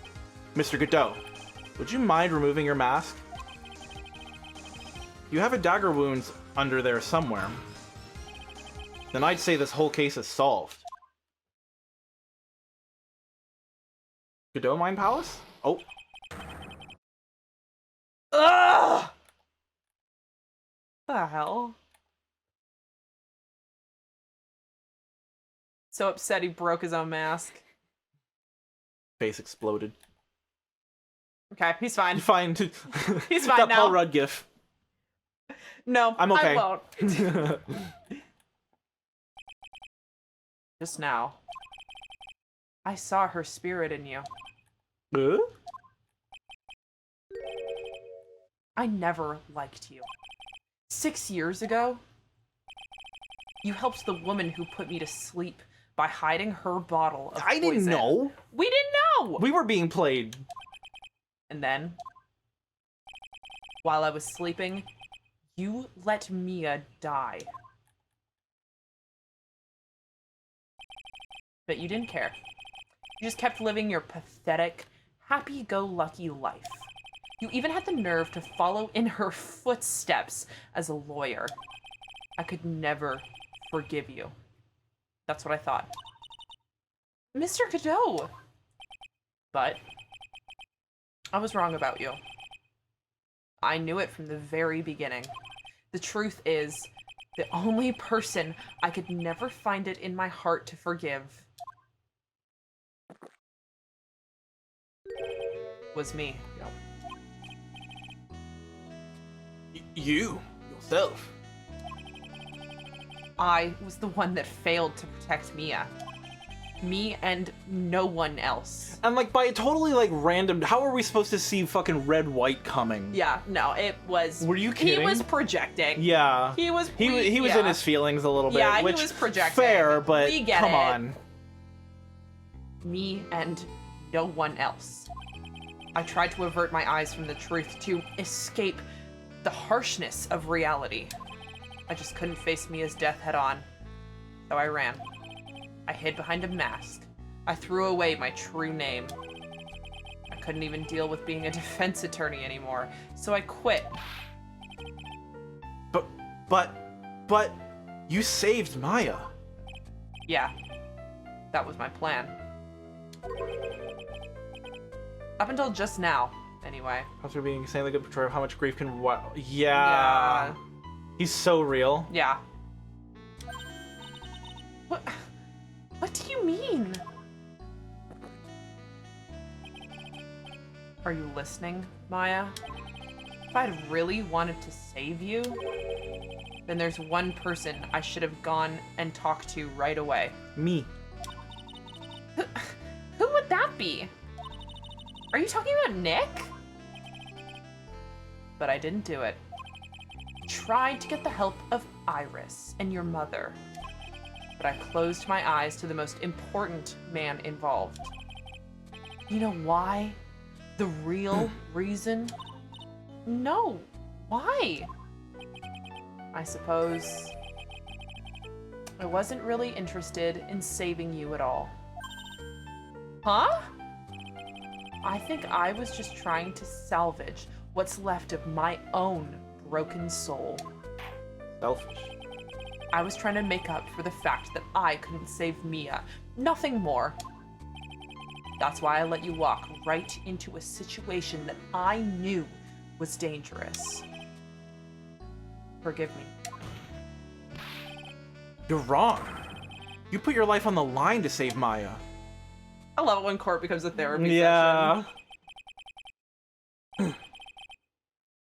Mr. Godot, would you mind removing your mask? You have a dagger wound under there somewhere. Then I'd say this whole case is solved. Godot Mine Palace? Oh. Ugh! The hell? So upset he broke his own mask. Face exploded. Okay, he's fine. Fine. He's fine that now. Paul Rudd gif. No, I'm okay. I won't. Just now, I saw her spirit in you. I never liked you. 6 years ago, you helped the woman who put me to sleep by hiding her bottle of I didn't poison. know. We didn't know! We were being played. And then, while I was sleeping, you let Mia die. But you didn't care. You just kept living your pathetic, happy-go-lucky life. You even had the nerve to follow in her footsteps as a lawyer. I could never forgive you. That's what I thought. Mr. Godot! But I was wrong about you. I knew it from the very beginning. The truth is, the only person I could never find it in my heart to forgive was me. You yourself. I was the one that failed to protect Mia. Me and no one else. And like by a totally like random, how are we supposed to see fucking red white coming? Yeah, no, it was. Were you kidding? He was projecting. Yeah. He was. He was yeah. in his feelings a little bit. Yeah, which, he was projecting. Fair, but We get come it. on. Me and no one else. I tried to avert my eyes from the truth to escape the harshness of reality. I just couldn't face Mia's death head on. So I ran. I hid behind a mask. I threw away my true name. I couldn't even deal with being a defense attorney anymore, so I quit. But you saved Maya. Yeah, that was my plan. Up until just now, anyway. After being insanely good portrayal of how much grief can yeah. He's so real. Yeah. What do you mean? Are you listening, Maya? If I'd really wanted to save you, then there's one person I should have gone and talked to right away. Me. Who would that be? Are you talking about Nick? But I didn't do it. Tried to get the help of Iris and your mother. But I closed my eyes to the most important man involved. You know why? The real reason? No. Why? I suppose I wasn't really interested in saving you at all. Huh? I think I was just trying to salvage what's left of my own broken soul. Selfish. I was trying to make up for the fact that I couldn't save Mia. Nothing more. That's why I let you walk right into a situation that I knew was dangerous. Forgive me. You're wrong. You put your life on the line to save Maya. I love it when court becomes a therapy Yeah. session.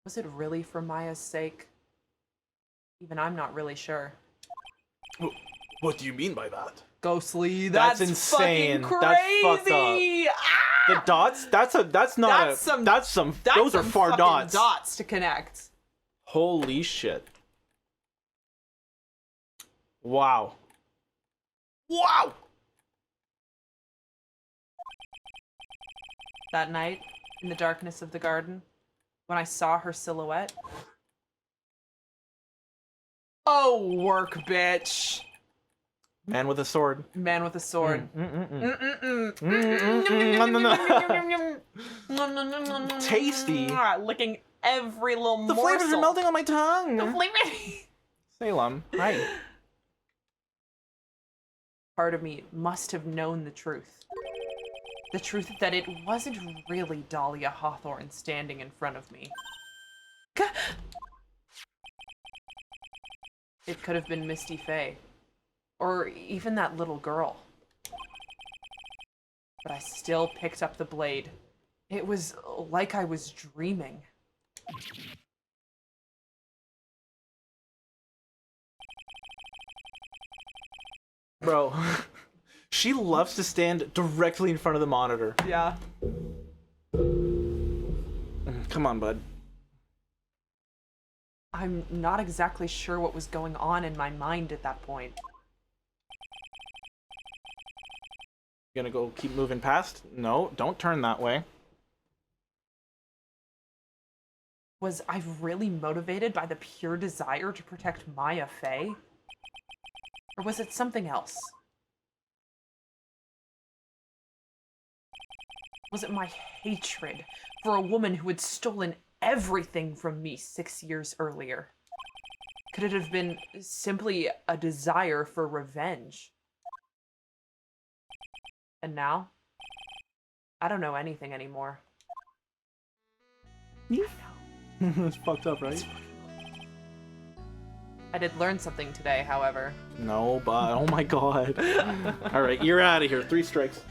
Was it really for Maya's sake? Even I'm not really sure. What do you mean by that? Ghostly, That's insane. Fucking That's crazy. fucked up. The dots? Those are far fucking dots. dots to connect. Holy shit. Wow. Wow! That night, in the darkness of the garden, when I saw her silhouette. Oh, work, bitch. Man with a sword. Man with a sword. Tasty. Licking every little The morsel. flavors are melting on my tongue. The flavor. Salem, hi. Part of me must have known the truth. The truth that it wasn't really Dahlia Hawthorne standing in front of me. It could have been Misty Faye. Or even that little girl. But I still picked up the blade. It was like I was dreaming. Bro, she loves to stand directly in front of the monitor. Yeah. Come on, bud. I'm not exactly sure what was going on in my mind at that point. You gonna go keep moving past? No, don't turn that way. Was I really motivated by the pure desire to protect Maya Faye? Or was it something else? Was it my hatred for a woman who had stolen everything from me 6 years earlier? Could it have been simply a desire for revenge? And now, I don't know anything anymore. It's fucked up, right? I did learn something today, however. No, but oh my god. Alright, you're out of here. 3 strikes.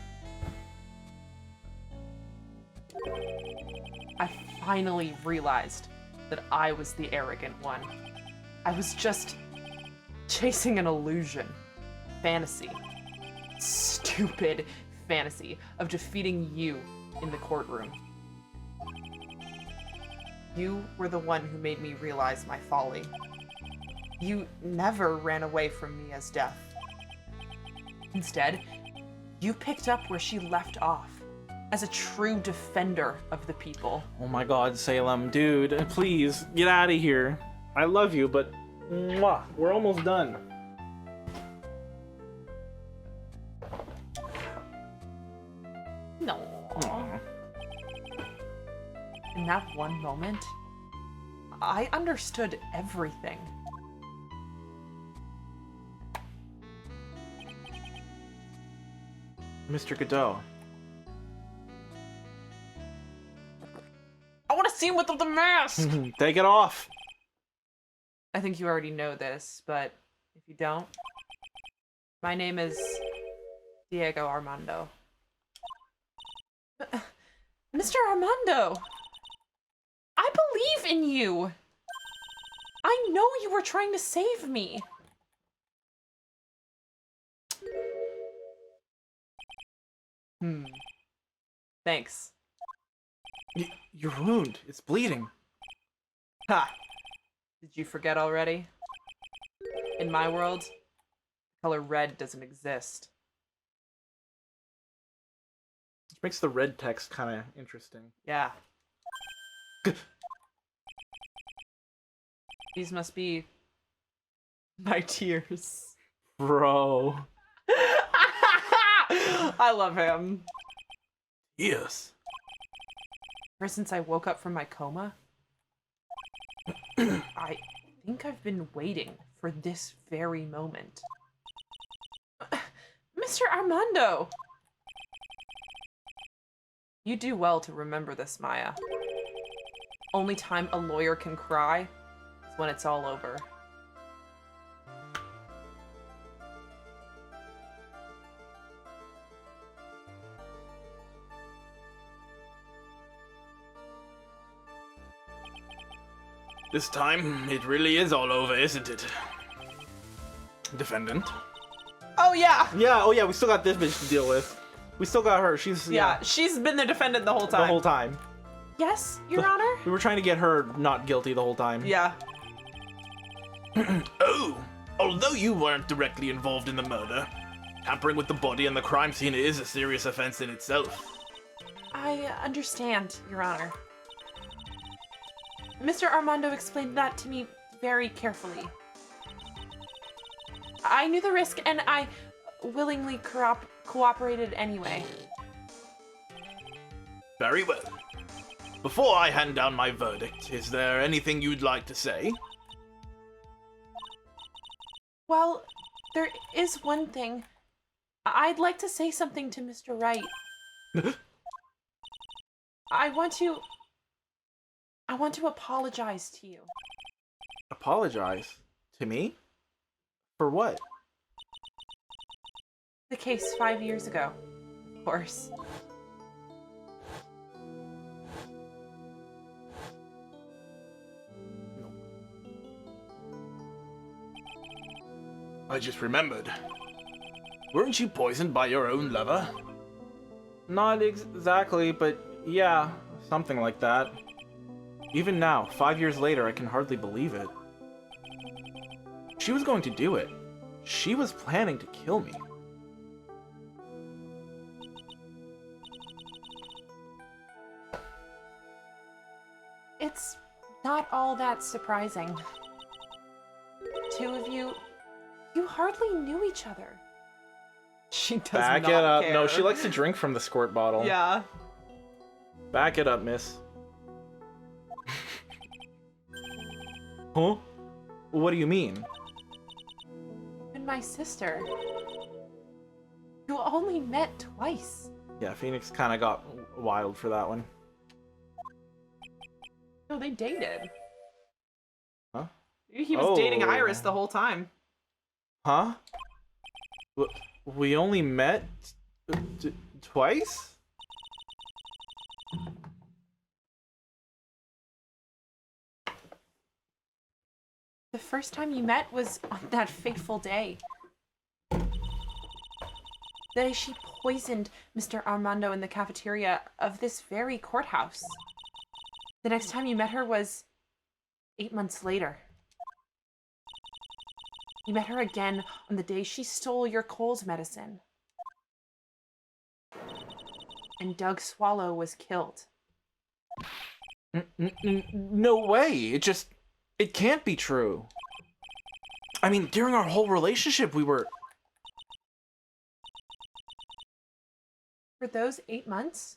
I finally realized that I was the arrogant one. I was just chasing an illusion. Fantasy. Stupid fantasy of defeating you in the courtroom. You were the one who made me realize my folly. You never ran away from me as death. Instead, you picked up where she left off, as a true defender of the people. Oh my god, Salem. Dude, please, get out of here. I love you, but mwah, we're almost done. No. Aw. In that one moment, I understood everything. Mr. Godot. I want to see him without the mask! Take it off. I think you already know this, but if you don't, my name is Diego Armando. Mr. Armando! I believe in you! I know you were trying to save me! Thanks. Your wound, it's bleeding. Ha! Did you forget already? In my world, the color red doesn't exist. Which makes the red text kind of interesting. Yeah. These must be my tears. Bro. I love him. Yes. Ever since I woke up from my coma, I think I've been waiting for this very moment. Mr. Armando! You do well to remember this, Maya. Only time a lawyer can cry is when it's all over. This time, it really is all over, isn't it? Defendant. Oh yeah! Yeah, oh yeah, we still got this bitch to deal with. We still got her. She's Yeah, she's been the defendant the whole time. the whole time. Yes, Your Honor? We were trying to get her not guilty the whole time. Yeah. Oh, Although you weren't directly involved in the murder, tampering with the body and the crime scene is a serious offense in itself. I understand, Your Honor. Mr. Armando explained that to me very carefully. I knew the risk and I willingly cooperated anyway. Very well. Before I hand down my verdict, is there anything you'd like to say? Well, there is one thing. I'd like to say something to Mr. Wright. I want to apologize to you. Apologize? To me? For what? The case 5 years ago, of course. I just remembered. Weren't you poisoned by your own lover? Not exactly, but yeah, something like that. Even now, 5 years later, I can hardly believe it. She was going to do it. She was planning to kill me. It's not all that surprising. Two of you hardly knew each other. She does Back not it up. care. No, she likes to drink from the squirt bottle. Yeah. Back it up, miss. Huh? What do you mean? And my sister. You only met twice. Yeah, Phoenix kind of got wild for that one. No, they dated. Huh? He was dating Oh. Iris the whole time. Huh? We only met twice? The first time you met was on that fateful day. The day she poisoned Mr. Armando in the cafeteria of this very courthouse. The next time you met her was 8 months later. You met her again on the day she stole your Cole's medicine. And Doug Swallow was killed. No way. It can't be true. I mean, during our whole relationship, we were... For those 8 months?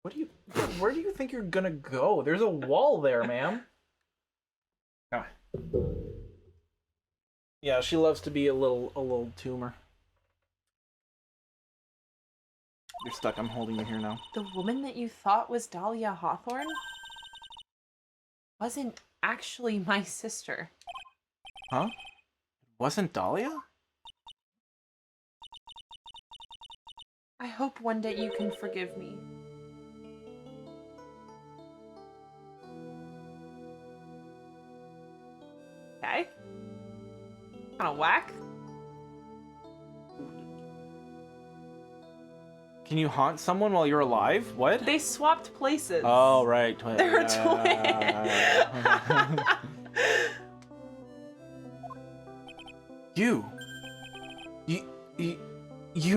Where do you think you're gonna go? There's a wall there, ma'am. Ah. Yeah, she loves to be a little tumor. You're stuck. I'm holding you here now. The woman that you thought was Dahlia Hawthorne wasn't actually my sister. Huh? Wasn't Dahlia? I hope one day you can forgive me. Okay. Kinda whack. Can you haunt someone while you're alive? What? They swapped places. Oh, right. They're twins. You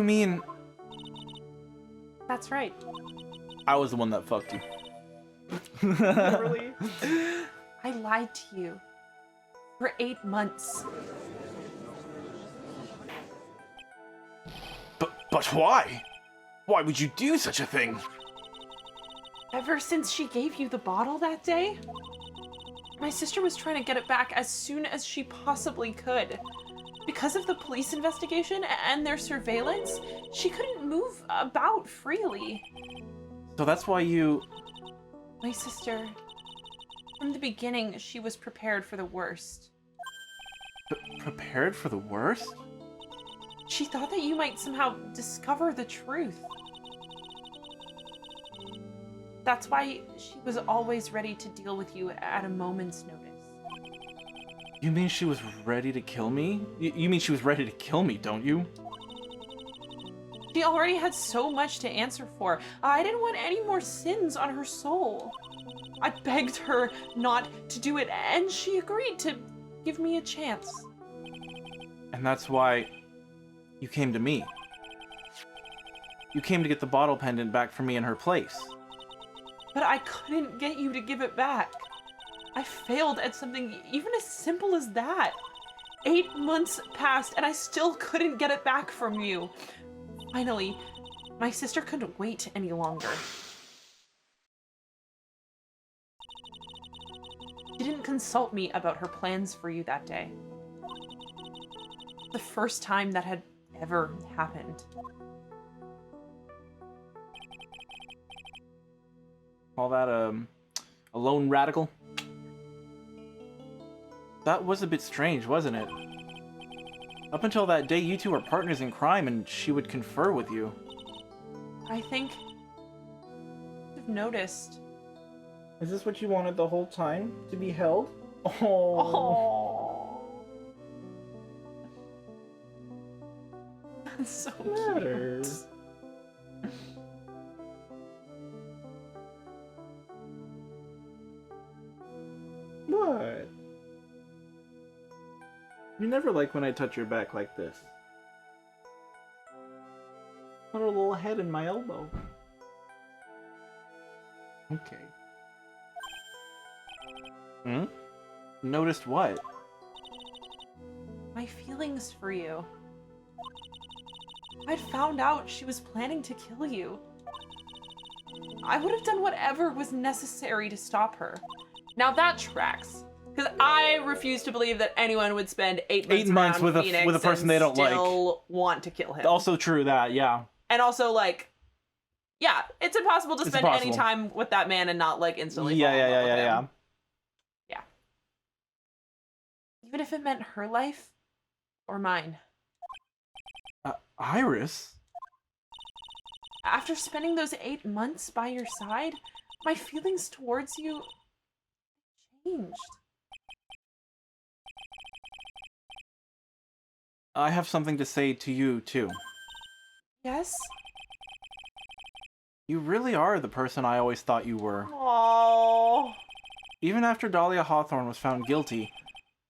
mean... That's right. I was the one that fucked you. Literally. I lied to you for 8 months. But why? Why would you do such a thing? Ever since she gave you the bottle that day, my sister was trying to get it back as soon as she possibly could. Because of the police investigation and their surveillance, she couldn't move about freely. So that's why you... My sister, from the beginning, she was prepared for the worst. Prepared for the worst? She thought that you might somehow discover the truth. That's why she was always ready to deal with you at a moment's notice. You mean she was ready to kill me? You mean she was ready to kill me, don't you? She already had so much to answer for. I didn't want any more sins on her soul. I begged her not to do it, and she agreed to give me a chance. And that's why you came to me. You came to get the bottle pendant back for me in her place. But I couldn't get you to give it back. I failed at something even as simple as that. 8 months passed and I still couldn't get it back from you. Finally, my sister couldn't wait any longer. She didn't consult me about her plans for you that day. The first time that had ever happened. Call that a lone radical? That was a bit strange, wasn't it? Up until that day, you two were partners in crime and she would confer with you. I think you've noticed. Is this what you wanted the whole time? To be held? Oh. Oh. That's so cute. What? You never like when I touch your back like this. Put a little head in my elbow. Okay. Hmm? Noticed what? My feelings for you. I'd found out she was planning to kill you. I would have done whatever was necessary to stop her. Now that tracks. Because I refuse to believe that anyone would spend 8 months with Phoenix a person and they don't like. Still want to kill him. Also true that, yeah. And also, like, yeah, it's impossible to It's spend any impossible. time with that man and not, like, instantly Yeah, fall in yeah, love yeah, with yeah, him. yeah. Yeah. Even if it meant her life or mine. Iris? After spending those 8 months by your side, my feelings towards you changed. I have something to say to you, too. Yes? You really are the person I always thought you were. Oh. Even after Dahlia Hawthorne was found guilty,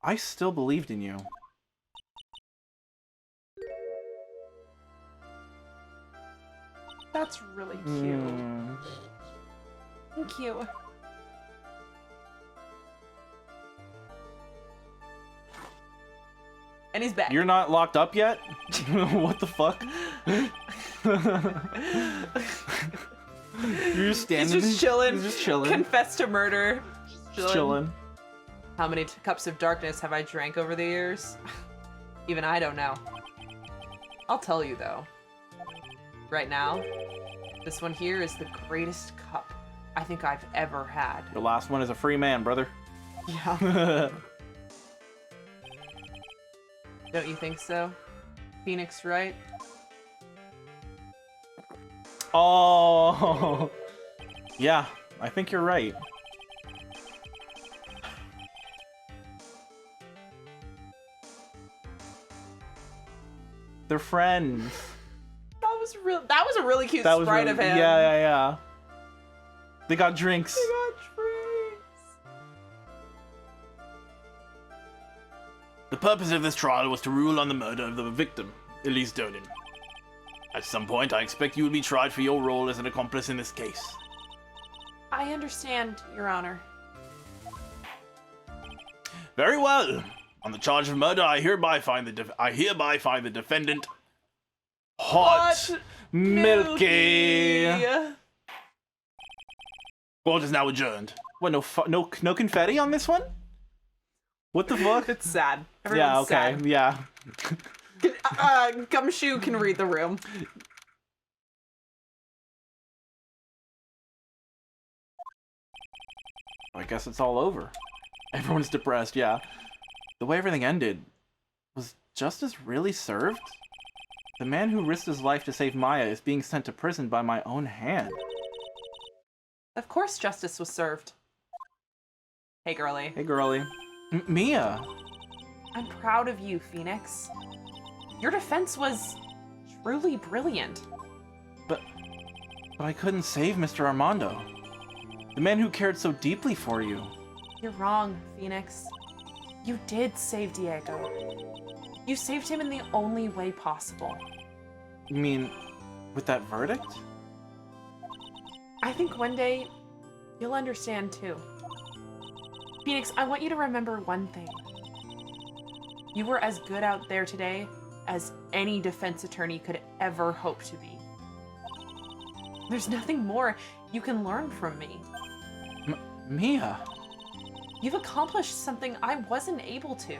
I still believed in you. That's really cute. Hmm. Thank you. And he's back. You're not locked up yet? What the fuck? You're just standing He's just chilling. He's just chilling. Confessed to murder. Just chilling. How many cups of darkness have I drank over the years? Even I don't know. I'll tell you though. Right now, this one here is the greatest cup I think I've ever had. Your last one is a free man, brother. Yeah. Don't you think so? Phoenix Wright? Oh. Yeah, I think you're right. They're friends. That was a really cute That was sprite really, of him. Yeah, yeah, yeah. They got drinks. They got drinks. The purpose of this trial was to rule on the murder of the victim, Elise Dolan. At some point, I expect you will be tried for your role as an accomplice in this case. I understand, Your Honor. Very well. On the charge of murder, I hereby find the defendant hot, milky. Court is now adjourned. What? No confetti on this one? What the fuck? It's sad. Yeah. Everyone's Okay. sad. Yeah. Gumshoe can read the room. I guess it's all over. Everyone's depressed. Yeah. The way everything ended, was justice really served? The man who risked his life to save Maya is being sent to prison by my own hand. Of course justice was served. Hey, girly. Hey, girlie. Mia. I'm proud of you, Phoenix. Your defense was truly brilliant. But I couldn't save Mr. Armando. The man who cared so deeply for you. You're wrong, Phoenix. You did save Diego. You saved him in the only way possible. You mean with that verdict? I think one day you'll understand too. Phoenix, I want you to remember one thing. You were as good out there today as any defense attorney could ever hope to be. There's nothing more you can learn from me. Mia. You've accomplished something I wasn't able to.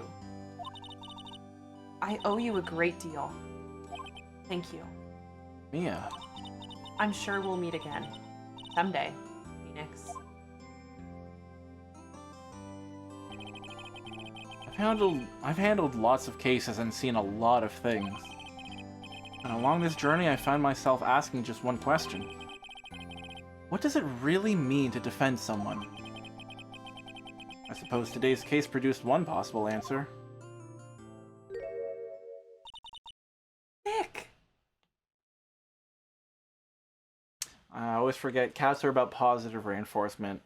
I owe you a great deal. Thank you. Mia. I'm sure we'll meet again. Someday, Phoenix. I've handled lots of cases and seen a lot of things. And along this journey, I found myself asking just one question. What does it really mean to defend someone? I suppose today's case produced one possible answer. Nick! I always forget, cats are about positive reinforcement.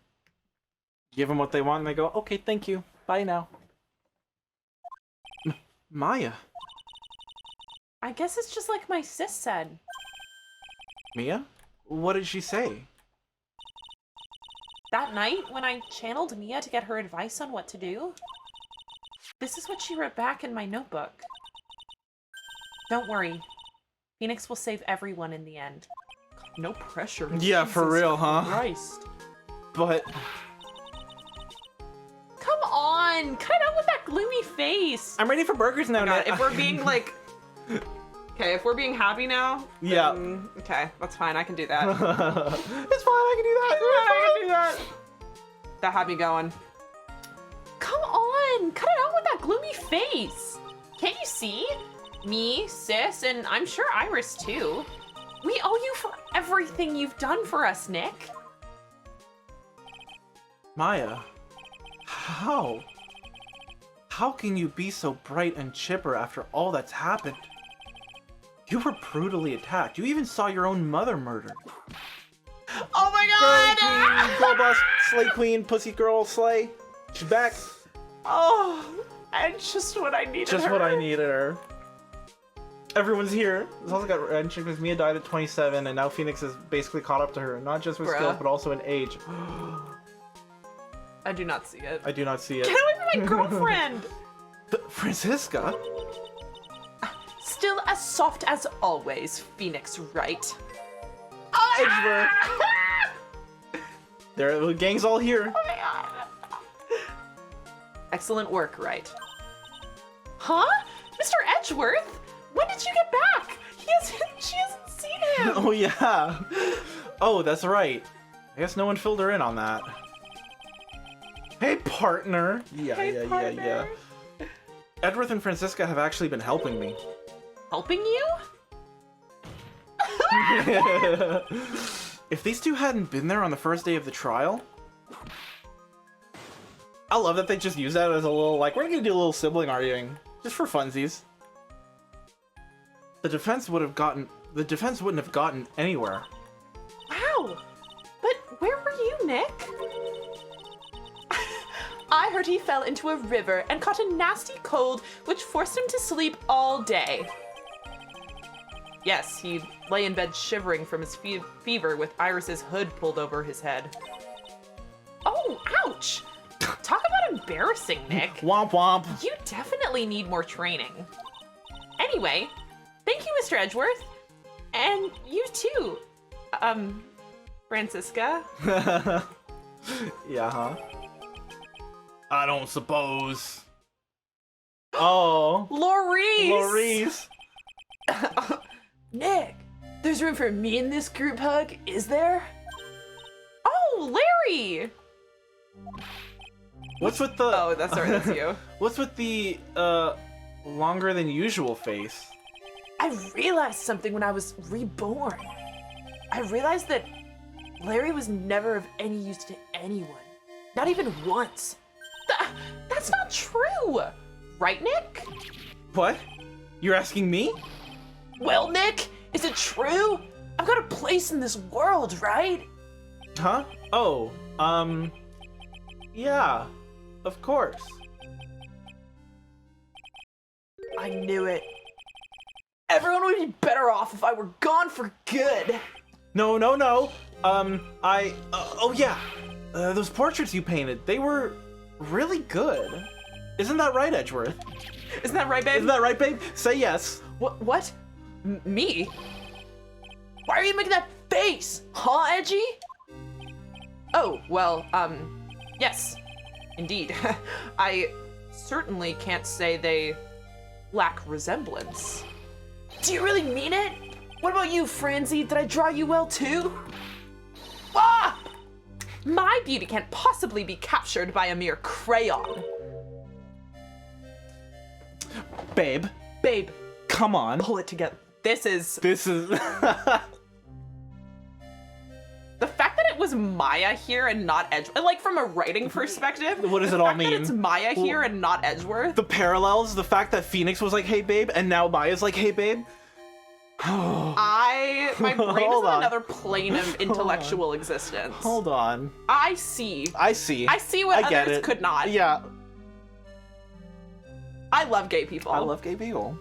Give them what they want and they go, okay, thank you. Bye now. Maya. I guess it's just like my sis said. Mia? What did she say? That night, when I channeled Mia to get her advice on what to do, this is what she wrote back in my notebook. Don't worry. Phoenix will save everyone in the end. No pressure. Yeah, for Jesus real, huh? Christ. But... Come on! Cut it out with that gloomy face! I'm ready for burgers now, God, Nat. if we're being like... Okay, if we're being happy now, Yeah. then, okay, that's fine. I can do that. It's fine, I can do that. I can do that. That had me going. Come on! Cut it out with that gloomy face! Can't you see? Me, sis, and I'm sure Iris too. We owe you for everything you've done for us, Nick. Maya, how? How can you be so bright and chipper after all that's happened? You were brutally attacked. You even saw your own mother murdered. Oh my Girl queen, girl boss, slay queen, pussy girl, slay. She's back. Oh, and just what I needed. Just what I needed her. Everyone's here. It's also got and because Mia died at 27, and now Phoenix is basically caught up to her, not just with skill, Bruh. but also in age. I do not see it. I do not see it. Get away from my girlfriend! Francisca? Still as soft as always, Phoenix Wright. Edgeworth. There, the gang's all here. Excellent work, Wright. Huh? Mr. Edgeworth? When did you get back? She hasn't seen him. Oh yeah. Oh, that's right. I guess no one filled her in on that. Hey, partner. Yeah. Edgeworth and Francisca have actually been helping me. Helping you? If these two hadn't been there on the first day of the trial, I love that they just use that as a little, like, we're gonna do a little sibling arguing, just for funsies. The defense wouldn't have gotten anywhere. Wow. But where were you, Nick? I heard he fell into a river and caught a nasty cold, which forced him to sleep all day. Yes, he lay in bed shivering from his fever with Iris's hood pulled over his head. Oh, ouch! Talk about embarrassing, Nick. Womp womp. You definitely need more training. Anyway, thank you, Mr. Edgeworth. And you too, Francisca. Yeah, huh? I don't suppose. Oh. Laurice! Laurice. Nick, there's room for me in this group hug, is there? Oh, Larry! What's with the... Oh, that's right, that's you. What's with the, longer than usual face? I realized something when I was reborn. I realized that Larry was never of any use to anyone. Not even once. That's not true! Right, Nick? What? You're asking me? Well, Nick, is it true? I've got a place in this world, right? Huh? Oh, yeah, of course. I knew it. Everyone would be better off if I were gone for good. No. Oh yeah. Those portraits you painted, they were really good. Isn't that right, Edgeworth? Isn't that right, babe? Isn't that right, babe? Say yes. What? Me? Why are you making that face? Huh, Edgy? Oh, well, yes. Indeed. I certainly can't say they lack resemblance. Do you really mean it? What about you, Franzi? Did I draw you well, too? Ah! My beauty can't possibly be captured by a mere crayon. Babe. Babe, Come on. pull it together. This is... The fact that it was Maya here and not Edgeworth, like from a writing perspective, What does it all mean? That it's Maya here and not Edgeworth. The parallels, the fact that Phoenix was like, hey babe, and now Maya's like, hey babe. My brain is Hold on on. another plane of intellectual existence. Hold on. I see I see. what I get others it. could not. Yeah. I love gay people. I love gay people.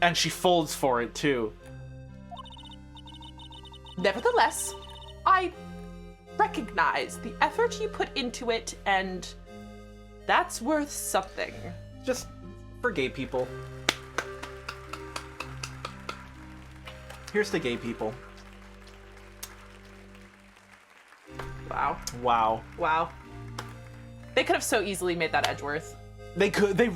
And she folds for it too. Nevertheless, I recognize the effort you put into it, and that's worth something. Just for gay people. Here's to gay people. Wow. Wow. Wow. They could have so easily made that Edgeworth. They could. They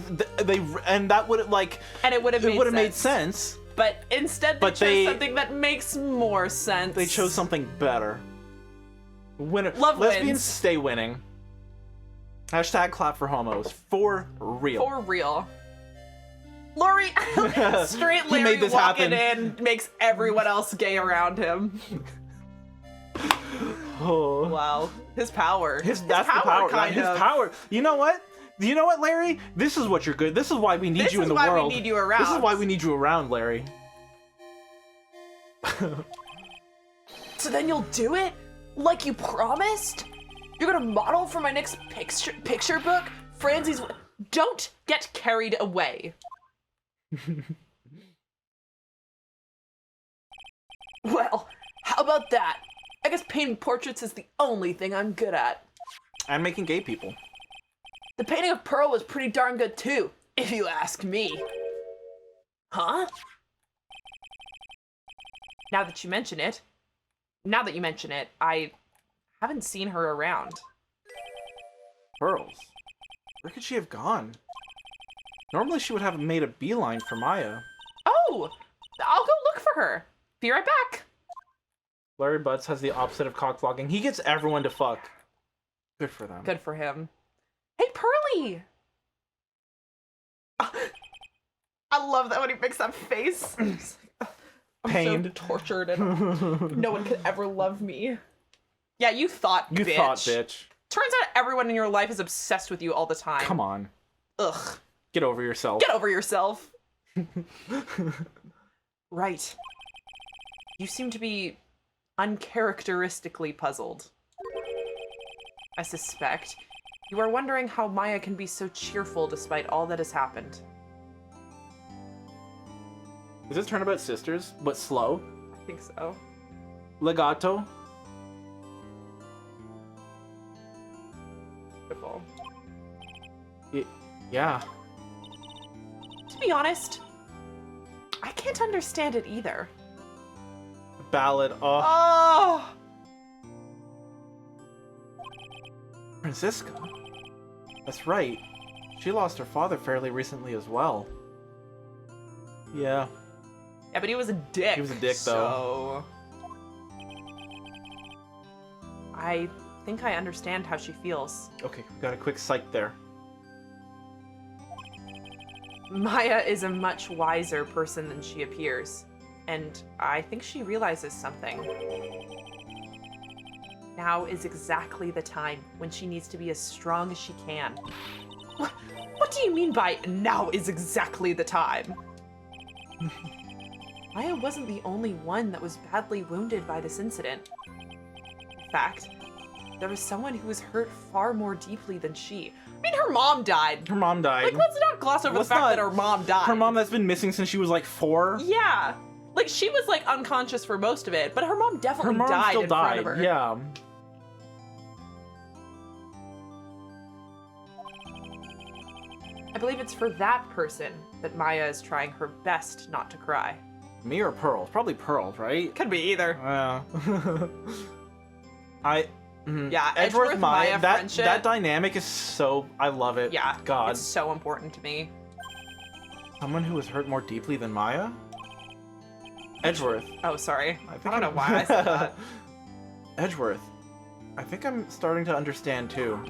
and that would like. And it would have made sense. But instead, But chose something that makes more sense. They chose something better. Winner. Love Lesbians wins. stay winning. Hashtag clap for homos. For real. For real. Lori, straight He Larry made this walking happen. in makes everyone else gay around him. Oh. Wow. His power. That's the power. Kind His of. power. You know what? You know what, Larry? This is what you're good. This is why we need This you in is the why we world. need you around. This is why we need you around, Larry. So then you'll do it? Like you promised? You're gonna model for my next picture book? Franzi's... Don't get carried away. Well, how about that? I guess painting portraits is the only thing I'm good at. And making gay people. The painting of Pearl was pretty darn good too, if you ask me. Huh? Now that you mention it, I haven't seen her around. Pearls. Where could she have gone? Normally she would have made a beeline for Maya. Oh! I'll go look for her. Be right back. Larry Butts has the opposite of cock-blocking. He gets everyone to fuck. Good for them. Good for him. Hey, Pearly! I love that when he makes that face. I'm Pained. so tortured and no one could ever love me. Yeah, you thought, You bitch. thought, bitch. Turns out everyone in your life is obsessed with you all the time. Come on. Ugh. Get over yourself. Get over yourself. Right. You seem to be uncharacteristically puzzled. I suspect you are wondering how Maya can be so cheerful despite all that has happened. Is this Turnabout Sisters, but slow? I think so. Legato? Beautiful. Yeah. To be honest, I can't understand it either. Ballad. Oh. Oh! Francisca? That's right. She lost her father fairly recently as well. Yeah. Yeah, but he was a dick. He was a dick, though. So... I think I understand how she feels. Okay, we got a quick psych there. Maya is a much wiser person than she appears, and I think she realizes something. Now is exactly the time when she needs to be as strong as she can. What do you mean by now is exactly the time? Maya wasn't the only one that was badly wounded by this incident. In fact, there was someone who was hurt far more deeply than she. I mean, her mom died. Her mom died. Like, let's not gloss over Let's the fact not- that her mom died. Her mom that's been missing since she was like 4. Yeah. Like, she was, like, unconscious for most of it, but her mom Her definitely mom died still in died. front of her. Yeah. I believe it's for that person that Maya is trying her best not to cry. Me or Pearl? Probably Pearl, right? Could be either. Yeah. Yeah, Edgeworth Maya, that friendship. that dynamic is so, I love it. Yeah, God. it's so important to me. Someone who was hurt more deeply than Maya? Edgeworth. Oh, sorry. I I don't know why I said that. Edgeworth. I think I'm starting to understand too.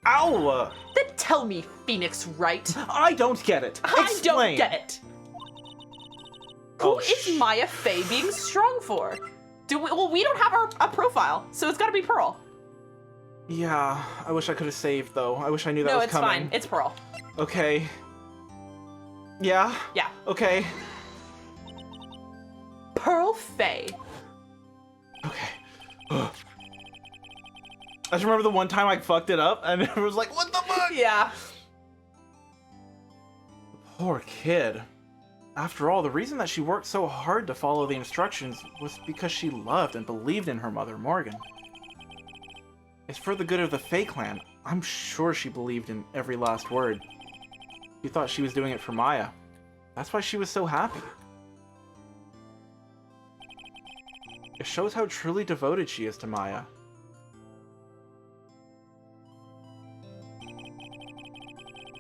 Ow! Then tell me, Phoenix Wright. I don't get it. I Explain. don't get it. Who Oh, is Maya Faye being strong for? Well, we don't have a profile, so it's gotta be Pearl. Yeah, I wish I could have saved though. I wish I knew that No, was it's coming. fine. It's Pearl. Okay. Yeah? Yeah. Okay. Pearl Faye. Okay. I just remember the one time I fucked it up and it was like, what the fuck? Yeah. Poor kid. After all, the reason that she worked so hard to follow the instructions was because she loved and believed in her mother, Morgan. It's for the good of the Fae clan. I'm sure she believed in every last word. She thought she was doing it for Maya. That's why she was so happy. It shows how truly devoted she is to Maya.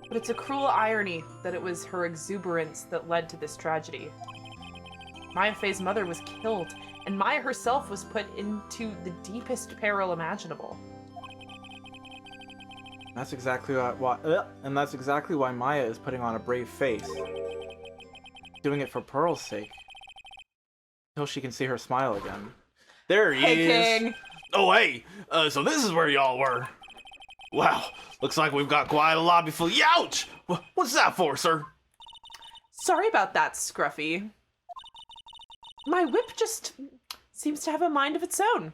But it's a cruel irony that it was her exuberance that led to this tragedy. Maya Faye's mother was killed, and Maya herself was put into the deepest peril imaginable. That's exactly and that's exactly why Maya is putting on a brave face. Doing it for Pearl's sake. Until she can see her smile again. There he Hey, is. King. Oh, hey, so this is where y'all were. Wow, looks like we've got quite a lobby full. Youch! What's that for, sir? Sorry about that, Scruffy. My whip just seems to have a mind of its own.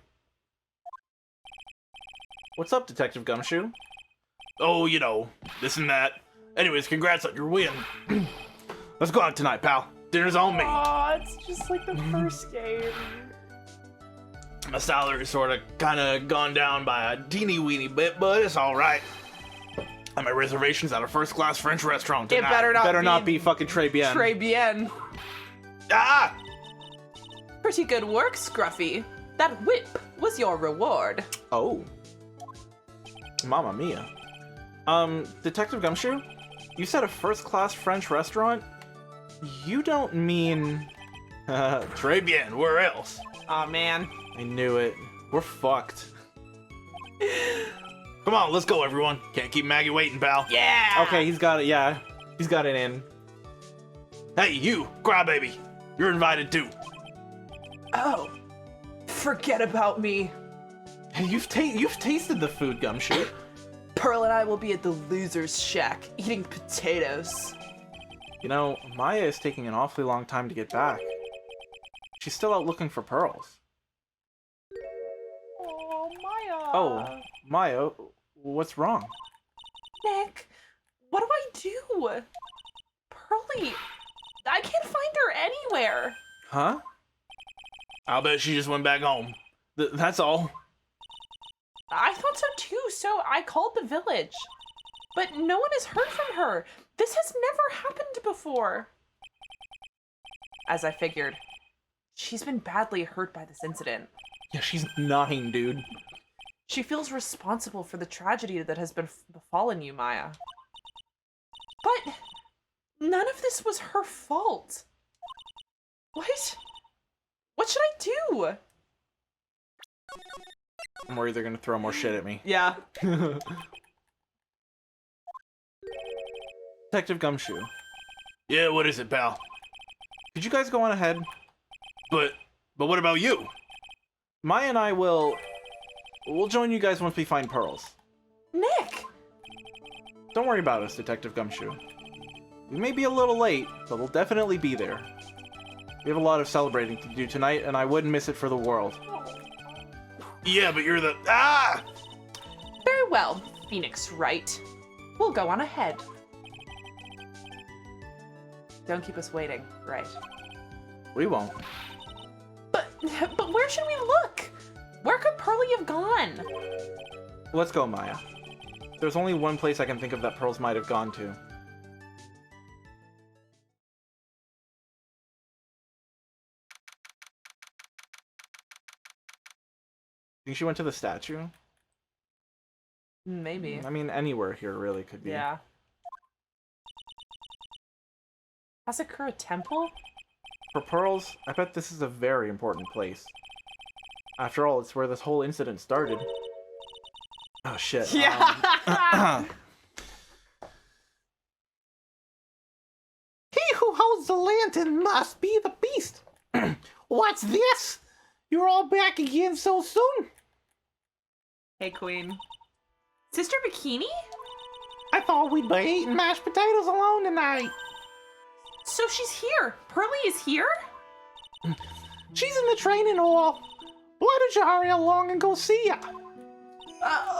What's up, Detective Gumshoe? Oh, you know, this and that. Anyways, congrats on your win. Let's go out tonight, pal. Dinner's on me. Aw, it's just like the first game. My salary's sort of kind of gone down by a teeny weeny bit, but it's all right. And my reservation's at a first-class French restaurant It tonight. better not be fucking Très Bien. Très bien. Ah! Pretty good work, Scruffy. That whip was your reward. Oh. Mamma mia. Detective Gumshoe? You said a first-class French restaurant? You don't mean... Très bien, where else? Aw, man. I knew it. We're fucked. Come on, let's go, everyone. Can't keep Maggie waiting, pal. Yeah! Okay, he's got it, yeah. He's got it in. Hey, you, crybaby. You're invited too. Oh. Forget about me. Hey, you've tasted the food, Gumshoe. Pearl and I will be at the loser's shack, eating potatoes. You know, Maya is taking an awfully long time to get back. She's still out looking for pearls. Oh, Maya. Oh, Maya, what's wrong? Nick, what do I do? Pearlie, I can't find her anywhere. Huh? I'll bet she just went back home. That's all. I thought so too, so I called the village. But no one has heard from her. This has never happened before. As I figured, she's been badly hurt by this incident. Yeah, she's 9, dude. She feels responsible for the tragedy that has befallen you, Maya. But none of this was her fault. What? What should I do? I'm worried they're gonna throw more shit at me. Yeah. Detective Gumshoe, Yeah, what is it, pal? could you guys go on ahead? But what about you? Maya and I we'll join you guys once we find pearls. Nick! Don't worry about us, Detective Gumshoe. We may be a little late, but we'll definitely be there. We have a lot of celebrating to do tonight, and I wouldn't miss it for the world. Yeah, but you're the... Ah! well, Phoenix Wright. We'll go on ahead. Don't keep us waiting, right? We won't. But where should we look? Where could Pearly have gone? Let's go, Maya. There's only one place I can think of that Pearls might have gone to. Think she went to the statue? Maybe. I mean, anywhere here really could be. Yeah. Hazakura Temple? For Pearls, I bet this is a very important place. After all, it's where this whole incident started. Oh, shit. Yeah. He who holds the lantern must be the beast. What's this? You're all back again so soon? Hey, Queen. Sister Bikini? I thought we'd be eating mashed potatoes alone tonight. So she's here. Pearly is here? She's in the training hall. Why don't you hurry along and go see her?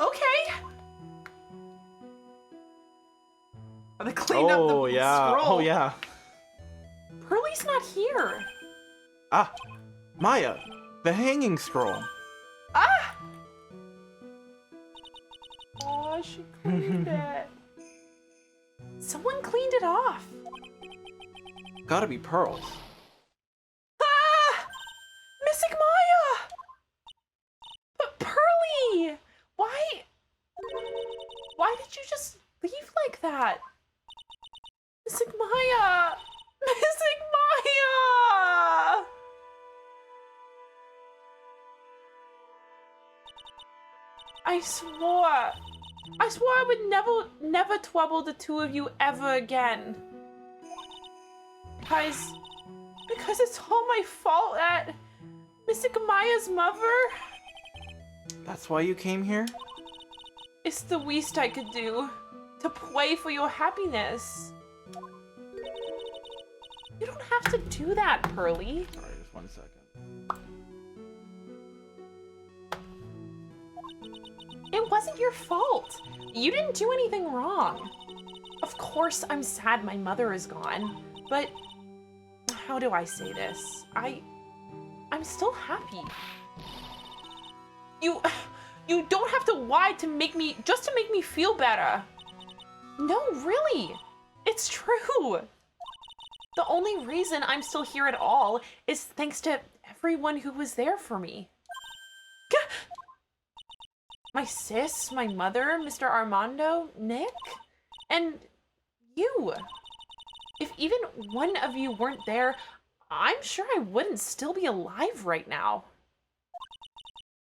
Okay. Oh, they cleaned up the Oh, yeah. scroll. Oh, yeah. Pearly's not here. Ah, Maya, the hanging scroll. Ah! Oh, she cleaned it. Someone cleaned it off. Gotta be Pearls. Ah! Mystic Maya! But Pearly! Why did you just leave like that? Mystic Maya! Mystic Maya! I swore I would never trouble the two of you ever again. Because it's all my fault that Mystic Maya's mother. That's why you came here? It's the least I could do to pray for your happiness. You don't have to do that, Pearly. Sorry, just 1 second. It wasn't your fault. You didn't do anything wrong. Of course, I'm sad my mother is gone, but how do I say this? I'm still happy. You don't have to lie to make me feel better. No, really. It's true. The only reason I'm still here at all is thanks to everyone who was there for me. My sis, my mother, Mr. Armando, Nick, and you. If even one of you weren't there, I'm sure I wouldn't still be alive right now.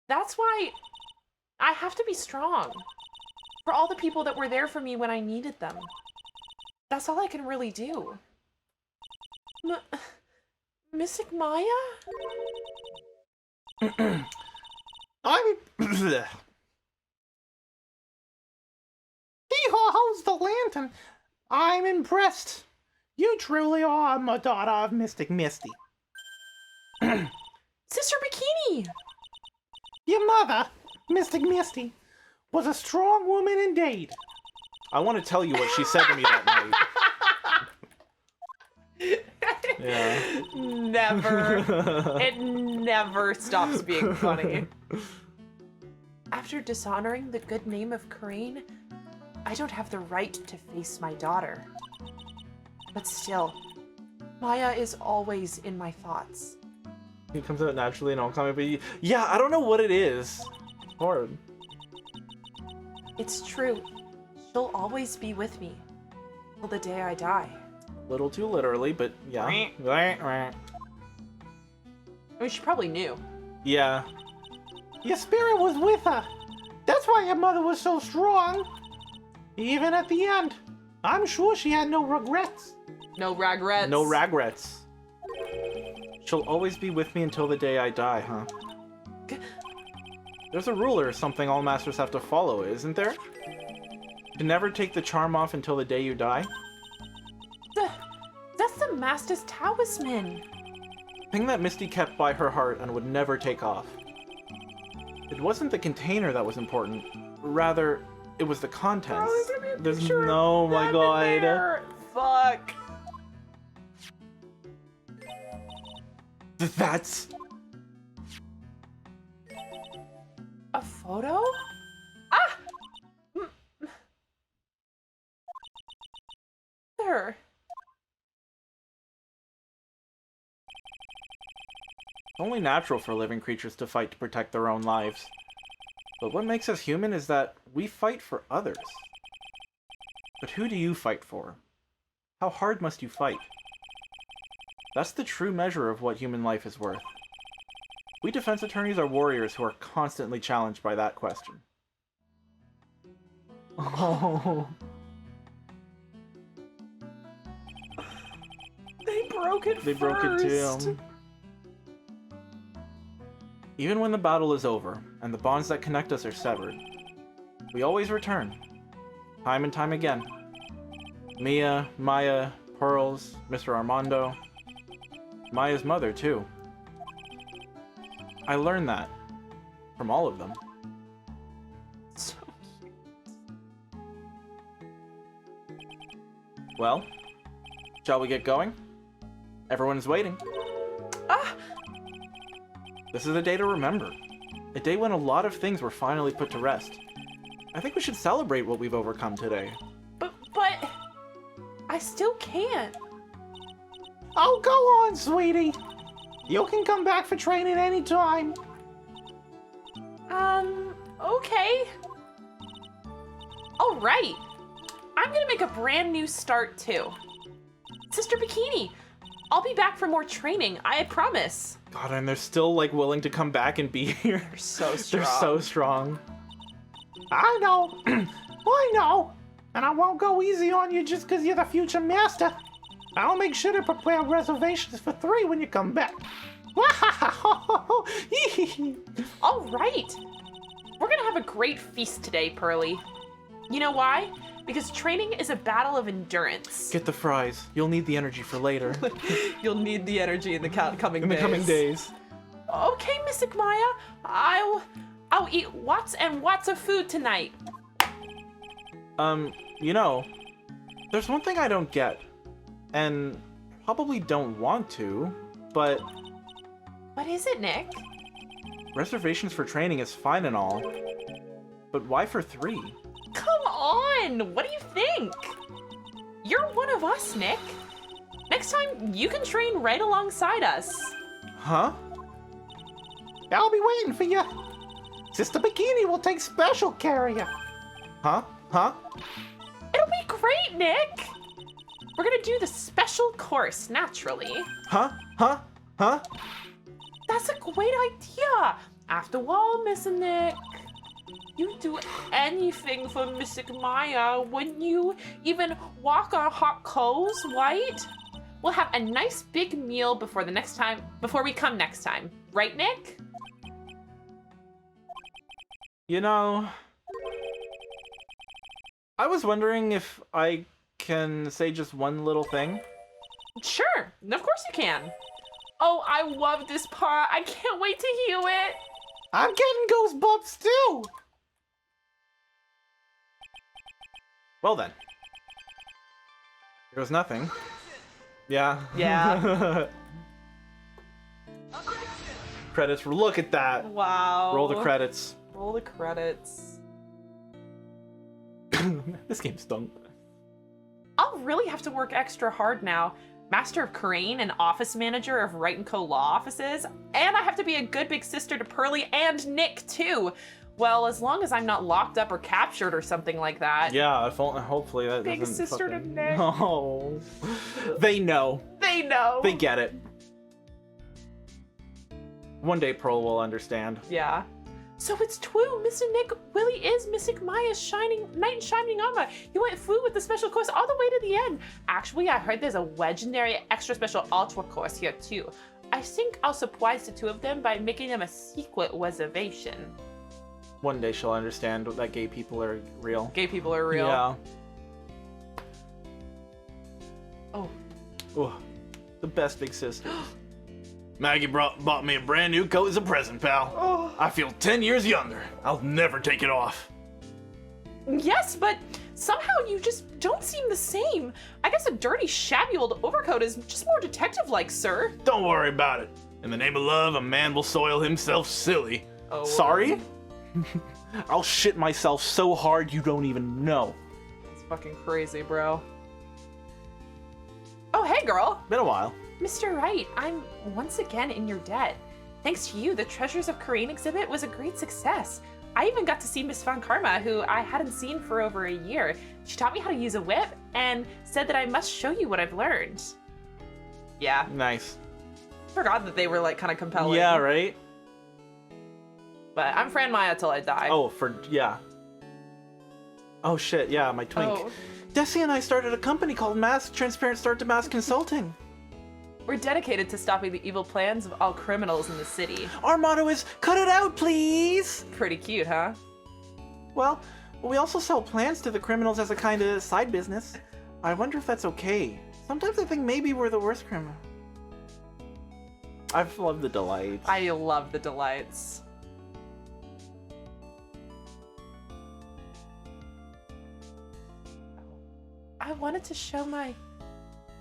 That's why I have to be strong. For all the people that were there for me when I needed them. That's all I can really do. Mystic Maya? I'm... He who holds the lantern. I'm impressed. You truly are my daughter of Mystic Misty. Sister Bikini! Your mother, Mystic Misty, was a strong woman indeed. I want to tell you what she said to me that night. Yeah. Never. It never stops being funny. After dishonoring the good name of Karine, I don't have the right to face my daughter. But still, Maya is always in my thoughts. He comes out naturally and all coming, but yeah, I don't know what it is. It's hard. It's true. She'll always be with me till the day I die. A little too literally, but yeah. I mean, she probably knew. Yeah. Your spirit was with her. That's why your mother was so strong. Even at the end, I'm sure she had no regrets. No regrets. No regrets. She'll always be with me until the day I die, huh? There's a rule or something all masters have to follow, isn't there? To never take the charm off until the day you die? That's the master's talisman. Thing that Misty kept by her heart and would never take off. It wasn't the container that was important. Rather, it was the contents. Oh, there's gonna be a There's picture no, of my them in god. there. Fuck. That's A photo? Ah! There. only natural for living creatures to fight to protect their own lives. But what makes us human is that we fight for others. But who do you fight for? How hard must you fight? That's the true measure of what human life is worth. We defense attorneys are warriors who are constantly challenged by that question. Oh. They broke it They broke it too. Even when the battle is over, and the bonds that connect us are severed, we always return. Time and time again. Mia, Maya, Pearls, Mr. Armando. Maya's mother, too. I learned that. From all of them. So cute. Well, shall we get going? Everyone is waiting. Ah! This is a day to remember. A day when a lot of things were finally put to rest. I think we should celebrate what we've overcome today. But I still can't. Oh, go on, sweetie. You can come back for training anytime. Okay. All right. I'm gonna make a brand new start too. Sister Bikini, I'll be back for more training, I promise. God, and they're still, like, willing to come back and be here. They're so strong. They're so strong. I know. I know. And I won't go easy on you just because you're the future master. I'll make sure to prepare reservations for 3 when you come back. All right. We're gonna have a great feast today, Pearly. You know why? Because training is a battle of endurance. Get the fries. You'll need the energy for later. You'll need the energy in the coming days. Okay, Miss Maya. I'll eat lots and lots of food tonight. You know, there's one thing I don't get, and probably don't want to, but What is it, Nick? reservations for training is fine and all, but why for 3? Come on! What do you think? You're one of us, Nick. Next time, you can train right alongside us. Huh? I'll be waiting for you. Sister Bikini will take special care of you. Huh? Huh? It'll be great, Nick! We're gonna do the special course, naturally. Huh? Huh? Huh? That's a great idea! After all, Miss Nick, you'd do anything for Miss Maya, wouldn't you? Even walk on hot coals, right? We'll have a nice big meal before we come next time. Right, Nick? You know, I was wondering if I can say just one little thing. Sure, of course you can. Oh, I love this part. I can't wait to hear it. I'm getting goosebumps too. Well then. There was nothing. Yeah. Yeah. Credits. Look at that. Wow. Roll the credits. Roll the credits. This game stunk. I'll really have to work extra hard now. Master of Crane and office manager of Wright & Co. law offices. And I have to be a good big sister to Pearly and Nick, too. Well, as long as I'm not locked up or captured or something like that. Yeah, hopefully that Big doesn't sister to fucking... Nick. No. They know. They know. They get it. One day Pearl will understand. Yeah. So it's true, Mr. Nick really is Mystic Maya's knight in shining armor. He went through with the special course all the way to the end. Actually, I heard there's a legendary extra special ultra course here too. I think I'll surprise the 2 of them by making them a secret reservation. One day she'll understand that gay people are real. Gay people are real. Yeah. Oh. Ooh, the best big sister. Maggie bought me a brand new coat as a present, pal. Oh. I feel 10 years younger. I'll never take it off. Yes, but somehow you just don't seem the same. I guess a dirty, shabby old overcoat is just more detective-like, sir. Don't worry about it. In the name of love, a man will soil himself silly. Oh. Sorry? I'll shit myself so hard you don't even know. It's fucking crazy, bro. Oh, hey, girl. Been a while. Mr. Wright, I'm once again in your debt. Thanks to you, the Treasures of Korean exhibit was a great success. I even got to see Miss Von Karma, who I hadn't seen for over a year. She taught me how to use a whip and said that I must show you what I've learned. Yeah. Nice. Forgot that they were like kind of compelling. Yeah, right? But I'm Fran Maya till I die. Oh, yeah. Oh shit, yeah, my twink. Oh. Desi and I started a company called Transparent Start to Mass Consulting. We're dedicated to stopping the evil plans of all criminals in the city. Our motto is, cut it out, please! Pretty cute, huh? Well, we also sell plans to the criminals as a kind of side business. I wonder if that's okay. Sometimes I think maybe we're the worst criminal. I've loved the delights. I love the delights. I wanted to show my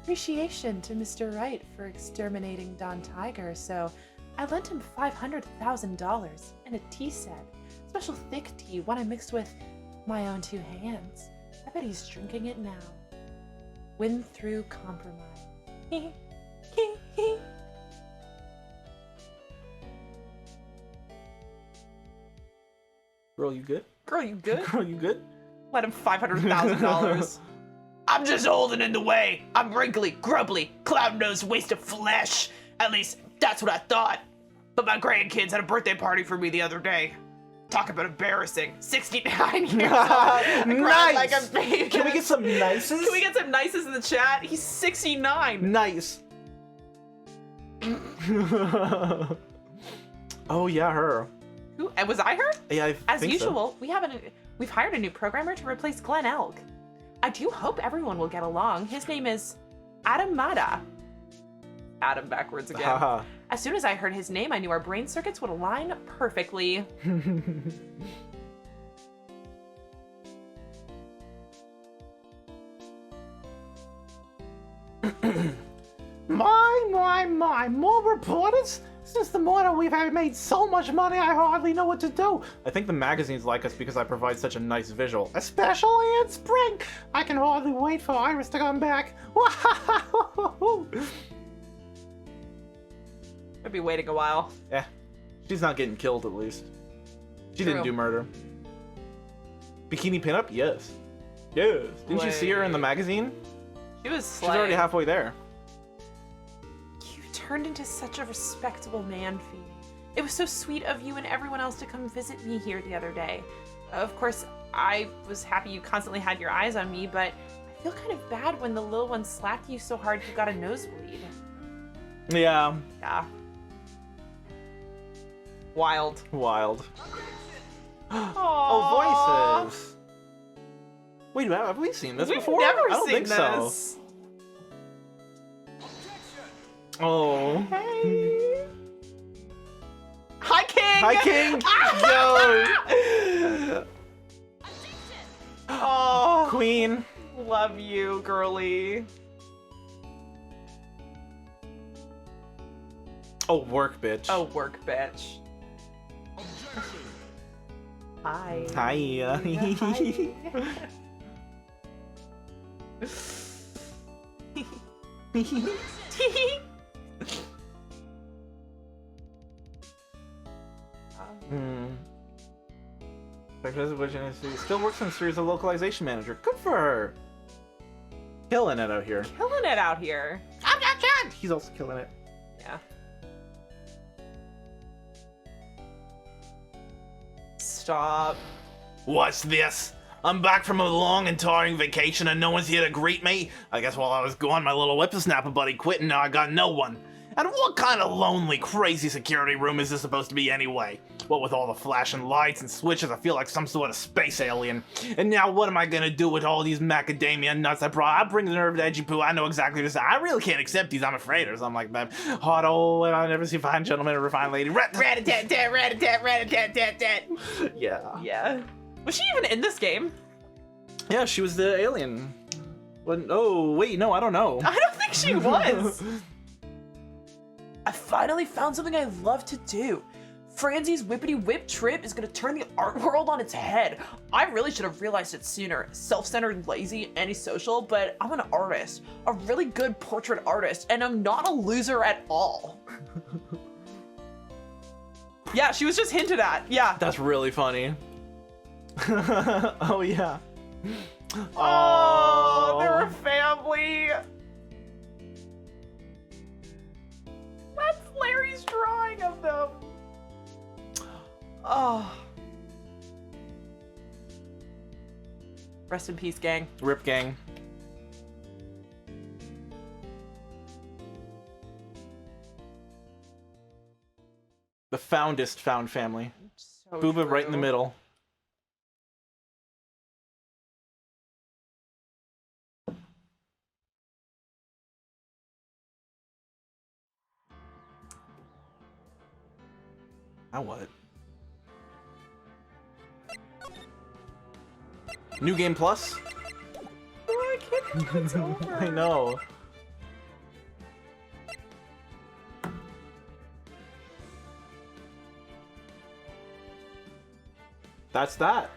appreciation to Mr. Wright for exterminating Don Tiger, so I lent him $500,000 and a tea set. Special thick tea, one I mixed with my own two hands. I bet he's drinking it now. Win through compromise. Girl, you good? Girl, you good? Girl, you good? Let him $500,000. I'm just holding in the way. I'm wrinkly, grubbly, cloud-nosed waste of flesh. At least, that's what I thought. But my grandkids had a birthday party for me the other day. Talk about embarrassing. 69 years old. I cried like a baby. Can we get some nices? Can we get some nices in the chat? He's 69. Nice. Oh yeah, her. Who? Was I her? Yeah, I As think usual, we've hired a new programmer to replace Glenn Elk. I do hope everyone will get along. His name is Adam Mada. Adam backwards again. Haha. As soon as I heard his name, I knew our brain circuits would align perfectly. My, more reporters? Since the morning we've made so much money, I hardly know what to do. I think the magazines like us because I provide such a nice visual. Especially in spring. I can hardly wait for Iris to come back. I'd be waiting a while. Yeah, she's not getting killed at least. She didn't True. do murder. Bikini pinup? Yes. Yes. Didn't you see her in the magazine? She was She's already halfway there. You turned into such a respectable man, Phoebe. It was so sweet of you and everyone else to come visit me here the other day. Of course, I was happy you constantly had your eyes on me, but I feel kind of bad when the little one slapped you so hard you got a nosebleed. Yeah. Yeah. Wild. Wild. Aww. Oh, voices. Wait, have we seen this We've before? never I don't seen think this. so. Oh. Hey. Hi, King! Hi, King! Yo! Oh, Queen. love you, girly. Oh, work, bitch. Oh, work, bitch. Hi. Hi. Still works in the series of localization manager. Good for her. Killing it out here. Killing it out here. He's also killing it. Yeah. Stop. What's this? I'm back from a long and tiring vacation and no one's here to greet me? I guess while I was gone, my little whippersnapper buddy quit and now I got no one. And what kind of lonely, crazy security room is this supposed to be anyway? What with all the flashing lights and switches, I feel like some sort of space alien. And now what am I gonna do with all these macadamia nuts I brought? I bring the nerve to edgy poo, I know exactly what to say. I really can't accept these, I'm afraid, or something like that. Hot old, and I never see fine gentleman or refined lady. Rat-a-tat-tat, rat-a-tat, rat-a-tat-tat-tat. Yeah. Yeah. Was she even in this game? Yeah, she was the alien. Oh, wait, no, I don't know. I don't think she was. I finally found something I love to do. Franzi's Whippity Whip trip is gonna turn the art world on its head. I really should have realized it sooner. Self-centered, lazy, antisocial, but I'm an artist. A really good portrait artist, and I'm not a loser at all. Yeah, she was just hinted at, yeah. That's really funny. Oh, yeah. Oh, they're a family. That's Larry's drawing of them. Oh. Rest in peace, gang. Rip gang. The foundest found family. So Booba right in the true. middle. Now what? New Game Plus? Oh, I can't believe it's over. I know. That's that.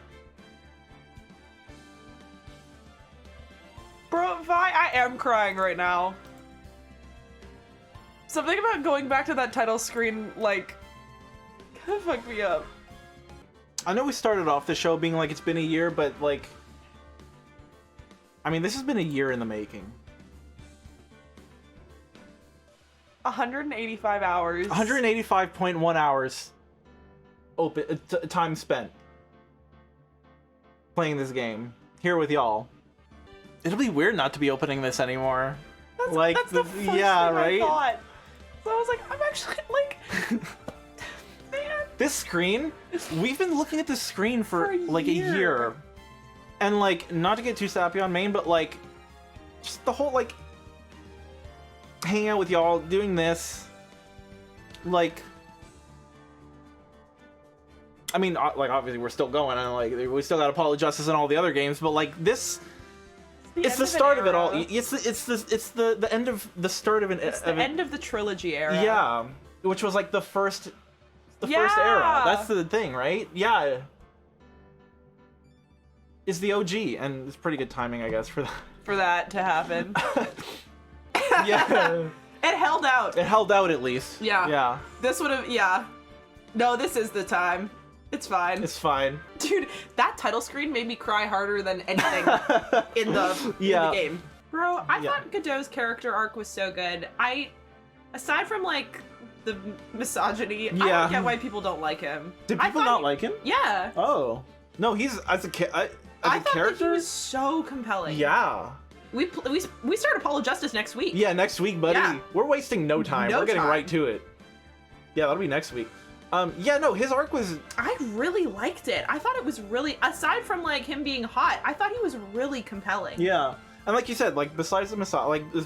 Bro, Vi, I am crying right now. Something about going back to that title screen, like, kind of fucked me up. I know we started off the show being like it's been a year, but like, I mean, this has been a year in the making. 185 hours. 185.1 hours open time spent playing this game here with y'all. It'll be weird not to be opening this anymore. That's the first yeah, thing right? I thought. So I was like, I'm actually like, man. This screen, we've been looking at this screen for a like a year. And like, not to get too sappy on main, but like, just the whole like, hanging out with y'all, doing this, like, I mean, like, obviously we're still going, and like, we still got Apollo Justice and all the other games, but like, this, it's the start of it all. It's the end of the start of an. It's the end of the trilogy era. Yeah, which was like the first era. That's the thing, right? Yeah. Is the OG, and it's pretty good timing, I guess, for that. For that to happen. Yeah. It held out. It held out at least. Yeah. Yeah. This would have, yeah. No, this is the time. It's fine. It's fine. Dude, that title screen made me cry harder than anything in the game. Bro, I thought Godot's character arc was so good. Aside from like the misogyny, I don't get why people don't like him. Did people not like him? Yeah. Oh. No, he's, as a I thought character? that he was so compelling. Yeah. We start Apollo Justice next week. Yeah, next week, buddy. Yeah. We're wasting no time. We're getting right to it. Yeah, that'll be next week. Yeah, no, his arc was... I really liked it. I thought it was really... Aside from, like, him being hot, I thought he was really compelling. Yeah. And like you said, like, besides the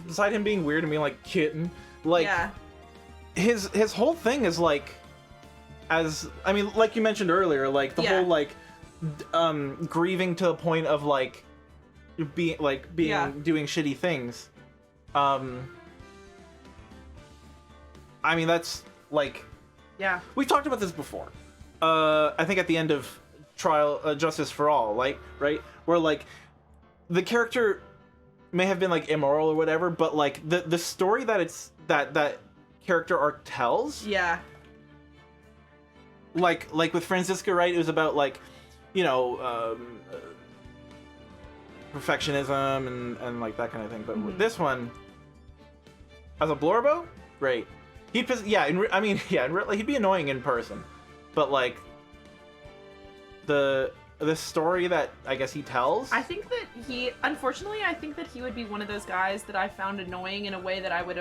beside him being weird and being, like, kitten, like, his whole thing is, like, I mean, like you mentioned earlier, like, the whole, like, grieving to the point of, like, doing shitty things. I mean, that's, like... Yeah. We've talked about this before. I think at the end of Justice for All, like, right? Where, like, the character may have been, like, immoral or whatever, but, like, the story that that character arc tells... Yeah. Like with Franziska, right? It was about, like, you know, perfectionism and like, that kind of thing. But with this one, as a Blorbo, great. He'd be annoying in person, but like the story that I guess he tells. I think that unfortunately, I think that he would be one of those guys that I found annoying in a way that I would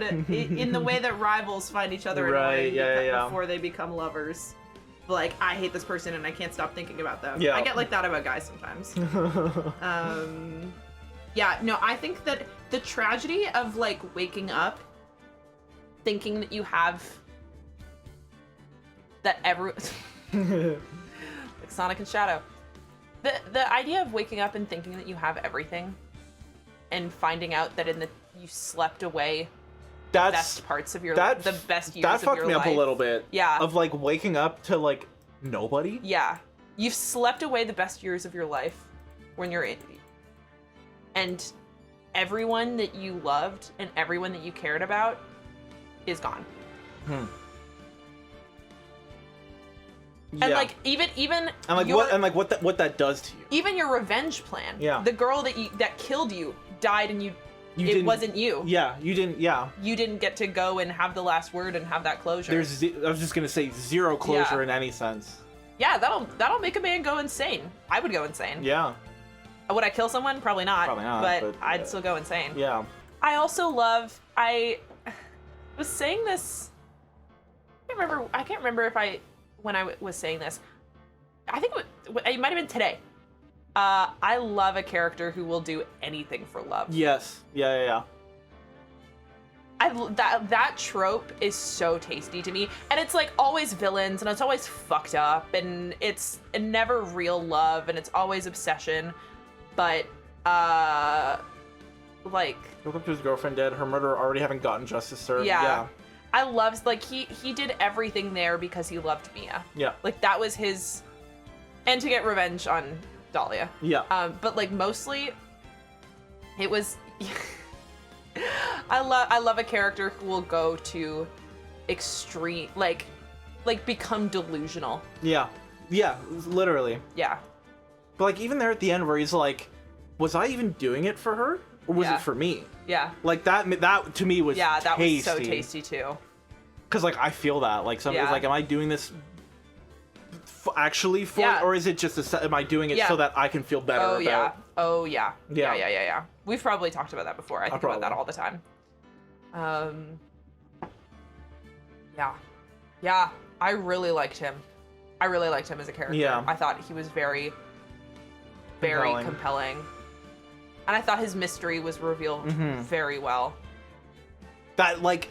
in the way that rivals find each other annoying before they become lovers. Like, I hate this person and I can't stop thinking about them. Yeah. I get like that about guys sometimes. Yeah, no, I think that the tragedy of like waking up thinking that you have like Sonic and Shadow, the idea of waking up and thinking that you have everything, and finding out that you slept away the best parts of your life, the best years of your life. That fucked me up a little bit. Yeah. Of like waking up to like nobody. Yeah. You've slept away the best years of your life when you're in, and everyone that you loved and everyone that you cared about is gone. Yeah. And like even and like what that does to you. Even your revenge plan. Yeah. The girl that killed you died, and it wasn't you. Yeah, you didn't. Yeah. You didn't get to go and have the last word and have that closure. I was just gonna say zero closure in any sense. Yeah, that'll make a man go insane. I would go insane. Yeah. Would I kill someone? Probably not. Probably not, But I'd still go insane. Yeah. I also love. I was saying this. I can't remember when I was saying this. I think it might have been today. I love a character who will do anything for love. Yes. Yeah. That trope is so tasty to me, and it's like always villains, and it's always fucked up, and it's never real love, and it's always obsession. But like, Woke up to his girlfriend dead. Her murderer already having gotten justice served. Yeah. I love, like, he did everything there because he loved Mia. Yeah. Like, that was his, and to get revenge on Dahlia. Yeah. But like mostly, it was. I love a character who will go to extreme, like become delusional. Yeah. Literally. Yeah. But like even there at the end where he's like, was I even doing it for her, or was it for me? Yeah. Like that to me was that tasty. was so tasty too. Because like I feel that like somebody's like, am I doing this actually for it, or is it just am I doing it so that I can feel better about? Oh yeah. We've probably talked about that before. I think about that all the time. Yeah. I really liked him. As a character. Yeah. I thought he was very compelling. And I thought his mystery was revealed very well. That like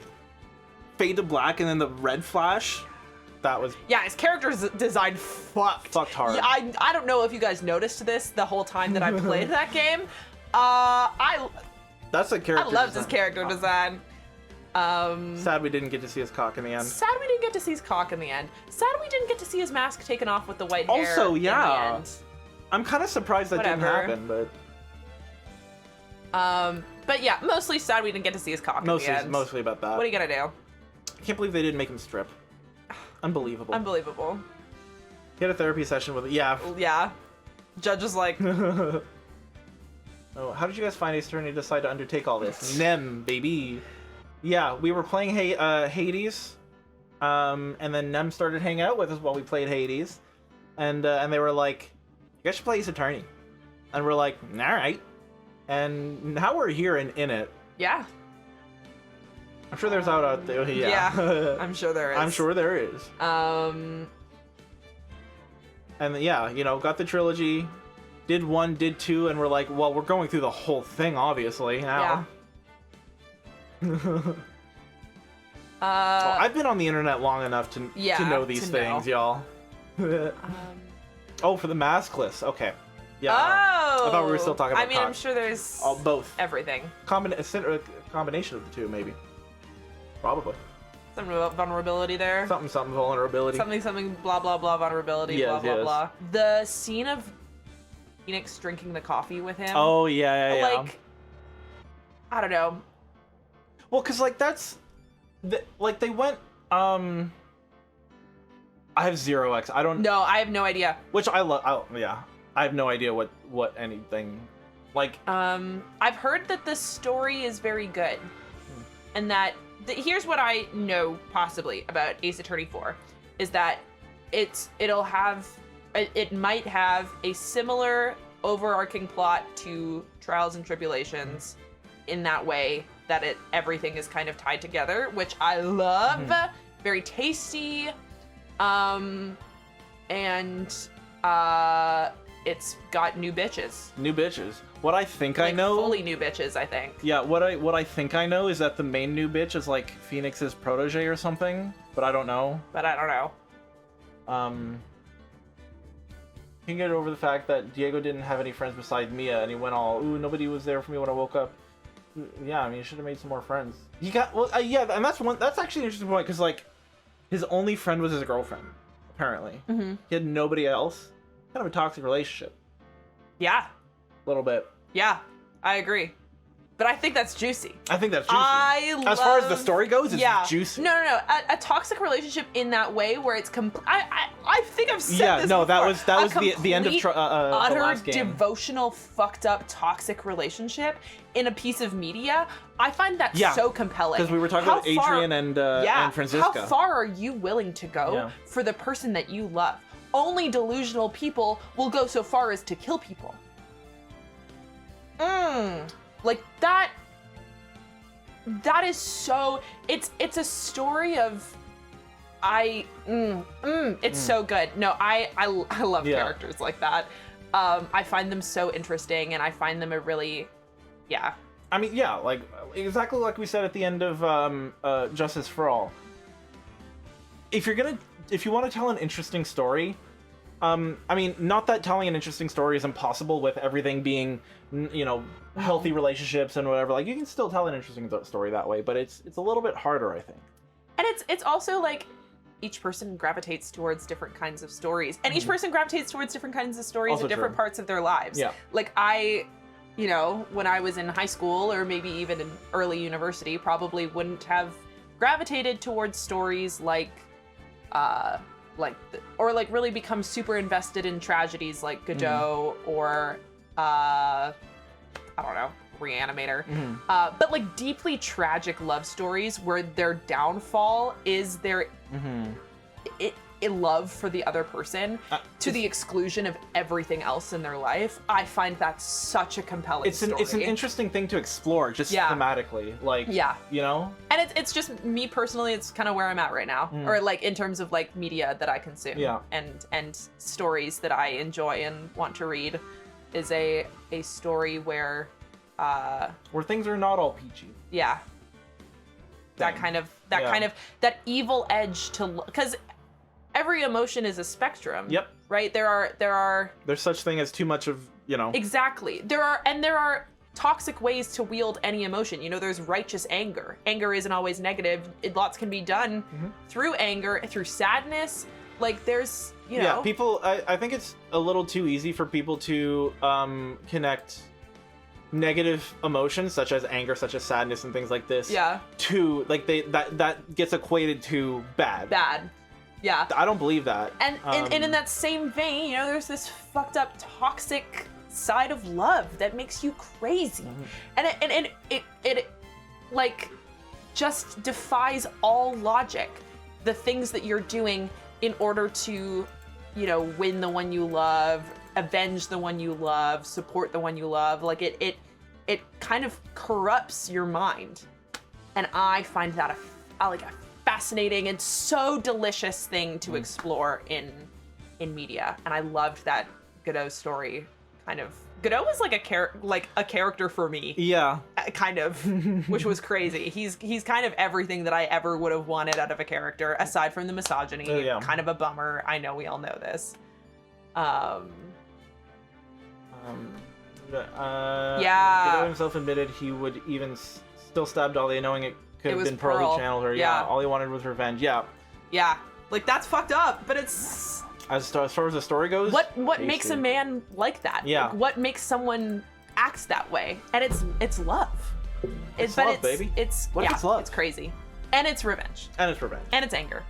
fade to black and then the red flash. That was his character's design fucked hard. Yeah, I don't know if you guys noticed this the whole time that I played that game. That's a character. I loved his character design. Sad we didn't get to see his cock in the end. Sad we didn't get to see his cock in the end. Sad we didn't get to see his mask taken off with the white hair. Also, in the end. I'm kind of surprised that didn't happen, but. But yeah, mostly sad we didn't get to see his cock in the end. Mostly about that. What are you gonna do? I can't believe they didn't make him strip. Unbelievable. He had a therapy session with it. Yeah. Judge was like. Oh, how did you guys find Ace Attorney to decide to undertake all this? Nem, baby. Yeah, we were playing Hades, and then Nem started hanging out with us while we played Hades, and they were like, "You guys should play Ace Attorney," and we're like, "All right," and now we're here in it. Yeah. I'm sure there's out there. Yeah. I'm sure there is. I'm sure there is. And got the trilogy, did 1, did 2, and we're like, well, we're going through the whole thing, obviously, now. Yeah. I've been on the internet long enough to know these things, y'all. Oh, for the mask list. Okay. Yeah. Oh! I thought we were still talking about I mean, I'm sure there's both. Everything. Combination of the two, maybe. Probably. Something about vulnerability there. Something vulnerability. Something blah blah blah vulnerability, blah blah blah. The scene of Phoenix drinking the coffee with him. Oh yeah. Like, I don't know. Well, cause like that's, they went. I have 0x. I don't. No, I have no idea. Which I love. Yeah. I have no idea what anything, like. I've heard that the story is very good, and that. Here's what I know possibly about Ace Attorney 4, is that it might have a similar overarching plot to Trials and Tribulations, in that way that everything is kind of tied together, which I love. Very tasty, and it's got new bitches. What I think I know, fully new bitches, I think. Yeah, what I think I know is that the main new bitch is like Phoenix's protege or something, but I don't know. can get over the fact that Diego didn't have any friends besides Mia, and he went all, ooh, nobody was there for me when I woke up. Yeah, I mean, he should have made some more friends. He got, well, yeah, and that's actually an interesting point, because, like, his only friend was his girlfriend, apparently. Mm-hmm. He had nobody else. Kind of a toxic relationship. Yeah. A little bit. Yeah, I agree. But I think that's juicy. I think that's juicy. As far as the story goes, it's juicy. No. A toxic relationship in that way where it's I think I've said this no, before. that was the end of the utter last game. devotional, fucked up, toxic relationship in a piece of media. I find that so compelling. Because we were talking about Adrian and Franziska. How far are you willing to go for the person that you love? Only delusional people will go so far as to kill people. Like that is so, it's a story of, it's so good. No, I love characters like that. I find them so interesting, and I find them a really, I mean, like, exactly like we said at the end of Justice for All. If you want to tell an interesting story, I mean, not that telling an interesting story is impossible with everything being, you know, healthy relationships and whatever. Like, you can still tell an interesting story that way, but it's a little bit harder, I think. And it's also like each person gravitates towards different kinds of stories, and each person gravitates towards different kinds of stories Also at different parts of their lives. Yeah. Like you know, when I was in high school or maybe even in early university, probably wouldn't have gravitated towards stories like really become super invested in tragedies like Godot or I don't know, Reanimator. But like deeply tragic love stories where their downfall is their love for the other person to the exclusion of everything else in their life. I find that such a compelling story. It's an interesting thing to explore, just thematically, like, you know? And it's just me personally, it's kind of where I'm at right now, or like in terms of like media that I consume and stories that I enjoy and want to read is a story where things are not all peachy. That evil edge to, because every emotion is a spectrum. Right? There's such thing as too much of, you know. Exactly. There are toxic ways to wield any emotion. You know, there's righteous anger. Anger isn't always negative. Lots can be done through anger, through sadness. Like there's, you know. Yeah, people, I think it's a little too easy for people to connect negative emotions such as anger, such as sadness and things like this to, like, that gets equated to bad. Yeah. I don't believe that. And in that same vein, you know, there's this fucked up toxic side of love that makes you crazy. And it like just defies all logic. The things that you're doing in order to, you know, win the one you love, avenge the one you love, support the one you love. Like it kind of corrupts your mind. And I find that a fascinating and so delicious thing to explore in media. And I loved that Godot story. Godot was like a character for me. Yeah. Kind of, which was crazy. He's kind of everything that I ever would have wanted out of a character, aside from the misogyny. Kind of a bummer. I know we all know this. Godot himself admitted he would even still stab Dahlia, knowing it could have been Pearl who channeled her. Yeah. All he wanted was revenge. Yeah. Like that's fucked up, but it's as far as the story goes. What makes a man like that? Yeah. Like, what makes someone act that way? And it's love. It's love, baby. It's love. It's crazy, and it's revenge. And it's anger.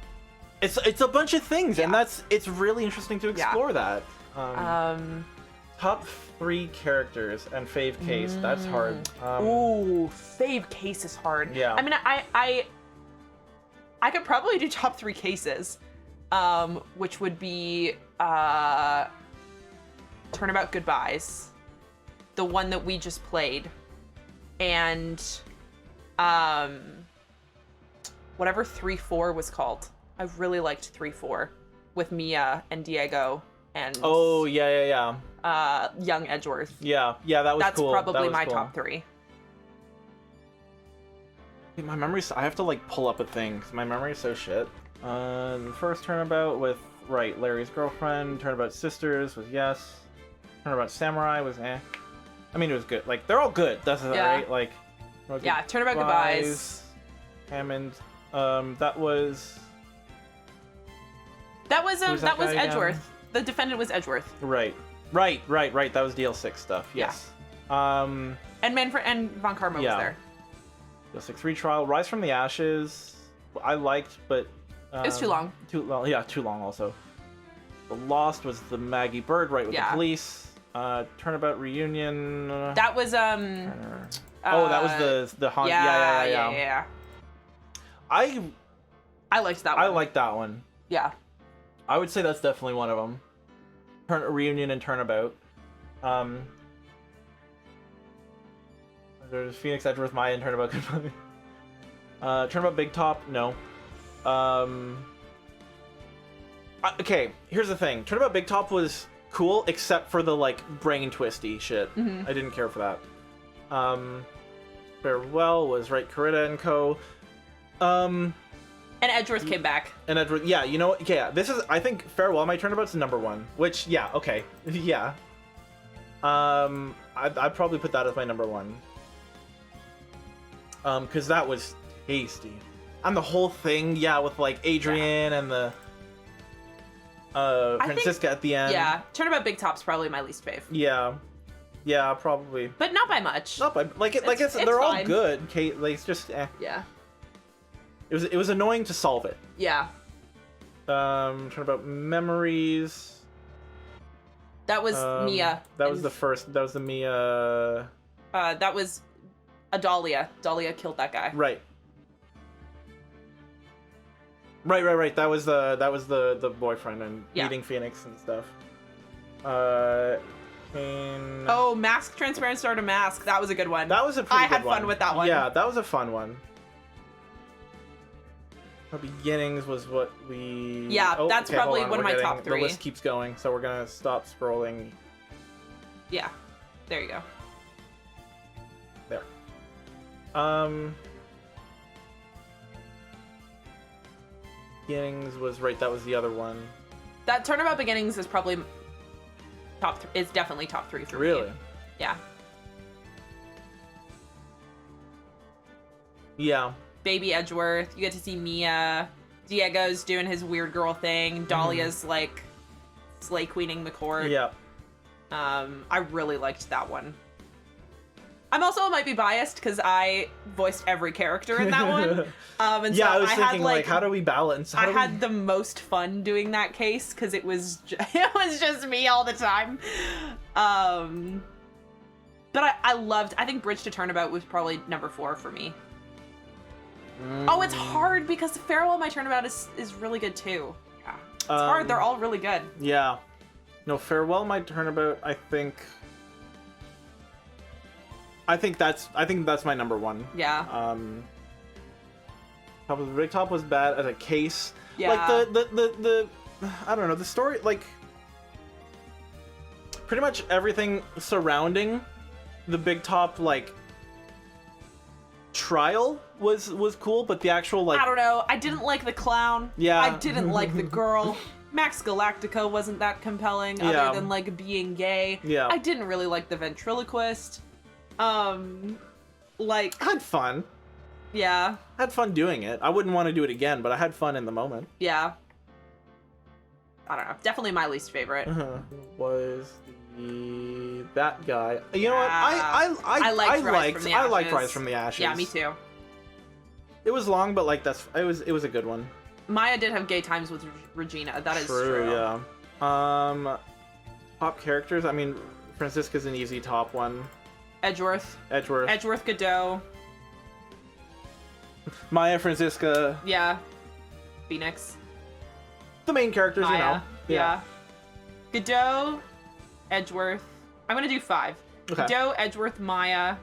It's a bunch of things, and it's really interesting to explore that. Top 3 characters and fave case. That's hard. Ooh, fave case is hard. Yeah. I mean, I could probably do top 3 cases, which would be Turnabout Goodbyes, the one that we just played, and whatever 3-4 was called. I really liked 3-4 with Mia and Diego and young Edgeworth. Yeah, that was cool. That's probably my top 3. My memory's, I have to like pull up a thing because my memory is so shit. The first Turnabout with right. Larry's girlfriend. Turnabout sisters was yes. Turnabout samurai was eh. I mean, it was good. Like, they're all good. That's right. Like, yeah. Turnabout goodbyes. Hammond. That was that was Edgeworth. Again? The defendant was Edgeworth. Right. That was DL6 stuff. Yes. And Manfred and Von Karma was there. DL6 retrial. Rise from the Ashes. I liked, but it was too long. Too long also. The Lost was the Maggie Bird with the police. Turnabout reunion. That was that was the haunt. Yeah. I liked that one. I liked that one. Yeah. I would say that's definitely one of them. Reunion and Turnabout. There's Phoenix, Edgeworth, Maya, and Turnabout. Turnabout Big Top, no. Okay, here's the thing. Turnabout Big Top was cool, except for the, like, brain twisty shit. I didn't care for that. Farewell was Right Corita and Co. And Edgeworth came back. And Edgeworth, yeah, you know what? Yeah, this is, I think Farewell, my Turnabout's #1. Which, yeah, okay. Yeah. I'd probably put that as my #1. Because that was tasty. And the whole thing, with, like, Adrian and the Francisca at the end. Yeah, Turnabout Big Top's probably my least fave. Yeah, probably. But not by much. Not by, it's they're all fine. good. Kate, like, it's just, eh. Yeah. It was annoying to solve it. Yeah. Turnabout Memories. That was Mia. That was the first. That was the Mia. That was a Dahlia. Dahlia killed that guy. Right. That was the boyfriend and meeting Phoenix and stuff. Oh, Mask Transparent Star to Mask. That was a good one. That was a pretty good one. I had fun with that one. Yeah, that was a fun one. The Beginnings was what we... Yeah, that's probably one of my top 3. The list keeps going, so we're gonna stop scrolling. Yeah, there you go. There. Beginnings was right. That was the other one. That Turnabout Beginnings is probably is definitely top 3 for me. Really? Yeah. Yeah. Baby Edgeworth. You get to see Mia. Diego's doing his weird girl thing. Dahlia's like slay queening the court. Yeah. I really liked that one. I'm also might be biased because I voiced every character in that one. And yeah, so I was thinking had, like, how do we balance? I had the most fun doing that case because it was just me all the time. But I loved. I think Bridge to Turnabout was probably #4 for me. Oh, it's hard because Farewell My Turnabout is really good too. Yeah, it's hard. They're all really good. Yeah. No, Farewell My Turnabout. I think that's my #1. Yeah. Top of the Big Top was bad as a case. Yeah. Like the I don't know, the story, like pretty much everything surrounding the Big Top, like, trial was cool, but the actual, like, I don't know. I didn't like the clown. Yeah. I didn't like the girl. Max Galactica wasn't that compelling other than, like, being gay. Yeah. I didn't really like the ventriloquist. Like, I had fun. Yeah. I had fun doing it. I wouldn't want to do it again, but I had fun in the moment. Yeah. I don't know. Definitely my least favorite. Was that guy? You know what? I liked Rise from the Ashes. Yeah, me too. It was long, but like it was a good one. Maya did have gay times with Regina. That is true. Yeah. Top characters. I mean, Francisca's an easy top one. Edgeworth, Godot. Maya, Francisca. Yeah. Phoenix. The main characters, Maya. you know. Yeah. Godot, Edgeworth. I'm gonna do 5. Okay. Godot, Edgeworth, Maya,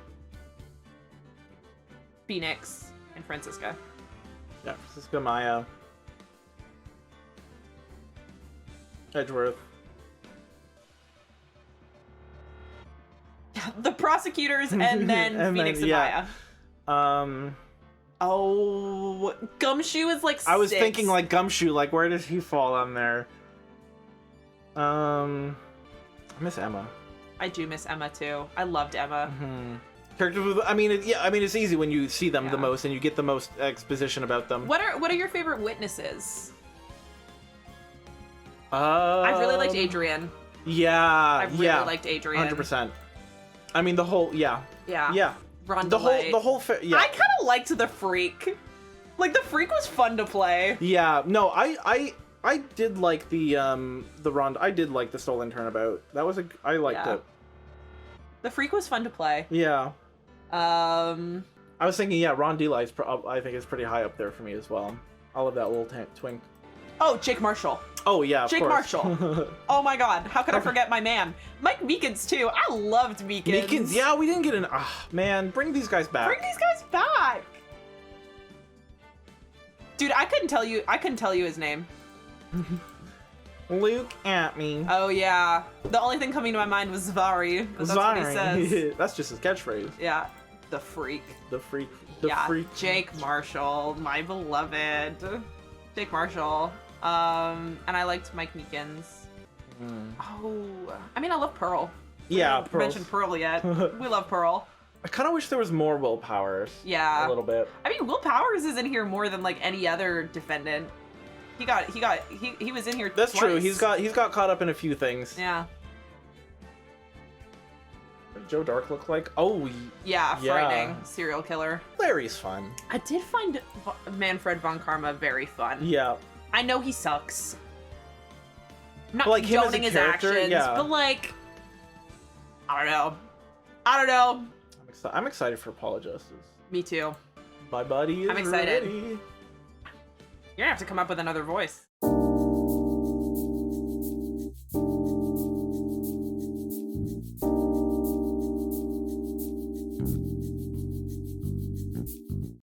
Phoenix, and Francisca. Yeah, Francisca, Maya, Edgeworth. The prosecutors, and then Phoenix and Maya. Oh, Gumshoe is like 6. I was thinking like Gumshoe, like where does he fall on there? I miss Emma. I do miss Emma too. I loved Emma. Characters with, I mean, it's easy when you see them Yeah. the most and you get the most exposition about them. What are your favorite witnesses? I really liked Adrian. Yeah, I really liked Adrian. 100%. I mean, the whole, yeah. Ron The Delay. whole, yeah. I kind of liked the Freak. Like, the Freak was fun to play. Yeah, no, I did like the Ron. I did like the Stolen Turnabout. That was I liked Yeah. it. The Freak was fun to play. Yeah. I Um, was thinking, yeah, Ron Delay I think is pretty high up there for me as well. I love that little twink. oh, Jake Marshall. Oh yeah, of Jake course. Marshall. Oh my god, how could I forget my man? Mike Meekins too. I loved Meekins. Meekins, yeah, we didn't get an. Man, bring these guys back. Bring these guys back. Dude, I couldn't tell you his name. Look at me. Oh yeah. The only thing coming to my mind was Zvari. But that's what he says. That's just his catchphrase. Yeah. The Freak. The freak. The Yeah. freak. Jake Marshall, my beloved. Jake Marshall. And I liked Mike Meekins. Oh, I mean, I love Pearl. Yeah, We haven't Pearl's- mentioned Pearl yet. We love Pearl. I kind of wish there was more Will Powers. Yeah. A little bit. I mean, Will Powers is in here more than like any other defendant. He was in here. That's twice. true. He's got caught up in a few things. Yeah. What did Joe Dark look like? Oh, Yeah, Yeah. frightening serial killer. Larry's fun. I did find Manfred von Karma very fun. Yeah. I know he sucks. I'm not But, like, him as a condoning his character, actions, yeah. but like, I don't know. I'm excited for Paula Justice. Me too. My buddy is I'm excited. ready. You're gonna have to come up with another voice.